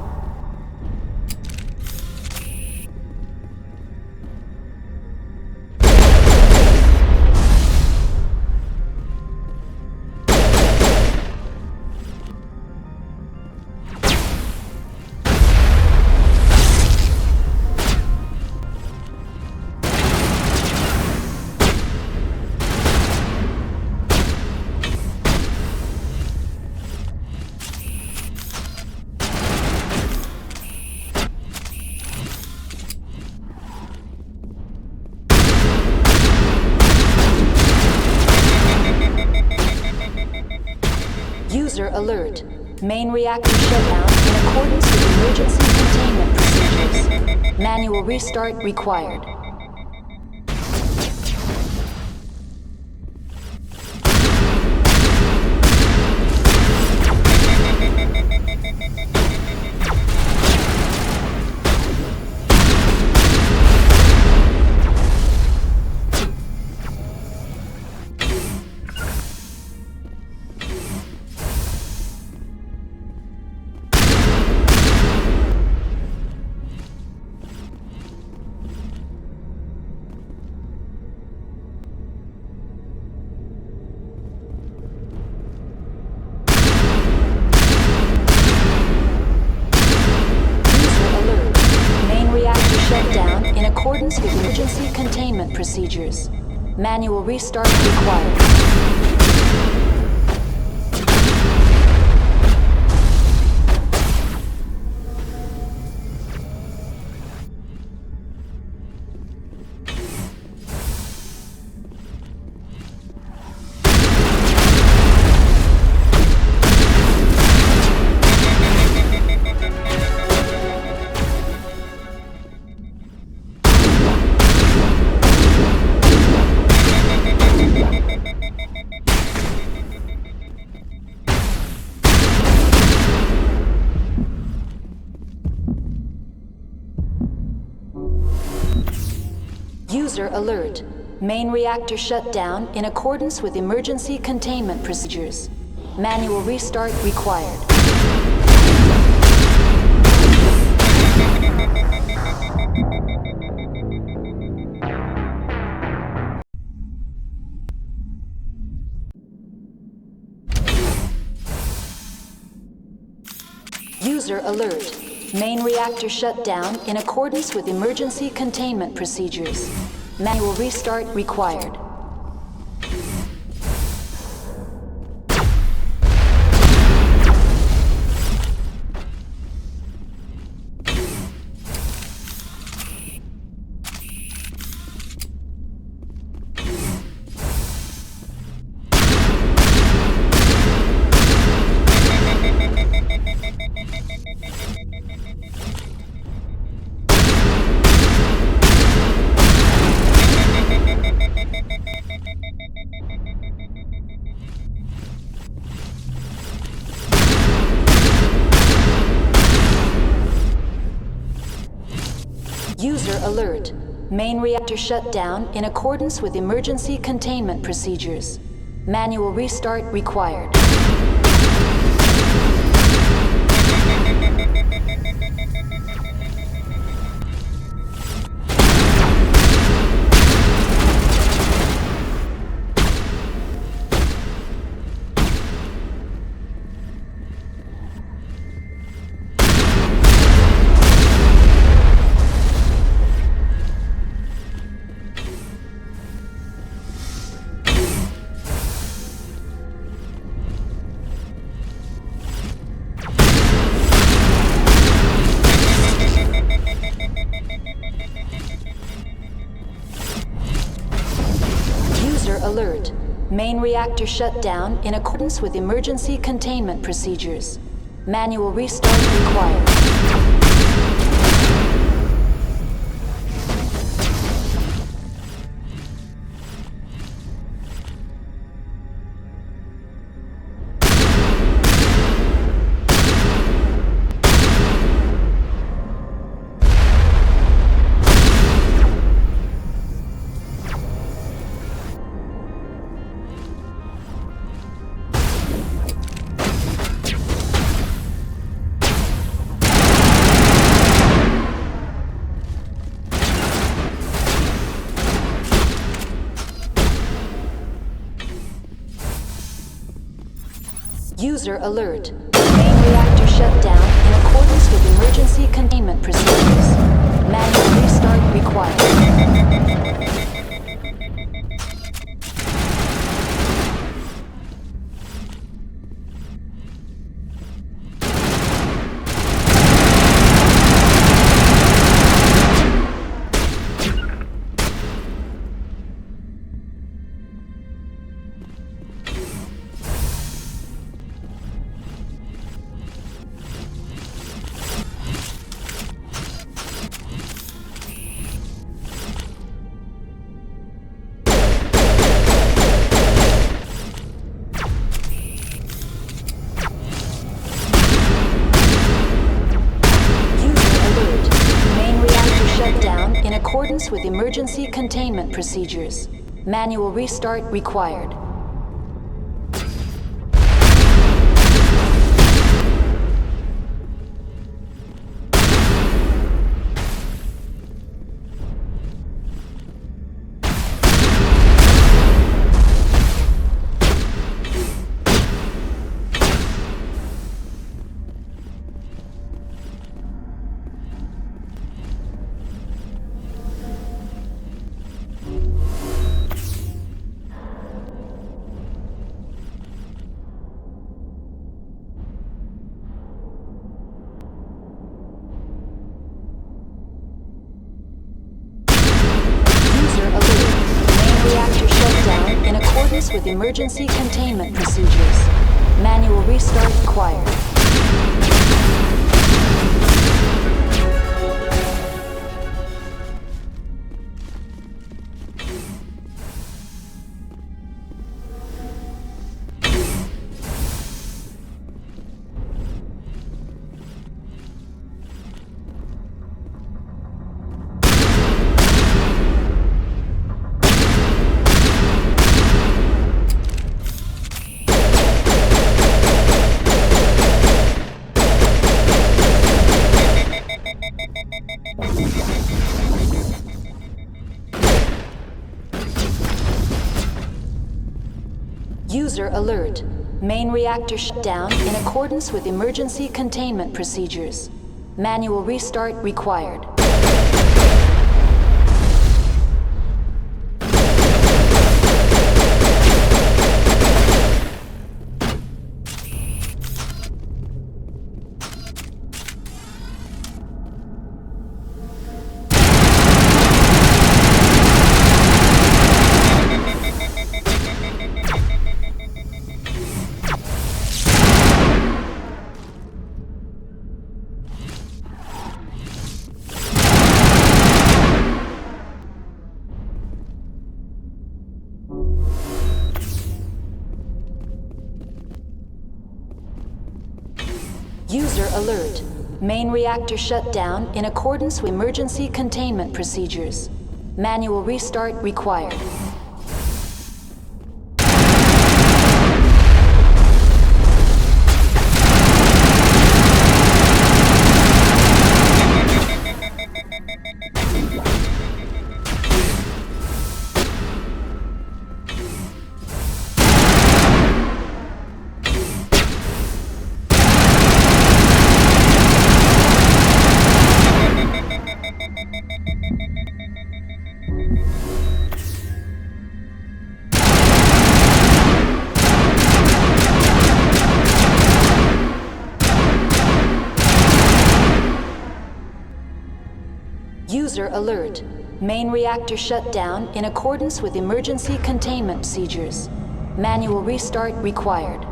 User alert. Main reactor shut down in accordance with emergency containment procedures. Manual restart required. In accordance with emergency containment procedures. Manual restart required. User alert. Main reactor shut down in accordance with emergency containment procedures. Manual restart required. User alert. Main reactor shut down in accordance with emergency containment procedures. Manual restart required. User alert. Main reactor shut down in accordance with emergency containment procedures. Manual restart required. Alert. Main reactor shut down in accordance with emergency containment procedures. Manual restart required. User alert. Main reactor shut down in accordance with emergency containment procedures. Manual restart required. With emergency containment procedures. Manual restart required. With emergency containment procedures. Manual restart required. User alert. Main reactor shut down in accordance with emergency containment procedures. Manual restart required. User alert. Main reactor shut down in accordance with emergency containment procedures. Manual restart required. User alert. Main reactor shut down in accordance with emergency containment procedures. Manual restart required.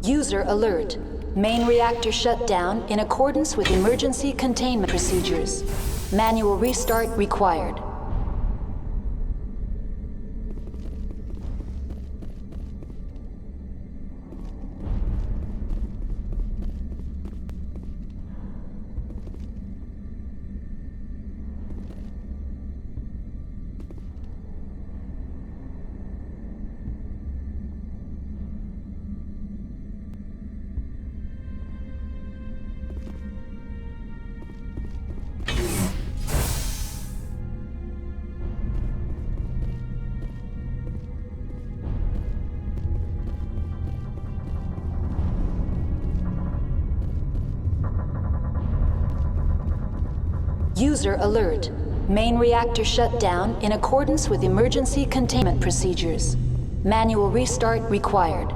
User alert. Main reactor shut down in accordance with emergency containment procedures. Manual restart required. User alert. Main reactor shut down in accordance with emergency containment procedures. Manual restart required.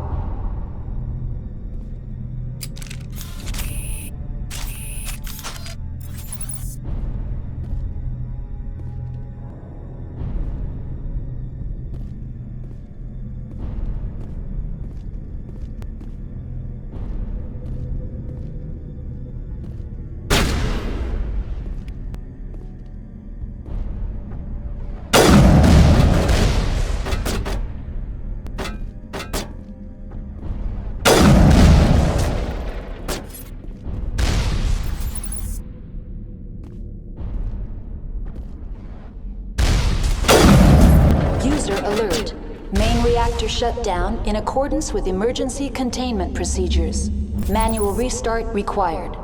Alert. Main reactor shut down in accordance with emergency containment procedures. Manual restart required.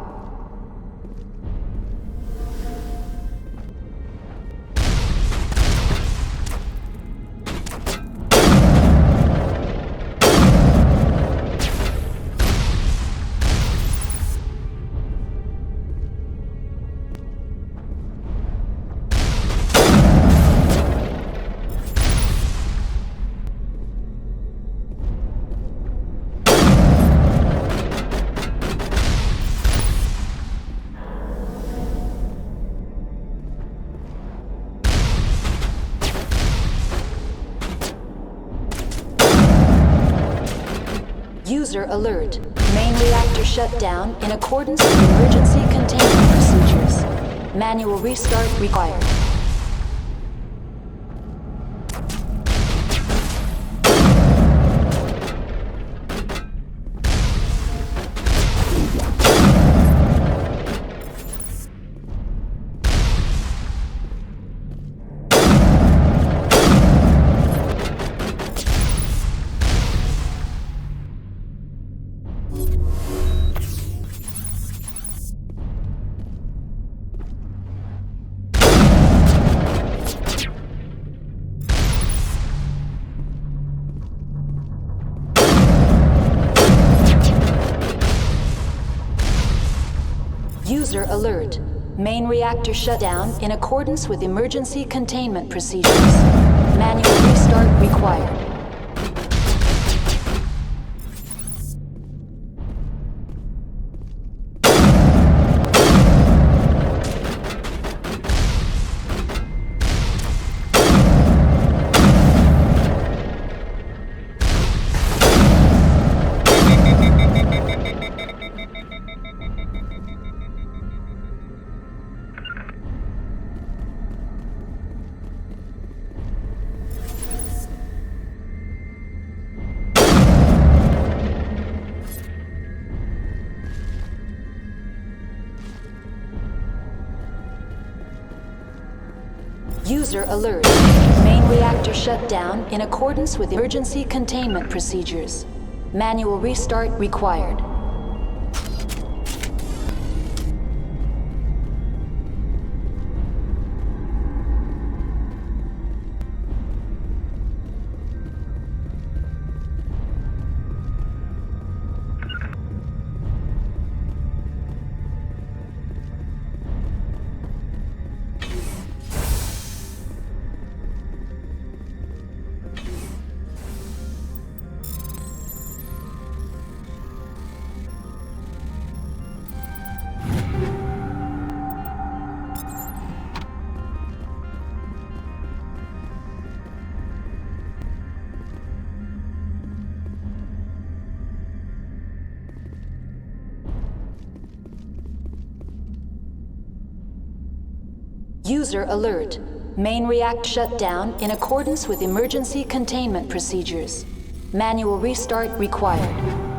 User alert. Main reactor shut down in accordance with emergency containment procedures. Manual restart required. User alert. Main reactor shut down in accordance with emergency containment procedures. Manual restart required. User alert. Main reactor shut down in accordance with emergency containment procedures. Manual restart required. User alert. Main react shut down in accordance with emergency containment procedures. Manual restart required.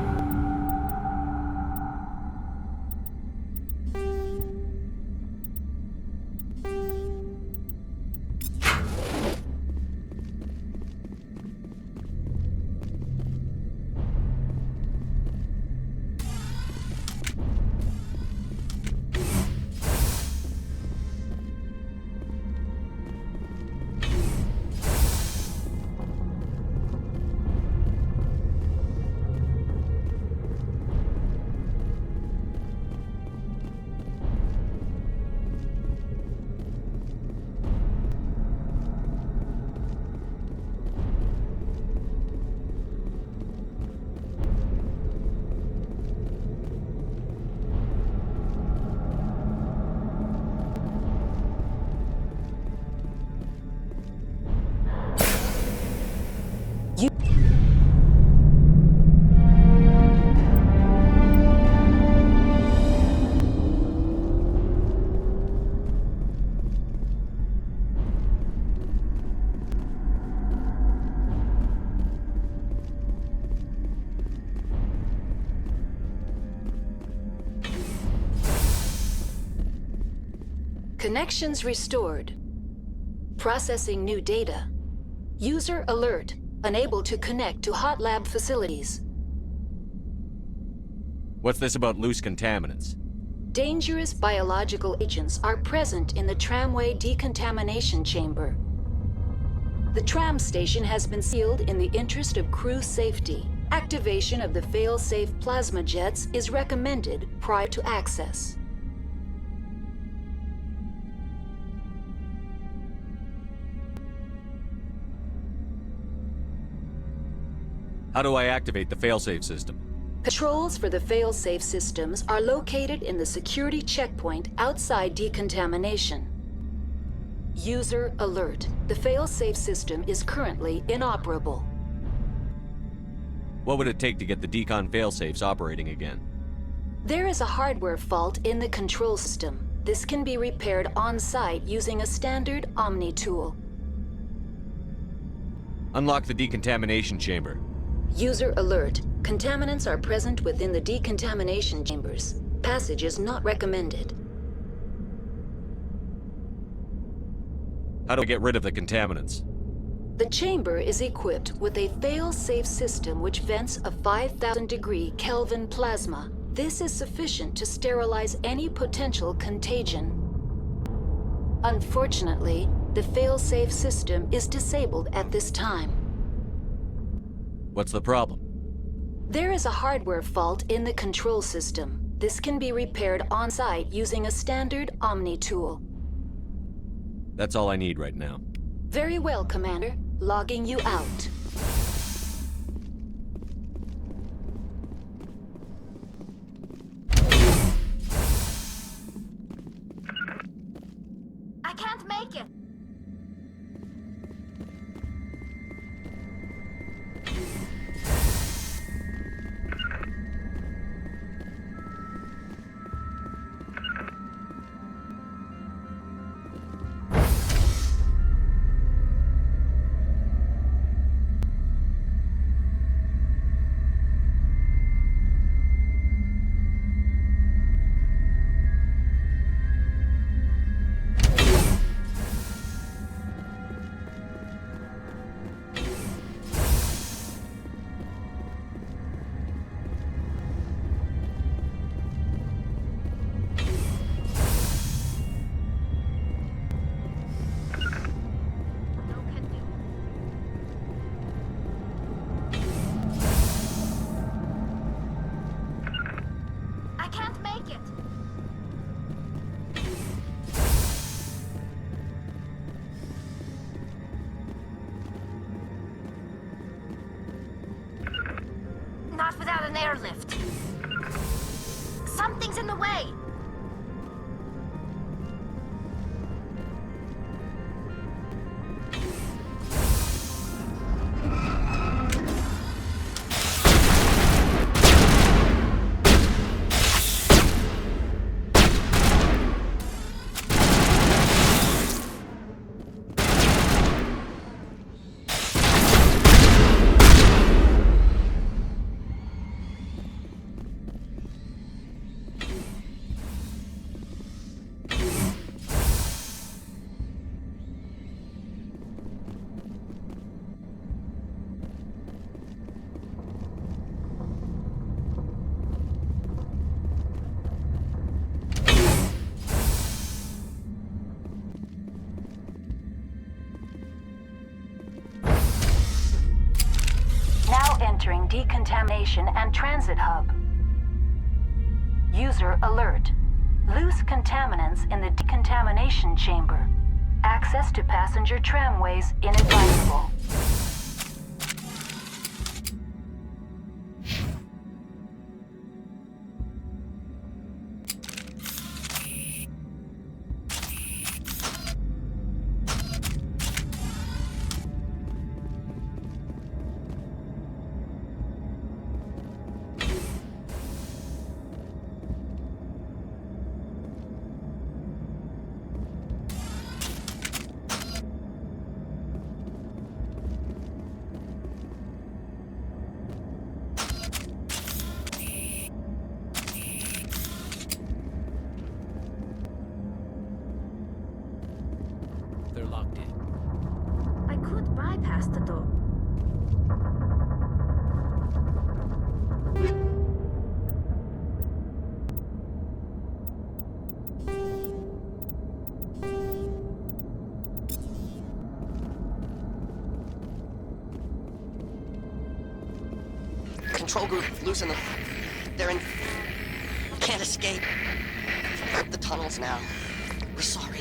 Connections restored. Processing new data. User alert. Unable to connect to hot lab facilities. What's this about loose contaminants? Dangerous biological agents are present in the tramway decontamination chamber. The tram station has been sealed in the interest of crew safety. Activation of the fail-safe plasma jets is recommended prior to access. How do I activate the failsafe system? Controls for the fail-safe systems are located in the security checkpoint outside decontamination. User alert. The fail-safe system is currently inoperable. What would it take to get the decon failsafes operating again? There is a hardware fault in the control system. This can be repaired on-site using a standard Omni tool. Unlock the decontamination chamber. User alert. Contaminants are present within the decontamination chambers. Passage is not recommended. How do I get rid of the contaminants? The chamber is equipped with a fail-safe system which vents a 5,000-degree Kelvin plasma. This is sufficient to sterilize any potential contagion. Unfortunately, the fail-safe system is disabled at this time. What's the problem? There is a hardware fault in the control system. This can be repaired on-site using a standard Omni tool. That's all I need right now. Very well, Commander. Logging you out. I can't make it. Not without an airlift. Something's in the way. Paragon decontamination and transit hub. User alert. Loose contaminants in the decontamination chamber. Access to passenger tramways inadvisable. They're locked in. I could bypass the door. Control group, loosen them. They're in... Can't escape. The tunnels now. We're sorry.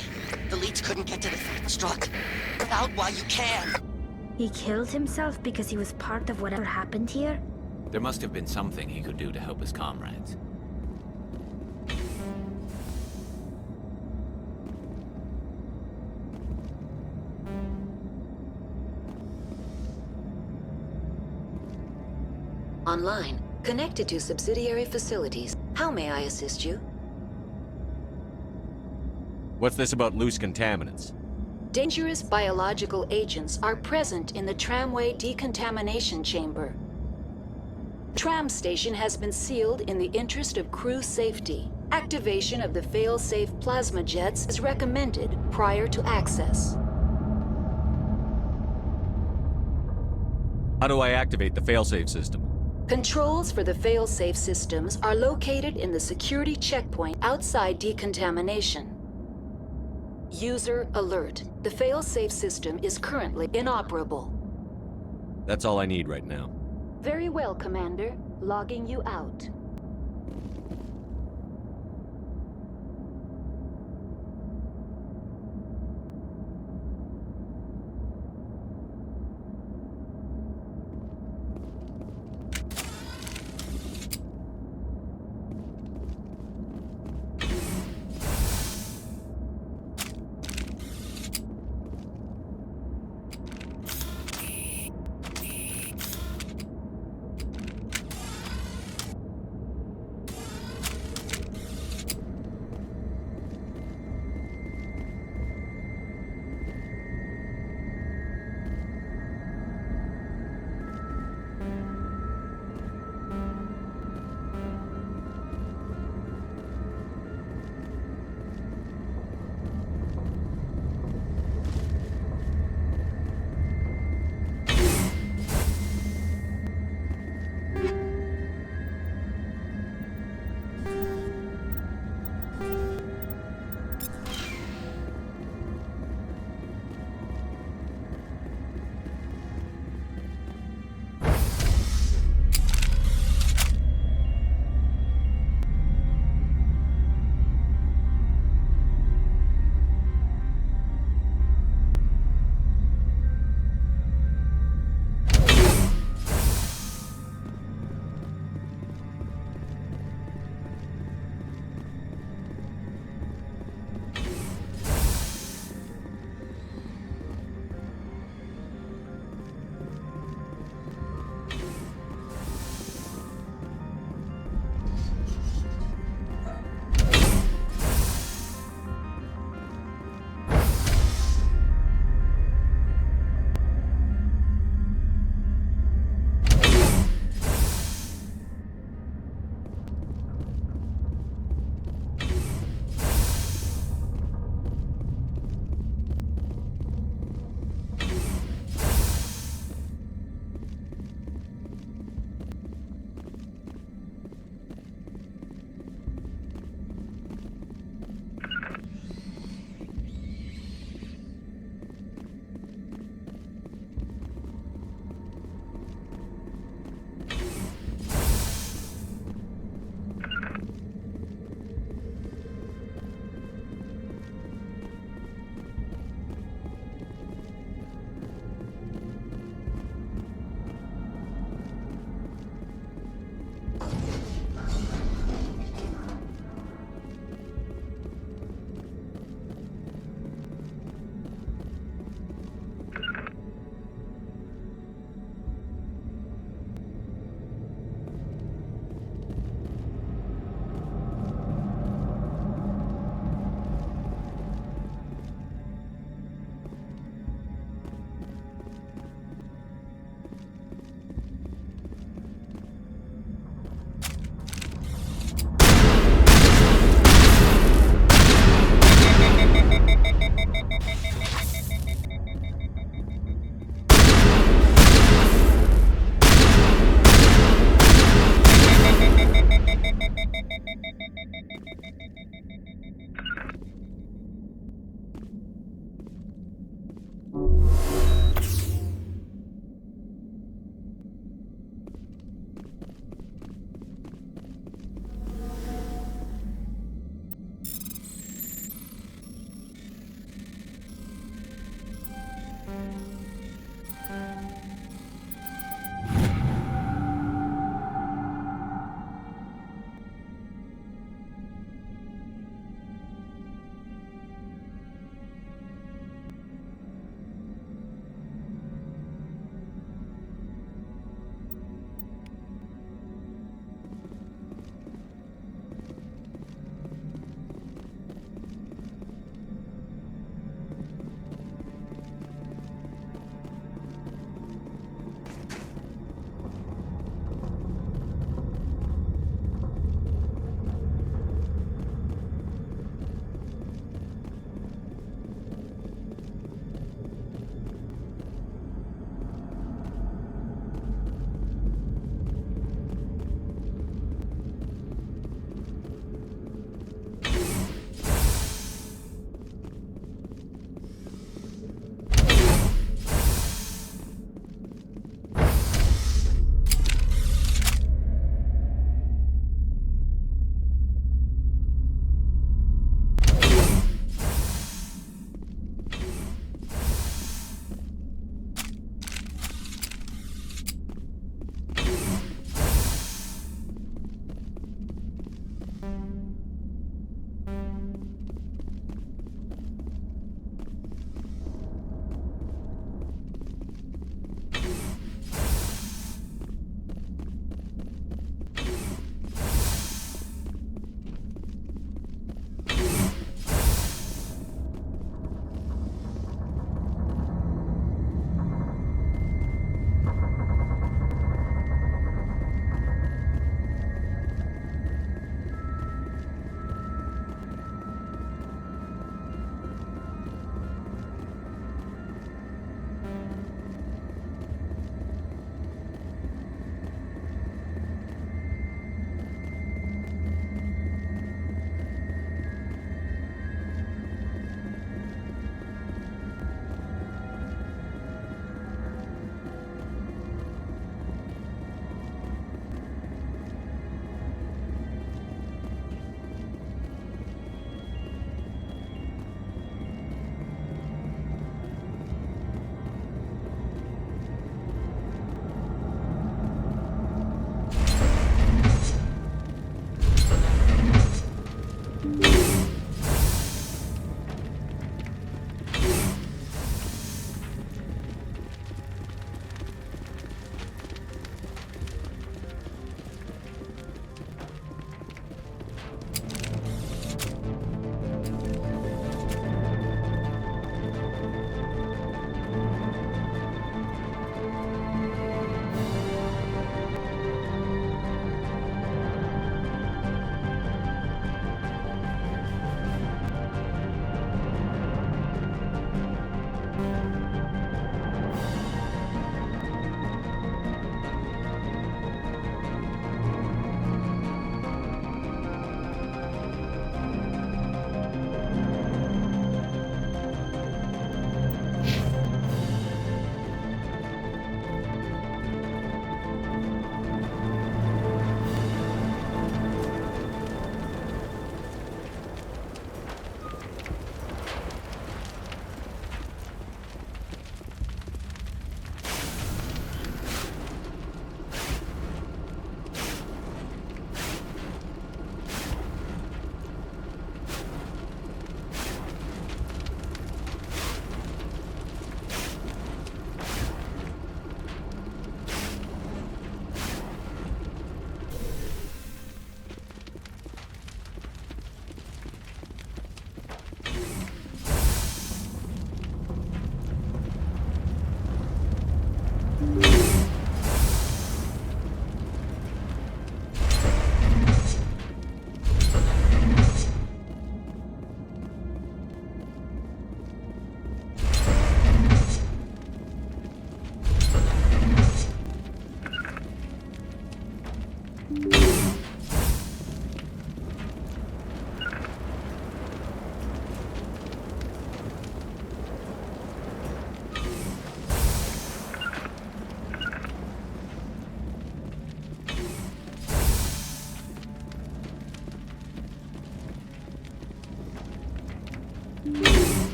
The leads couldn't get to the struck. Get out while you can. He killed himself because he was part of whatever happened here? There must have been something he could do to help his comrades. Online. Connected to subsidiary facilities. How may I assist you? What's this about loose contaminants? Dangerous biological agents are present in the tramway decontamination chamber. Tram station has been sealed in the interest of crew safety. Activation of the fail-safe plasma jets is recommended prior to access. How do I activate the failsafe system? Controls for the fail-safe systems are located in the security checkpoint outside decontamination. User alert. The fail-safe system is currently inoperable. That's all I need right now. Very well, Commander. Logging you out.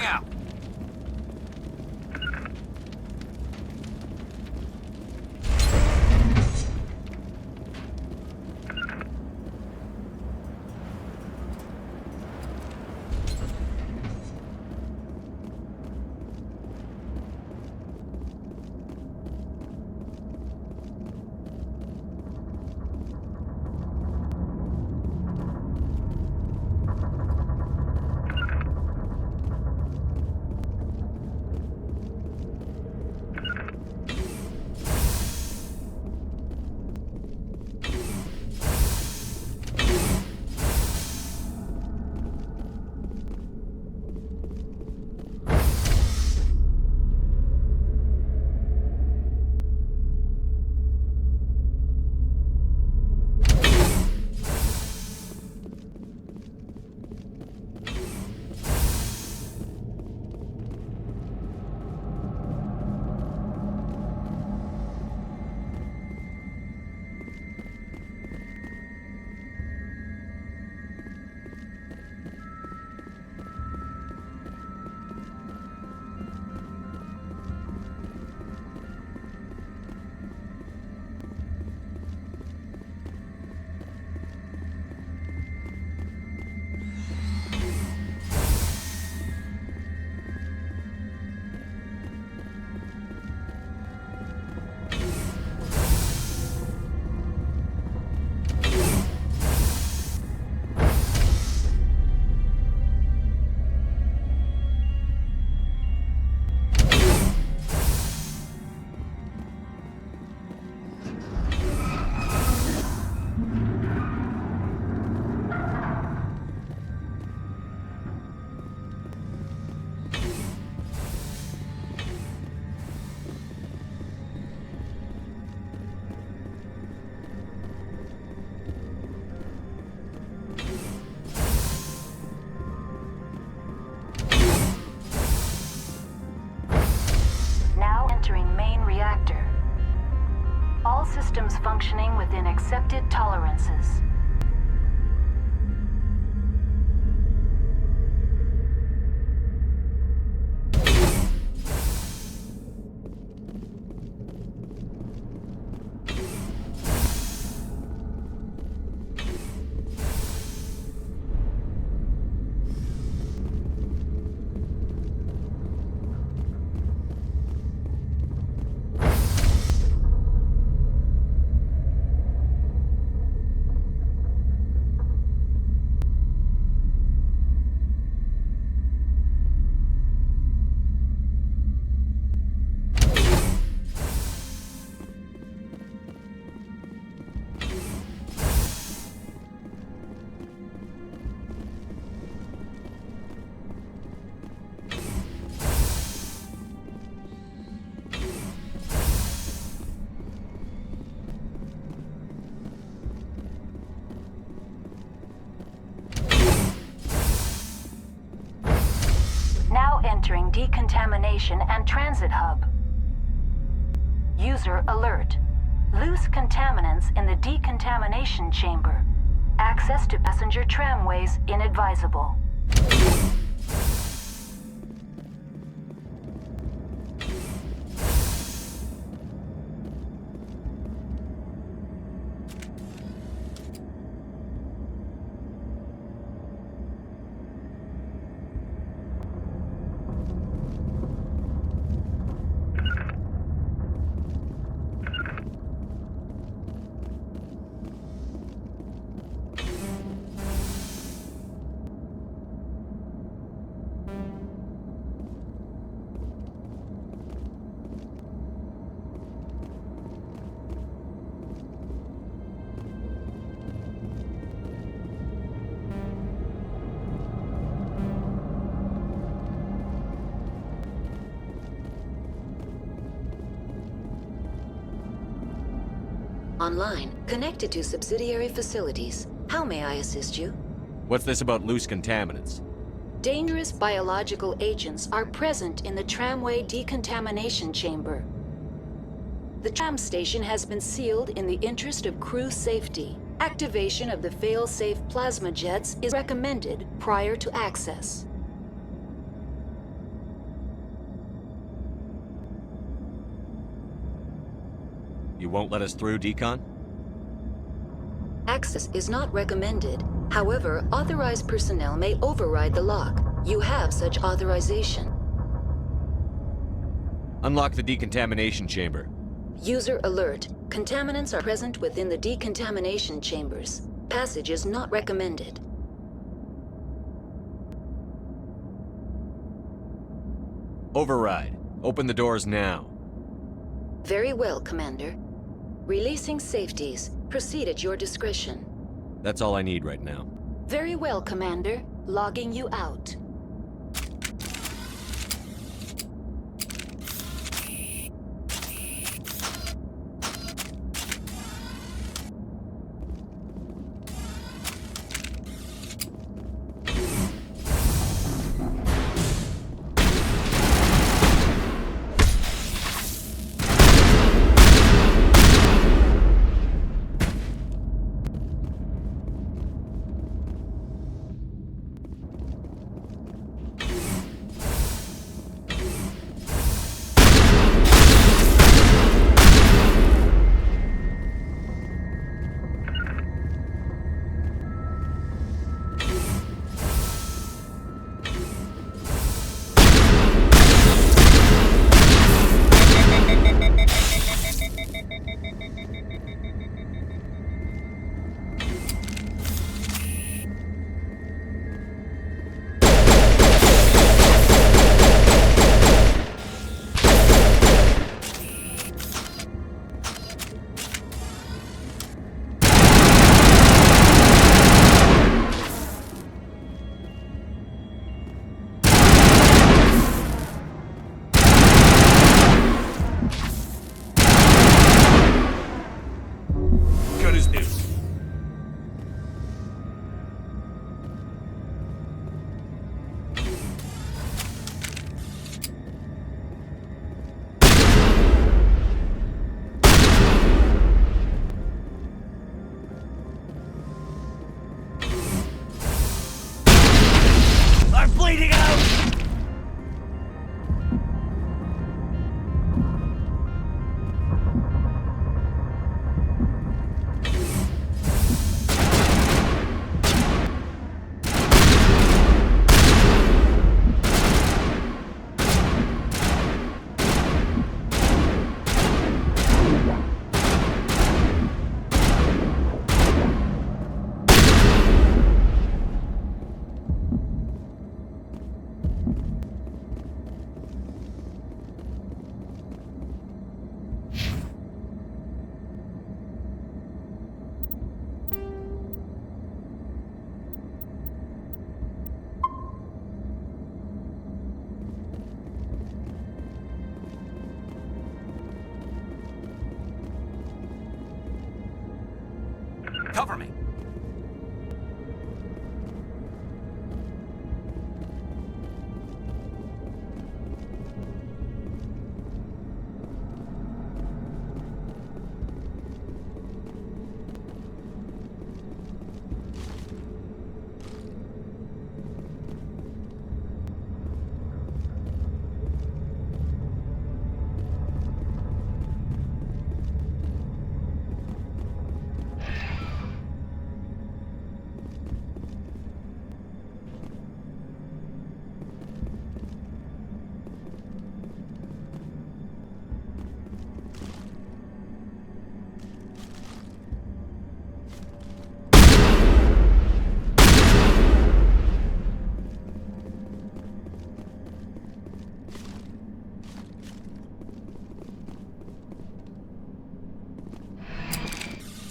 Moving out. Systems functioning within accepted tolerances. Entering decontamination and transit hub. User alert. Loose contaminants in the decontamination chamber. Access to passenger tramways inadvisable. Online, connected to subsidiary facilities. How may I assist you? What's this about loose contaminants? Dangerous biological agents are present in the tramway decontamination chamber. The tram station has been sealed in the interest of crew safety. Activation of the fail-safe plasma jets is recommended prior to access. You won't let us through, Decon? Access is not recommended. However, authorized personnel may override the lock. You have such authorization. Unlock the decontamination chamber. User alert. Contaminants are present within the decontamination chambers. Passage is not recommended. Override. Open the doors now. Very well, Commander. Releasing safeties. Proceed at your discretion. That's all I need right now. Very well, Commander. Logging you out. Cover me!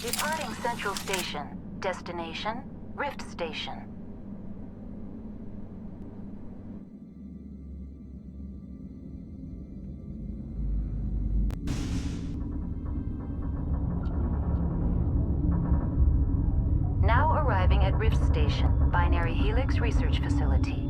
Departing Central Station. Destination, Rift Station. Now arriving at Rift Station, Binary Helix Research Facility.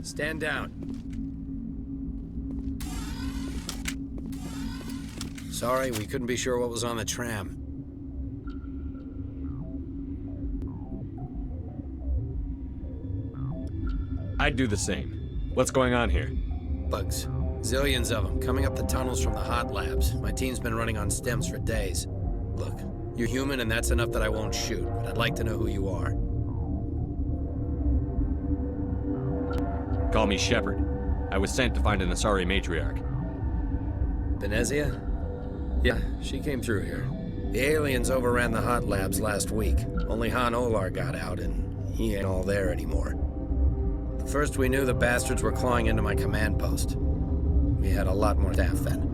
Stand down. Sorry, we couldn't be sure what was on the tram. I'd do the same. What's going on here? Bugs. Zillions of them, coming up the tunnels from the hot labs. My team's been running on stems for days. Look, you're human and that's enough that I won't shoot, but I'd like to know who you are. Call me Shepard. I was sent to find an Asari matriarch. Venezia? Yeah, she came through here. The aliens overran the hot labs last week. Only Han Olar got out, and he ain't all there anymore. The first we knew, the bastards were clawing into my command post. We had a lot more staff then.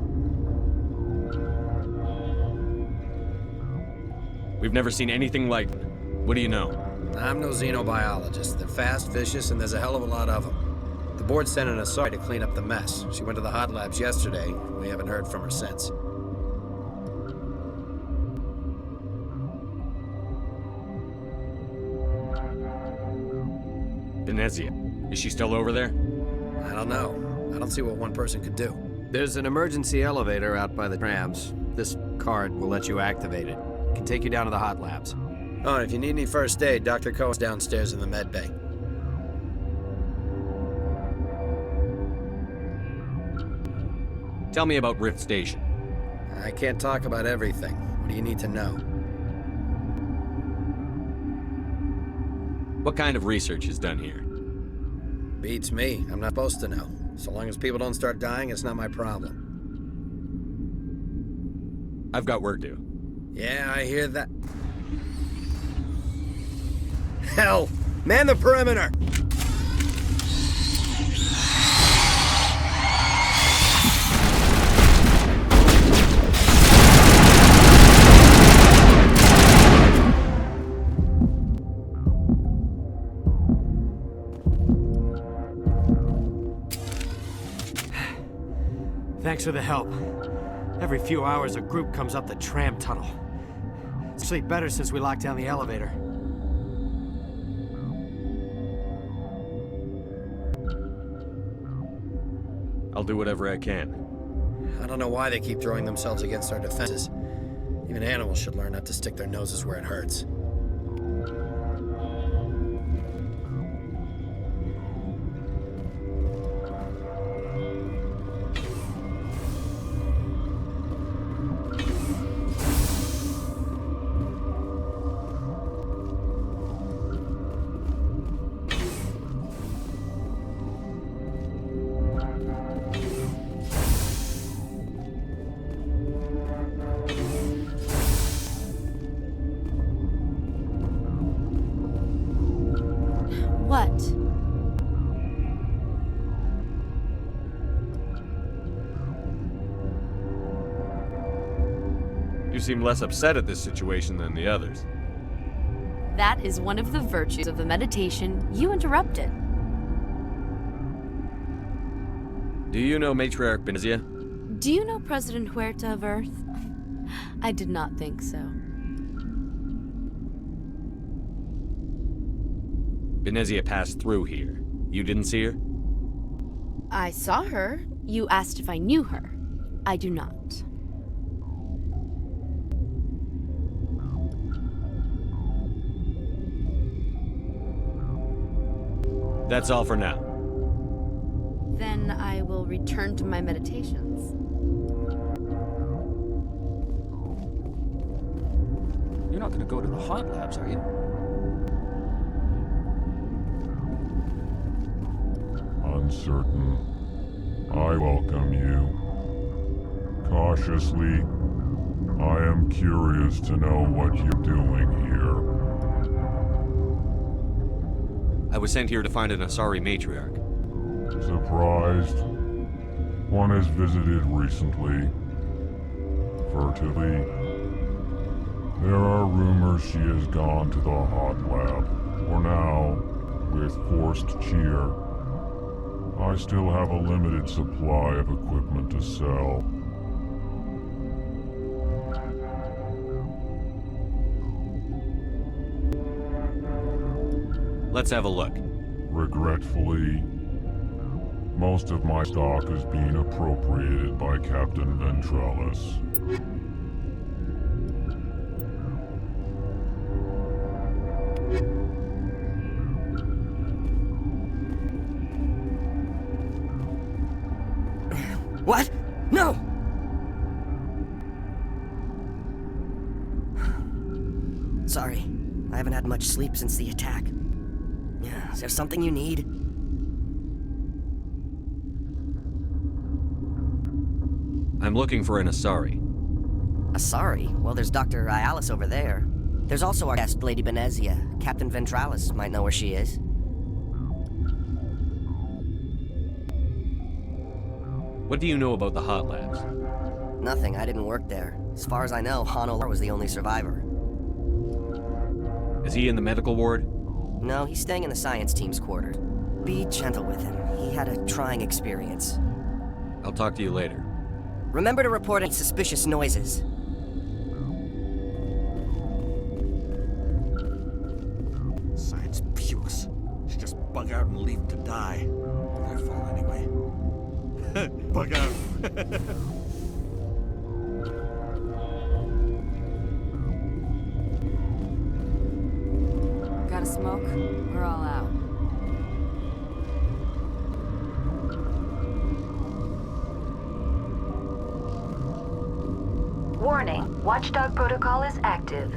We've never seen anything like it. What do you know? I'm no xenobiologist. They're fast, vicious, and there's a hell of a lot of them. The board sent an Asari to clean up the mess. She went to the hot labs yesterday. We haven't heard from her since. Venezia. Is she still over there? I don't know. I don't see what one person could do. There's an emergency elevator out by the trams. This card will let you activate it. It can take you down to the hot labs. Oh, and if you need any first aid, Dr. Cohen's downstairs in the med bay. Tell me about Rift Station. I can't talk about everything. What do you need to know? What kind of research is done here? Beats me. I'm not supposed to know. So long as people don't start dying, it's not my problem. I've got work to do. Yeah, I hear that. Hell! Man the perimeter! Thanks for the help. Every few hours, a group comes up the tram tunnel. It's actually better since we locked down the elevator. I'll do whatever I can. I don't know why they keep throwing themselves against our defenses. Even animals should learn not to stick their noses where it hurts. What? You seem less upset at this situation than the others. That is one of the virtues of the meditation you interrupted. Do you know Matriarch Venezia? Do you know President Huerta of Earth? I did not think so. Venezia passed through here. You didn't see her? I saw her. You asked if I knew her. I do not. That's all for now. Then I will return to my meditations. You're not gonna go to the hot labs, are you? Uncertain. I welcome you. Cautiously, I am curious to know what you're doing here. I was sent here to find an Asari matriarch. Surprised? One has visited recently. Furtively. There are rumors she has gone to the hot lab. For now, with forced cheer. I still have a limited supply of equipment to sell. Let's have a look. Regretfully, Most of my stock is being appropriated by Captain Ventralis. What? No! Sorry. I haven't had much sleep since the attack. Yeah, is there something you need? I'm looking for an Asari. Asari? Well, there's Dr. Ialis over there. There's also our guest, Lady Benezia. Captain Ventralis might know where she is. What do you know about the hot labs? Nothing, I didn't work there. As far as I know, Han Olar was the only survivor. Is he in the medical ward? No, he's staying in the science team's quarters. Be gentle with him. He had a trying experience. I'll talk to you later. Remember to report any suspicious noises. Science pukes. Should just bug out and leave him to die. Their fault anyway. Bug out. Got a smoke? We're all out. Warning, Watchdog protocol is active.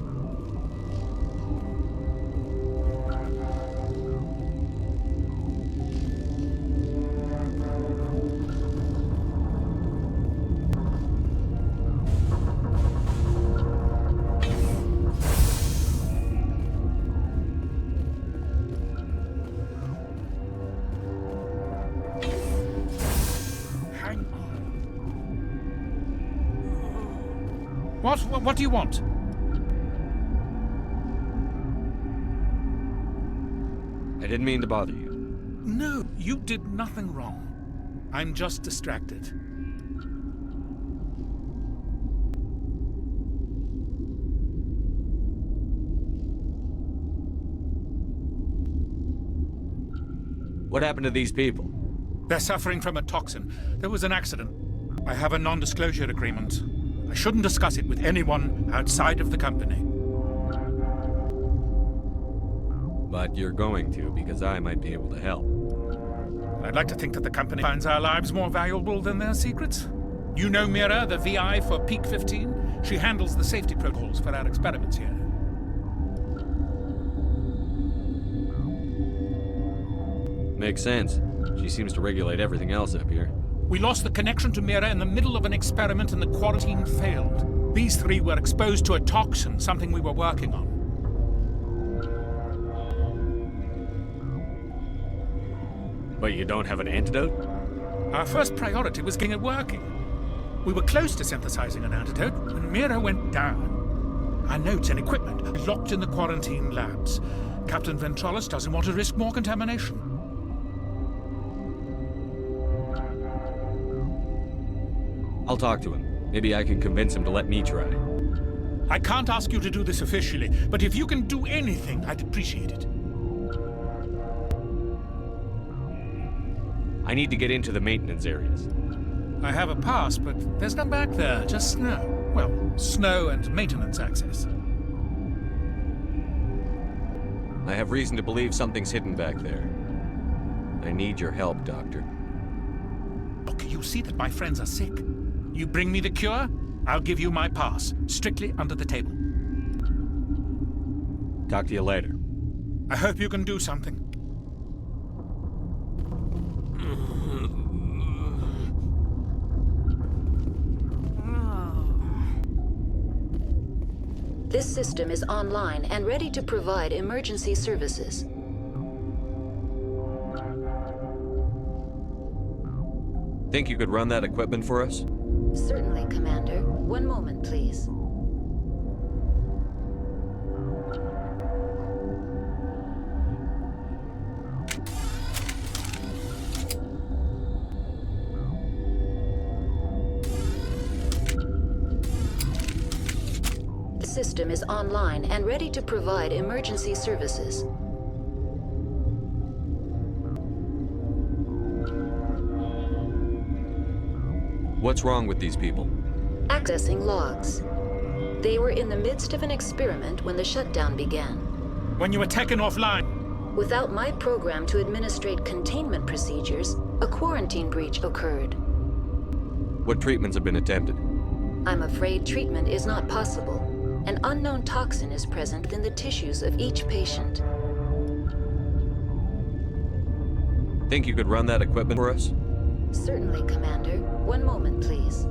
What do you want? I didn't mean to bother you. No, you did nothing wrong. I'm just distracted. What happened to these people? They're suffering from a toxin. There was an accident. I have a non-disclosure agreement. I shouldn't discuss it with anyone outside of the company. But you're going to, because I might be able to help. I'd like to think that the company finds our lives more valuable than their secrets. You know Mira, the VI for Peak 15? She handles the safety protocols for our experiments here. Makes sense. She seems to regulate everything else up here. We lost the connection to Mira in the middle of an experiment and the quarantine failed. These three were exposed to a toxin, something we were working on. But you don't have an antidote? Our first priority was getting it working. We were close to synthesizing an antidote when Mira went down. Our notes and equipment are locked in the quarantine labs. Captain Ventralis doesn't want to risk more contamination. I'll talk to him. Maybe I can convince him to let me try. I can't ask you to do this officially, but if you can do anything, I'd appreciate it. I need to get into the maintenance areas. I have a pass, but there's none back there, just snow. Well, snow and maintenance access. I have reason to believe something's hidden back there. I need your help, Doctor. Look, you see that my friends are sick. You bring me the cure, I'll give you my pass, strictly under the table. Talk to you later. I hope you can do something. This system is online and ready to provide emergency services. Think you could run that equipment for us? Certainly, Commander. One moment, please. The system is online and ready to provide emergency services. What's wrong with these people? Accessing logs. They were in the midst of an experiment when the shutdown began. When you were taken offline? Without my program to administrate containment procedures, a quarantine breach occurred. What treatments have been attempted? I'm afraid treatment is not possible. An unknown toxin is present in the tissues of each patient. Think you could run that equipment for us? Certainly, Commander. One moment, please.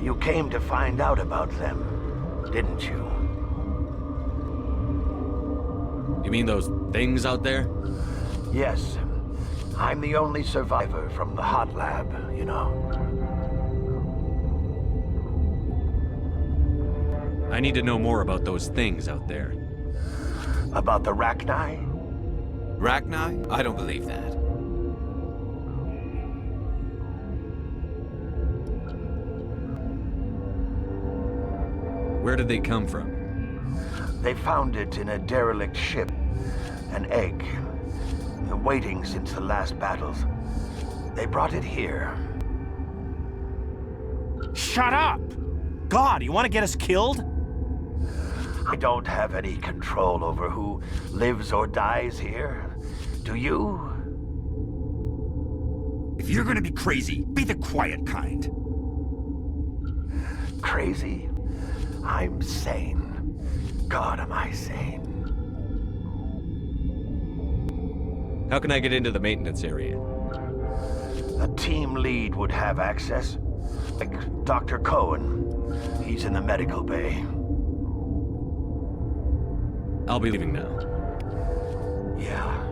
You came to find out about them, didn't you? You mean those things out there? Yes. I'm the only survivor from the hot lab, you know. I need to know more about those things out there. About the Rachni? Rachni? I don't believe that. Where did they come from? They found it in a derelict ship. An egg. Waiting since the last battles. They brought it here. Shut up! God, you want to get us killed? I don't have any control over who lives or dies here. Do you? If you're gonna be crazy, be the quiet kind. Crazy? I'm sane. God, am I sane. How can I get into the maintenance area? A team lead would have access. Dr. Cohen. He's in the medical bay. I'll be leaving now. Yeah.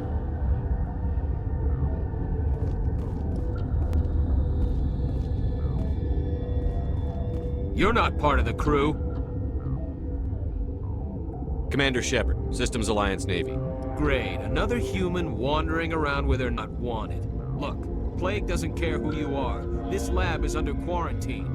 You're not part of the crew. Commander Shepard, Systems Alliance Navy. Great, another human wandering around where they're not wanted. Look, Plague doesn't care who you are. This lab is under quarantine.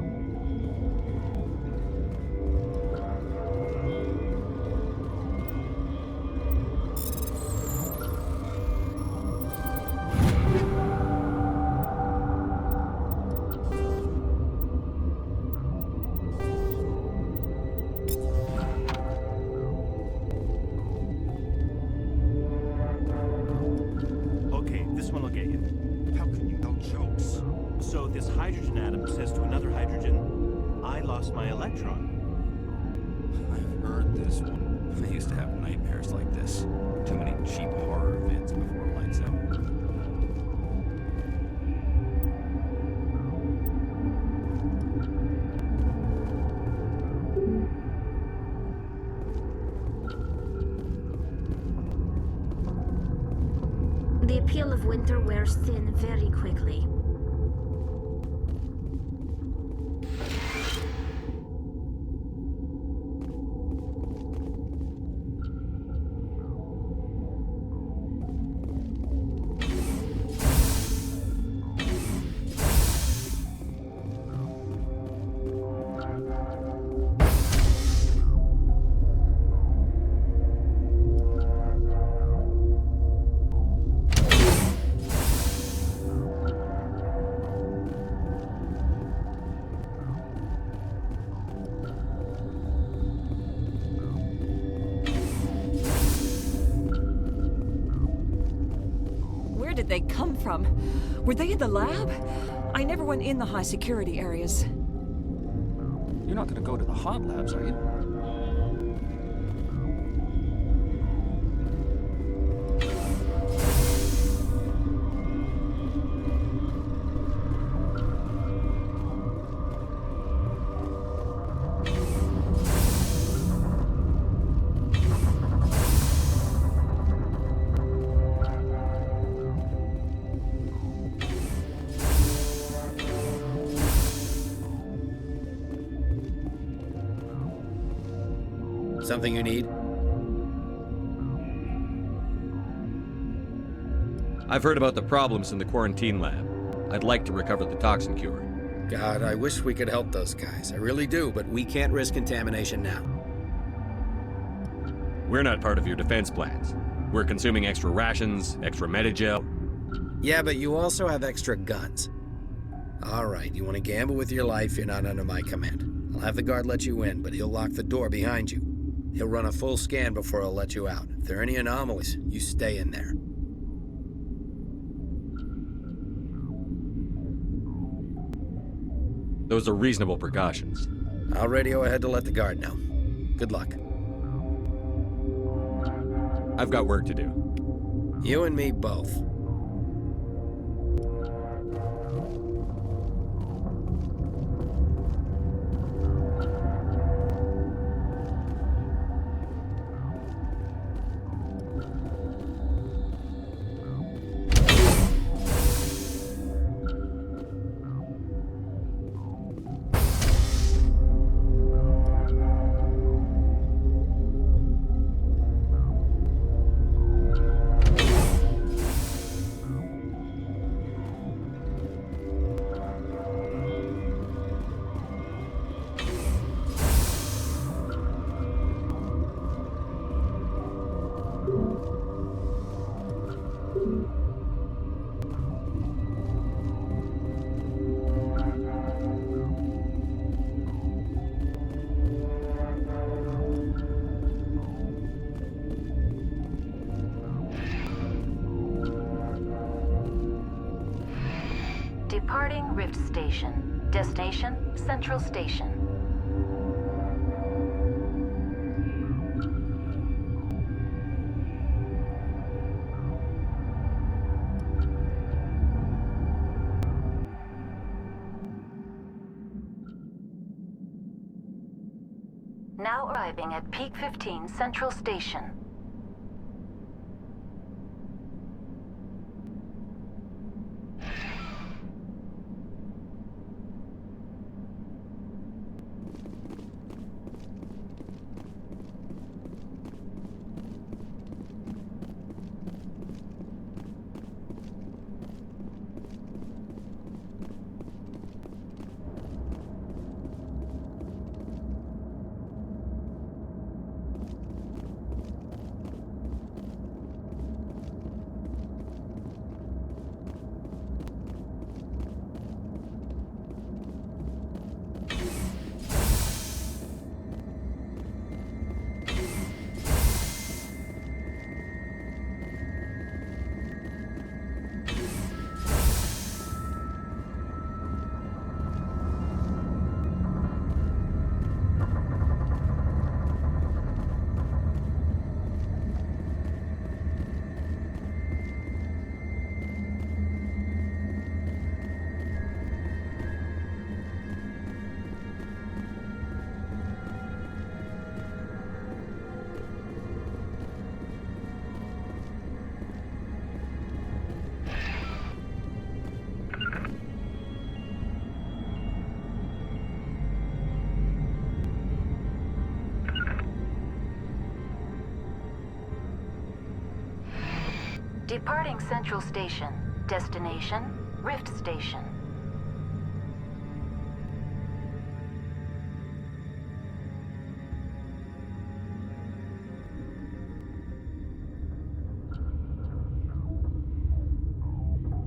Okay, this one will get you. How can you know jokes? So this hydrogen atom says to another hydrogen, I lost my electron. I've heard this one. I used to have nightmares like this. Too many cheap horror vids before lights out. The appeal of winter wears thin very quickly. Where did they come from? Were they in the lab? I never went in the high security areas. You're not gonna go to the hot labs, are you? Something you need? I've heard about the problems in the quarantine lab. I'd like to recover the toxin cure. God, I wish we could help those guys. I really do, but we can't risk contamination now. We're not part of your defense plans. We're consuming extra rations, extra metagel. Yeah, but you also have extra guns. All right, you want to gamble with your life, you're not under my command. I'll have the guard let you in, but he'll lock the door behind you. He'll run a full scan before he'll let you out. If there are any anomalies, you stay in there. Those are reasonable precautions. I'll radio ahead to let the guard know. Good luck. I've got work to do. You and me both. Departing Rift Station. Destination, Central Station. Now arriving at Peak 15 Central Station. Departing Central Station. Destination, Rift Station.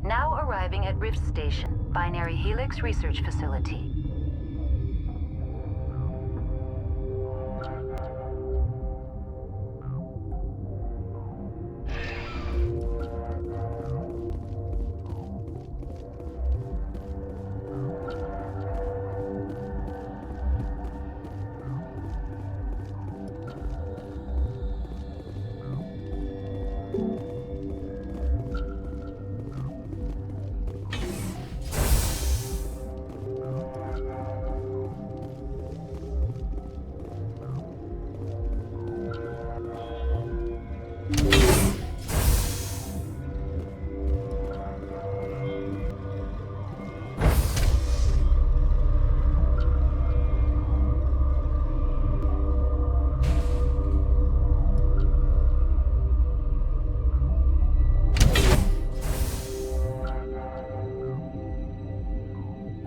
Now arriving at Rift Station, Binary Helix Research Facility.